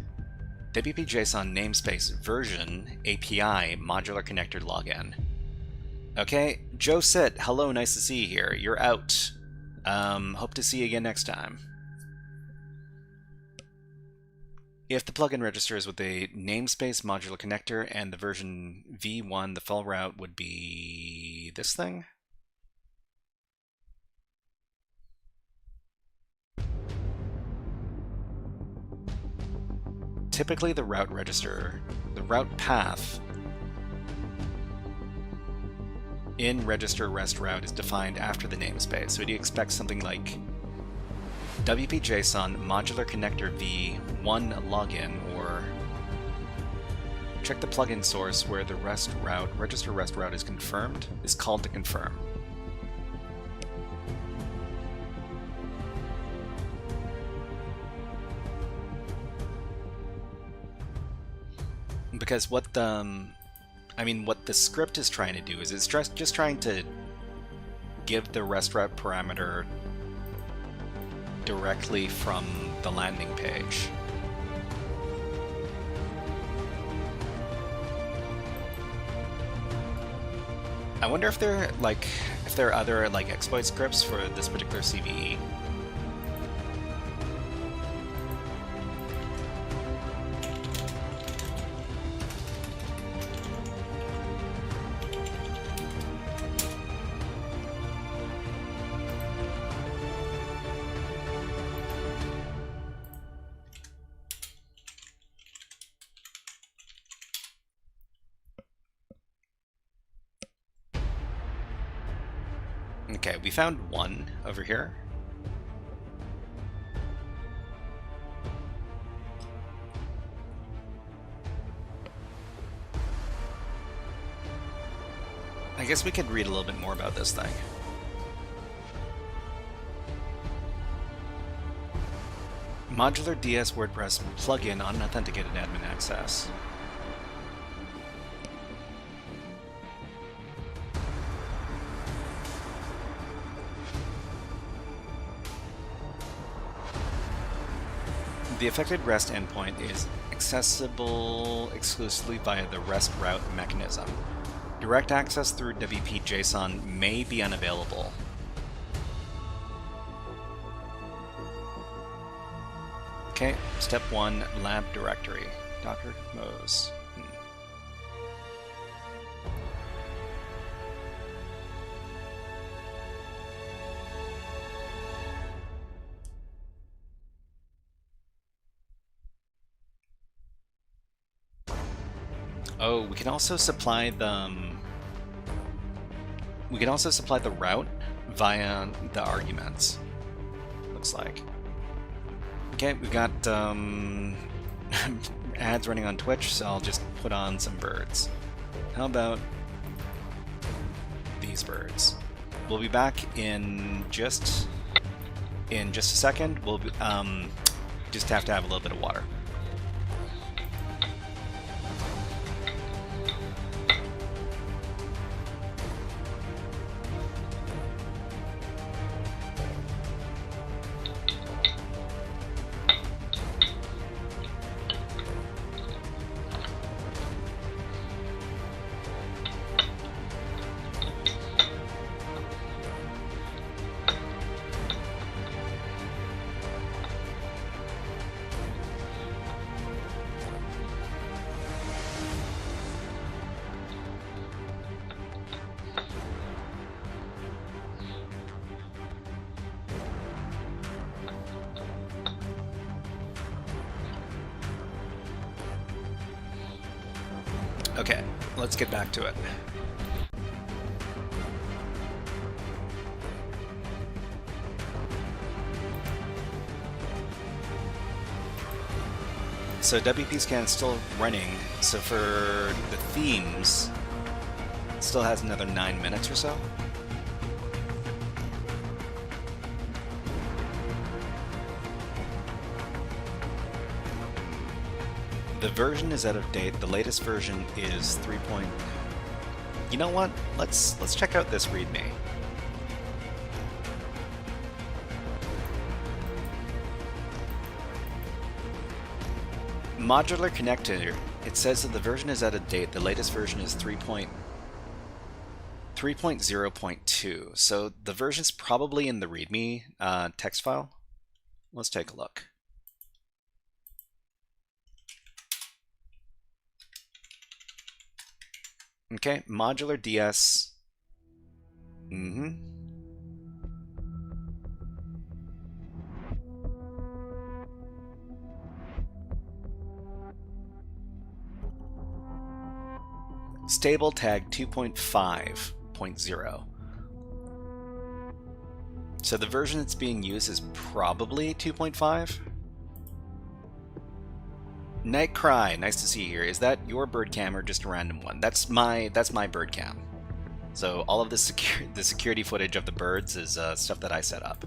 WP-JSON namespace version API modular connector login. Okay, Joe Sit, hello, nice to see you here. You're out. Hope to see you again next time. If the plugin registers with a namespace modular connector and the version v1, the full route would be this thing. Typically the route path in register REST route is defined after the namespace. So do you expect something like WP-JSON modular connector v1 login, or check the plugin source where the REST route, register REST route is confirmed, is called to confirm. Because what the script is trying to do is it's just trying to give the REST route parameter directly from the landing page. I wonder if there are other exploit scripts for this particular CVE. Okay, we found one over here. I guess we could read a little bit more about this thing. Modular DS WordPress plugin unauthenticated admin access. The affected REST endpoint is accessible exclusively via the REST route mechanism. Direct access through WP JSON may be unavailable. Okay, step 1, lab directory. Docker Mose. Oh, we can also supply the route via the arguments. Looks like. Okay, we've got ads running on Twitch, so I'll just put on some birds. How about these birds? We'll be back in just a second. We'll be, just have to have a little bit of water. Okay, let's get back to it. So WP scan is still running, so for the themes, it still has another 9 minutes or so. The version is out of date. The latest version is 3. You know what? Let's check out this README. Modular connector. It says that the version is out of date. The latest version is 3.0.2. So the version's probably in the README text file. Let's take a look. Okay, modular DS. Stable tag 2.5.0. So the version that's being used is probably 2.5. Nightcry, nice to see you here. Is that your bird cam or just a random one? That's my bird cam. So all of the security footage of the birds is stuff that I set up.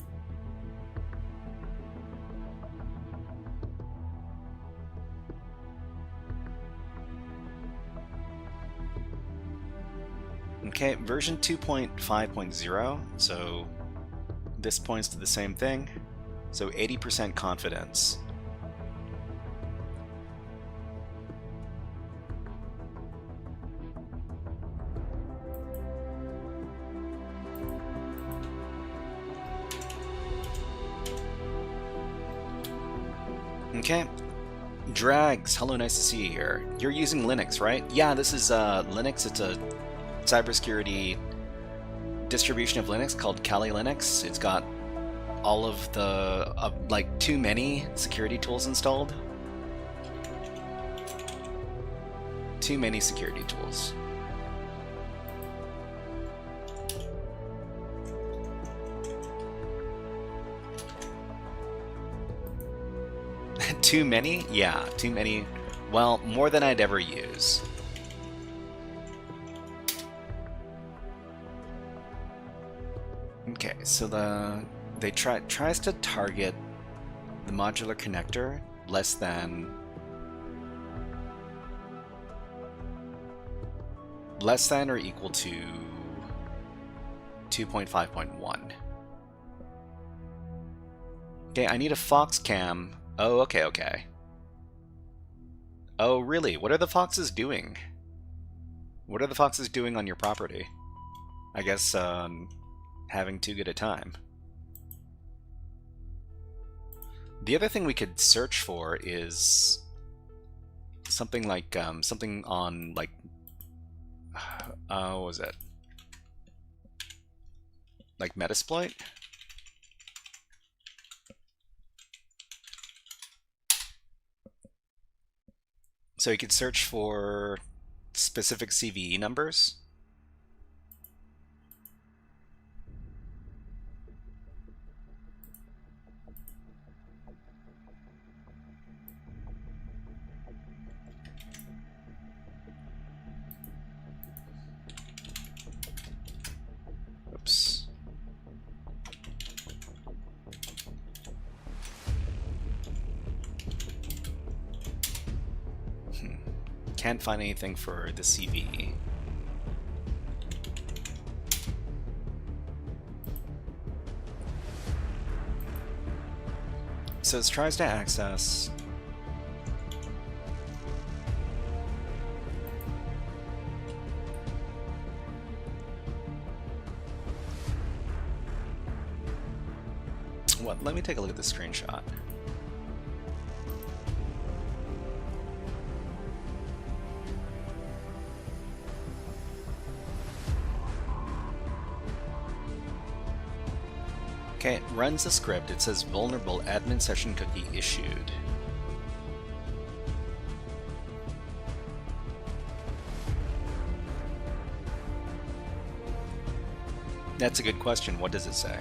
Okay, version 2.5.0. So this points to the same thing. So 80% confidence. Okay. Drags, hello, nice to see you here. You're using Linux, right? Yeah, this is Linux. It's a cybersecurity distribution of Linux called Kali Linux. It's got all of the, like, too many security tools installed. Too many security tools. Too many? Yeah, too many. Well, more than I'd ever use. Okay, so they tries to target the modular connector less than or equal to 2.5.1. Okay, I need a fox cam. Oh, okay. Oh, really? What are the foxes doing? What are the foxes doing on your property? I guess, having too good a time. The other thing we could search for is something like, something on, like, what was it? Like Metasploit? So you could search for specific CVE numbers. Oops. Can't find anything for the CVE. So it tries to access what? Let me take a look at the screenshot. Okay, it runs a script. It says vulnerable admin session cookie issued. That's a good question. What does it say?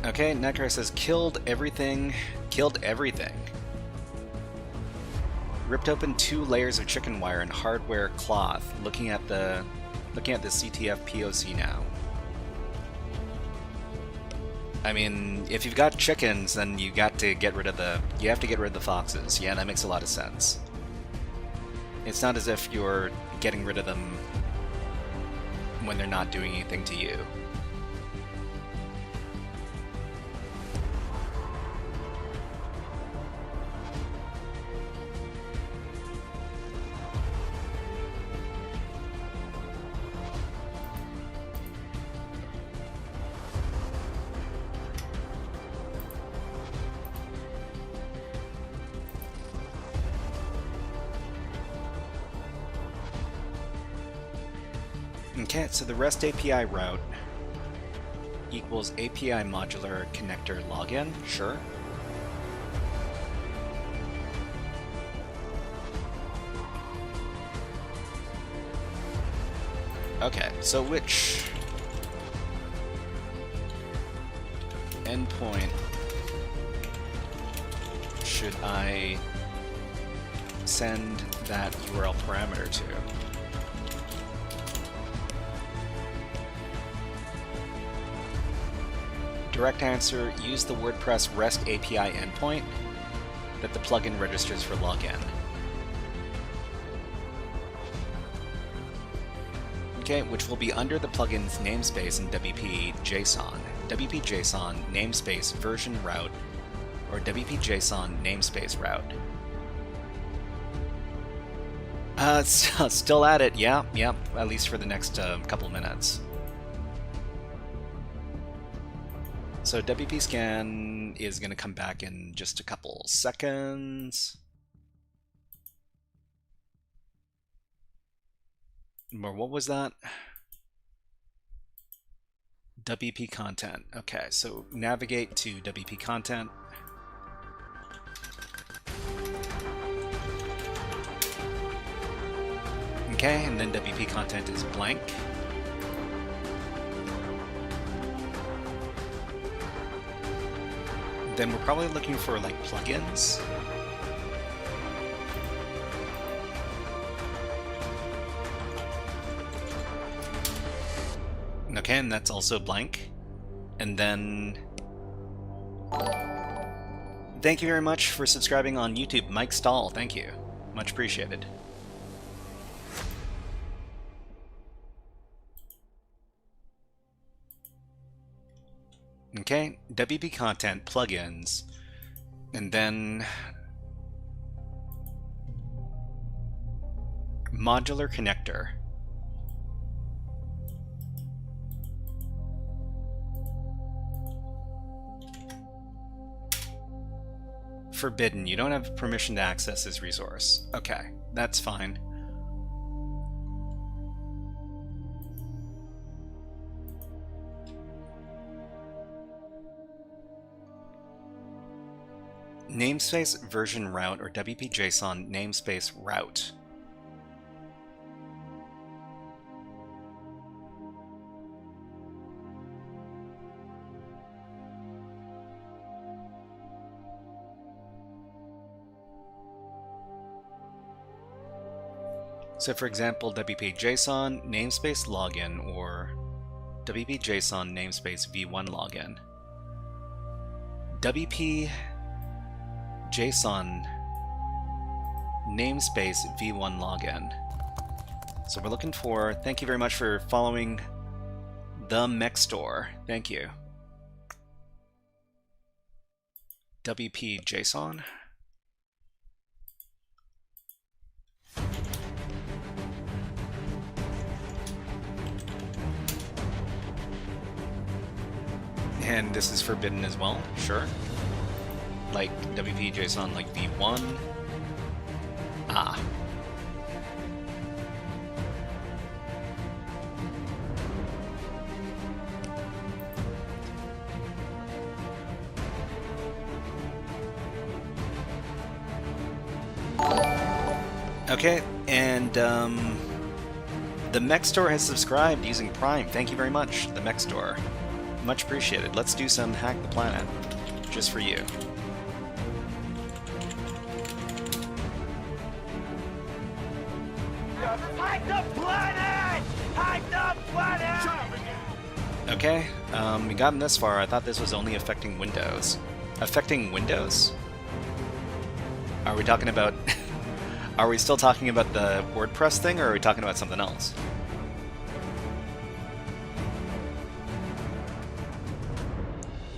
Okay, Necker says killed everything. Killed everything. Ripped open 2 layers of chicken wire and hardware cloth. Looking at the CTF POC now. I mean, if you've got chickens, then you have to get rid of the foxes. Yeah, that makes a lot of sense. It's not as if you're getting rid of them when they're not doing anything to you. Okay, so the REST API route equals API modular connector login, sure. Okay, so which endpoint should I send that URL parameter to? Direct answer, use the WordPress REST API endpoint that the plugin registers for login. Okay, which will be under the plugin's namespace in WP-JSON. WP-JSON namespace version route, or WP-JSON namespace route. Still at it, yeah, at least for the next couple minutes. So WP scan is going to come back in just a couple seconds. Or what was that? WP content. Okay, so navigate to WP content. Okay, and then WP content is blank. then we're probably looking for like plugins. Okay, and that's also blank. And then thank you very much for subscribing on YouTube, Mike Stahl. Thank you, much appreciated. Okay, WP content, plugins, and then modular connector. Forbidden, you don't have permission to access this resource. Okay, that's fine. Namespace version route or WP-JSON namespace route. So for example, WP-JSON namespace login or WP-JSON namespace v1 login. WP-JSON namespace v1 login. So we're looking for, thank you very much for following the mech store. Thank you. WP-JSON. And this is forbidden as well, sure. Like WP-JSON, like v1. Ah. Okay, and the mech store has subscribed using Prime. Thank you very much, the mech store. Much appreciated. Let's do some Hack the Planet, just for you. Hack the planet! Hack the planet! Okay, we gotten this far. I thought this was only affecting Windows. Affecting Windows? Are we talking about... Are we still talking about the WordPress thing, or are we talking about something else?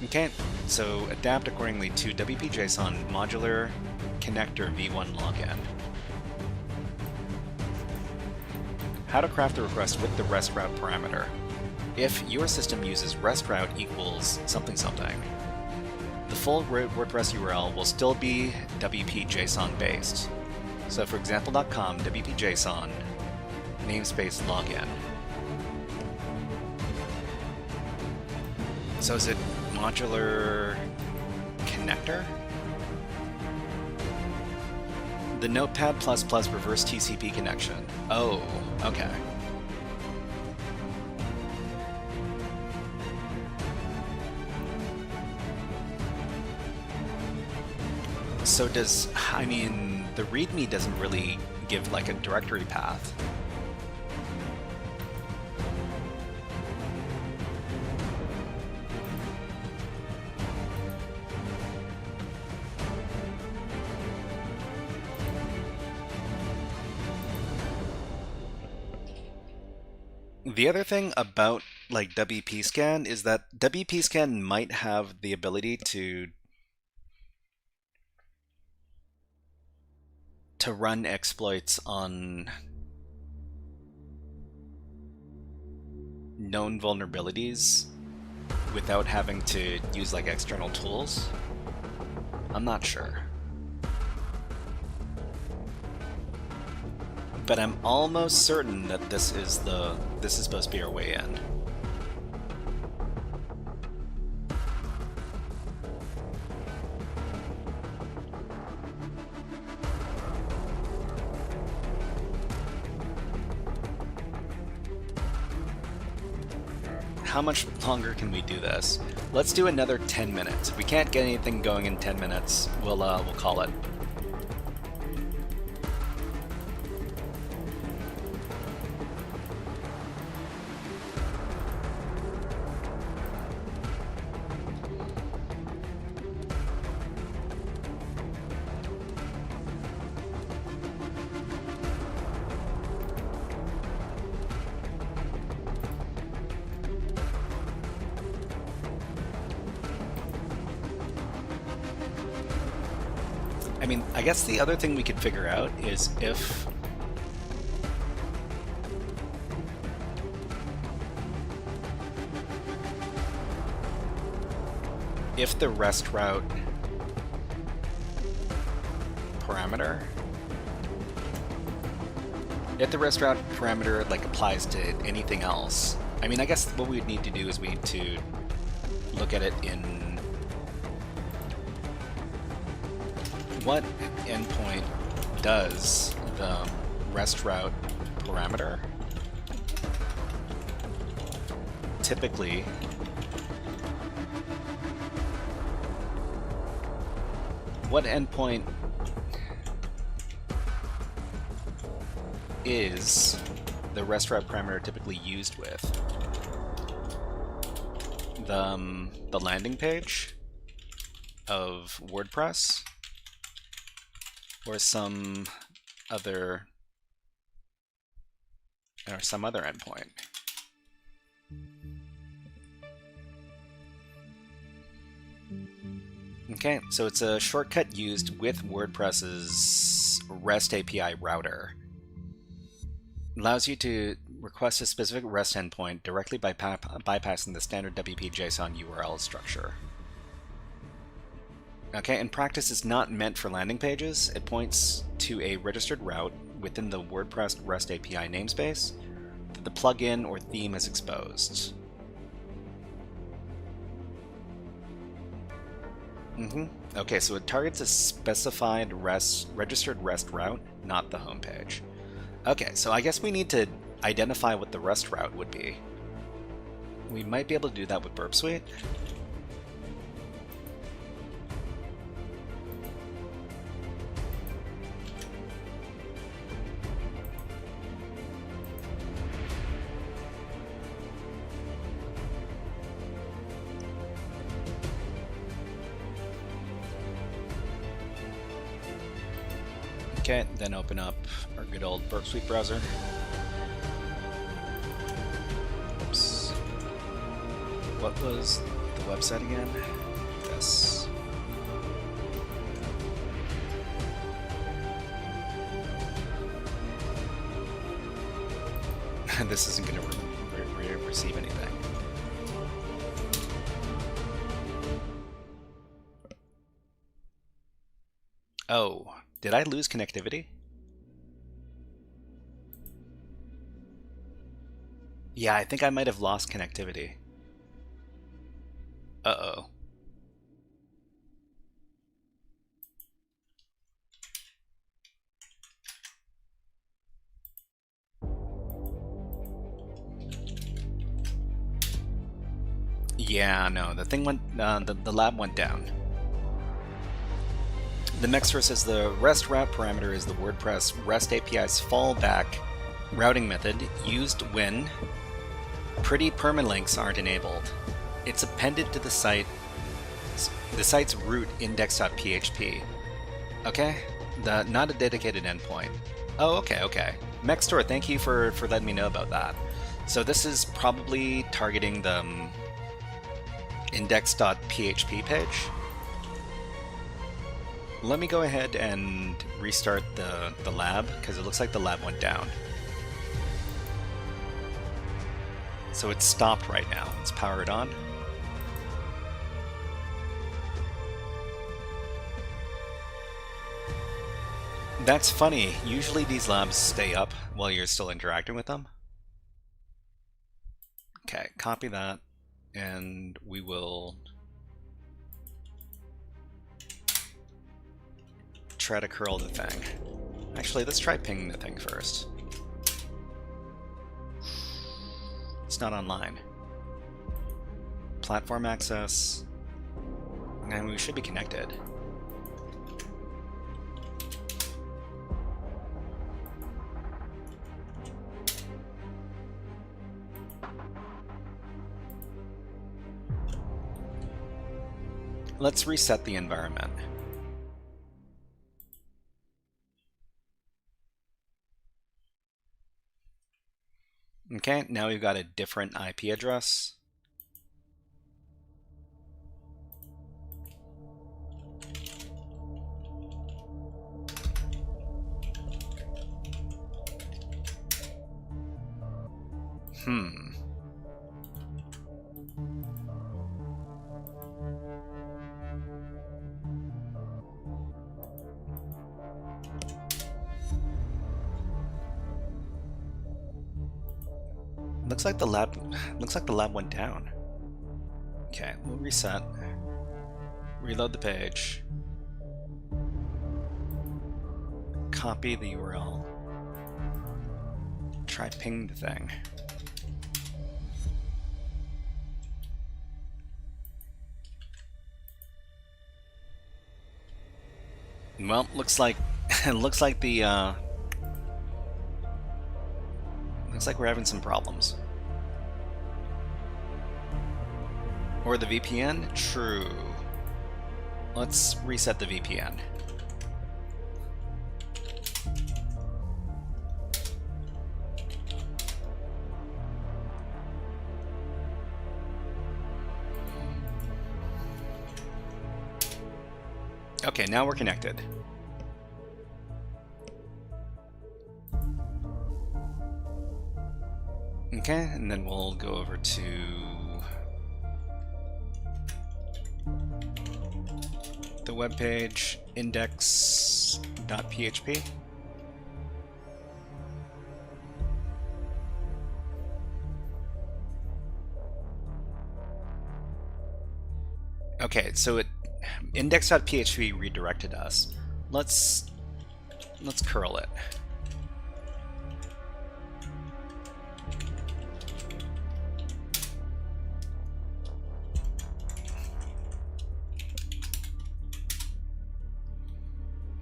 Okay, so adapt accordingly to WP-JSON modular connector v1 login. How to craft a request with the REST route parameter. If your system uses REST route equals something something, the full WordPress URL will still be WP-JSON based. So for example.com, WP-JSON, namespace login. So is it modular connector? The Notepad++ reverse TCP connection. Oh, okay. So does, I mean, the README doesn't really give like a directory path. The other thing about like WP Scan is that WP Scan might have the ability to run exploits on known vulnerabilities without having to use like external tools. I'm not sure. But I'm almost certain that this is supposed to be our way in. how much longer can we do this? Let's do another 10 minutes. If we can't get anything going in 10 minutes, we'll call it. I mean, I guess the other thing we could figure out is if the rest route parameter, like applies to anything else. I mean, I guess what we would need to do is we need to look at it in what endpoint does the rest route parameter typically is the rest route parameter typically used with? The landing page of WordPress, or some other endpoint? Okay, so it's a shortcut used with WordPress's REST API router. Allows you to request a specific REST endpoint directly by bypassing the standard WP JSON URL structure. Okay, in practice, it's not meant for landing pages. It points to a registered route within the WordPress REST API namespace that the plugin or theme has exposed. Okay, so it targets a specified registered REST route, not the home page. Okay, so I guess we need to identify what the REST route would be. We might be able to do that with Burp Suite. Okay, then open up our good old Burp Suite browser. Oops. What was the website again? This. This isn't going to receive anything. Oh. Did I lose connectivity? Yeah, I think I might have lost connectivity. Uh-oh. Yeah, no, the thing went, the lab went down. The next verse says the REST route parameter is the WordPress REST API's fallback routing method used when pretty permalinks aren't enabled. It's appended to the site's root index.php. Okay? Not a dedicated endpoint. Oh, okay. Mextor, thank you for letting me know about that. So this is probably targeting the index.php page. Let me go ahead and restart the lab, because it looks like the lab went down. So it's stopped right now. Let's power it on. That's funny. Usually these labs stay up while you're still interacting with them. Okay, copy that, and we will try to curl the thing. Actually, let's try pinging the thing first. It's not online. platform access. And we should be connected. Let's reset the environment. Okay, now we've got a different IP address. Looks like the lab went down. Okay, we'll reset. Reload the page. Copy the URL. Try ping the thing. Well, looks like looks like we're having some problems. Or the VPN? True. Let's reset the VPN. Okay, now we're connected. Okay, and then we'll go over to the web page index.php. Okay, so index.php redirected us. Let's curl it.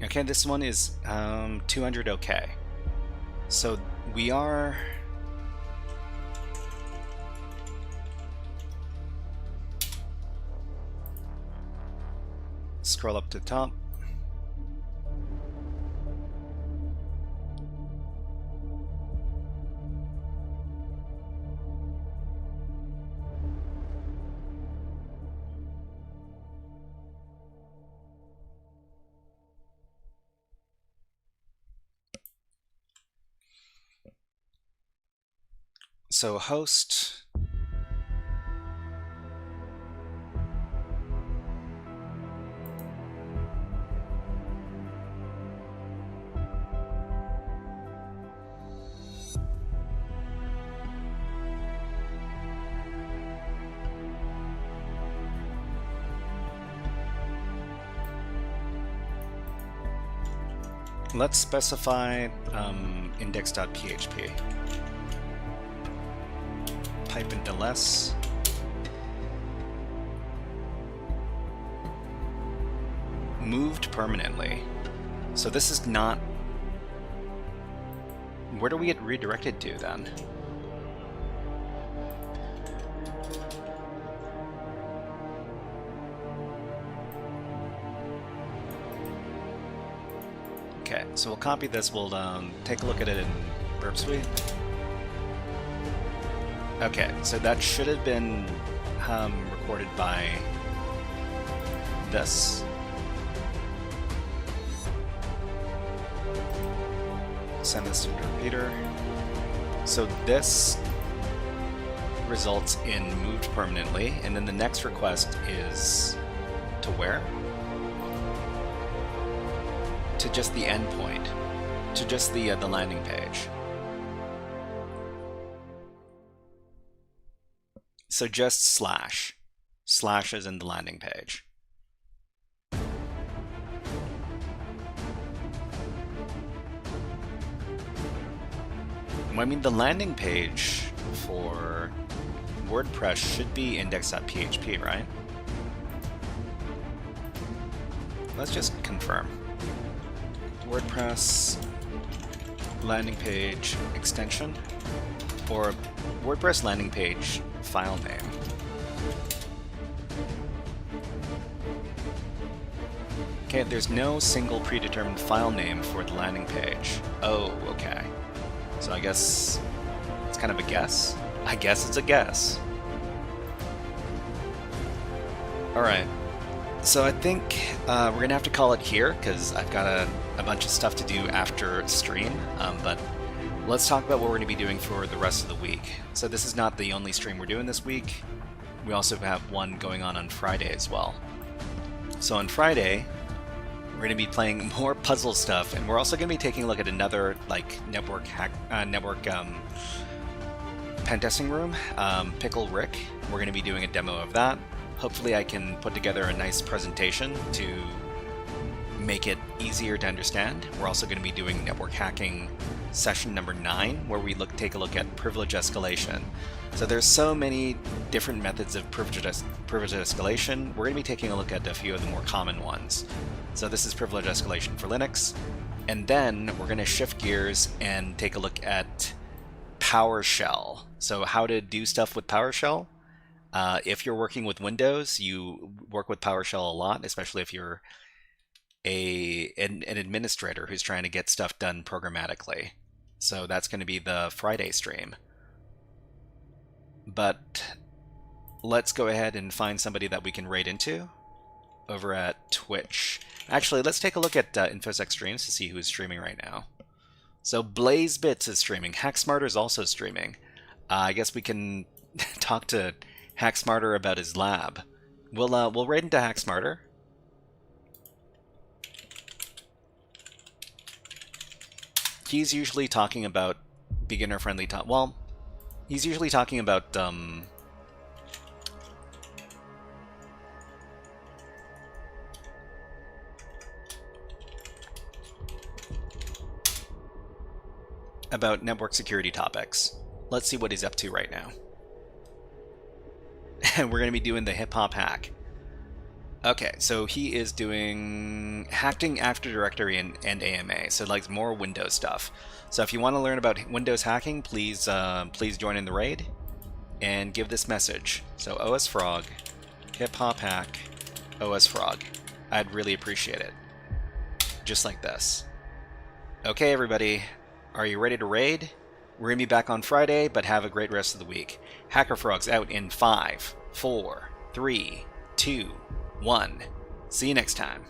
Okay, this one is 200 OK. So we are... Scroll up to the top. So host, let's specify index.php. Pipe into less. Moved permanently. So this is not... Where do we get redirected to then? Okay, so we'll copy this. We'll take a look at it in Burp Suite. Okay, so that should have been recorded by this. Send this to the repeater. So this results in moved permanently, and then the next request is to where? To just the endpoint, to just the landing page. So just slash. Slash is in the landing page. I mean, the landing page for WordPress should be index.php, right? Let's just confirm. WordPress landing page extension or WordPress landing page file name. Okay, there's no single predetermined file name for the landing page. Oh, okay. So I guess it's kind of a guess. I guess it's a guess. Alright. So I think we're going to have to call it here because I've got a bunch of stuff to do after stream. But let's talk about what we're going to be doing for the rest of the week. So this is not the only stream we're doing this week. We also have one going on Friday as well. So on Friday, we're going to be playing more puzzle stuff, and we're also going to be taking a look at another network pentesting room, Pickle Rick. We're going to be doing a demo of that. Hopefully I can put together a nice presentation to make it easier to understand. We're also going to be doing network hacking session number 9, where we take a look at privilege escalation. So there's so many different methods of privilege escalation. We're going to be taking a look at a few of the more common ones. So this is privilege escalation for Linux, and then we're going to shift gears and take a look at PowerShell. So how to do stuff with PowerShell. If you're working with Windows, you work with PowerShell a lot, especially if you're an administrator who's trying to get stuff done programmatically. So that's going to be the Friday stream. But let's go ahead and find somebody that we can raid into over at Twitch. Actually, let's take a look at InfoSec streams to see who's streaming right now. So BlazeBits is streaming. HackSmarter is also streaming. I guess we can talk to HackSmarter about his lab. We'll raid into HackSmarter. He's usually talking about beginner-friendly well, he's usually talking about network security topics. Let's see what he's up to right now. And we're going to be doing the hip-hop hack. Okay, so he is doing hacking Active Directory and AMA, so like more Windows stuff. So if you want to learn about Windows hacking, please join in the raid and give this message. So OSFrog, hip-hop hack, OSFrog. I'd really appreciate it. Just like this. Okay, everybody. Are you ready to raid? We're going to be back on Friday, but have a great rest of the week. HackerFrogs out in 5, 4, 3, 2, 1. See you next time.